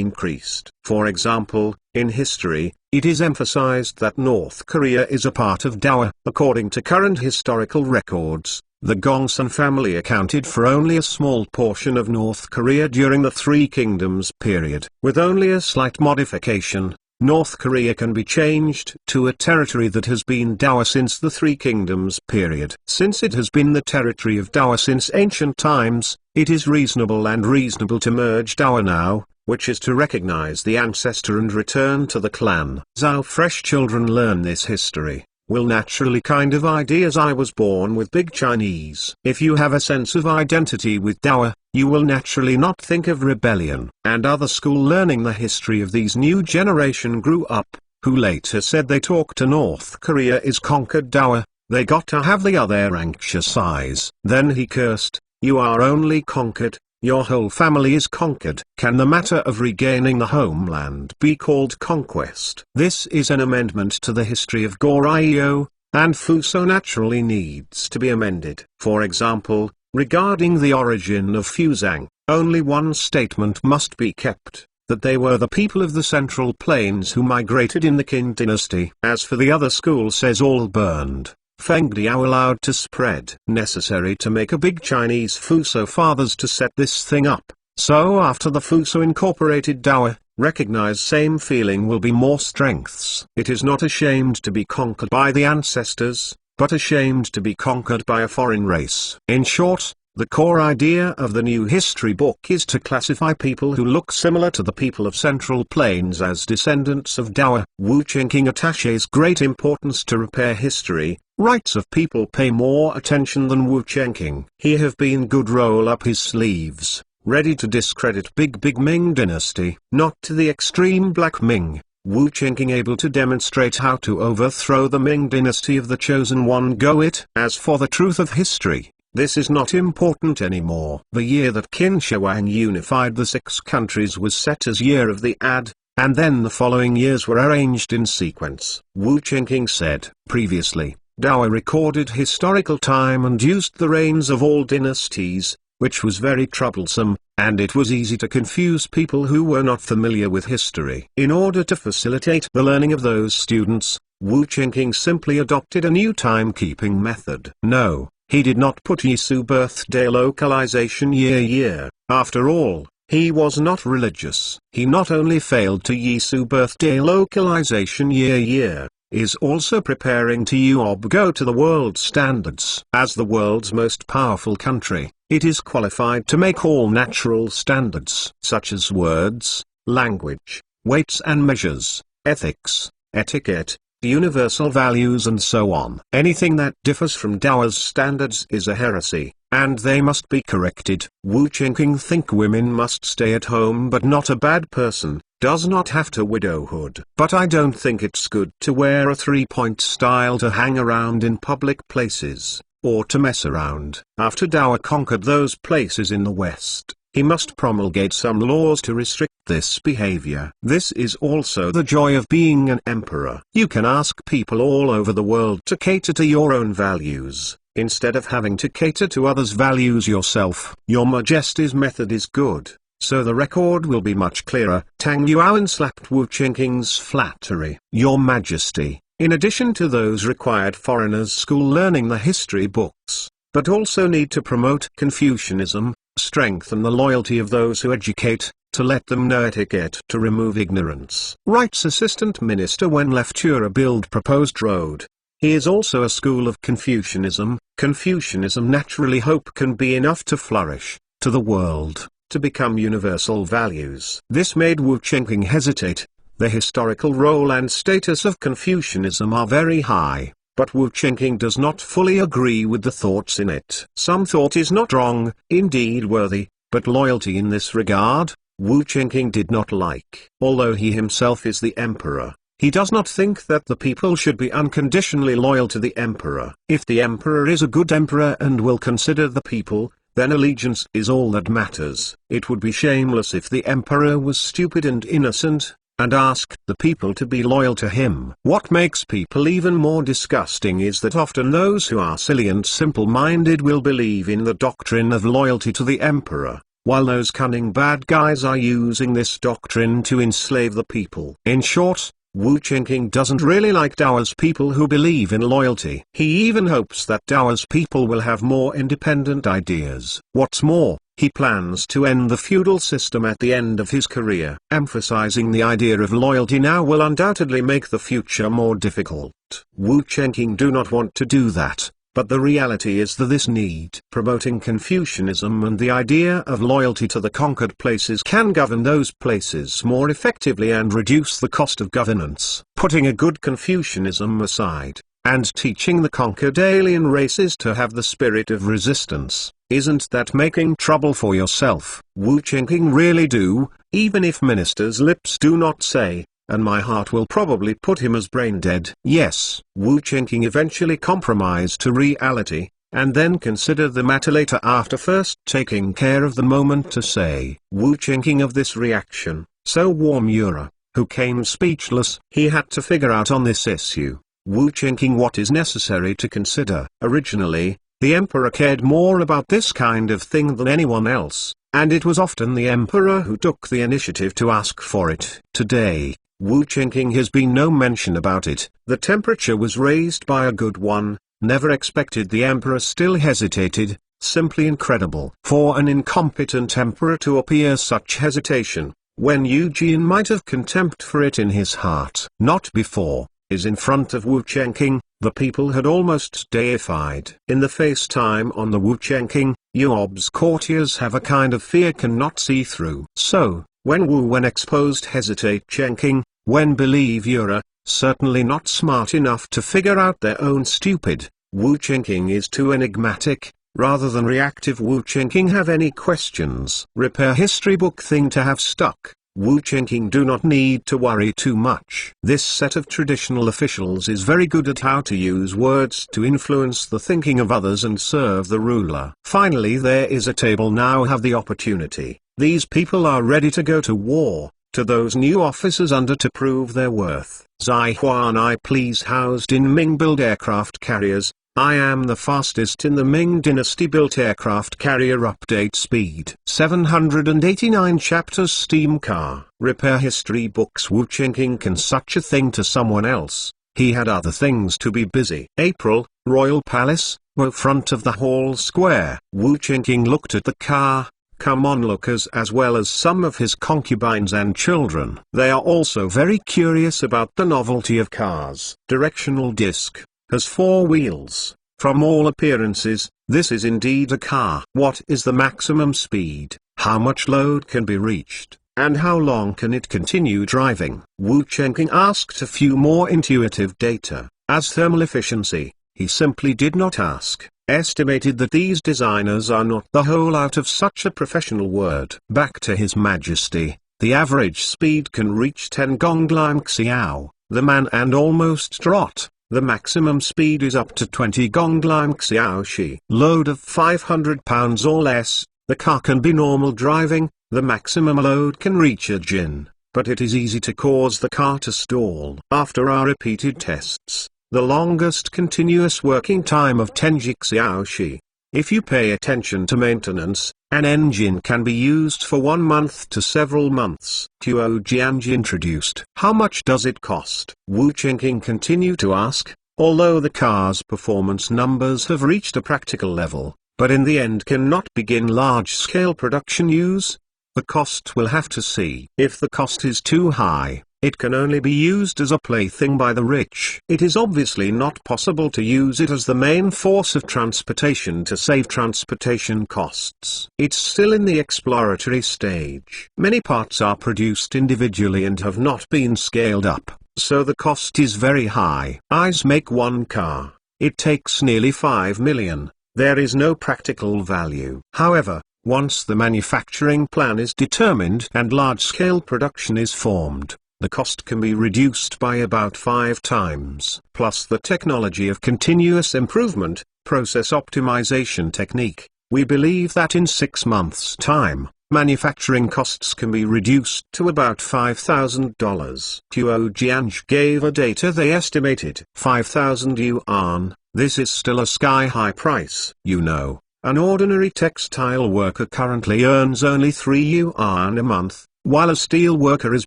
increased. For example, in history, it is emphasized that North Korea is a part of Dawa. According to current historical records, the Gongsun family accounted for only a small portion of North Korea during the Three Kingdoms period. With only a slight modification, North Korea can be changed to a territory that has been Dawa since the Three Kingdoms period. Since it has been the territory of Dawa since ancient times, it is reasonable to merge Dawa now, which is to recognize the ancestor and return to the clan. How fresh children learn this history will naturally kind of ideas I was born with big Chinese. If you have a sense of identity with Dawa, you will naturally not think of rebellion. And other school learning the history of these new generation grew up, who later said they talked to North Korea is conquered Dawa, they got to have the other anxious eyes. Then he cursed, you are only conquered, your whole family is conquered. Can the matter of regaining the homeland be called conquest? This is an amendment to the history of Goryeo, and Fuso naturally needs to be amended. For example, regarding the origin of Fusang, only one statement must be kept, that they were the people of the Central Plains who migrated in the Qin dynasty. As for the other school says all burned. Fengdiao allowed to spread. Necessary to make a big Chinese Fuso fathers to set this thing up. So after the Fuso incorporated Dawa, recognize same feeling will be more strengths. It is not ashamed to be conquered by the ancestors, but ashamed to be conquered by a foreign race. In short, the core idea of the new history book is to classify people who look similar to the people of Central Plains as descendants of Dawa. Wu Qingqing attaches great importance to repair history. Rights of people pay more attention than Wu Qingqing. He have been good roll up his sleeves, ready to discredit big Ming dynasty. Not to the extreme Black Ming, Wu Qingqing able to demonstrate how to overthrow the Ming dynasty of the chosen one go it. As for the truth of history, this is not important anymore. The year that Qin Shi Huang unified the 6 countries was set as year of the Ad, and then the following years were arranged in sequence. Wu Qingqing said, previously, Dawa recorded historical time and used the reigns of all dynasties, which was very troublesome, and it was easy to confuse people who were not familiar with history. In order to facilitate the learning of those students, Wu Qingqing simply adopted a new timekeeping method. No, he did not put Yisu birthday localization year. After all, he was not religious. He not only failed to Yisu birthday localization year, is also preparing to go to the world standards. As the world's most powerful country, it is qualified to make all natural standards, such as words, language, weights and measures, ethics, etiquette, universal values and so on. Anything that differs from Dawa's standards is a heresy, and they must be corrected. Wu Qingqing think women must stay at home but not a bad person, does not have to widowhood. But I don't think it's good to wear a 3-point style to hang around in public places, or to mess around. After Dawa conquered those places in the West, he must promulgate some laws to restrict this behavior. This is also the joy of being an emperor. You can ask people all over the world to cater to your own values, instead of having to cater to others' values yourself. Your Majesty's method is good, so the record will be much clearer. Tang Yuan slapped Wu Qingqing's flattery. Your Majesty, in addition to those required foreigners school learning the history books, but also need to promote Confucianism, strengthen the loyalty of those who educate, to let them know etiquette to remove ignorance. Writes Assistant Minister when Leftura build proposed road. He is also a school of Confucianism. Confucianism naturally hope can be enough to flourish, to the world, to become universal values. This made Wu Qingqing hesitate. The historical role and status of Confucianism are very high, but Wu Qingqing does not fully agree with the thoughts in it. Some thought is not wrong, indeed worthy, but loyalty in this regard, Wu Qingqing did not like. Although he himself is the emperor, he does not think that the people should be unconditionally loyal to the emperor. If the emperor is a good emperor and will consider the people, then allegiance is all that matters. It would be shameless if the emperor was stupid and innocent, and asked the people to be loyal to him. What makes people even more disgusting is that often those who are silly and simple-minded will believe in the doctrine of loyalty to the emperor, while those cunning bad guys are using this doctrine to enslave the people. In short, Wu Qingqing doesn't really like Dawa's people who believe in loyalty. He even hopes that Dawa's people will have more independent ideas. What's more, He plans to end the feudal system at the end of his career. Emphasizing the idea of loyalty now will undoubtedly make the future more difficult. Wu Chengqing do not want to do that, but the reality is that this need. Promoting Confucianism and the idea of loyalty to the conquered places can govern those places more effectively and reduce the cost of governance. Putting a good Confucianism aside, and teaching the conquered alien races to have the spirit of resistance, isn't that making trouble for yourself? Wu Chengqing really do, even if ministers' lips do not say, and my heart will probably put him as brain dead. Yes, Wu Chengqing eventually compromise to reality, and then consider the matter later after first taking care of the moment to say. Wu Chengqing of this reaction, so warm Yura, who came speechless. He had to figure out on this issue, Wu Chengqing, what is necessary to consider. Originally, the emperor cared more about this kind of thing than anyone else, and it was often the emperor who took the initiative to ask for it. Today, Wu Chengqing has been no mention about it. The temperature was raised by a good one. Never expected the emperor still hesitated. Simply incredible. For an incompetent emperor to appear such hesitation, when Eugene might have contempt for it in his heart. Not before, is in front of Wu Chengqing, the people had almost deified. In the FaceTime on the Wu Chengqing, Yuob's courtiers have a kind of fear cannot see through. So, when exposed hesitate Chengqing, when believe Yura, certainly not smart enough to figure out their own stupid. Wu Chengqing is too enigmatic, rather than reactive. Wu Chengqing have any questions. Repair history book thing to have stuck. Wu Chengqing do not need to worry too much. This set of traditional officials is very good at how to use words to influence the thinking of others and serve the ruler. Finally, there is a table now have the opportunity. These people are ready to go to war, to those new officers under to prove their worth. Zai Huan, I please housed in Ming-built aircraft carriers. I am the fastest in the Ming dynasty built aircraft carrier. Update speed 789 chapters. Steam car. Repair history books. Wu Chengqing can such a thing to someone else. He had other things to be busy. April, Royal Palace, front of the hall square. Wu Chengqing looked at the car. Come onlookers as well as some of his concubines and children. They are also very curious about the novelty of cars. Directional disc. Has 4 wheels. From all appearances, this is indeed a car. What is the maximum speed? How much load can be reached? And how long can it continue driving? Wu Chengqing asked a few more intuitive data. As thermal efficiency, he simply did not ask. Estimated that these designers are not the whole out of such a professional word. Back to His Majesty, the average speed can reach 10 gonglim xiao, the man, and almost trot. The maximum speed is up to 20 gonglim xiao shi. Load of 500 pounds or less, the car can be normal driving. The maximum load can reach a jin, but it is easy to cause the car to stall. After our repeated tests, the longest continuous working time of 10 xiao shi. If you pay attention to maintenance, an engine can be used for 1 month to several months. Tuo Jianji introduced. How much does it cost? Wu Chengqing continued to ask, although the car's performance numbers have reached a practical level, but in the end cannot begin large-scale production use. The cost will have to see. If the cost is too high, it can only be used as a plaything by the rich. It is obviously not possible to use it as the main force of transportation to save transportation costs. It's still in the exploratory stage. Many parts are produced individually and have not been scaled up, so the cost is very high. Eyes make one car. It takes nearly 5 million. There is no practical value. However, once the manufacturing plan is determined and large-scale production is formed, the cost can be reduced by about 5 times. Plus the technology of continuous improvement, process optimization technique, we believe that in 6 months' time, manufacturing costs can be reduced to about $5,000. Tuo Jianj gave a data they estimated 5,000 yuan. This is still a sky-high price. You know, an ordinary textile worker currently earns only 3 yuan a month, while a steel worker is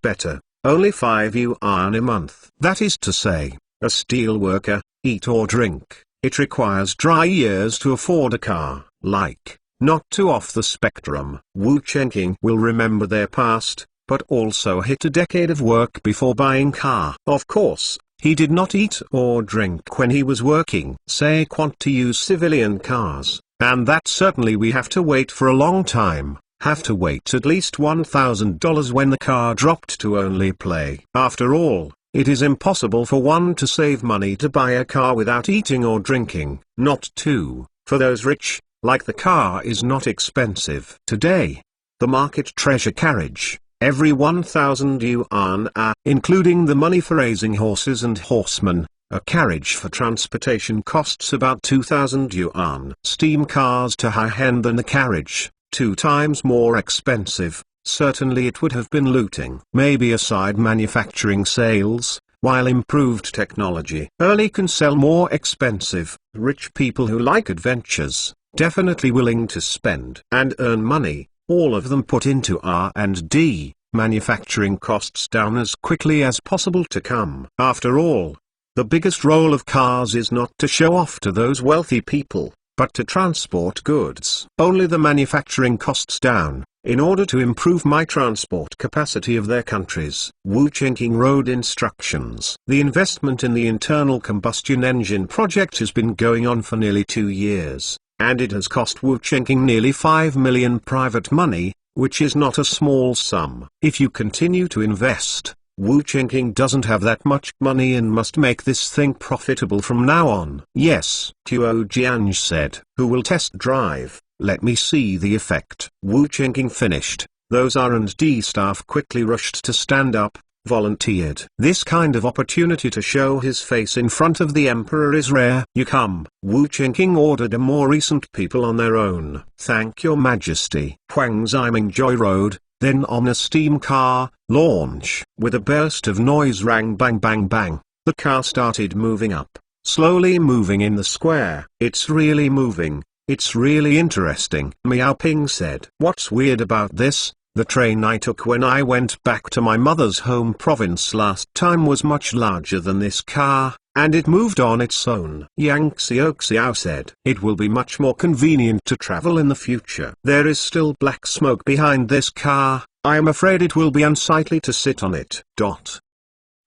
better. Only 5 yuan a month. That is to say, a steel worker, eat or drink, it requires dry years to afford a car. Like, not too off the spectrum. Wu Chengqing will remember their past, but also hit a decade of work before buying car. Of course, he did not eat or drink when he was working. Say want to use civilian cars, and that certainly we have to wait for a long time. Have to wait at least $1,000 when the car dropped to only play. After all, it is impossible for one to save money to buy a car without eating or drinking. Not two, for those rich, like the car is not expensive. Today, the market treasure carriage, every 1,000 yuan including the money for raising horses and horsemen, a carriage for transportation costs about 2,000 yuan. Steam cars to high-end than a carriage, 2 times more expensive. Certainly it would have been looting. Maybe aside manufacturing sales, while improved technology early can sell more expensive. Rich people who like adventures, definitely willing to spend and earn money, all of them put into R&D, manufacturing costs down as quickly as possible to come. After all, the biggest role of cars is not to show off to those wealthy people, but to transport goods. Only the manufacturing costs down, in order to improve my transport capacity of their countries. Wu Chengqing Road Instructions. The investment in the internal combustion engine project has been going on for nearly 2 years, and it has cost Wu Chengqing nearly 5 million private money, which is not a small sum. If you continue to invest, Wu Chengqing doesn't have that much money and must make this thing profitable from now on. Yes, Tuo Jianj said. Who will test drive? Let me see the effect. Wu Chengqing finished. Those R&D staff quickly rushed to stand up, volunteered. This kind of opportunity to show his face in front of the emperor is rare. You come. Wu Chengqing ordered a more recent people on their own. Thank your majesty. Huang Ziming Joy Road, then on a steam car, launch. With a burst of noise rang bang bang bang. The car started moving up, slowly moving in the square. It's really moving. It's really interesting, Miao Ping said. What's weird about this? The train I took when I went back to my mother's home province last time was much larger than this car, and it moved on its own. Yang Xiao said. It will be much more convenient to travel in the future. There is still black smoke behind this car. I am afraid it will be unsightly to sit on it.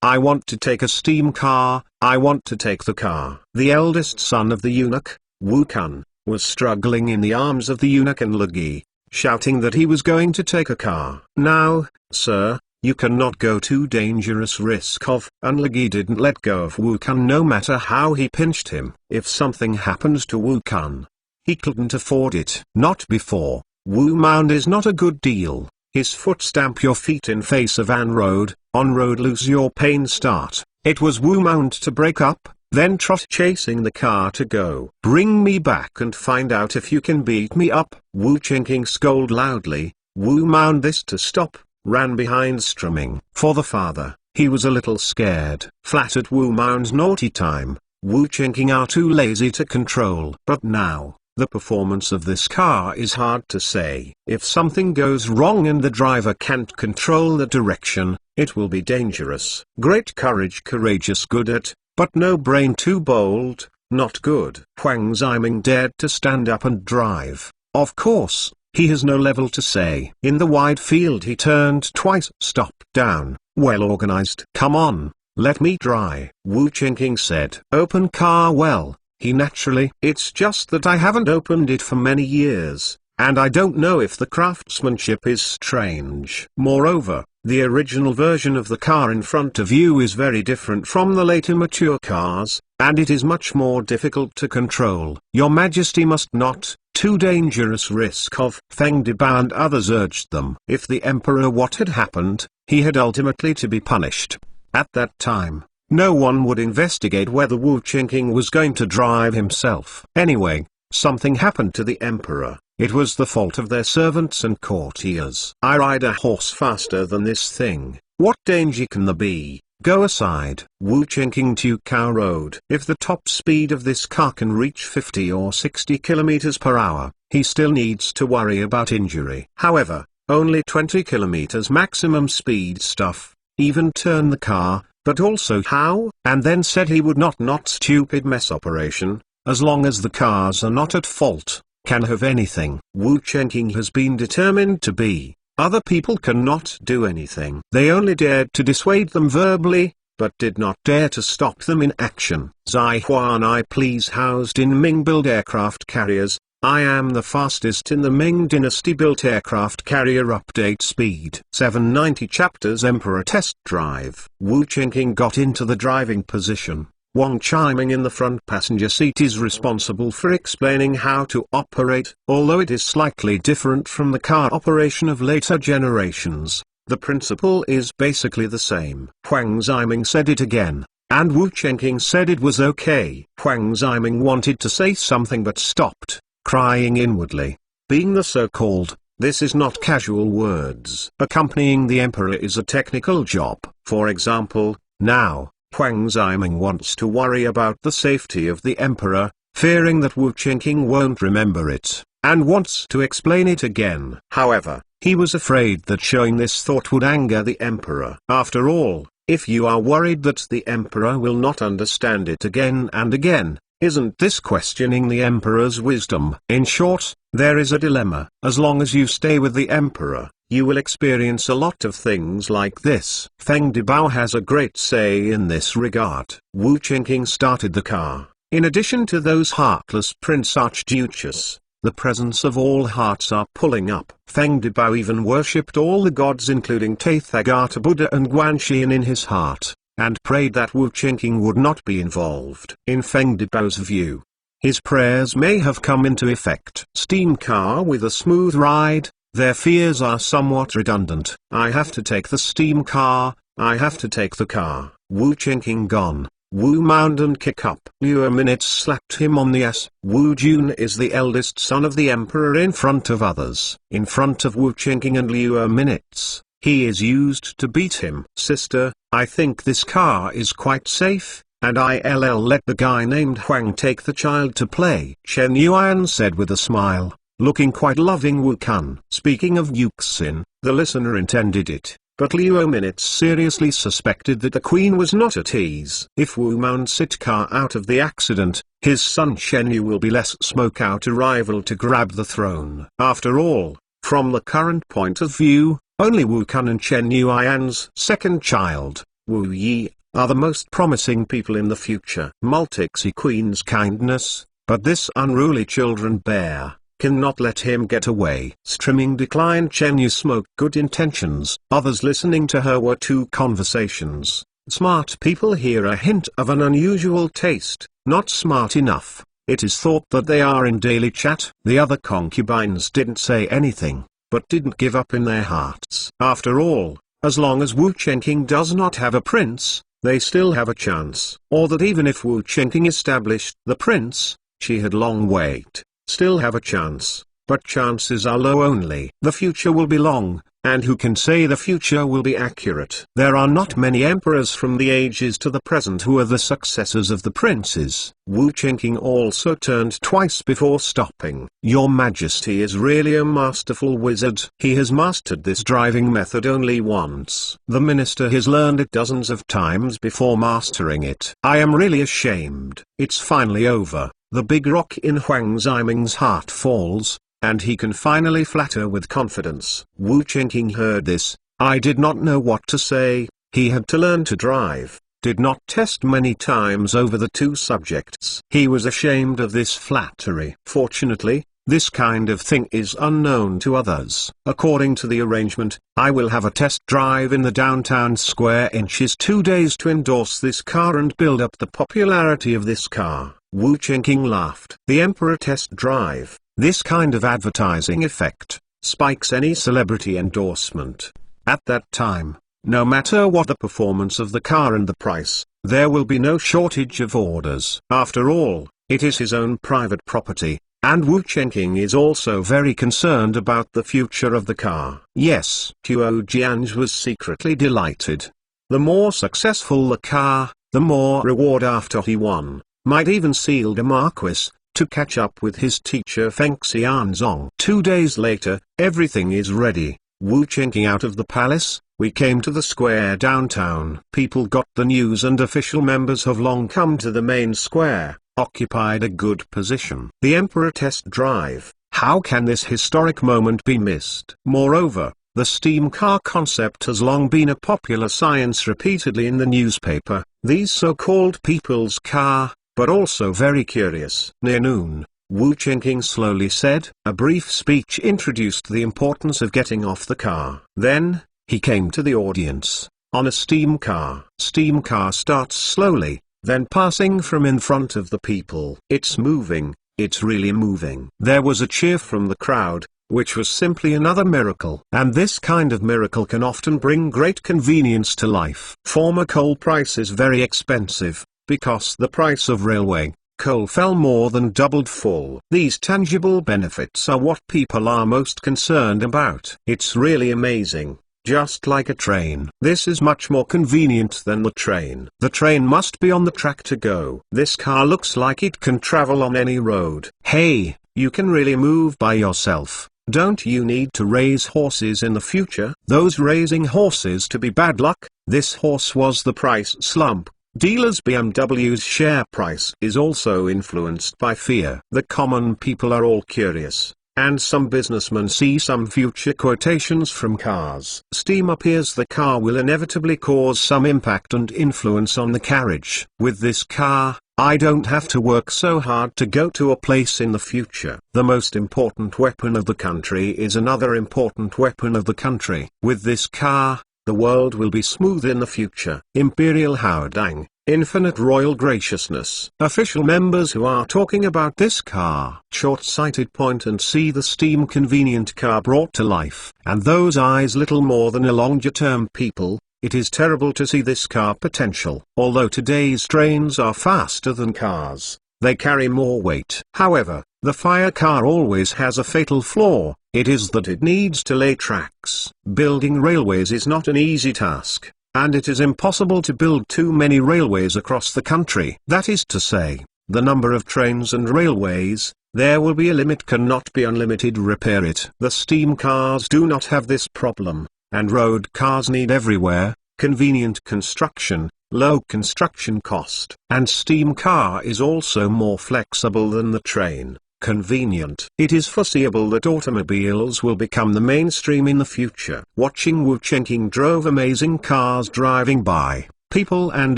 I want to take a steam car. I want to take the car. The eldest son of the eunuch, Wu Kun, was struggling in the arms of the eunuch and Legi, shouting that he was going to take a car. Now, sir, you cannot go too dangerous risk of. And Legi didn't let go of Wu Kun no matter how he pinched him. If something happens to Wu Kun, he couldn't afford it. Not before. Wu Mound is not a good deal. His foot stamp your feet in face of an road, on road lose your pain start. It was Wu Mound to break up, then trot chasing the car to go. Bring me back and find out if you can beat me up. Wu Chengqing scolded loudly. Wu Mound this to stop, ran behind strumming. For the father, he was a little scared. Flat at Wu Mound's naughty time, Wu Chengqing are too lazy to control. But now, the performance of this car is hard to say. If something goes wrong and the driver can't control the direction, it will be dangerous. Great courage, courageous, good at, but no brain, too bold, not good. Huang Ziming dared to stand up and drive. Of course, he has no level to say. In the wide field he turned twice. Stop, down, well organized. Come on, let me try. Wu Chengqing said. Open car well, he naturally. It's just that I haven't opened it for many years, and I don't know if the craftsmanship is strange. Moreover, the original version of the car in front of you is very different from the later mature cars, and it is much more difficult to control. Your Majesty must not. Too dangerous risk of. Feng Debao and others urged them. If the emperor what had happened, he had ultimately to be punished. At that time, no one would investigate whether Wu Chengqing was going to drive himself. Anyway, something happened to the emperor. It was the fault of their servants and courtiers. I ride a horse faster than this thing. What danger can there be? Go aside. Wu Chengqing Tucao Road. If the top speed of this car can reach 50 or 60 km per hour, he still needs to worry about injury. However, only 20 km maximum speed stuff, even turn the car, but also how? And then said he would not stupid mess operation, as long as the cars are not at fault. can have anything Wu Chengqing has been determined to be. Other people cannot do anything. They only dared to dissuade them verbally, but did not dare to stop them in action. Zai Huan I please housed in Ming-built aircraft carriers. I am the fastest in the Ming dynasty built aircraft carrier update speed. 790 chapters Emperor test drive. Wu Chengqing got into the driving position. Wang Chiming in the front passenger seat is responsible for explaining how to operate. Although it is slightly different from the car operation of later generations, the principle is basically the same. Huang Ziming said it again, and Wu Chengqing said it was okay. Huang Ziming wanted to say something but stopped, crying inwardly. Being the so-called, this is not casual words. Accompanying the emperor is a technical job. For example, now, Huang Ziming wants to worry about the safety of the emperor, fearing that Wu Chengqing won't remember it, and wants to explain it again. However, he was afraid that showing this thought would anger the emperor. After all, if you are worried that the emperor will not understand it again and again, isn't this questioning the emperor's wisdom? In short, there is a dilemma. As long as you stay with the emperor, you will experience a lot of things like this. Feng Dibao has a great say in this regard. Wu Chengqing started the car. In addition to those heartless prince archduchess, the presence of all hearts are pulling up. Feng Dibao even worshipped all the gods including Tathagata Buddha and Guanxian in his heart, and prayed that Wu Chengqing would not be involved. In Feng Dibao's view, his prayers may have come into effect. Steam car with a smooth ride. Their fears are somewhat redundant. I have to take the steam car, I have to take the car. Wu Chengqing gone. Wu mound and kick up. Liu minutes slapped him on the ass. Wu Jun is the eldest son of the emperor in front of others. In front of Wu Chengqing and Liu minutes, he is used to beat him. Sister, I think this car is quite safe, and I'll let the guy named Huang take the child to play. Shen Yuan said with a smile, looking quite loving. Wu Kun. Speaking of Yuxin, the listener intended it, but Liu minutes seriously suspected that the queen was not at ease. If Wu Mound sit car out of the accident, his son Shen Yu will be less smoke out a rival to grab the throne. After all, from the current point of view, only Wu Kun and Chen Yuan's second child, Wu Yi, are the most promising people in the future. Multixi Queen's kindness, but this unruly children bear cannot let him get away. Streaming declined. Chen Yu smoked good intentions. Others listening to her were two conversations. Smart people hear a hint of an unusual taste, not smart enough. It is thought that they are in daily chat. The other concubines didn't say anything, but didn't give up in their hearts. After all, as long as Wu Chengqing does not have a prince, they still have a chance. Or that even if Wu Chengqing established the prince, she had long wait. Still have a chance, but chances are low only. The future will be long, and who can say the future will be accurate? There are not many emperors from the ages to the present who are the successors of the princes. Wu Chengqing also turned twice before stopping. Your Majesty is really a masterful wizard. He has mastered this driving method only once. The minister has learned it dozens of times before mastering it. I am really ashamed. It's finally over. The big rock in Huang Ziming's heart falls, and he can finally flatter with confidence. Wu Chengqing heard this. I did not know what to say. He had to learn to drive, did not test many times over the two subjects. He was ashamed of this flattery. Fortunately, this kind of thing is unknown to others. According to the arrangement, I will have a test drive in the downtown square inches 2 days to endorse this car and build up the popularity of this car. Wu Chengqing laughed. The Emperor test drive, this kind of advertising effect, spikes any celebrity endorsement. At that time, no matter what the performance of the car and the price, there will be no shortage of orders. After all, it is his own private property, and Wu Chengqing is also very concerned about the future of the car. Yes, Tuo Jianzhe was secretly delighted. The more successful the car, the more reward after he won. Might even seal the marquis, to catch up with his teacher Feng Xianzong. 2 days later, everything is ready. Wu Chengqing out of the palace, we came to the square downtown. People got the news and official members have long come to the main square. occupied a good position. The Emperor test drive. How can this historic moment be missed? Moreover, the steam car concept has long been a popular science repeatedly in the newspaper, these so-called people's car, but also very curious. Near noon, Wu Chengqing slowly said. A brief speech introduced the importance of getting off the car. Then, he came to the audience, on a steam car. Steam car starts slowly, then passing from in front of the people. It's moving, it's really moving. There was a cheer from the crowd, which was simply another miracle. And this kind of miracle can often bring great convenience to life. Former coal price is very expensive, because the price of railway, coal fell more than doubled full. These tangible benefits are what people are most concerned about. It's really amazing. Just like a train. This is much more convenient than the train. The train must be on the track to go. This car looks like it can travel on any road. Hey, you can really move by yourself. Don't you need to raise horses in the future? Those raising horses to be bad luck. This horse was the price slump. Dealers BMW's share price is also influenced by fear. The common people are all curious, and some businessmen see some future quotations from cars. Steam appears the car will inevitably cause some impact and influence on the carriage. With this car, I don't have to work so hard to go to a place in the future. The most important weapon of the country is another important weapon of the country. With this car, the world will be smooth in the future. Imperial Haodang, infinite royal graciousness. Official members who are talking about this car. Short-sighted point and see the steam convenient car brought to life. And those eyes little more than a longer-term people. It is terrible to see this car potential. Although today's trains are faster than cars, they carry more weight. However, the fire car always has a fatal flaw. It is that it needs to lay tracks. Building railways is not an easy task, and it is impossible to build too many railways across the country. That is to say, the number of trains and railways, there will be a limit, cannot be unlimited. Repair it. The steam cars do not have this problem. And road cars need everywhere, convenient construction, low construction cost. And steam car is also more flexible than the train, convenient. It is foreseeable that automobiles will become the mainstream in the future. Watching Wu Chengqing drove amazing cars driving by. People and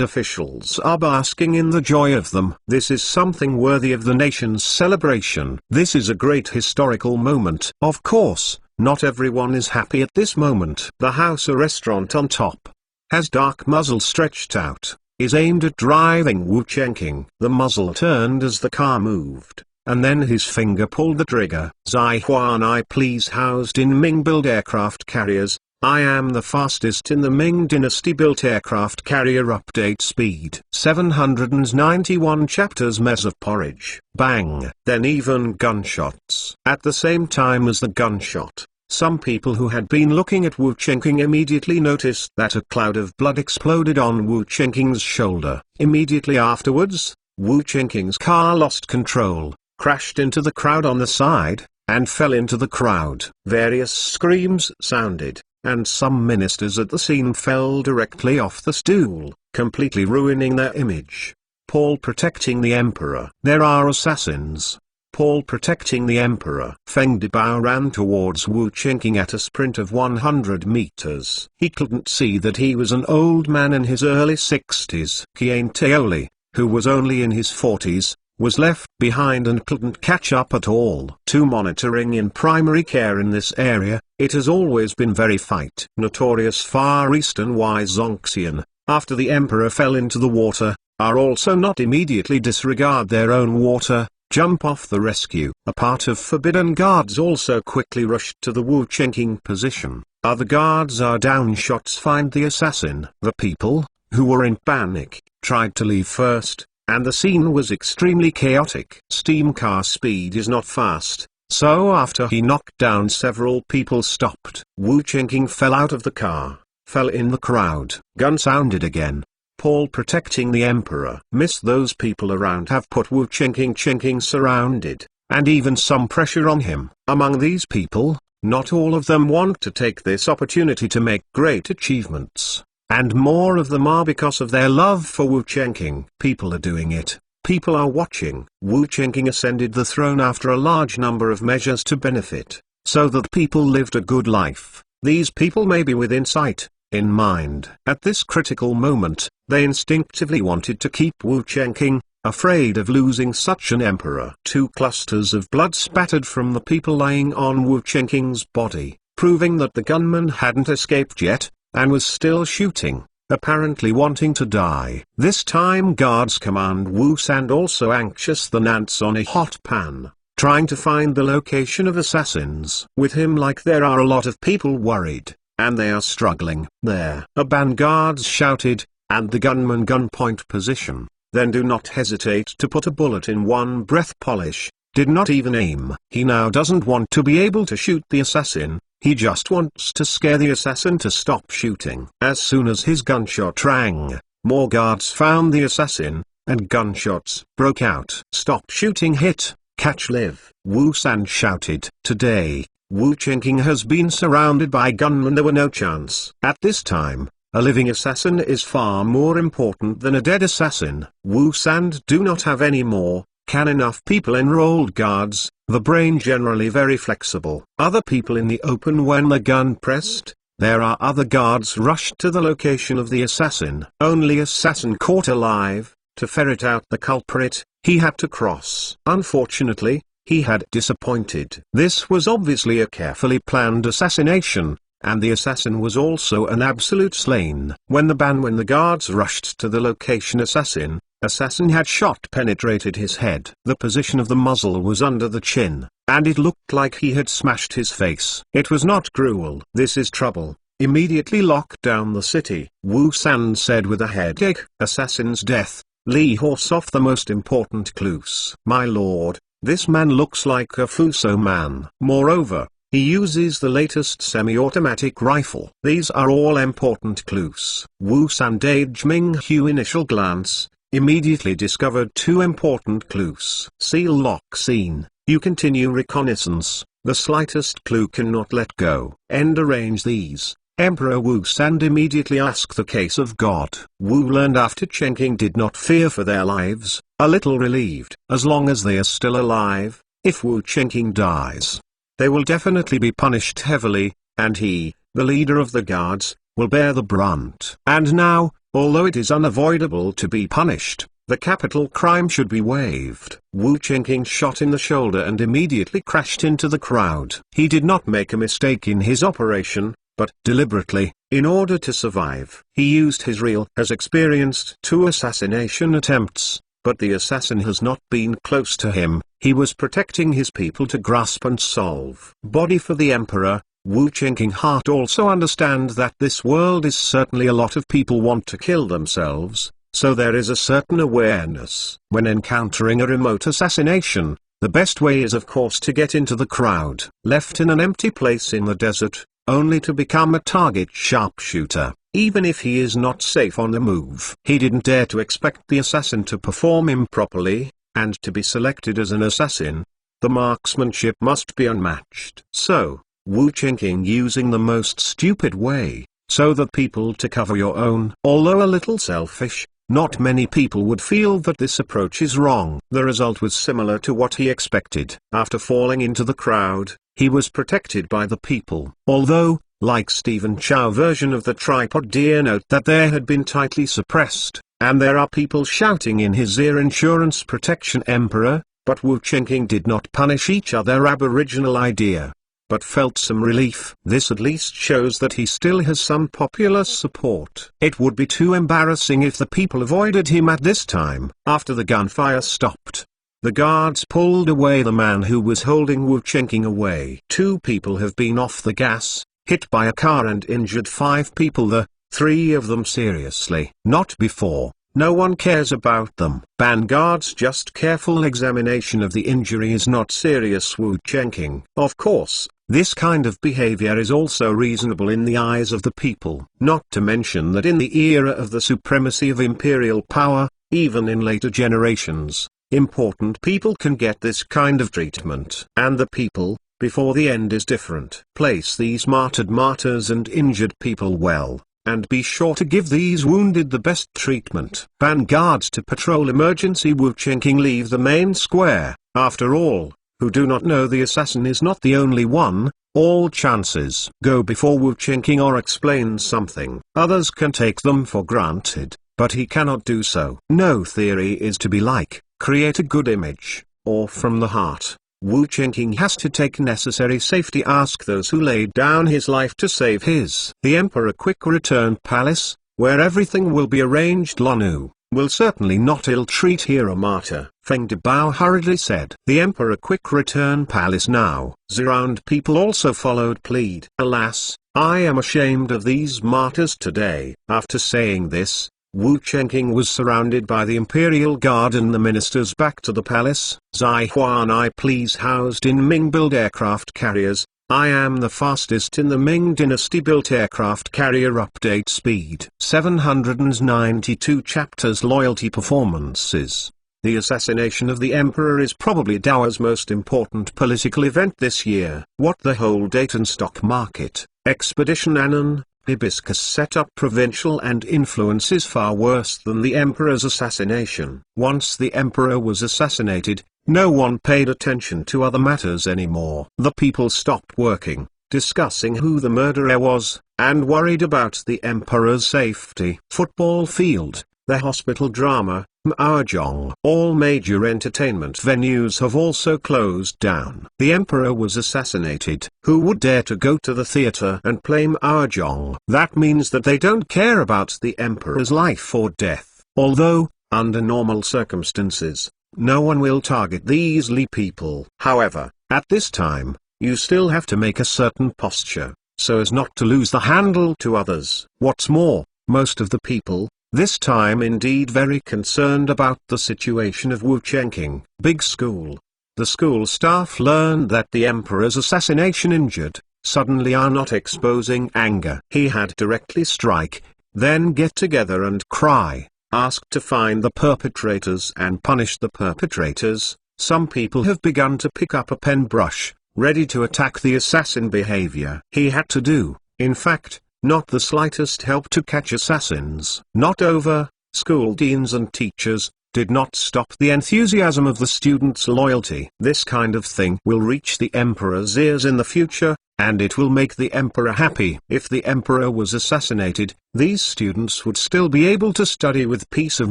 officials are basking in the joy of them. This is something worthy of the nation's celebration. This is a great historical moment. Of course, not everyone is happy at this moment. The house, a restaurant on top, has dark muzzle stretched out, is aimed at driving Wu Chengqing. The muzzle turned as the car moved, and then his finger pulled the trigger. Zai Huan, I please, housed in Ming built aircraft carriers. I am the fastest in the Ming dynasty built aircraft carrier. Update speed 791 chapters. Mess of porridge. Bang. Then even gunshots. At the same time as the gunshot, some people who had been looking at Wu Chengqing immediately noticed that a cloud of blood exploded on Wu Chengqing's shoulder. Immediately afterwards, Wu Chengqing's car lost control, crashed into the crowd on the side, and fell into the crowd. Various screams sounded, and some ministers at the scene fell directly off the stool, completely ruining their image. Paul protecting the emperor. There are assassins. Paul protecting the emperor. Feng Debao ran towards Wu Chengqing at a sprint of 100 meters. He couldn't see that he was an old man in his early 60s. Qian Taoli, who was only in his 40s, was left behind and couldn't catch up at all. To monitoring in primary care in this area, it has always been very fight. Notorious Far Eastern Y Zonxian, after the emperor fell into the water, are also not immediately disregard their own water, jump off the rescue. A part of forbidden guards also quickly rushed to the Wu Chengqing position. Other guards are down. Shots find the assassin. The people, who were in panic, tried to leave first, and the scene was extremely chaotic. Steam car speed is not fast, so after he knocked down several people stopped. Wu Chengqing fell out of the car, fell in the crowd. Gun sounded again. Paul protecting the emperor. Miss those people around have put Wu Chengqing surrounded, and even some pressure on him. Among these people, not all of them want to take this opportunity to make great achievements. And more of them are because of their love for Wu Chengqing. People are doing it, people are watching. Wu Chengking ascended the throne after a large number of measures to benefit, so that people lived a good life. These people may be within sight, in mind. At this critical moment, they instinctively wanted to keep Wu Chengking, afraid of losing such an emperor. 2 clusters of blood spattered from the people lying on Wu Chenking's body, proving that the gunman hadn't escaped yet, and was still shooting, apparently wanting to die. This time guards command Wu San, also anxious than ants on a hot pan, trying to find the location of assassins. With him like there are a lot of people worried, and they are struggling. There, a band guards shouted, and the gunman gunpoint position. Then do not hesitate to put a bullet in one breath. Polish did not even aim. He now doesn't want to be able to shoot the assassin, he just wants to scare the assassin to stop shooting. As soon as his gunshot rang, more guards found the assassin, and gunshots broke out. Stop shooting, hit, catch, live, Wu San shouted. Today, Wu Chengking has been surrounded by gunmen. There were no chance. At this time, a living assassin is far more important than a dead assassin. Wu San do not have any more. Can enough people enrolled guards, the brain generally very flexible. Other people in the open when the gun pressed, there are other guards rushed to the location of the assassin. Only assassin caught alive, to ferret out the culprit, he had to cross. Unfortunately, he had disappointed. This was obviously a carefully planned assassination, and the assassin was also an absolute slain. When the guards rushed to the location, assassin had shot penetrated his head. The position of the muzzle was under the chin, and it looked like he had smashed his face. It was not cruel. This is trouble. Immediately lock down the city, Wu San said with a headache. Assassin's death, Li horse off the most important clues. My lord, this man looks like a Fuso man. Moreover, he uses the latest semi-automatic rifle. These are all important clues. Wu San gave Ming Hu initial glance, immediately discovered 2 important clues. Seal lock scene, you continue reconnaissance, the slightest clue cannot let go. End arrange these. Emperor Wu San immediately asked the case of God. Wu learned after Chengking did not fear for their lives, a little relieved. As long as they are still alive, if Wu Chengking dies, they will definitely be punished heavily, and he, the leader of the guards, will bear the brunt. And now, although it is unavoidable to be punished, the capital crime should be waived. Wu Chengking shot in the shoulder and immediately crashed into the crowd. He did not make a mistake in his operation, but deliberately, in order to survive. He used his real has experienced 2 assassination attempts, but the assassin has not been close to him. He was protecting his people to grasp and solve. Body for the emperor. Wu Chengking heart also understand that this world is certainly a lot of people want to kill themselves, so there is a certain awareness. When encountering a remote assassination, the best way is of course to get into the crowd. Left in an empty place in the desert, only to become a target sharpshooter, even if he is not safe on the move. He didn't dare to expect the assassin to perform improperly, and to be selected as an assassin. The marksmanship must be unmatched. So, Wu Chengking using the most stupid way, so that people to cover your own. Although a little selfish, not many people would feel that this approach is wrong. The result was similar to what he expected. After falling into the crowd, he was protected by the people. Although, like Stephen Chow version of the tripod dear note that there had been tightly suppressed, and there are people shouting in his ear insurance protection emperor, but Wu Chengking did not punish each other aboriginal idea, but felt some relief. This at least shows that he still has some popular support. It would be too embarrassing if the people avoided him at this time. After the gunfire stopped, the guards pulled away the man who was holding Wu Chengking away. 2 people have been off the gas, hit by a car and injured 5 people, 3 of them seriously. Not before. No one cares about them. Ban guards just careful examination of the injury is not serious. Wu Chengking. Of course, this kind of behavior is also reasonable in the eyes of the people. Not to mention that in the era of the supremacy of imperial power, even in later generations, important people can get this kind of treatment. And the people, before the end is different. Place these martyrs and injured people well. and be sure to give these wounded the best treatment. Ban guards to patrol emergency Wu Chengqing leave the main square. After all, who do not know the assassin is not the only one. All chances go before Wu Chengqing or explain something. Others can take them for granted, but he cannot do so. No theory is to be like, create a good image, or from the heart. Wu Chengqing has to take necessary safety. Ask those who laid down his life to save his. The Emperor Quick Return Palace, where everything will be arranged. Lanu will certainly not ill-treat Hero Martyr. Feng Debao hurriedly said. The Emperor Quick Return Palace now. Around people also followed plead. Alas, I am ashamed of these martyrs today. After saying this, Wu Chengqing was surrounded by the Imperial Guard and the ministers. Back to the palace. Zai Huan, I please housed in Ming-built aircraft carriers. I am the fastest in the Ming dynasty built aircraft carrier. Update speed 792 chapters. Loyalty performances. The assassination of the emperor is probably Dao's most important political event this year. What the whole Dayton stock market, Expedition Annan, Hibiscus set up provincial and influence is far worse than the emperor's assassination. Once the emperor was assassinated, no one paid attention to other matters anymore. The people stopped working, discussing who the murderer was, and worried about the emperor's safety. Football field, the hospital drama, Mahjong. All major entertainment venues have also closed down. The emperor was assassinated. Who would dare to go to the theater and play Mahjong? That means that they don't care about the emperor's life or death. Although, under normal circumstances, no one will target these people. However, at this time, you still have to make a certain posture, so as not to lose the handle to others. What's more, most of the people, this time indeed very concerned about the situation of Wu Chengqing. Big school. The school staff learned that the emperor's assassination injured, suddenly are not exposing anger. He had directly strike, then get together and cry, ask to find the perpetrators and punish the perpetrators. Some people have begun to pick up a pen brush, ready to attack the assassin behavior. He had to do, in fact, not the slightest help to catch assassins. Not over, school deans and teachers did not stop the enthusiasm of the students' loyalty. This kind of thing will reach the emperor's ears in the future, and it will make the emperor happy. If the emperor was assassinated, these students would still be able to study with peace of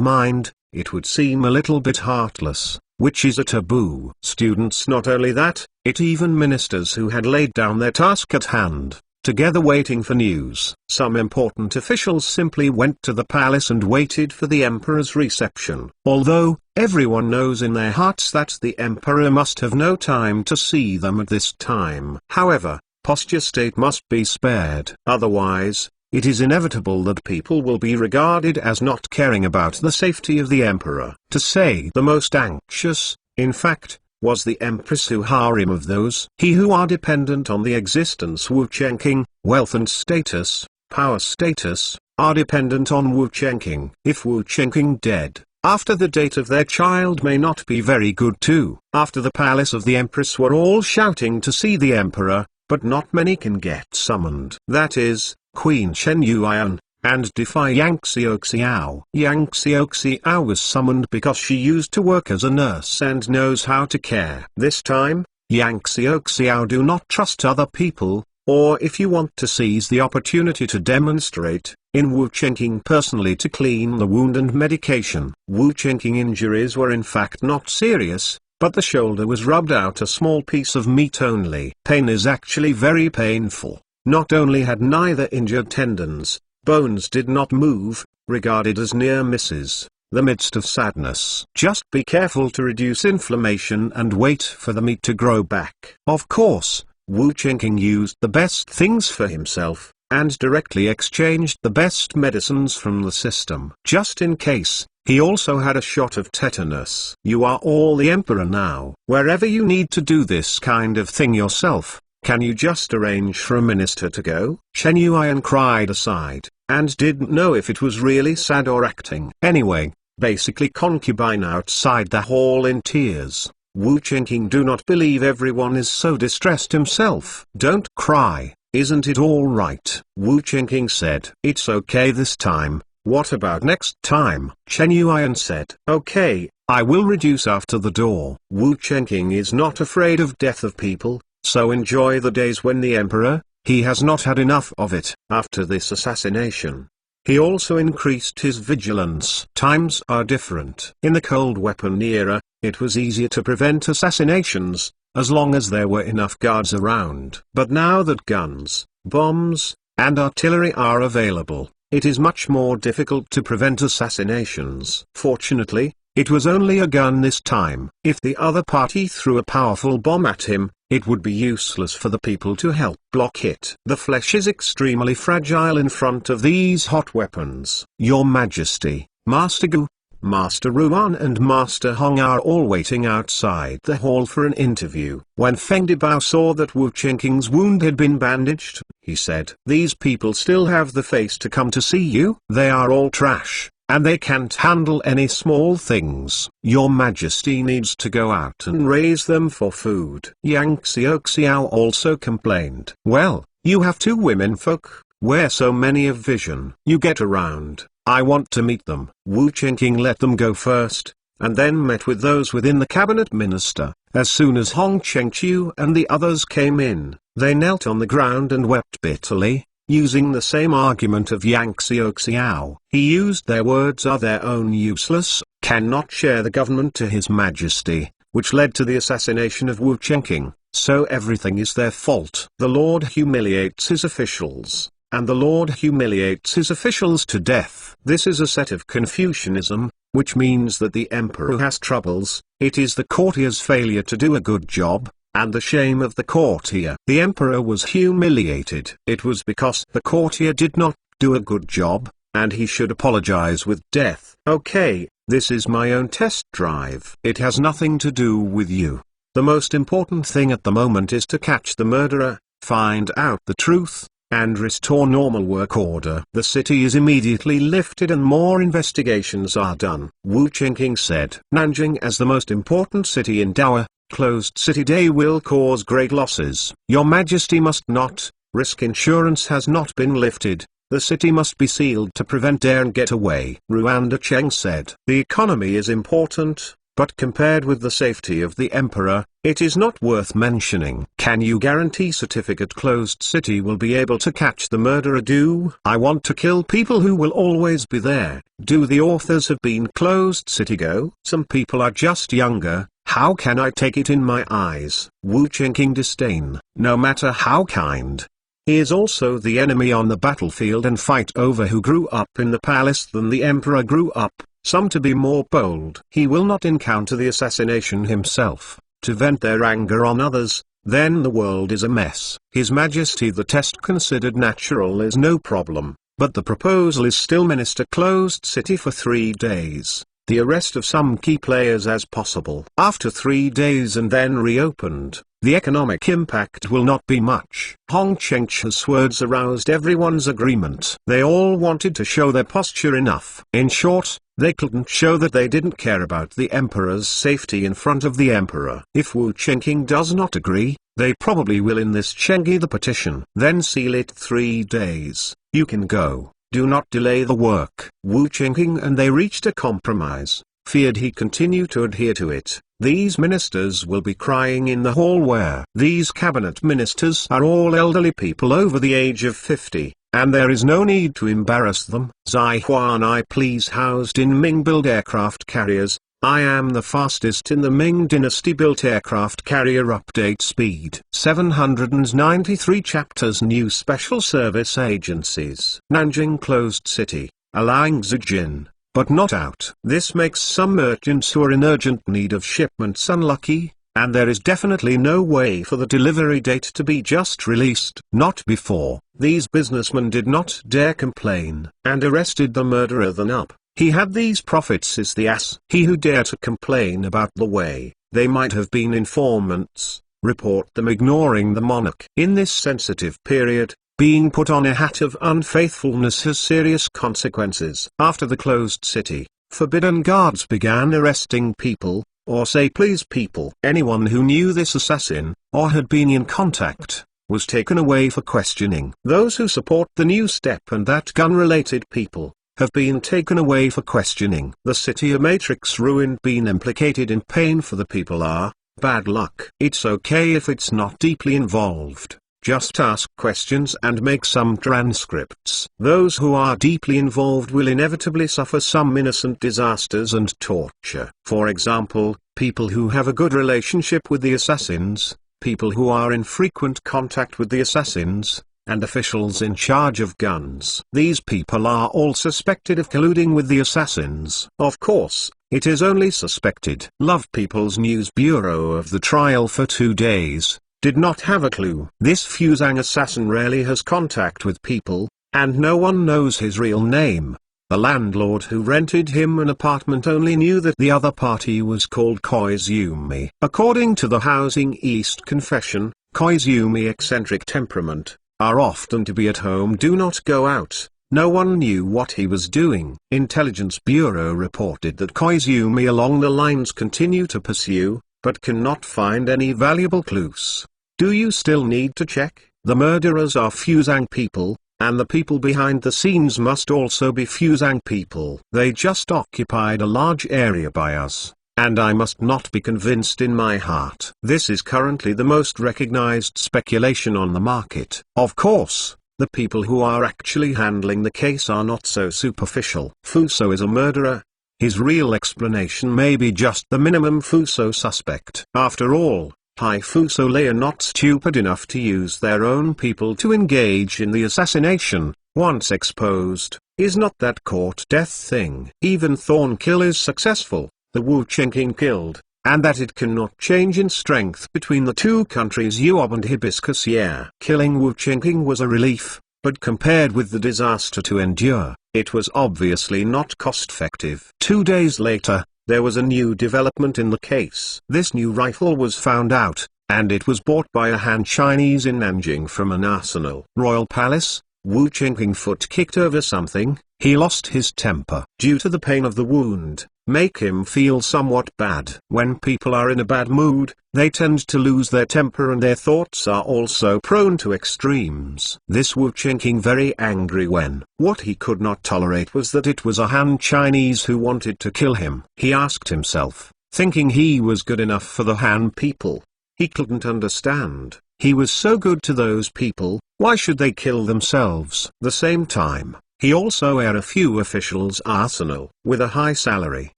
mind. It would seem a little bit heartless, which is a taboo. Students, not only that, it even ministers who had laid down their task at hand, together waiting for news. Some important officials simply went to the palace and waited for the emperor's reception. Although, everyone knows in their hearts that the emperor must have no time to see them at this time. However, posture state must be spared. Otherwise, it is inevitable that people will be regarded as not caring about the safety of the emperor. To say the most anxious, in fact, was the Empress who harem of those who are dependent on the existence Wu Chengqing. Wealth and status, power status, are dependent on Wu Chengqing. If Wu Chengqing dead, after the date of their child may not be very good too. After the palace of the Empress were all shouting to see the emperor, but not many can get summoned. That is, Queen Chen Yuan, and defy Yang Xiaoxiao. Yang Xiaoxiao was summoned because she used to work as a nurse and knows how to care. This time, Yang Xiaoxiao do not trust other people, or if you want to seize the opportunity to demonstrate, in Wu Chengqing personally to clean the wound and medication. Wu Chengqing injuries were in fact not serious, but the shoulder was rubbed out a small piece of meat only. Pain is actually very painful. Not only had neither injured tendons, bones did not move, regarded as near misses, the midst of sadness. Just be careful to reduce inflammation and wait for the meat to grow back. Of course, Wu Chengqing used the best things for himself, and directly exchanged the best medicines from the system. Just in case, he also had a shot of tetanus. You are all the emperor now. Wherever you need to do this kind of thing yourself, can you just arrange for a minister to go? Chen Yuan cried aside, and didn't know if it was really sad or acting. Anyway, basically concubine outside the hall in tears. Wu Chengqing do not believe everyone is so distressed himself. Don't cry, Isn't it all right? Wu Qingqing said. It's okay this time. What about next time? Chen Yuan said. Okay, I will reduce after the door. Wu Qingqing is not afraid of death of people, so enjoy the days when the emperor, he has not had enough of it. After this assassination, he also increased his vigilance. Times are different. In the cold weapon era, it was easier to prevent assassinations, as long as there were enough guards around. But now that guns, bombs, and artillery are available, it is much more difficult to prevent assassinations. Fortunately, it was only a gun this time. If the other party threw a powerful bomb at him, it would be useless for the people to help block it. The flesh is extremely fragile in front of these hot weapons. Your Majesty, Master Gu, Master Ruan and Master Hong are all waiting outside the hall for an interview. When Feng Debao saw that Wu Qingqing's wound had been bandaged, he said, "These people still have the face to come to see you? They are all trash, and they can't handle any small things. Your Majesty needs to go out and raise them for food." Yang Xiao also complained. "Well, you have two women folk, where so many of vision. You get around. I want to meet them." Wu Qingqing let them go first, and then met with those within the cabinet minister. As soon as Hong Chengqiu and the others came in, they knelt on the ground and wept bitterly, using the same argument of Yang Xiao. He used their words are their own useless, cannot share the government to His Majesty, which led to the assassination of Wu Qingqing, so everything is their fault. The Lord humiliates his officials, and the Lord humiliates his officials to death. This is a set of Confucianism, which means that the emperor has troubles, it is the courtier's failure to do a good job, and the shame of the courtier. The emperor was humiliated. It was because the courtier did not do a good job, and he should apologize with death. Okay, this is my own test drive. It has nothing to do with you. The most important thing at the moment is to catch the murderer, find out the truth, and restore normal work order. The city is immediately lifted and more investigations are done. Wu Qingqing said, Nanjing as the most important city in Dawa, closed city day will cause great losses. Your Majesty must not, risk insurance has not been lifted, the city must be sealed to prevent dare and get away. Ruanda Cheng said, the economy is important, but compared with the safety of the emperor, it is not worth mentioning. Can you guarantee certificate closed city will be able to catch the murderer? Do I want to kill people who will always be there? Do the authors have been closed city go? Some people are just younger, how can I take it in my eyes? Wu Qingqing disdain, no matter how kind. He is also the enemy on the battlefield and fight over who grew up in the palace than the emperor grew up. Some to be more bold. He will not encounter the assassination himself, to vent their anger on others, then the world is a mess. His Majesty the test considered natural is no problem, but the proposal is still minister closed city for 3 days, the arrest of some key players as possible. After 3 days and then reopened, the economic impact will not be much. Hong Chengqiu's words aroused everyone's agreement. They all wanted to show their posture enough. In short, they couldn't show that they didn't care about the emperor's safety in front of the emperor. If Wu Qingqing does not agree, they probably will in this Chenggi the petition. Then seal it 3 days. You can go. Do not delay the work. Wu Qingqing and they reached a compromise. Feared he continue to adhere to it, these ministers will be crying in the hall where these cabinet ministers are all elderly people over the age of 50. And there is no need to embarrass them. Zai Huan I please housed in Ming build aircraft carriers, I am the fastest in the Ming dynasty built aircraft carrier update speed. 793 chapters New special service agencies. Nanjing closed city, allowing Zijin, but not out. This makes some merchants who are in urgent need of shipments unlucky. And there is definitely no way for the delivery date to be just released. Not before. These businessmen did not dare complain, and arrested the murderer then up. He had these profits is the ass. He who dare to complain about the way, they might have been informants, report them ignoring the monarch. In this sensitive period, being put on a hat of unfaithfulness has serious consequences. After the closed city, forbidden guards began arresting people, or say please people. Anyone who knew this assassin, or had been in contact was taken away for questioning. Those who support the new step and that gun-related people have been taken away for questioning. The city of Matrix ruined, been implicated in pain for the people are bad luck. It's okay if it's not deeply involved. Just ask questions and make some transcripts. Those who are deeply involved will inevitably suffer some innocent disasters and torture. For example, people who have a good relationship with the assassins, people who are in frequent contact with the assassins, and officials in charge of guns. These people are all suspected of colluding with the assassins. Of course, it is only suspected. Love People's News Bureau of the trial for 2 days did not have a clue. This Fusang assassin rarely has contact with people, and no one knows his real name. The landlord who rented him an apartment only knew that the other party was called Koizumi. According to the Housing East confession, Koizumi eccentric temperament, are often to be at home, do not go out. No one knew what he was doing. Intelligence Bureau reported that Koizumi along the lines continue to pursue, but cannot find any valuable clues. Do you still need to check? The murderers are Fusang people, and the people behind the scenes must also be Fusang people. They just occupied a large area by us, and I must not be convinced in my heart. This is currently the most recognized speculation on the market. Of course, the people who are actually handling the case are not so superficial. Fuso is a murderer. His real explanation may be just the minimum Fuso suspect. After all, High Fusole are not stupid enough to use their own people to engage in the assassination. Once exposed, is not that court death thing. Even Thornkill is successful, the Wu Chenking killed, and that it cannot change in strength between the two countries Yuob and Hibiscus Year. Killing Wu Chenking was a relief, but compared with the disaster to endure, it was obviously not cost-effective. 2 days later, there was a new development in the case. This new rifle was found out, and it was bought by a Han Chinese in Nanjing from an arsenal. Royal Palace, Wu Chenking foot kicked over something, he lost his temper. Due to the pain of the wound, make him feel somewhat bad. When people are in a bad mood, they tend to lose their temper and their thoughts are also prone to extremes. This Wu Chenking very angry when what he could not tolerate was that it was a Han Chinese who wanted to kill him. He asked himself, thinking he was good enough for the Han people. He couldn't understand. He was so good to those people, why should they kill themselves? The same time, he also heir a few officials' arsenal. With a high salary,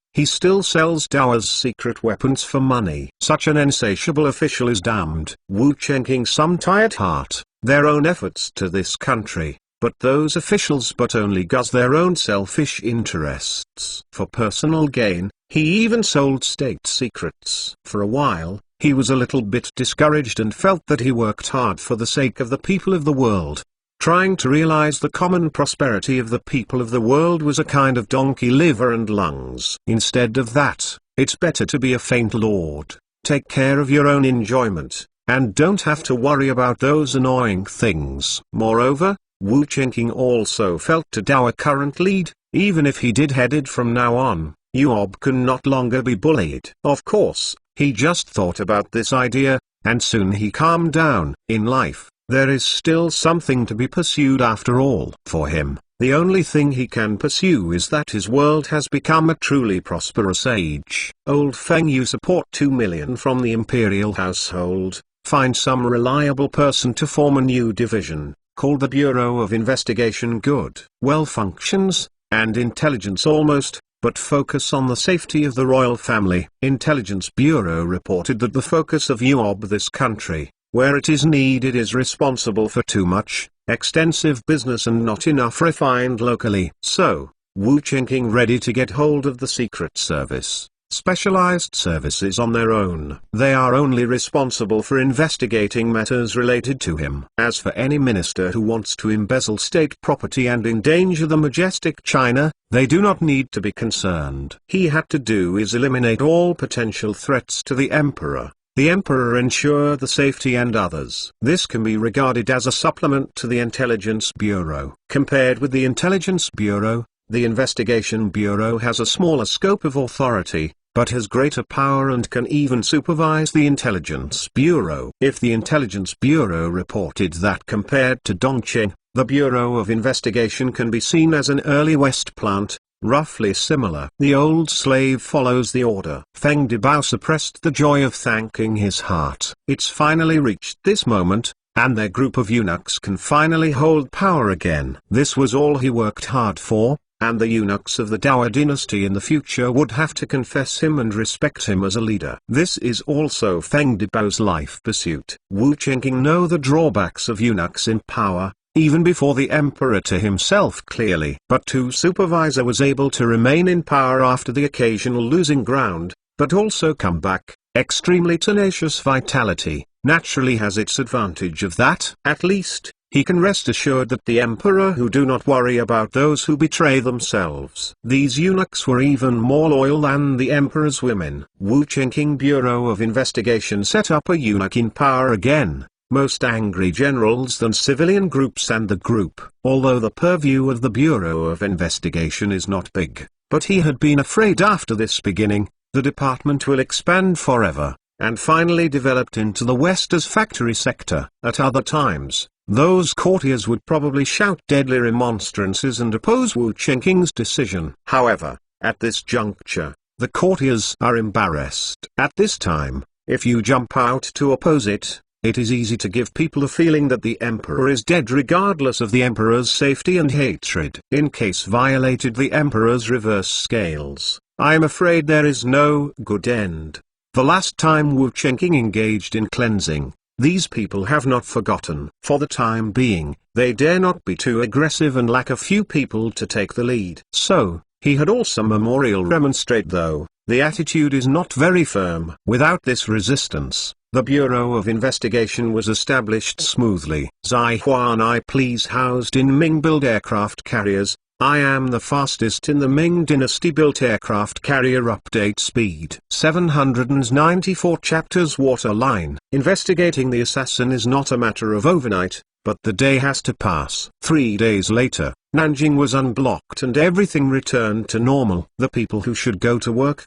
he still sells Dao's secret weapons for money. Such an insatiable official is damned. Wu Chenking some tired heart, their own efforts to this country, but those officials but only guz their own selfish interests. For personal gain, he even sold state secrets. For a while, he was a little bit discouraged and felt that he worked hard for the sake of the people of the world. Trying to realize the common prosperity of the people of the world was a kind of donkey liver and lungs. Instead of that, it's better to be a faint lord, take care of your own enjoyment, and don't have to worry about those annoying things. Moreover, Wu Chenking also felt to Dao current lead, even if he did headed from now on, Yuob can not longer be bullied. Of course, he just thought about this idea, and soon he calmed down. In life, there is still something to be pursued after all. For him, the only thing he can pursue is that his world has become a truly prosperous age. Old Feng, you support 2 million from the imperial household, find some reliable person to form a new division, called the Bureau of Investigation. Good. Well functions, and intelligence almost, but focus on the safety of the royal family. Intelligence Bureau reported that the focus of Yuob, this country, where it is needed, is responsible for too much, extensive business and not enough refined locally. So, Wu Chenking ready to get hold of the Secret Service, specialized services on their own. They are only responsible for investigating matters related to him. As for any minister who wants to embezzle state property and endanger the majestic China, they do not need to be concerned. He had to do is eliminate all potential threats to the emperor. The emperor ensure the safety and others. This can be regarded as a supplement to the Intelligence Bureau. Compared with the Intelligence Bureau, the Investigation Bureau has a smaller scope of authority, but has greater power and can even supervise the Intelligence Bureau. If the Intelligence Bureau reported that compared to Dongqing, the Bureau of Investigation can be seen as an early West plant, roughly similar. The old slave follows the order. Feng Debao suppressed the joy of thanking his heart. It's finally reached this moment, and their group of eunuchs can finally hold power again. This was all he worked hard for, and the eunuchs of the Dao dynasty in the future would have to confess him and respect him as a leader. This is also Feng Debao's life pursuit. Wu Qingqing know the drawbacks of eunuchs in power, even before the emperor to himself clearly. But Tu Supervisor was able to remain in power after the occasional losing ground, but also come back. Extremely tenacious vitality naturally has its advantage of that. At least, he can rest assured that the emperor who do not worry about those who betray themselves. These eunuchs were even more loyal than the emperor's women. Wu Qingqing Bureau of Investigation set up a eunuch in power again. Most angry generals than civilian groups and the group. Although the purview of the Bureau of Investigation is not big, but he had been afraid after this beginning, the department will expand forever, and finally developed into the West as factory sector. At other times, those courtiers would probably shout deadly remonstrances and oppose Wu Qingqing's decision. However, at this juncture, the courtiers are embarrassed. At this time, if you jump out to oppose it, it is easy to give people a feeling that the emperor is dead regardless of the emperor's safety and hatred. In case violated the emperor's reverse scales, I am afraid there is no good end. The last time Wu Qingqing engaged in cleansing, these people have not forgotten. For the time being, they dare not be too aggressive and lack a few people to take the lead. So, he had also memorial remonstrate though, the attitude is not very firm. Without this resistance, the Bureau of Investigation was established smoothly. Zai Huan I please housed in Ming-built aircraft carriers. I am the fastest in the Ming dynasty built aircraft carrier. Update speed 794 chapters. Water line. Investigating the assassin is not a matter of overnight, but the day has to pass. 3 days later, Nanjing was unblocked and everything returned to normal. The people who should go to work,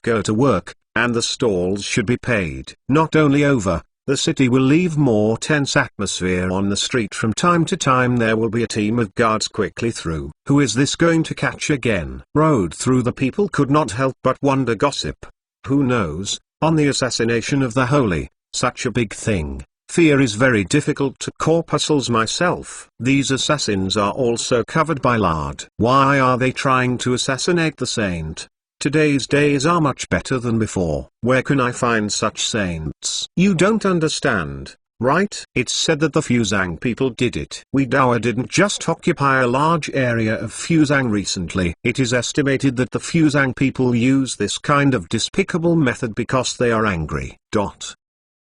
and the stalls should be paid. Not only over, the city will leave more tense atmosphere on the street. From time to time there will be a team of guards quickly through. Who is this going to catch again? Rode through. The people could not help but wonder. Gossip. Who knows, on the assassination of the holy, such a big thing. Fear is very difficult to corpuscles myself. These assassins are also covered by lard. Why are they trying to assassinate the saint? Today's days are much better than before. Where can I find such saints? You don't understand, right? It's said that the Fuzhang people did it. We Dao didn't just occupy a large area of Fuzhang recently. It is estimated that the Fuzhang people use this kind of despicable method because they are angry.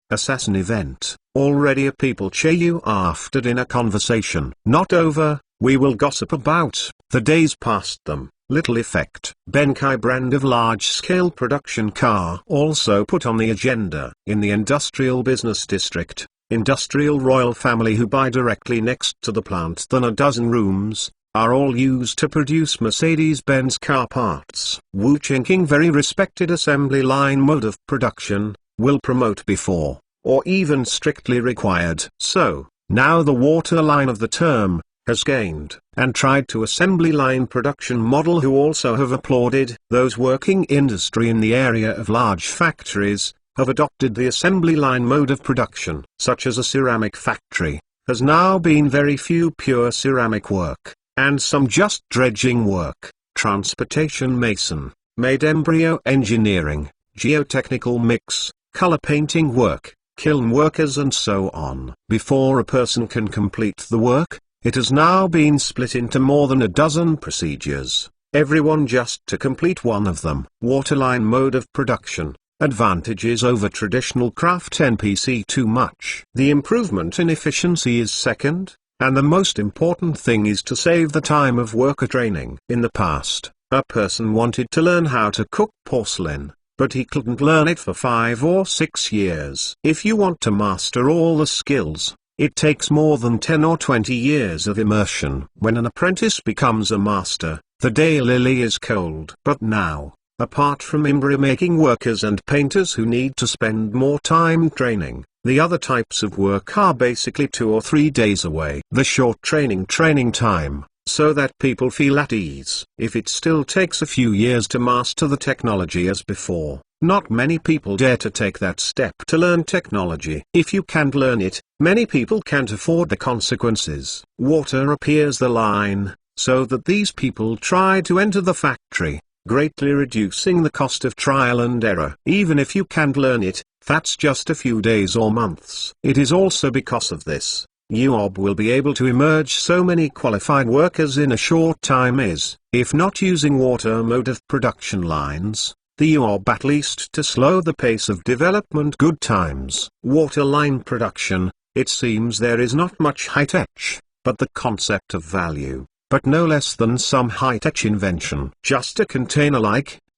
Assassin event. Already a people Chayu after dinner conversation. Not over, we will gossip about. The days past them. Little effect. Benkai brand of large-scale production car also put on the agenda. In the industrial business district, industrial royal family who buy directly next to the plant than a dozen rooms, are all used to produce Mercedes-Benz car parts. Wu Qingqing very respected assembly line mode of production, will promote before, or even strictly required. So, now the water line of the term, has gained, and tried to assembly line production model who also have applauded. Those working industry in the area of large factories, have adopted the assembly line mode of production. Such as a ceramic factory, has now been very few pure ceramic work, and some just dredging work, transportation mason, made embryo engineering, geotechnical mix, color painting work, kiln workers and so on. Before a person can complete the work, it has now been split into more than a dozen procedures, everyone just to complete one of them. Waterline mode of production, advantages over traditional craft NPC. Too much. The improvement in efficiency is second, and the most important thing is to save the time of worker training. In the past, a person wanted to learn how to cook porcelain, but he couldn't learn it for 5 or 6 years. If you want to master all the skills, it takes more than 10 or 20 years of immersion. When an apprentice becomes a master, the day lily is cold. But now, Apart from embroidery-making workers and painters who need to spend more time training, the other types of work are basically 2 or 3 days away. The short training time, so that people feel at ease. If it still takes a few years to master the technology as before, not many people dare to take that step to learn technology. If you can't learn it, many people can't afford the consequences. Water appears the line, so that these people try to enter the factory, greatly reducing the cost of trial and error. Even if you can't learn it, that's just a few days or months. It is also because of this, UOB will be able to emerge so many qualified workers in a short time if not using water motive production lines, the UOB at least to slow the pace of development. Good times. Water line production, it seems there is not much high-tech, but the concept of value, but no less than some high-tech invention. Just a container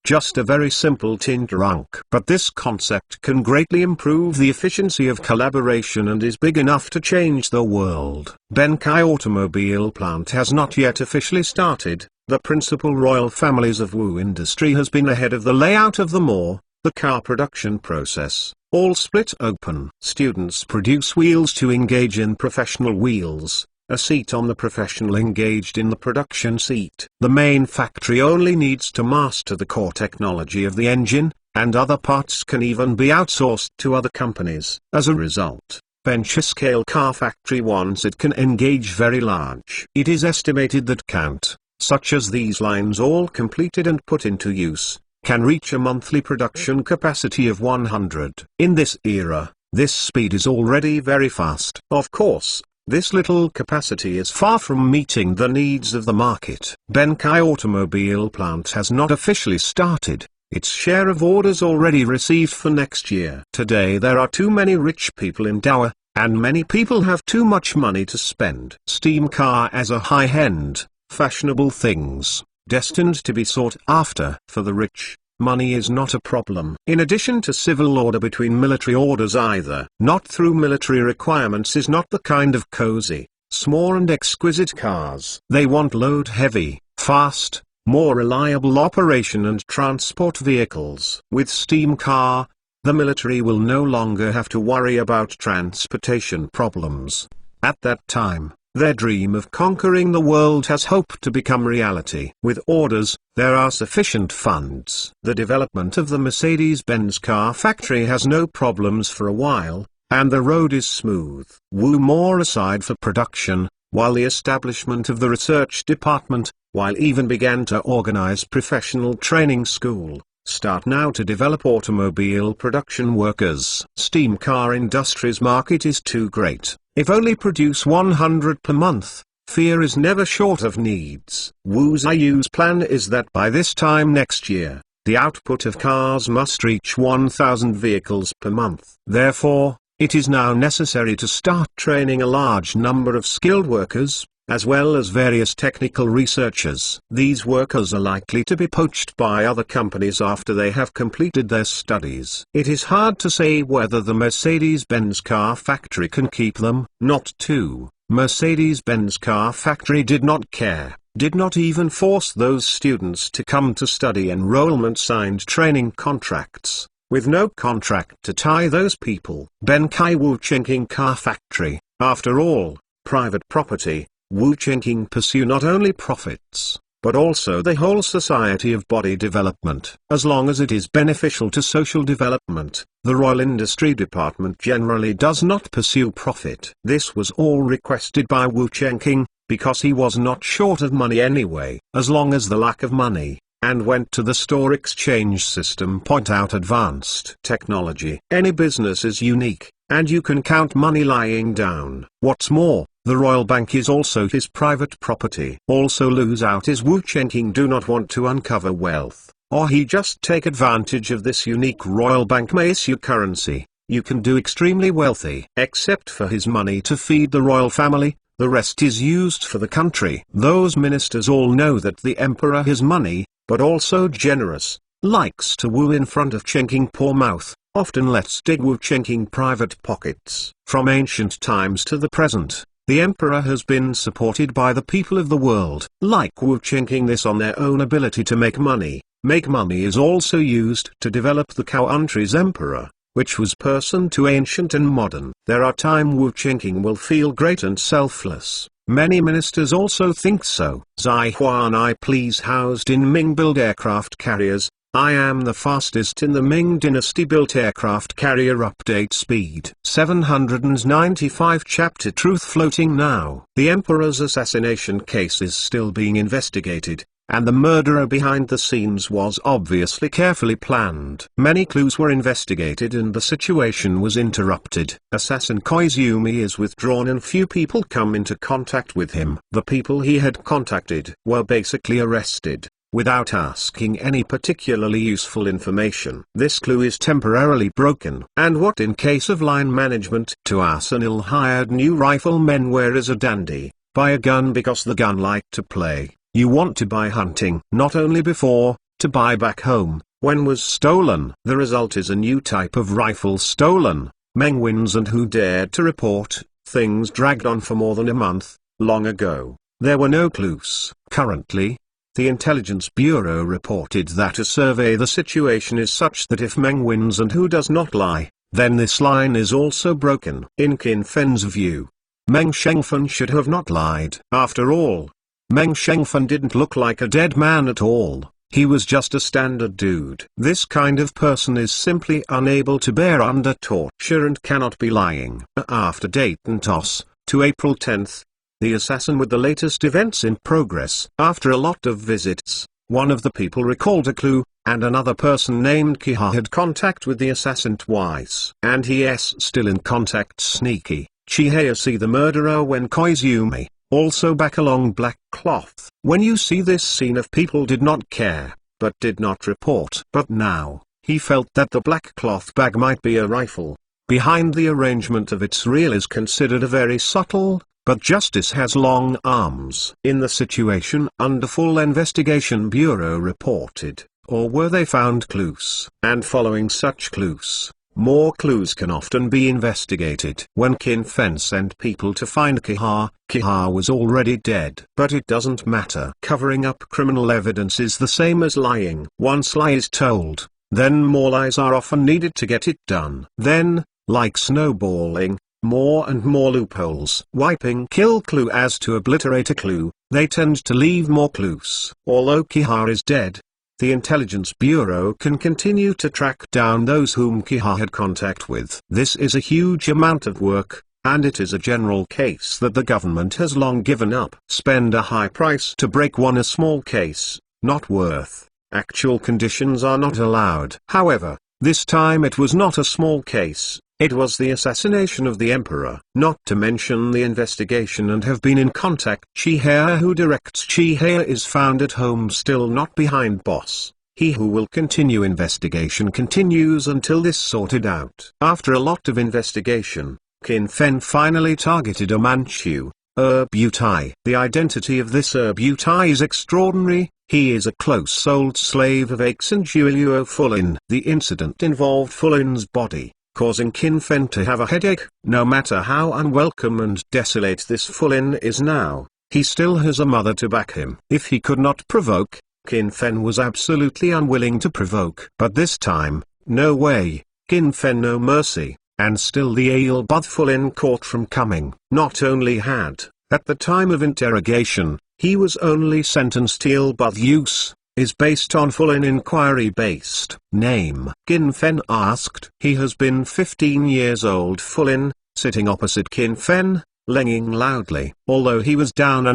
just a very simple tin trunk. But this concept can greatly improve the efficiency of collaboration and is big enough to change the world. Benkai automobile plant has not yet officially started. The principal royal families of Wu industry has been ahead of the layout of the car production process, all split open. Students produce wheels to engage in professional wheels. A seat on the professional engaged in the production seat. The main factory only needs to master the core technology of the engine, and other parts can even be outsourced to other companies. As a result, venture-scale car factory once it can engage very large. It is estimated that count, such as these lines all completed and put into use, can reach a monthly production capacity of 100. In this era, this speed is already very fast. Of course, this little capacity is far from meeting the needs of the market. Benkai automobile plant has not officially started, its share of orders already received for next year. Today there are too many rich people in Doha, and many people have too much money to spend. Steam car as a high-end, fashionable things, destined to be sought after. For the rich, money is not a problem. In addition to civil order between military orders either, not through military requirements is not the kind of cozy, small and exquisite cars. They want load-heavy, fast, more reliable operation and transport vehicles. With steam car, the military will no longer have to worry about transportation problems. At that time, their dream of conquering the world has hoped to become reality. With orders, there are sufficient funds. The development of the Mercedes-Benz car factory has no problems for a while, and the road is smooth. Wu more aside for production, while the establishment of the research department, while even began to organize professional training school, start now to develop automobile production workers. Steam car industry's market is too great. If only produce 100 per month, fear is never short of needs. Wu's IU's plan is that by this time next year, the output of cars must reach 1,000 vehicles per month. Therefore, it is now necessary to start training a large number of skilled workers, as well as various technical researchers. These workers are likely to be poached by other companies after they have completed their studies. It is hard to say whether the Mercedes-Benz car factory can keep them. Not to. Mercedes-Benz car factory did not care, did not even force those students to come to study. Enrollment signed training contracts, with no contract to tie those people. Benkai Wu Chengqing car factory, after all, private property. Wu Chengqing pursue not only profits, but also the whole society of body development. As long as it is beneficial to social development, the Royal Industry Department generally does not pursue profit. This was all requested by Wu Chengqing, because he was not short of money anyway. As long as the lack of money, and went to the store exchange system point out advanced technology. Any business is unique, and you can count money lying down. What's more, the Royal Bank is also his private property. Also lose out is Wu Chengqing do not want to uncover wealth, or he just take advantage of this unique Royal Bank may issue currency. You can do extremely wealthy. Except for his money to feed the royal family, the rest is used for the country. Those ministers all know that the emperor has money, but also generous, likes to woo in front of Chengqing poor mouth, often lets dig Wu Chengqing private pockets. From ancient times to the present, the emperor has been supported by the people of the world. Like Wu Chengqing this on their own ability to make money, Make money is also used to develop the country's emperor, which was person to ancient and modern. There are time Wu Qingqing will feel great and selfless. Many ministers also think so. Zai Huan I please housed in Ming built aircraft carriers. I am the fastest in the Ming dynasty built aircraft carrier update speed. 795 Chapter Truth floating now. The emperor's assassination case is still being investigated, and the murderer behind the scenes was obviously carefully planned. Many clues were investigated and the situation was interrupted. Assassin Koizumi is withdrawn and few people come into contact with him. The people he had contacted were basically arrested, without asking any particularly useful information. This clue is temporarily broken. And what in case of line management? To us an ill-hired new rifleman where is a dandy, buy a gun because the gun like to play. You want to buy hunting, not only before, to buy back home, when was stolen. The result is a new type of rifle stolen. Meng wins and who dared to report. Things dragged on for more than a month. Long ago, there were no clues. Currently, the Intelligence Bureau reported that a survey the situation is such that if Meng wins and who does not lie, then this line is also broken. In Qin Fen's view, Meng Shengfen should have not lied. After all, Meng Shengfen didn't look like a dead man at all, he was just a standard dude. This kind of person is simply unable to bear under torture and cannot be lying. After Dayton toss, to April 10th, the assassin with the latest events in progress. After a lot of visits, one of the people recalled a clue, and another person named Kiha had contact with the assassin twice. And he is still in contact. Sneaky. Chihaya see the murderer when Koizumi, also back along black cloth. When you see this scene of people did not care, but did not report. But now, he felt that the black cloth bag might be a rifle. Behind the arrangement of its reel is considered a very subtle, but justice has long arms. In the situation under full investigation Bureau reported, or were they found clues? And following such clues, more clues can often be investigated. When Qin Fen sent people to find Kiha, Kiha was already dead. But it doesn't matter. Covering up criminal evidence is the same as lying. Once lie is told, then more lies are often needed to get it done. Then, like snowballing, more and more loopholes. Wiping kill clue as to obliterate a clue, they tend to leave more clues. Although Kiha is dead, the Intelligence Bureau can continue to track down those whom Kiha had contact with. This is a huge amount of work, and it is a general case that the government has long given up. Spend a high price to break one a small case, not worth. Actual conditions are not allowed. However, this time it was not a small case. It was the assassination of the emperor. Not to mention the investigation and have been in contact. Chihaya who directs Chihaya is found at home still not behind boss. He who will continue investigation continues until this sorted out. After a lot of investigation, Qin Fen finally targeted a Manchu, Butai. The identity of this Butai is extraordinary. He is a close old slave of Aixin Juilio Fulin. The incident involved Fulin's body, causing Qin Fen to have a headache. No matter how unwelcome and desolate this Fulin is now, he still has a mother to back him. If he could not provoke, Qin Fen was absolutely unwilling to provoke. But this time, no way, Qin Fen no mercy, and still the Aelbud Fulin caught from coming. Not only had, at the time of interrogation, he was only sentenced Aelbud use, is based on Fulin inquiry based. Name. Qin Fen asked. He has been 15 years old. Fulin, sitting opposite Qin Fen, lenging loudly. Although he was down,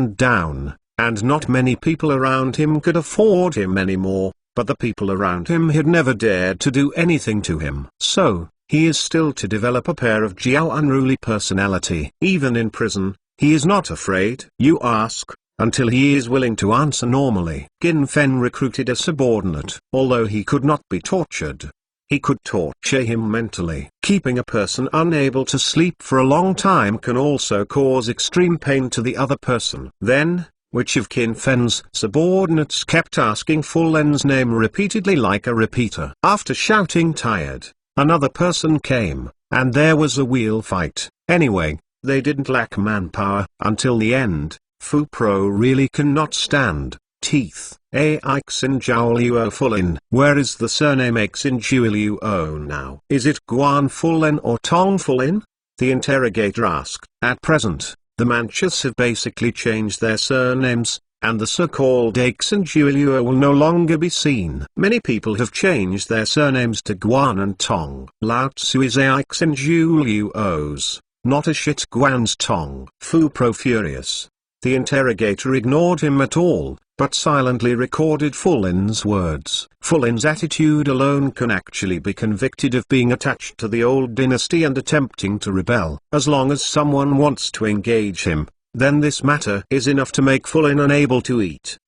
and not many people around him could afford him anymore, but the people around him had never dared to do anything to him. So, he is still to develop a pair of Jiao unruly personality. Even in prison, he is not afraid. You ask, until he is willing to answer normally. Qin Fen recruited a subordinate. Although he could not be tortured, he could torture him mentally. Keeping a person unable to sleep for a long time can also cause extreme pain to the other person. Then, which of Qin Fen's subordinates kept asking Fulin's name repeatedly like a repeater? After shouting tired, another person came, and there was a wheel fight. Anyway, they didn't lack manpower. Until the end, Fu Pro really cannot stand teeth. Aixinjiuluo Fulin. Where is the surname Aixinjiuluo now? Is it Guan Fulin or Tong Fulin? The interrogator asked. At present, the Manchus have basically changed their surnames, and the so-called Aixinjiuluo will no longer be seen. Many people have changed their surnames to Guan and Tong. Lao Tzu is Aixinjiuluo's, not a shit Guan's Tong. Fu Pro furious. The interrogator ignored him at all, but silently recorded Fulin's words. Fulin's attitude alone can actually be convicted of being attached to the old dynasty and attempting to rebel. As long as someone wants to engage him, then this matter is enough to make Fulin unable to eat.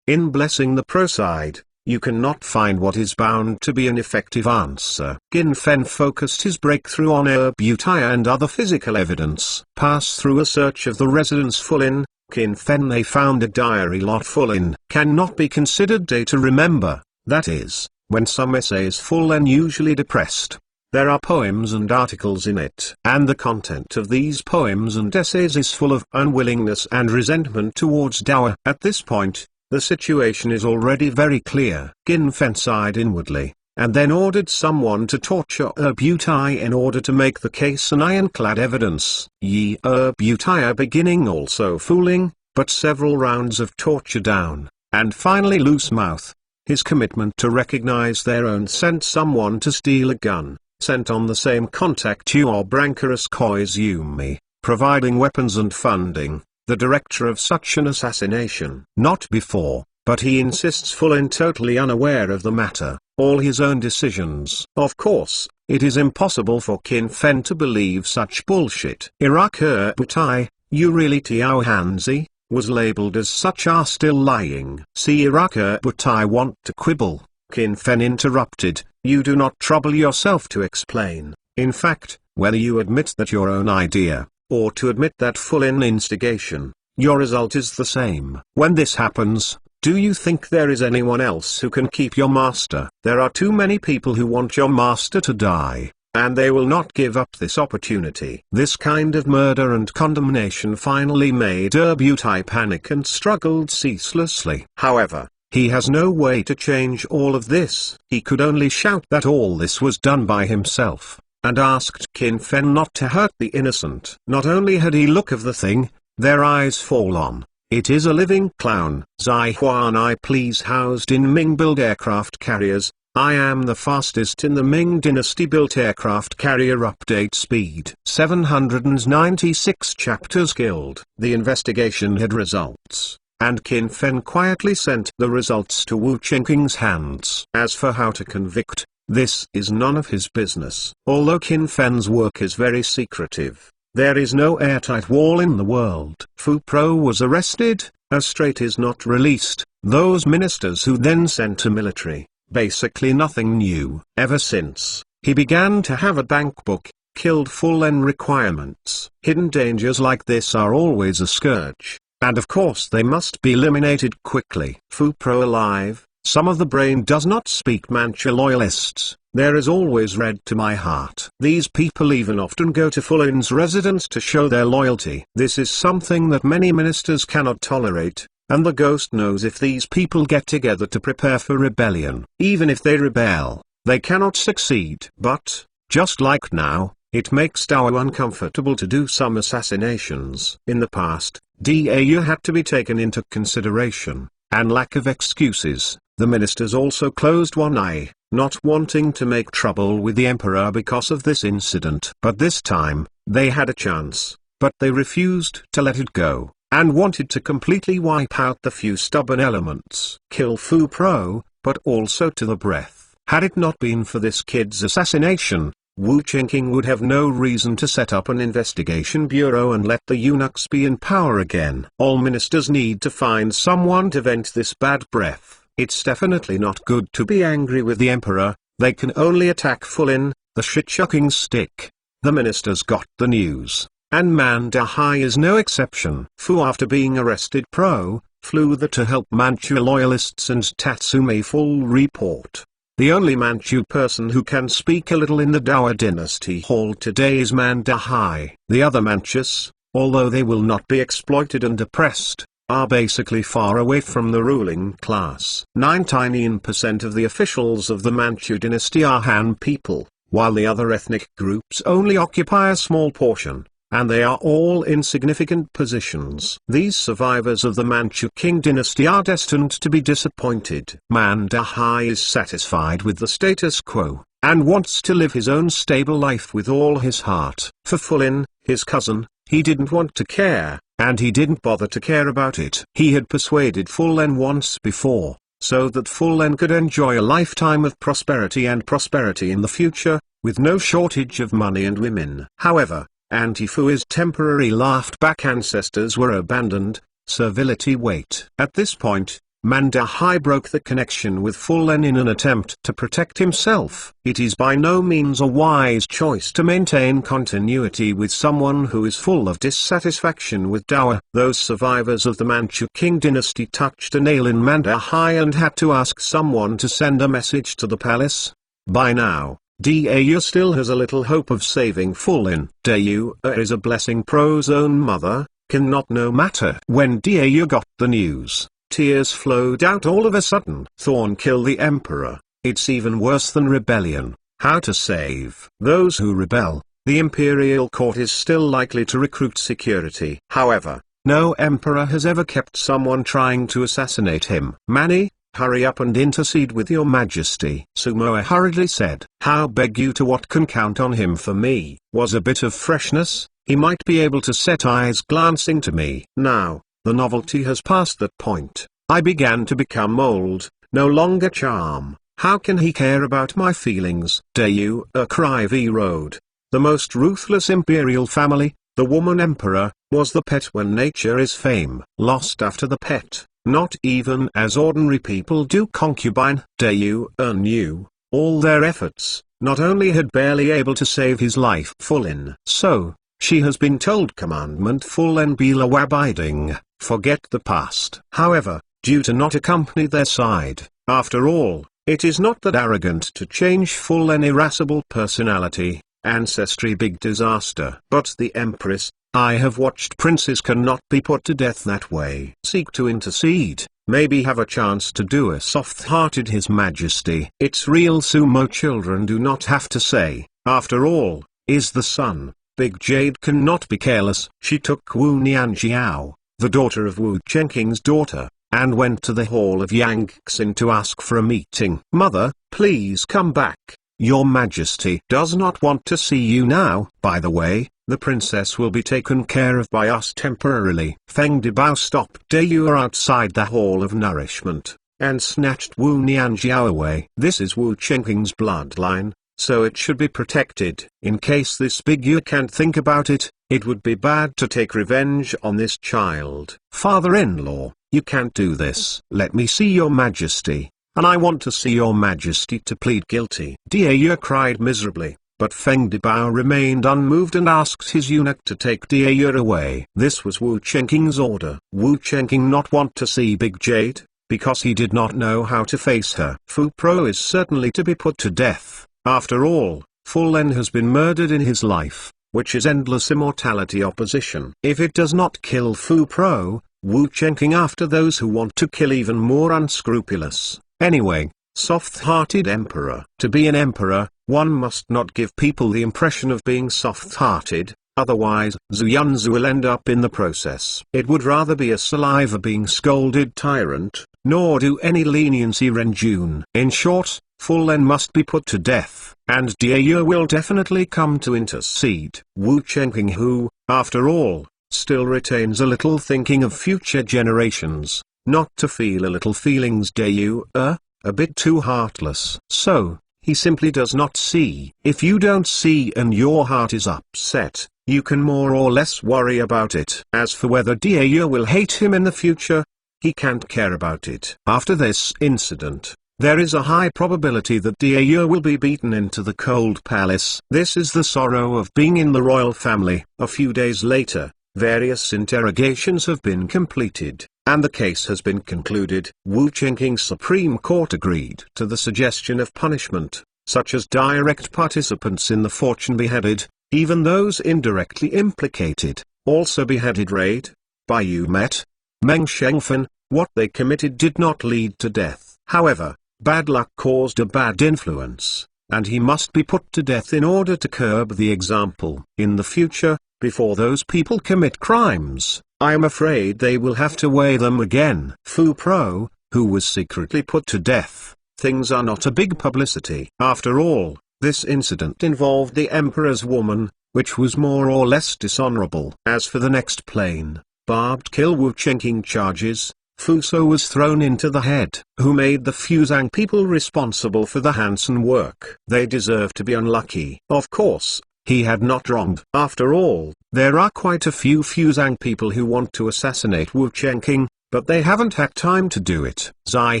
In blessing the procide, you cannot find what is bound to be an effective answer. Qin Fen focused his breakthrough on butai and other physical evidence. Pass through a search of the residence Fulin, Qin Fen they found a diary lot Fulin cannot be considered day to remember, that is, when some essay is full and usually depressed. There are poems and articles in it, and the content of these poems and essays is full of unwillingness and resentment towards Dawa. At this point, the situation is already very clear. Qin Fen sighed inwardly, and then ordered someone to torture butai in order to make the case an ironclad evidence. Yi butai are beginning also fooling, but several rounds of torture down, and finally loose mouth. His commitment to recognize their own sent someone to steal a gun, sent on the same contact or Brancarus Koizumi, providing weapons and funding, the director of such an assassination. Not before, but he insists Fulin totally unaware of the matter, all his own decisions. Of course, it is impossible for Qin Fen to believe such bullshit. Iraq Butai, you really Tiao Hanzi, was labeled as such are still lying. See Iraq Butai want to quibble. Qin Fen interrupted, you do not trouble yourself to explain. In fact, whether you admit that your own idea, or to admit that Fulin instigation, your result is the same. When this happens, do you think there is anyone else who can keep your master? There are too many people who want your master to die, and they will not give up this opportunity. This kind of murder and condemnation finally made Butai panic and struggled ceaselessly. However, he has no way to change all of this. He could only shout that all this was done by himself, and asked Qin Fen not to hurt the innocent. Not only had he look of the thing, their eyes fall on. It is a living clown. Zai Huan I please housed in Ming-built aircraft carriers. I am the fastest in the Ming dynasty built aircraft carrier update speed. 796 chapters killed. The investigation had results, and Qin Fen quietly sent the results to Wu Qingqing's hands. As for how to convict, this is none of his business. Although Qin Fen's work is very secretive, there is no airtight wall in the world. Fu Pro was arrested, a strait is not released. Those ministers who then sent a military, basically nothing new. Ever since, he began to have a bank book, killed Fulin requirements. Hidden dangers like this are always a scourge, and of course they must be eliminated quickly. Fu Pro alive. Some of the brain does not speak Manchu loyalists. There is always red to my heart. These people even often go to Fulin's residence to show their loyalty. This is something that many ministers cannot tolerate, and the ghost knows if these people get together to prepare for rebellion. Even if they rebel, they cannot succeed. But, just like now, it makes Tao uncomfortable to do some assassinations. In the past, DAU had to be taken into consideration, and lack of excuses. The ministers also closed one eye, not wanting to make trouble with the emperor because of this incident. But this time, they had a chance, but they refused to let it go, and wanted to completely wipe out the few stubborn elements. Kill Fu Pro, but also to the breath. Had it not been for this kid's assassination, Wu Qingqing would have no reason to set up an investigation bureau and let the eunuchs be in power again. All ministers need to find someone to vent this bad breath. It's definitely not good to be angry with the emperor. They can only attack Fulin, the shit-shucking stick. The ministers got the news, and Mandahai is no exception. Fu, after being arrested flew there to help Manchu loyalists, and Tatsume full report. The only Manchu person who can speak a little in the Dowa dynasty hall today is Mandahai. The other Manchus, although they will not be exploited and oppressed, are basically far away from the ruling class. 99% of the officials of the Manchu dynasty are Han people, while the other ethnic groups only occupy a small portion, and they are all in significant positions. These survivors of the Manchu King dynasty are destined to be disappointed. Mandahai is satisfied with the status quo, and wants to live his own stable life with all his heart. For Fulin, his cousin, he didn't want to care, and he didn't bother to care about it. He had persuaded Fulin once before, so that Fulin could enjoy a lifetime of prosperity and prosperity in the future, with no shortage of money and women. However, Antifu's temporary laughed-back ancestors were abandoned, servility wait. At this point, Mandahai broke the connection with Fulin in an attempt to protect himself. It is by no means a wise choice to maintain continuity with someone who is full of dissatisfaction with Dowa. Those survivors of the Manchu King dynasty touched a nail in Mandahai and had to ask someone to send a message to the palace. By now, Dau still has a little hope of saving Fulin. Dau is a blessing pro's own mother, cannot no matter. When Dau got the news, tears flowed out all of a sudden. Thorn kill the emperor, it's even worse than rebellion. How to save those who rebel? The imperial court is still likely to recruit security. However, no emperor has ever kept someone trying to assassinate him. Mani, hurry up and intercede with your majesty. Sumoa hurriedly said. How beg you to what can count on him for me? Was a bit of freshness, he might be able to set eyes glancing to me. Now, the novelty has passed that point. I began to become old, no longer charm. How can he care about my feelings? Dau Krivi Road. The most ruthless imperial family, the woman emperor, was the pet when nature is fame. Lost after the pet. Not even as ordinary people do concubine. Dau knew, all their efforts, not only had barely able to save his life. Fulin. So, she has been told commandment Fulin be law-abiding, forget the past. However, due to not accompany their side, after all, it is not that arrogant to change Fulin irascible personality, ancestry big disaster. But the Empress, I have watched princes cannot be put to death that way. Seek to intercede, maybe have a chance to do a soft-hearted His Majesty. It's real sumo children do not have to say, after all, is the son. Big Jade cannot be careless. She took Wu Nianjiao, the daughter of Wu Chenking's daughter, and went to the hall of Yangxin to ask for a meeting. Mother, please come back. Your Majesty does not want to see you now. By the way, the princess will be taken care of by us temporarily. Feng Debao stopped Dau outside the Hall of Nourishment, and snatched Wu Nianjiao away. This is Wu Chenking's bloodline, so it should be protected. In case this big you can't think about it, it would be bad to take revenge on this child. Father-in-law, you can't do this. Let me see your Majesty, and I want to see your Majesty to plead guilty. Dau cried miserably. But Feng Debao remained unmoved and asked his eunuch to take Dau away. This was Wu Chenking's order. Wu Chenking not want to see Big Jade, because he did not know how to face her. Fu Pro is certainly to be put to death. After all, Fulin has been murdered in his life, which is endless immortality opposition. If it does not kill Fu Pro, Wu Chenking after those who want to kill even more unscrupulous. Anyway, soft-hearted emperor. To be an emperor, one must not give people the impression of being soft-hearted, otherwise Zhu Yunzi will end up in the process. It would rather be a saliva being scolded tyrant, nor do any leniency Renjun. In short, Fulin must be put to death, and Dau will definitely come to intercede. Wu Chenking who, after all, still retains a little thinking of future generations, not to feel a little feelings. Dau, a bit too heartless. So, he simply does not see. If you don't see and your heart is upset, you can more or less worry about it. As for whether Dau will hate him in the future, he can't care about it. After this incident, there is a high probability that Dau will be beaten into the cold palace. This is the sorrow of being in the royal family. A few days later, various interrogations have been completed, and the case has been concluded. Wu Chenking's Supreme Court agreed to the suggestion of punishment, such as direct participants in the fortune beheaded, even those indirectly implicated, also beheaded. Raid by Yu Met. Meng Shengfen, what they committed did not lead to death. However, bad luck caused a bad influence, and he must be put to death in order to curb the example. In the future, before those people commit crimes, I am afraid they will have to weigh them again. Fu Pro, who was secretly put to death. Things are not a big publicity. After all, this incident involved the emperor's woman, which was more or less dishonorable. As for the next plain, barbed kill Wu Chenking charges, Fu So was thrown into the head, who made the Fuzang people responsible for the Hansen work. They deserve to be unlucky. Of course, he had not wronged. After all, there are quite a few Fuzang people who want to assassinate Wu Chenking, but they haven't had time to do it. Zai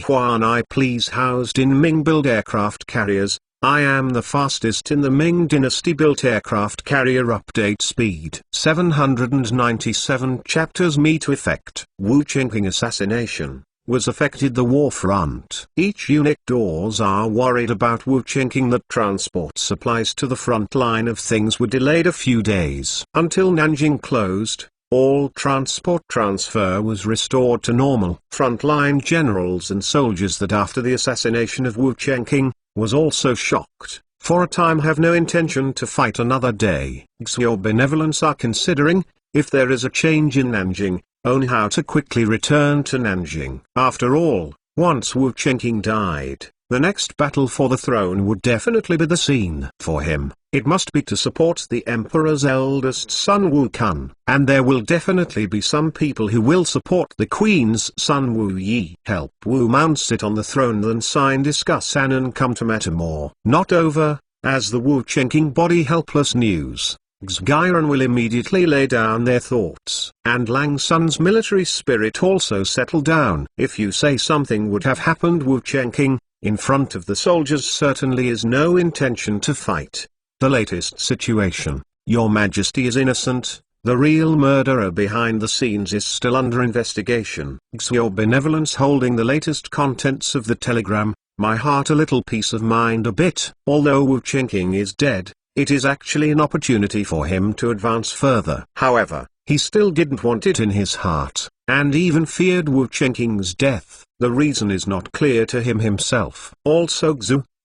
Huan I please housed in Ming-built aircraft carriers. I am the fastest in the Ming Dynasty-built aircraft carrier. Update speed 797 chapters. Me to effect. Wu Chenking assassination was affected the war front. Each unit doors are worried about Wu Chenking. That transport supplies to the front line of things were delayed a few days. Until Nanjing closed, all transport transfer was restored to normal. Frontline generals and soldiers that after the assassination of Wu Chenking, was also shocked, for a time have no intention to fight another day. Your benevolence are considering, if there is a change in Nanjing, only how to quickly return to Nanjing. After all, once Wu Chenking died, the next battle for the throne would definitely be the scene. For him, it must be to support the emperor's eldest son Wu Kun, and there will definitely be some people who will support the queen's son Wu Yi. Help Wu Mount sit on the throne, then sign discuss and come to matter more. Not over, as the Wu Chenking body helpless news. Xgairan will immediately lay down their thoughts, and Lang Sun's military spirit also settle down. If you say something would have happened Wu Chenking, in front of the soldiers certainly is no intention to fight. The latest situation, Your Majesty is innocent, the real murderer behind the scenes is still under investigation. Your benevolence holding the latest contents of the telegram, my heart a little peace of mind a bit. Although Wu Chenking is dead, it is actually an opportunity for him to advance further. However, he still didn't want it in his heart, and even feared Wu Chenking's death. The reason is not clear to him himself. Also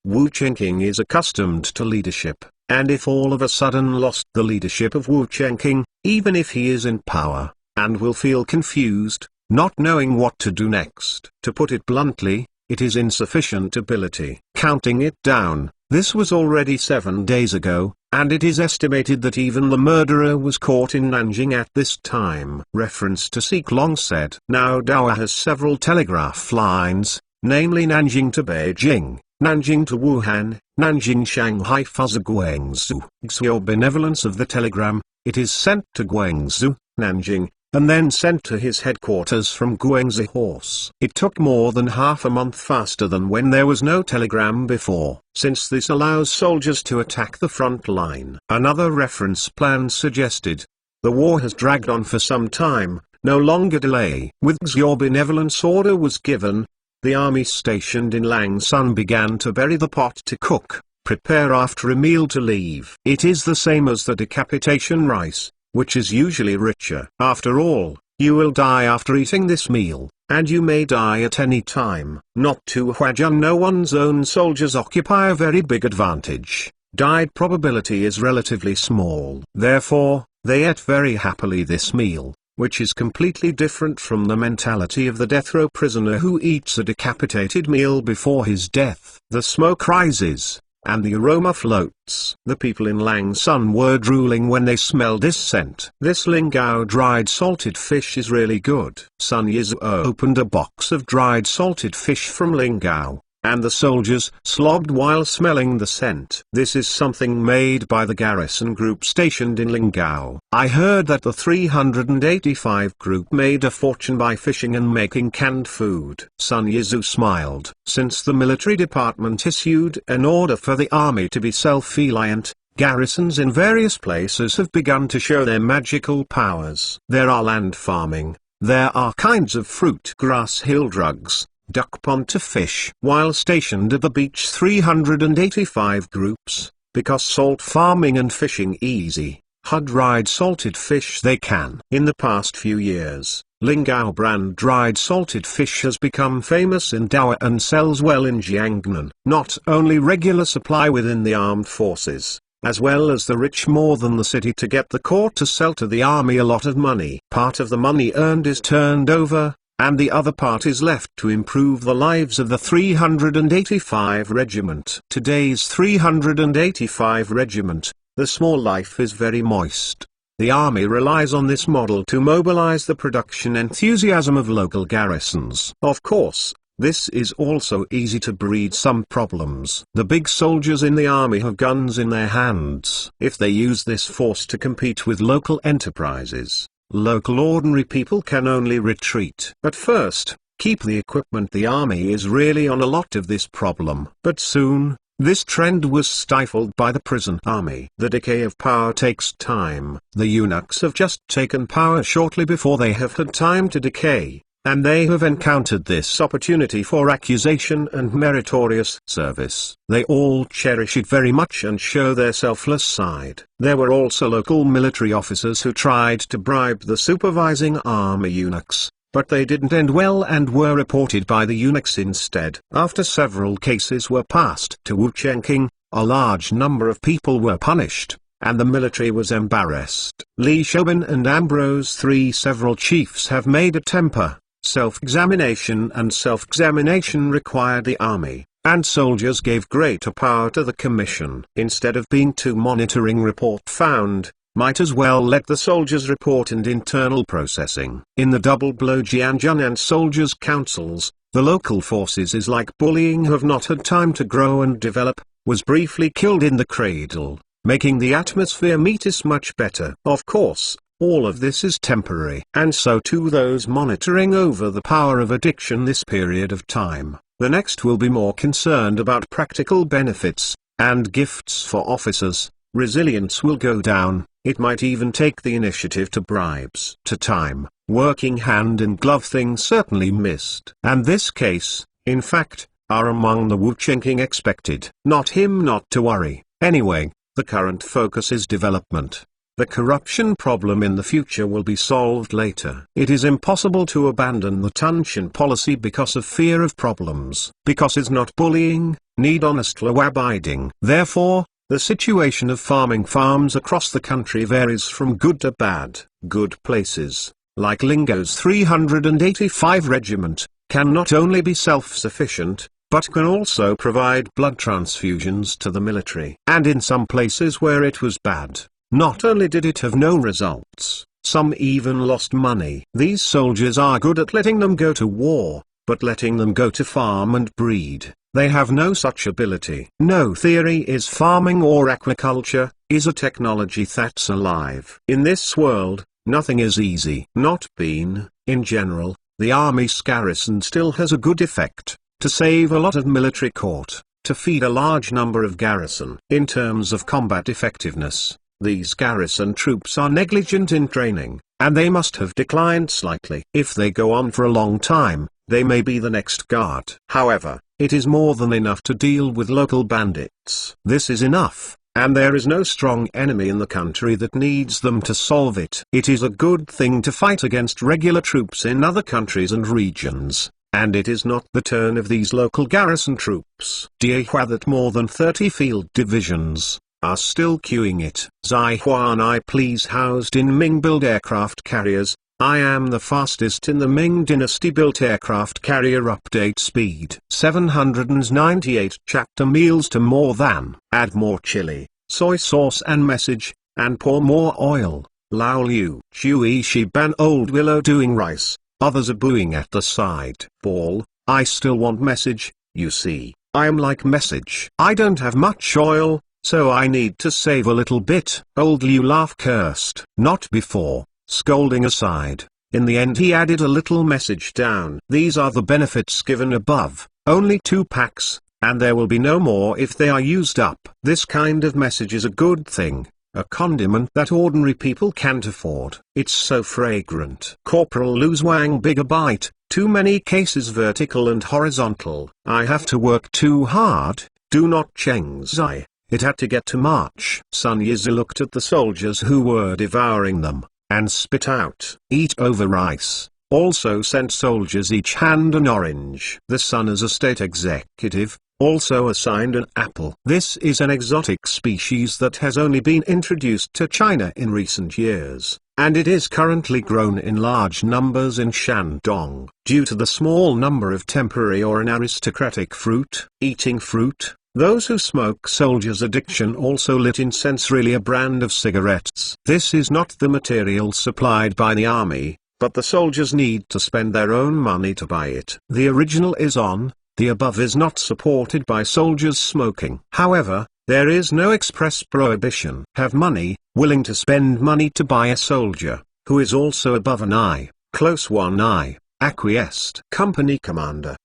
Wu Chenking is accustomed to leadership, and if all of a sudden lost the leadership of Wu Chenking, even if he is in power, and will feel confused, not knowing what to do next. To put it bluntly, it is insufficient ability. Counting it down, this was already 7 days ago, and it is estimated that even the murderer was caught in Nanjing at this time. Reference to Sik Long said. Now Dawa has several telegraph lines, namely Nanjing to Beijing, Nanjing to Wuhan, Nanjing Shanghai Fuzzer Guangzhou. Your benevolence of the telegram, it is sent to Guangzhou, Nanjing, and then sent to his headquarters from Guangzhou Horse. It took more than half a month faster than when there was no telegram before, since this allows soldiers to attack the front line. Another reference plan suggested, the war has dragged on for some time, no longer delay. With your benevolence order was given, the army stationed in Langsun began to bury the pot to cook, prepare after a meal to leave. It is the same as the decapitation rice, which is usually richer. After all, you will die after eating this meal, and you may die at any time. Not to Huajun, no one's own soldiers occupy a very big advantage. Died probability is relatively small. Therefore, they ate very happily this meal, which is completely different from the mentality of the death row prisoner who eats a decapitated meal before his death. The smoke rises, and the aroma floats. The people in Langsun were drooling when they smelled this scent. This Lingao dried salted fish is really good. Sun Yizu opened a box of dried salted fish from Lingao, and the soldiers slobbed while smelling the scent. This is something made by the garrison group stationed in Lingao. I heard that the 385 group made a fortune by fishing and making canned food. Sun Yizu smiled. Since the military department issued an order for the army to be self-reliant, garrisons in various places have begun to show their magical powers. There are land farming, there are kinds of fruit, grass hill drugs, duck pond to fish. While stationed at the beach 385 groups, because salt farming and fishing easy, dried salted fish they can. In the past few years, Lingao brand dried salted fish has become famous in Dao and sells well in Jiangnan. Not only regular supply within the armed forces, as well as the rich more than the city to get the court to sell to the army a lot of money. Part of the money earned is turned over, and the other part is left to improve the lives of the 385 Regiment. Today's 385 Regiment, the small life is very moist. The army relies on this model to mobilize the production enthusiasm of local garrisons. Of course, this is also easy to breed some problems. The big soldiers in the army have guns in their hands. If they use this force to compete with local enterprises, local ordinary people can only retreat. At first, keep the equipment. The army is really on a lot of this problem. But soon, this trend was stifled by the prison army. The decay of power takes time. The eunuchs have just taken power shortly before they have had time to decay, and they have encountered this opportunity for accusation and meritorious service. They all cherish it very much and show their selfless side. There were also local military officers who tried to bribe the supervising army eunuchs, but they didn't end well and were reported by the eunuchs instead. After several cases were passed to Wu Chengqing, a large number of people were punished, and the military was embarrassed. Li Shoubin and Ambrose III. Several chiefs have made a temper, self-examination, and self-examination required the army, and soldiers gave greater power to the commission. Instead of being too monitoring report found, might as well let the soldiers report and internal processing. In the double blow Jianjun and soldiers' councils, the local forces is like bullying have not had time to grow and develop, was briefly killed in the cradle, making the atmosphere metis much better. Of course, all of this is temporary. And so too those monitoring over the power of addiction this period of time. The next will be more concerned about practical benefits, and gifts for officers. Resilience will go down. It might even take the initiative to bribes. To time, working hand in glove things certainly missed. And this case, in fact, are among the Wu Chengqing expected. Not to worry. Anyway, the current focus is development. The corruption problem in the future will be solved later. It is impossible to abandon the Tunshan policy because of fear of problems. Because it's not bullying, need honest law abiding. Therefore, the situation of farming farms across the country varies from good to bad. Good places, like Lingo's 385 Regiment, can not only be self-sufficient, but can also provide blood transfusions to the military. And in some places where it was bad, not only did it have no results, some even lost money. These soldiers are good at letting them go to war, but letting them go to farm and breed, they have no such ability. No theory is farming or aquaculture, is a technology that's alive. In this world, nothing is easy. Not been, in general, the army's garrison still has a good effect, to save a lot of military court, to feed a large number of garrison. In terms of combat effectiveness, these garrison troops are negligent in training, and they must have declined slightly. If they go on for a long time, they may be the next guard. However, it is more than enough to deal with local bandits. This is enough, and there is no strong enemy in the country that needs them to solve it. It is a good thing to fight against regular troops in other countries and regions, and it is not the turn of these local garrison troops. Diehua that more than 30 field divisions are still queuing it. Zai and I please housed in Ming-built aircraft carriers. I am the fastest in the Ming dynasty built aircraft carrier. Update speed 798. Chapter meals to more than. Add more chili, soy sauce and message, and pour more oil. Lao Liu. Chui Shi Ban. Old Willow doing rice. Others are booing at the side. Ball. I still want message. You see, I am like message. I don't have much oil, so I need to save a little bit. Old Liu laugh cursed. Not before. Scolding aside, in the end he added a little message down. These are the benefits given above, only 2 packs, and there will be no more if they are used up. This kind of message is a good thing, a condiment that ordinary people can't afford. It's so fragrant. Corporal Lu Zhuang. Bigger bite, too many cases vertical and horizontal. I have to work too hard. Do not Cheng Zai. it had to get to March. Sun Yizhi looked at the soldiers who were devouring them, and spit out, "Eat over rice." Also sent soldiers each hand an orange. The Sun, as a state executive, also assigned an apple. This is an exotic species that has only been introduced to China in recent years, and it is currently grown in large numbers in Shandong. Due to the small number of temporary or an aristocratic fruit, eating fruit, those who smoke soldiers' addiction also lit incense, really a brand of cigarettes. This is not the material supplied by the army, but the soldiers need to spend their own money to buy it. The original is on. The above is not supported by soldiers smoking. However, there is no express prohibition. Have money, willing to spend money to buy a soldier, who is also above an eye, close one eye, acquiesced. Company commander,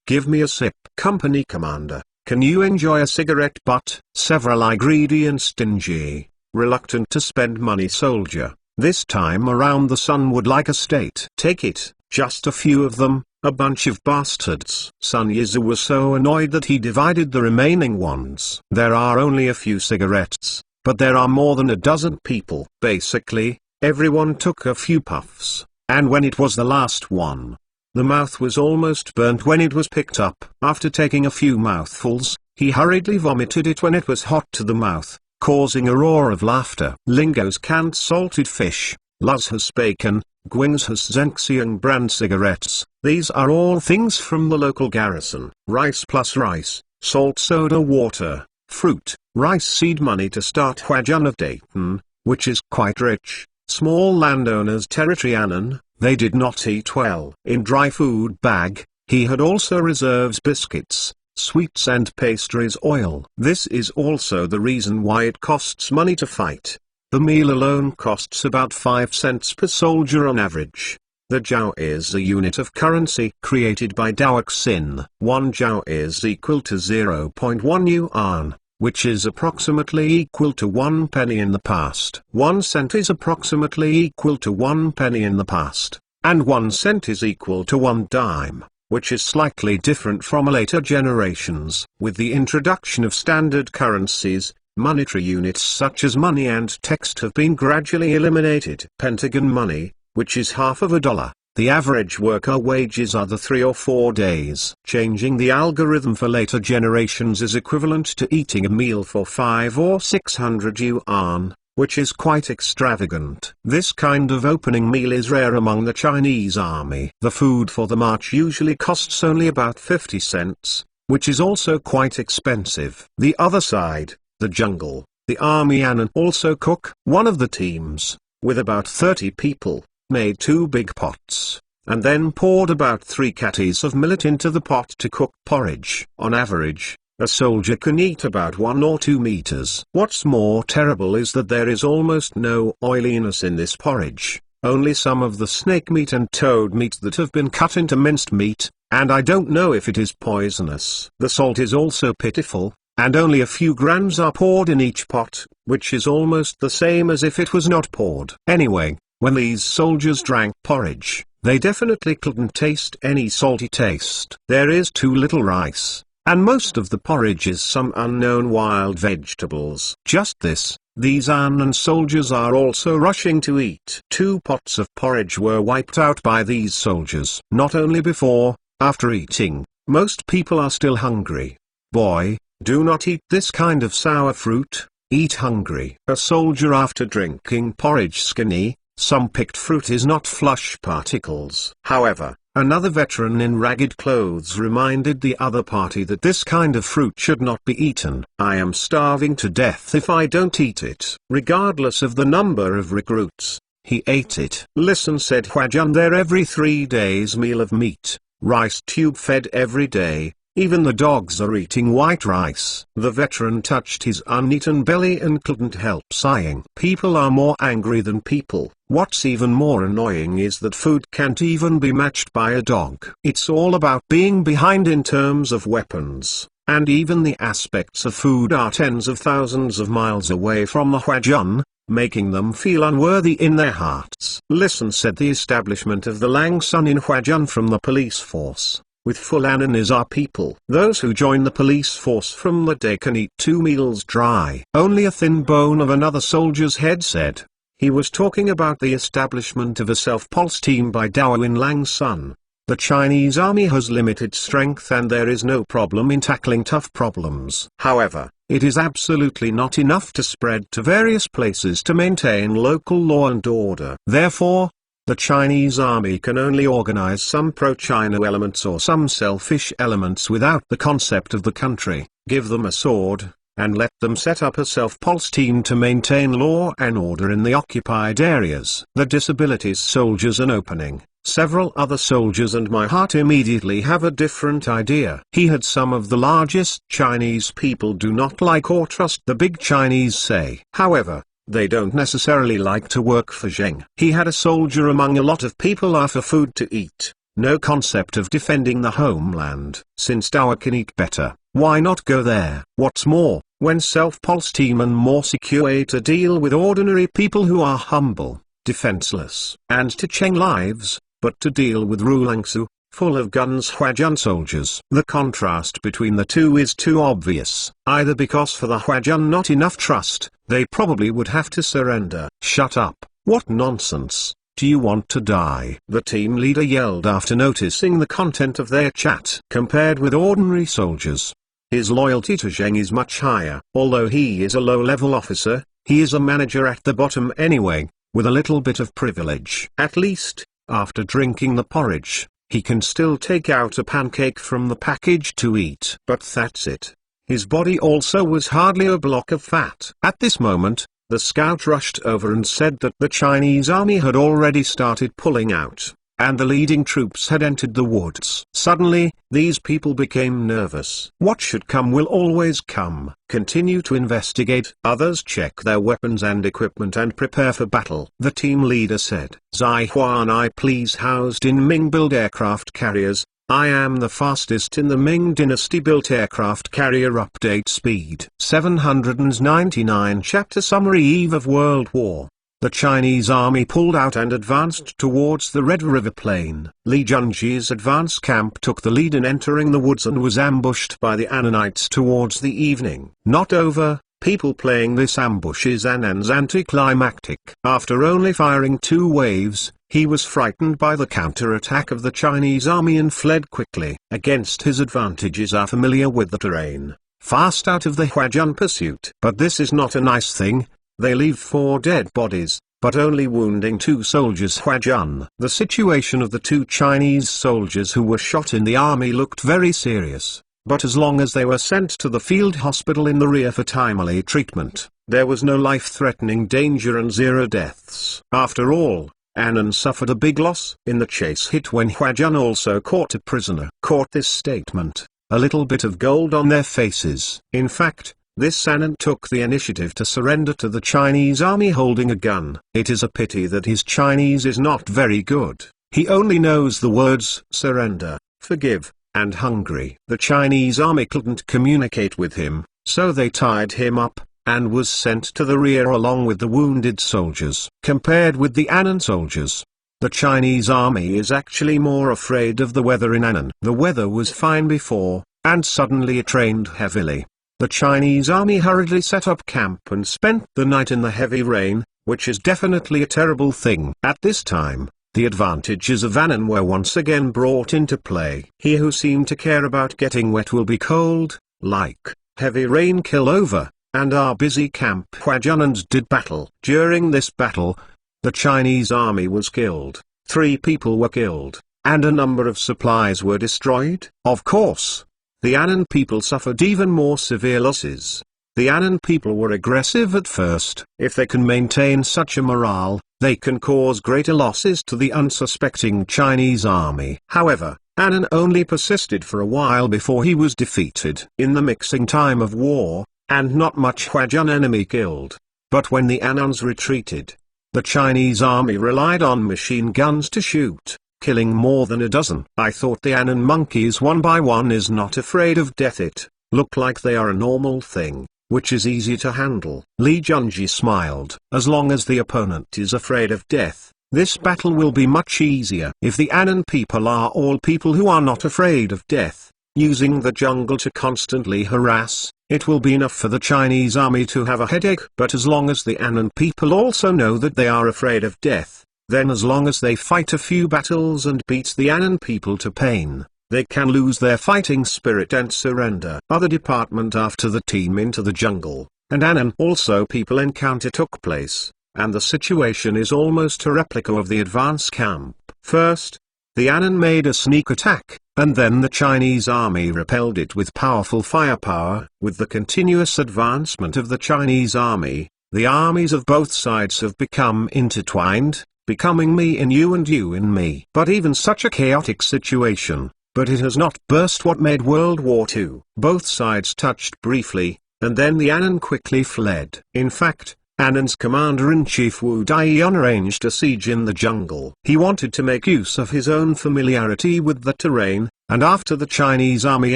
give me a sip. Company commander, can you enjoy a cigarette butt? Several ingredients stingy, reluctant to spend money soldier. This time around the Sun would like a state. Take it, just a few of them. A bunch of bastards. Sun Yizhi was so annoyed that he divided the remaining ones. There are only a few cigarettes, but there are more than a dozen people. Basically, everyone took a few puffs, and when it was the last one, the mouth was almost burnt when it was picked up. After taking a few mouthfuls, he hurriedly vomited it when it was hot to the mouth, causing a roar of laughter. Lingo's canned salted fish, Luzhas bacon, Guing's Zengxiang brand cigarettes, these are all things from the local garrison. Rice plus rice, salt soda water, fruit, rice seed money to start Huajun of Dayton, which is quite rich, small landowners territory Annan, they did not eat well. In dry food bag, he had also reserves biscuits, sweets and pastries oil. This is also the reason why it costs money to fight. The meal alone costs about 5 cents per soldier on average. The jiao is a unit of currency created by Daoxin. 1 jiao is equal to 0.1 yuan, which is approximately equal to 1 penny in the past. 1 cent is approximately equal to 1 penny in the past, and 1 cent is equal to 1 dime, which is slightly different from later generations. With the introduction of standard currencies, monetary units such as money and text have been gradually eliminated. Pentagon money, which is half of a dollar, the average worker wages are the 3 or 4 days. Changing the algorithm for later generations is equivalent to eating a meal for 5 or 600 yuan, which is quite extravagant. This kind of opening meal is rare among the Chinese army. The food for the march usually costs only about 50 cents, which is also quite expensive. The other side, the jungle, the army Annan also cook. One of the teams, with about 30 people, made 2 big pots, and then poured about 3 catties of millet into the pot to cook porridge. On average, a soldier can eat about 1 or 2 meters. What's more terrible is that there is almost no oiliness in this porridge, only some of the snake meat and toad meat that have been cut into minced meat, and I don't know if it is poisonous. The salt is also pitiful, and only a few grams are poured in each pot, which is almost the same as if it was not poured. Anyway, when these soldiers drank porridge, they definitely couldn't taste any salty taste. There is too little rice, and most of the porridge is some unknown wild vegetables. Just this, these Annan soldiers are also rushing to eat. 2 pots of porridge were wiped out by these soldiers. Not only before, after eating, most people are still hungry. Boy, do not eat this kind of sour fruit, eat hungry. A soldier after drinking porridge skinny, some picked fruit is not flush particles. However, another veteran in ragged clothes reminded the other party that this kind of fruit should not be eaten. I am starving to death if I don't eat it. Regardless of the number of recruits, he ate it. Listen, said Huajun, there every 3 days meal of meat, rice tube fed every day. Even the dogs are eating white rice. The veteran touched his uneaten belly and couldn't help sighing. People are more angry than people. What's even more annoying is that food can't even be matched by a dog. It's all about being behind in terms of weapons, and even the aspects of food are tens of thousands of miles away from the Huajun, making them feel unworthy in their hearts. Listen, said the establishment of the Lang Sun in Huajun from the police force. with full Annan is our people. Those who join the police force from that day can eat 2 meals dry. Only a thin bone of another soldier's head said. He was talking about the establishment of a self-pulse team by Dao Winlang's son. The Chinese army has limited strength and there is no problem in tackling tough problems. However, it is absolutely not enough to spread to various places to maintain local law and order. Therefore, the Chinese army can only organize some pro-China elements or some selfish elements without the concept of the country, give them a sword, and let them set up a self-pulse team to maintain law and order in the occupied areas. The disabilities soldiers an opening. Several other soldiers and my heart immediately have a different idea. He had some of the largest Chinese people do not like or trust the big Chinese say. However, they don't necessarily like to work for Zheng. He had a soldier among a lot of people after food to eat. No concept of defending the homeland. Since Dawa can eat better, why not go there? What's more, when self-pulse team and more secure way to deal with ordinary people who are humble, defenseless, and to Cheng lives, but to deal with Rulangsu, full of guns Huajun soldiers. The contrast between the two is too obvious, either because for the Huajun not enough trust, they probably would have to surrender. Shut up, what nonsense, do you want to die? The team leader yelled after noticing the content of their chat. Compared with ordinary soldiers, his loyalty to Zheng is much higher. Although he is a low-level officer, he is a manager at the bottom anyway, with a little bit of privilege. At least, after drinking the porridge, he can still take out a pancake from the package to eat. But that's it. His body also was hardly a block of fat. At this moment, the scout rushed over and said that the Chinese army had already started pulling out, and the leading troops had entered the woods. Suddenly, these people became nervous. What should come will always come. Continue to investigate. Others check their weapons and equipment and prepare for battle. The team leader said, Zai Huan I please housed in Ming build aircraft carriers. I am the fastest in the Ming dynasty built aircraft carrier update speed. 799 Chapter Summary Eve of World War. The Chinese army pulled out and advanced towards the Red River Plain. Li Junji's advance camp took the lead in entering the woods and was ambushed by the Annanites towards the evening. Not over, people playing this ambush is Annan's anticlimactic. After only firing 2 waves, he was frightened by the counter-attack of the Chinese army and fled quickly. Against his advantages are familiar with the terrain, fast out of the Huajun pursuit. But this is not a nice thing. They leave 4 dead bodies, but only wounding 2 soldiers Huajun. The situation of the 2 Chinese soldiers who were shot in the army looked very serious, but as long as they were sent to the field hospital in the rear for timely treatment, there was no life-threatening danger and 0 deaths. After all, Annan suffered a big loss in the chase hit when Huajun also caught a prisoner. Caught this statement, a little bit of gold on their faces. In fact, this Annan took the initiative to surrender to the Chinese army holding a gun. It is a pity that his Chinese is not very good. He only knows the words surrender, forgive, and hungry. The Chinese army couldn't communicate with him, so they tied him up, and was sent to the rear along with the wounded soldiers. Compared with the Annan soldiers, the Chinese army is actually more afraid of the weather in Annan. The weather was fine before, and suddenly it rained heavily. The Chinese army hurriedly set up camp and spent the night in the heavy rain, which is definitely a terrible thing. At this time, the advantages of Annan were once again brought into play. He who seemed to care about getting wet will be cold, like heavy rain kill over, and our busy camp Huajunans did battle. During this battle, the Chinese army was killed, 3 people were killed, and a number of supplies were destroyed. Of course, the Annan people suffered even more severe losses. The Annan people were aggressive at first. If they can maintain such a morale, they can cause greater losses to the unsuspecting Chinese army. However, Annan only persisted for a while before he was defeated. In the mixing time of war, and not much Huajun enemy killed. But when the Annans retreated, the Chinese army relied on machine guns to shoot, killing more than a dozen. I thought the Annan monkeys one by one is not afraid of death. It look like they are a normal thing, which is easy to handle. Li Junji smiled. As long as the opponent is afraid of death, This battle will be much easier if the Anan people are all people who are not afraid of death. Using the jungle to constantly harass, it will be enough for the Chinese army to have a headache. But as long as the Anan people also know that they are afraid of death, then as long as they fight a few battles and beat the Anan people to pain, they can lose their fighting spirit and surrender. Other department after the team into the jungle, and Anan also people encounter took place, and the situation is almost a replica of the advance camp. First, the Anan made a sneak attack, and then the Chinese army repelled it with powerful firepower. With the continuous advancement of the Chinese army, the armies of both sides have become intertwined, becoming me in you and you in me. But even such a chaotic situation, but it has not burst what made World War II. Both sides touched briefly, and then the Anan quickly fled. In fact, Anan's commander-in-chief Wu Daiyun arranged a siege in the jungle. He wanted to make use of his own familiarity with the terrain, and after the Chinese army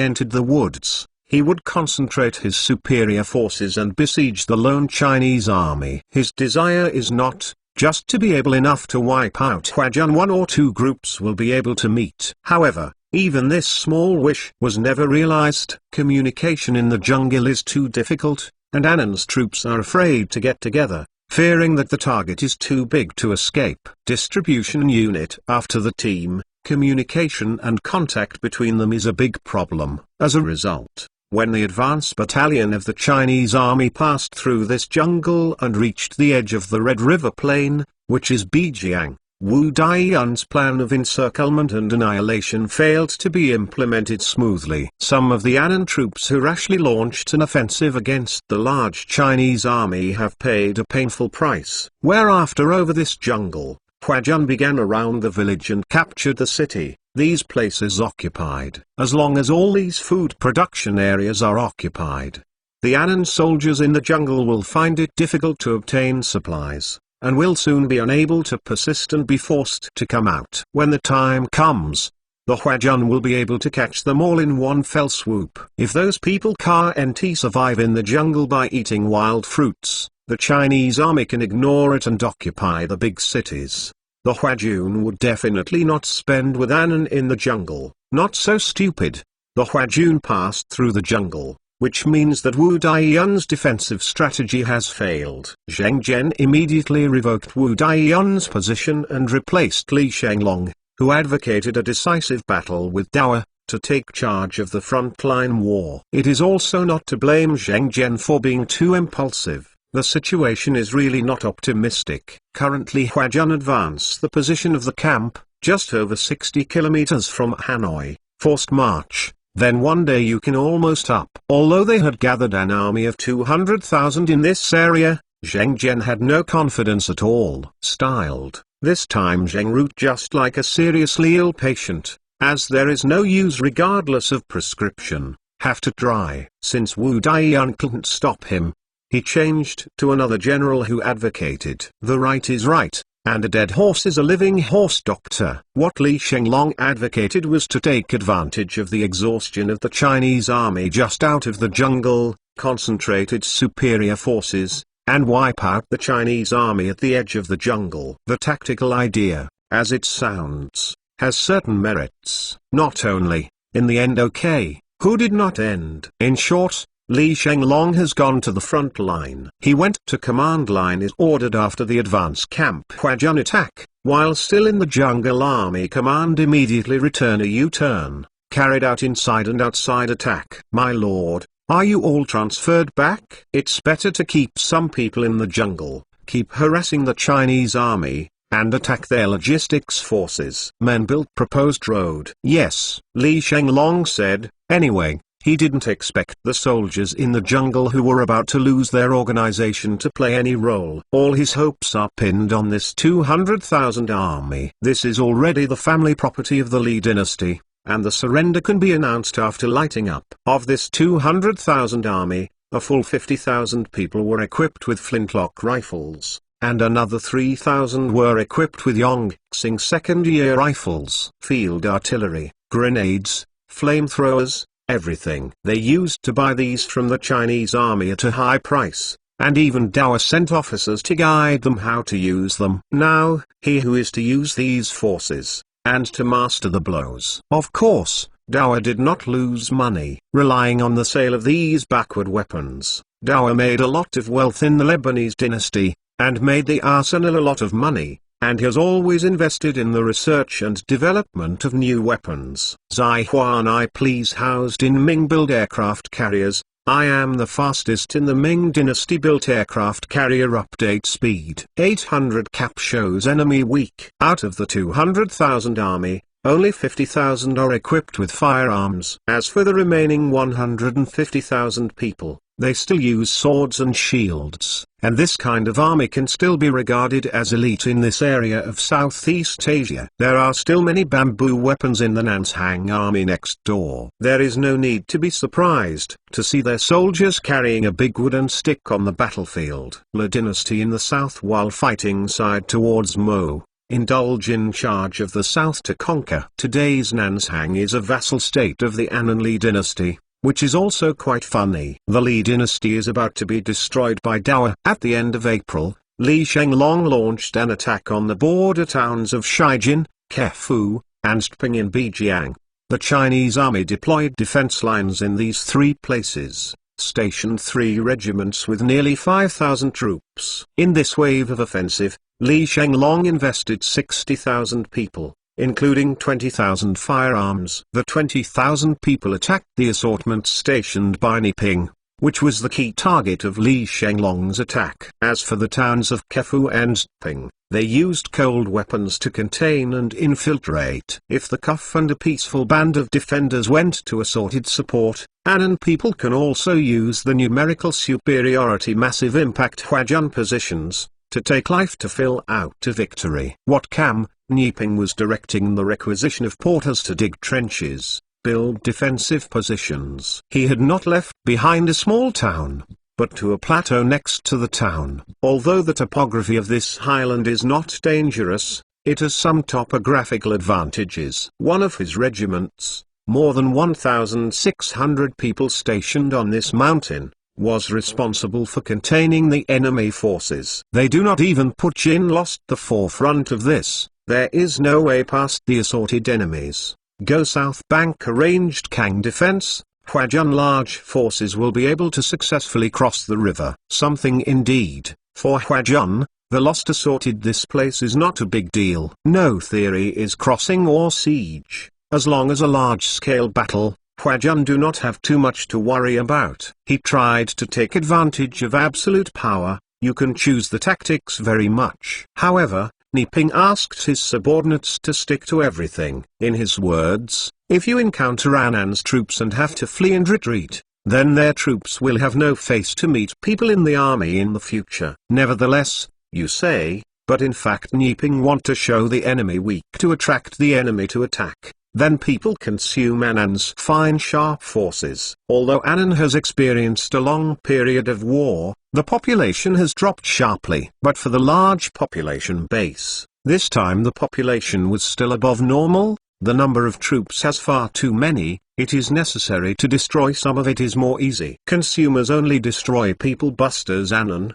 entered the woods, he would concentrate his superior forces and besiege the lone Chinese army. His desire is not just to be able enough to wipe out Huajun. One or two groups will be able to meet. However, even this small wish was never realized. Communication in the jungle is too difficult, and Anan's troops are afraid to get together, fearing that the target is too big to escape. Distribution unit after the team, communication and contact between them is a big problem. As a result, when the advance battalion of the Chinese army passed through this jungle and reached the edge of the Red River Plain, which is Bijiang, Wu Daiyun's plan of encirclement and annihilation failed to be implemented smoothly. Some of the Anan troops who rashly launched an offensive against the large Chinese army have paid a painful price. Whereafter over this jungle, Huajun began around the village and captured the city. These places occupied. As long as all these food production areas are occupied, the Anan soldiers in the jungle will find it difficult to obtain supplies, and will soon be unable to persist and be forced to come out. When the time comes, the Huajun will be able to catch them all in one fell swoop. If those people can't survive in the jungle by eating wild fruits, the Chinese army can ignore it and occupy the big cities. The Huajun would definitely not spend with Anan in the jungle. Not so stupid. The Huajun passed through the jungle, which means that Wu Daiyun's defensive strategy has failed. Zheng Zhen immediately revoked Wu Daiyun's position and replaced Li Shenglong, who advocated a decisive battle with Dawa, to take charge of the frontline war. It is also not to blame Zheng Zhen for being too impulsive. The situation is really not optimistic. Currently Huajun advance the position of the camp, just over 60 kilometers from Hanoi, forced march. Then one day you can almost up. Although they had gathered an army of 200,000 in this area, Zheng Zhen had no confidence at all. Styled, this time Zheng wrote just like a seriously ill patient, as there is no use regardless of prescription, have to try. Since Wu Daiyun couldn't stop him, he changed to another general who advocated the right is right, and a dead horse is a living horse. Doctor. What Li Shenglong advocated was to take advantage of the exhaustion of the Chinese army just out of the jungle, concentrate its superior forces, and wipe out the Chinese army at the edge of the jungle. The tactical idea, as it sounds, has certain merits. Not only, in the end okay, who did not end. In short, Li Shenglong has gone to the front line. He went to command line is ordered after the advance camp Huajun attack. While still in the jungle, army command immediately return a U-turn, carried out inside and outside attack. My lord, are you all transferred back? It's better to keep some people in the jungle, keep harassing the Chinese army, and attack their logistics forces. Men built proposed road. Yes, Li Shenglong said. Anyway, he didn't expect the soldiers in the jungle who were about to lose their organization to play any role. All his hopes are pinned on this 200,000 army. This is already the family property of the Li dynasty, and the surrender can be announced after lighting up. Of this 200,000 army, a full 50,000 people were equipped with flintlock rifles, and another 3,000 were equipped with Yongxing second-year rifles, field artillery, grenades, flamethrowers, everything. They used to buy these from the Chinese army at a high price, and even Dao sent officers to guide them how to use them. Now, he who is to use these forces, and to master the blows. Of course, Dao did not lose money. Relying on the sale of these backward weapons, Dao made a lot of wealth in the Lebanese dynasty, and made the arsenal a lot of money, and has always invested in the research and development of new weapons. Zihuan I please housed in Ming built aircraft carriers. I am the fastest in the Ming dynasty built aircraft carrier. Update speed 800 cap shows enemy weak. Out of the 200,000 army, only 50,000 are equipped with firearms. As for the remaining 150,000 people, they still use swords and shields, and this kind of army can still be regarded as elite in this area of Southeast Asia. There are still many bamboo weapons in the Nanshan army next door. There is no need to be surprised to see their soldiers carrying a big wooden stick on the battlefield. La dynasty in the south while fighting side towards Mo, indulge in charge of the south to conquer. Today's Nanshan is a vassal state of the Ananli dynasty, which is also quite funny. The Li dynasty is about to be destroyed by Dao. At the end of April, Li Shenglong launched an attack on the border towns of Shijin, Kefu, and Sping in Bijiang. The Chinese army deployed defense lines in these three places, stationed 3 regiments with nearly 5,000 troops. In this wave of offensive, Li Shenglong invested 60,000 people, including 20,000 firearms. The 20,000 people attacked the assortment stationed by Niping, which was the key target of Li Shenglong's attack. As for the towns of Kefu and Ping, they used cold weapons to contain and infiltrate. If the Kuf and a peaceful band of defenders went to assorted support, Anan people can also use the numerical superiority massive impact Huajun positions to take life to fill out a victory. What Cam Niping was directing the requisition of porters to dig trenches, build defensive positions. He had not left behind a small town, but to a plateau next to the town. Although the topography of this highland is not dangerous, it has some topographical advantages. One of his regiments, more than 1,600 people stationed on this mountain, was responsible for containing the enemy forces. They do not even put Jin lost the forefront of this. There is no way past the assorted enemies. Go south bank arranged Kang defense, Huajun large forces will be able to successfully cross the river. Something indeed. For Huajun, the lost assorted this place is not a big deal. No theory is crossing or siege. As long as a large-scale battle, Huajun do not have too much to worry about. He tried to take advantage of absolute power. You can choose the tactics very much. However, Niping asked his subordinates to stick to everything. In his words, if you encounter Anan's troops and have to flee and retreat, then their troops will have no face to meet people in the army in the future. Nevertheless, you say, but in fact Niping want to show the enemy weak to attract the enemy to attack. Then people consume Anan's fine sharp forces. Although Anan has experienced a long period of war, the population has dropped sharply. But for the large population base, this time the population was still above normal. The number of troops has far too many. It is necessary to destroy some of it is more easy. Consumers only destroy people busters Anan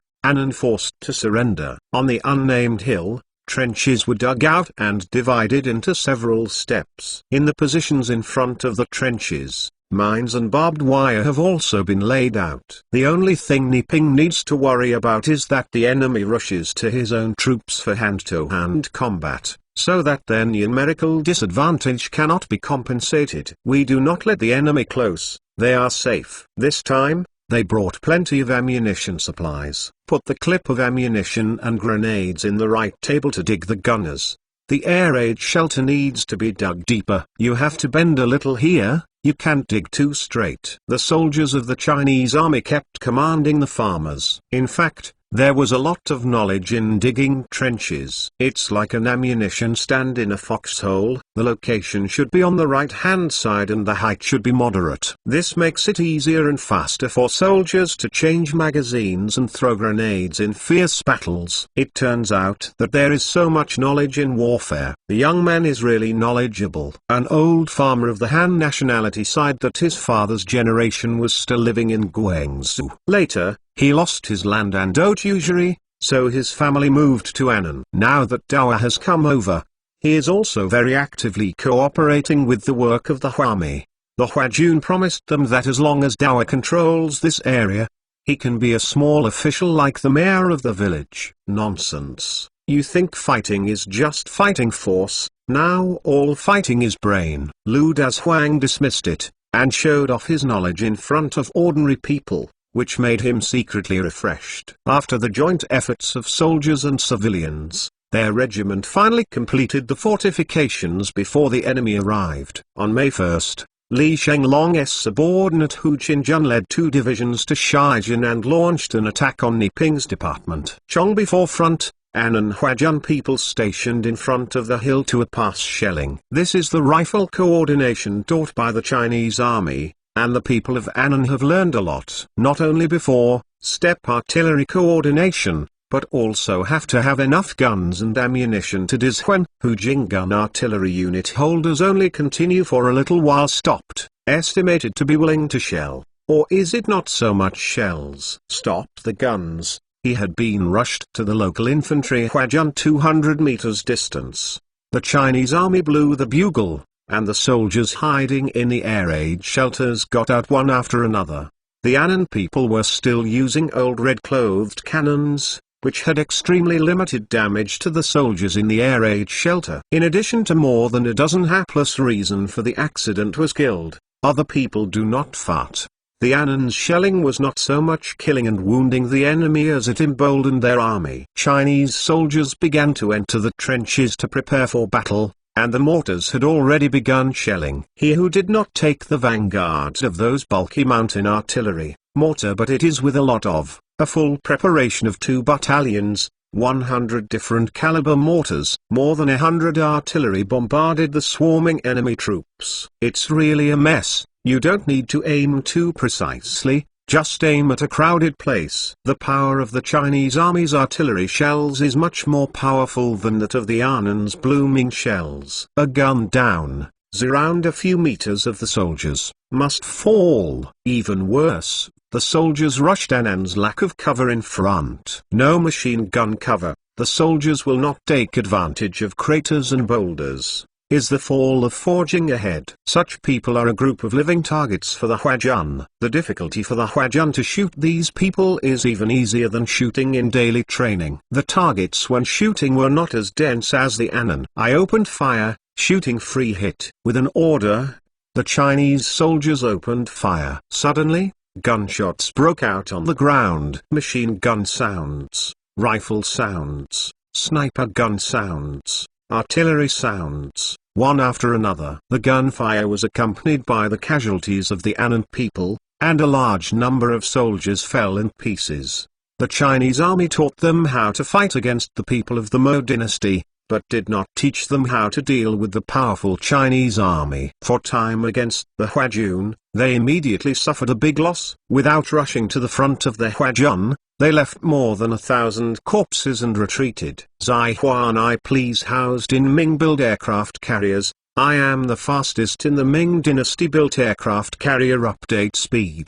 forced to surrender. On the unnamed hill, trenches were dug out and divided into several steps. In the positions in front of the trenches, mines and barbed wire have also been laid out. The only thing Niping needs to worry about is that the enemy rushes to his own troops for hand-to-hand combat, so that their numerical disadvantage cannot be compensated. We do not let the enemy close, they are safe. This time, they brought plenty of ammunition supplies. Put the clip of ammunition and grenades in the right table to dig the gunners. The air raid shelter needs to be dug deeper. You have to bend a little here, you can't dig too straight. The soldiers of the Chinese army kept commanding the farmers. In fact, there was a lot of knowledge in digging trenches. It's like an ammunition stand in a foxhole. The location should be on the right-hand side and the height should be moderate. This makes it easier and faster for soldiers to change magazines and throw grenades in fierce battles. It turns out that there is so much knowledge in warfare. The young man is really knowledgeable. An old farmer of the Han nationality sighed that his father's generation was still living in Guangzhou. Later, He lost his land and usury, so his family moved to Annan. Now that Dawa has come over, he is also very actively cooperating with the work of the Huami. The Huajun promised them that as long as Dawa controls this area, he can be a small official like the mayor of the village. Nonsense. You think fighting is just fighting force, now all fighting is brain. Lu Dazhuang dismissed it, and showed off his knowledge in front of ordinary people, which made him secretly refreshed. After the joint efforts of soldiers and civilians, their regiment finally completed the fortifications before the enemy arrived. On May 1st, Li Shenglong's subordinate Hu Qinjun led 2 divisions to Shijin and launched an attack on Niping's department. Chongbi front, Annan Huajun people stationed in front of the hill to pass shelling. This is the rifle coordination taught by the Chinese army, and the people of Annan have learned a lot. Not only before step artillery coordination, but also have to have enough guns and ammunition to diswen. Hujing gun artillery unit holders only continue for a little while stopped, estimated to be willing to shell, or is it not so much shells? Stop the guns. He had been rushed to the local infantry Huajun 200 meters distance. The Chinese army blew the bugle, and the soldiers hiding in the air raid shelters got out one after another. The Annan people were still using old red-clothed cannons, which had extremely limited damage to the soldiers in the air raid shelter. In addition to more than a dozen hapless reason for the accident was killed, other people do not fart. The Annan's shelling was not so much killing and wounding the enemy as it emboldened their army. Chinese soldiers began to enter the trenches to prepare for battle, and the mortars had already begun shelling. He who did not take the vanguard of those bulky mountain artillery, mortar, but it is with a lot of, a full preparation of 2 battalions, 100 different caliber mortars, more than 100 artillery bombarded the swarming enemy troops. It's really a mess. You don't need to aim too precisely, just aim at a crowded place. The power of the Chinese army's artillery shells is much more powerful than that of the Annan's blooming shells. A gun down, around a few meters of the soldiers, must fall. Even worse, the soldiers rushed Annan's lack of cover in front. No machine gun cover, the soldiers will not take advantage of craters and boulders. Is the fall of forging ahead. Such people are a group of living targets for the Huajun. The difficulty for the Huajun to shoot these people is even easier than shooting in daily training. The targets when shooting were not as dense as the Annan. I opened fire, shooting free hit. With an order, the Chinese soldiers opened fire. Suddenly, gunshots broke out on the ground. Machine gun sounds, rifle sounds, sniper gun sounds, artillery sounds, one after another. The gunfire was accompanied by the casualties of the Annan people, and a large number of soldiers fell in pieces. The Chinese army taught them how to fight against the people of the Mo dynasty, but did not teach them how to deal with the powerful Chinese army. For time against the Huajun, they immediately suffered a big loss. Without rushing to the front of the Huajun, they left more than 1,000 corpses and retreated. Zaihuan I please housed in Ming-built aircraft carriers. I am the fastest in the Ming dynasty built aircraft carrier update speed.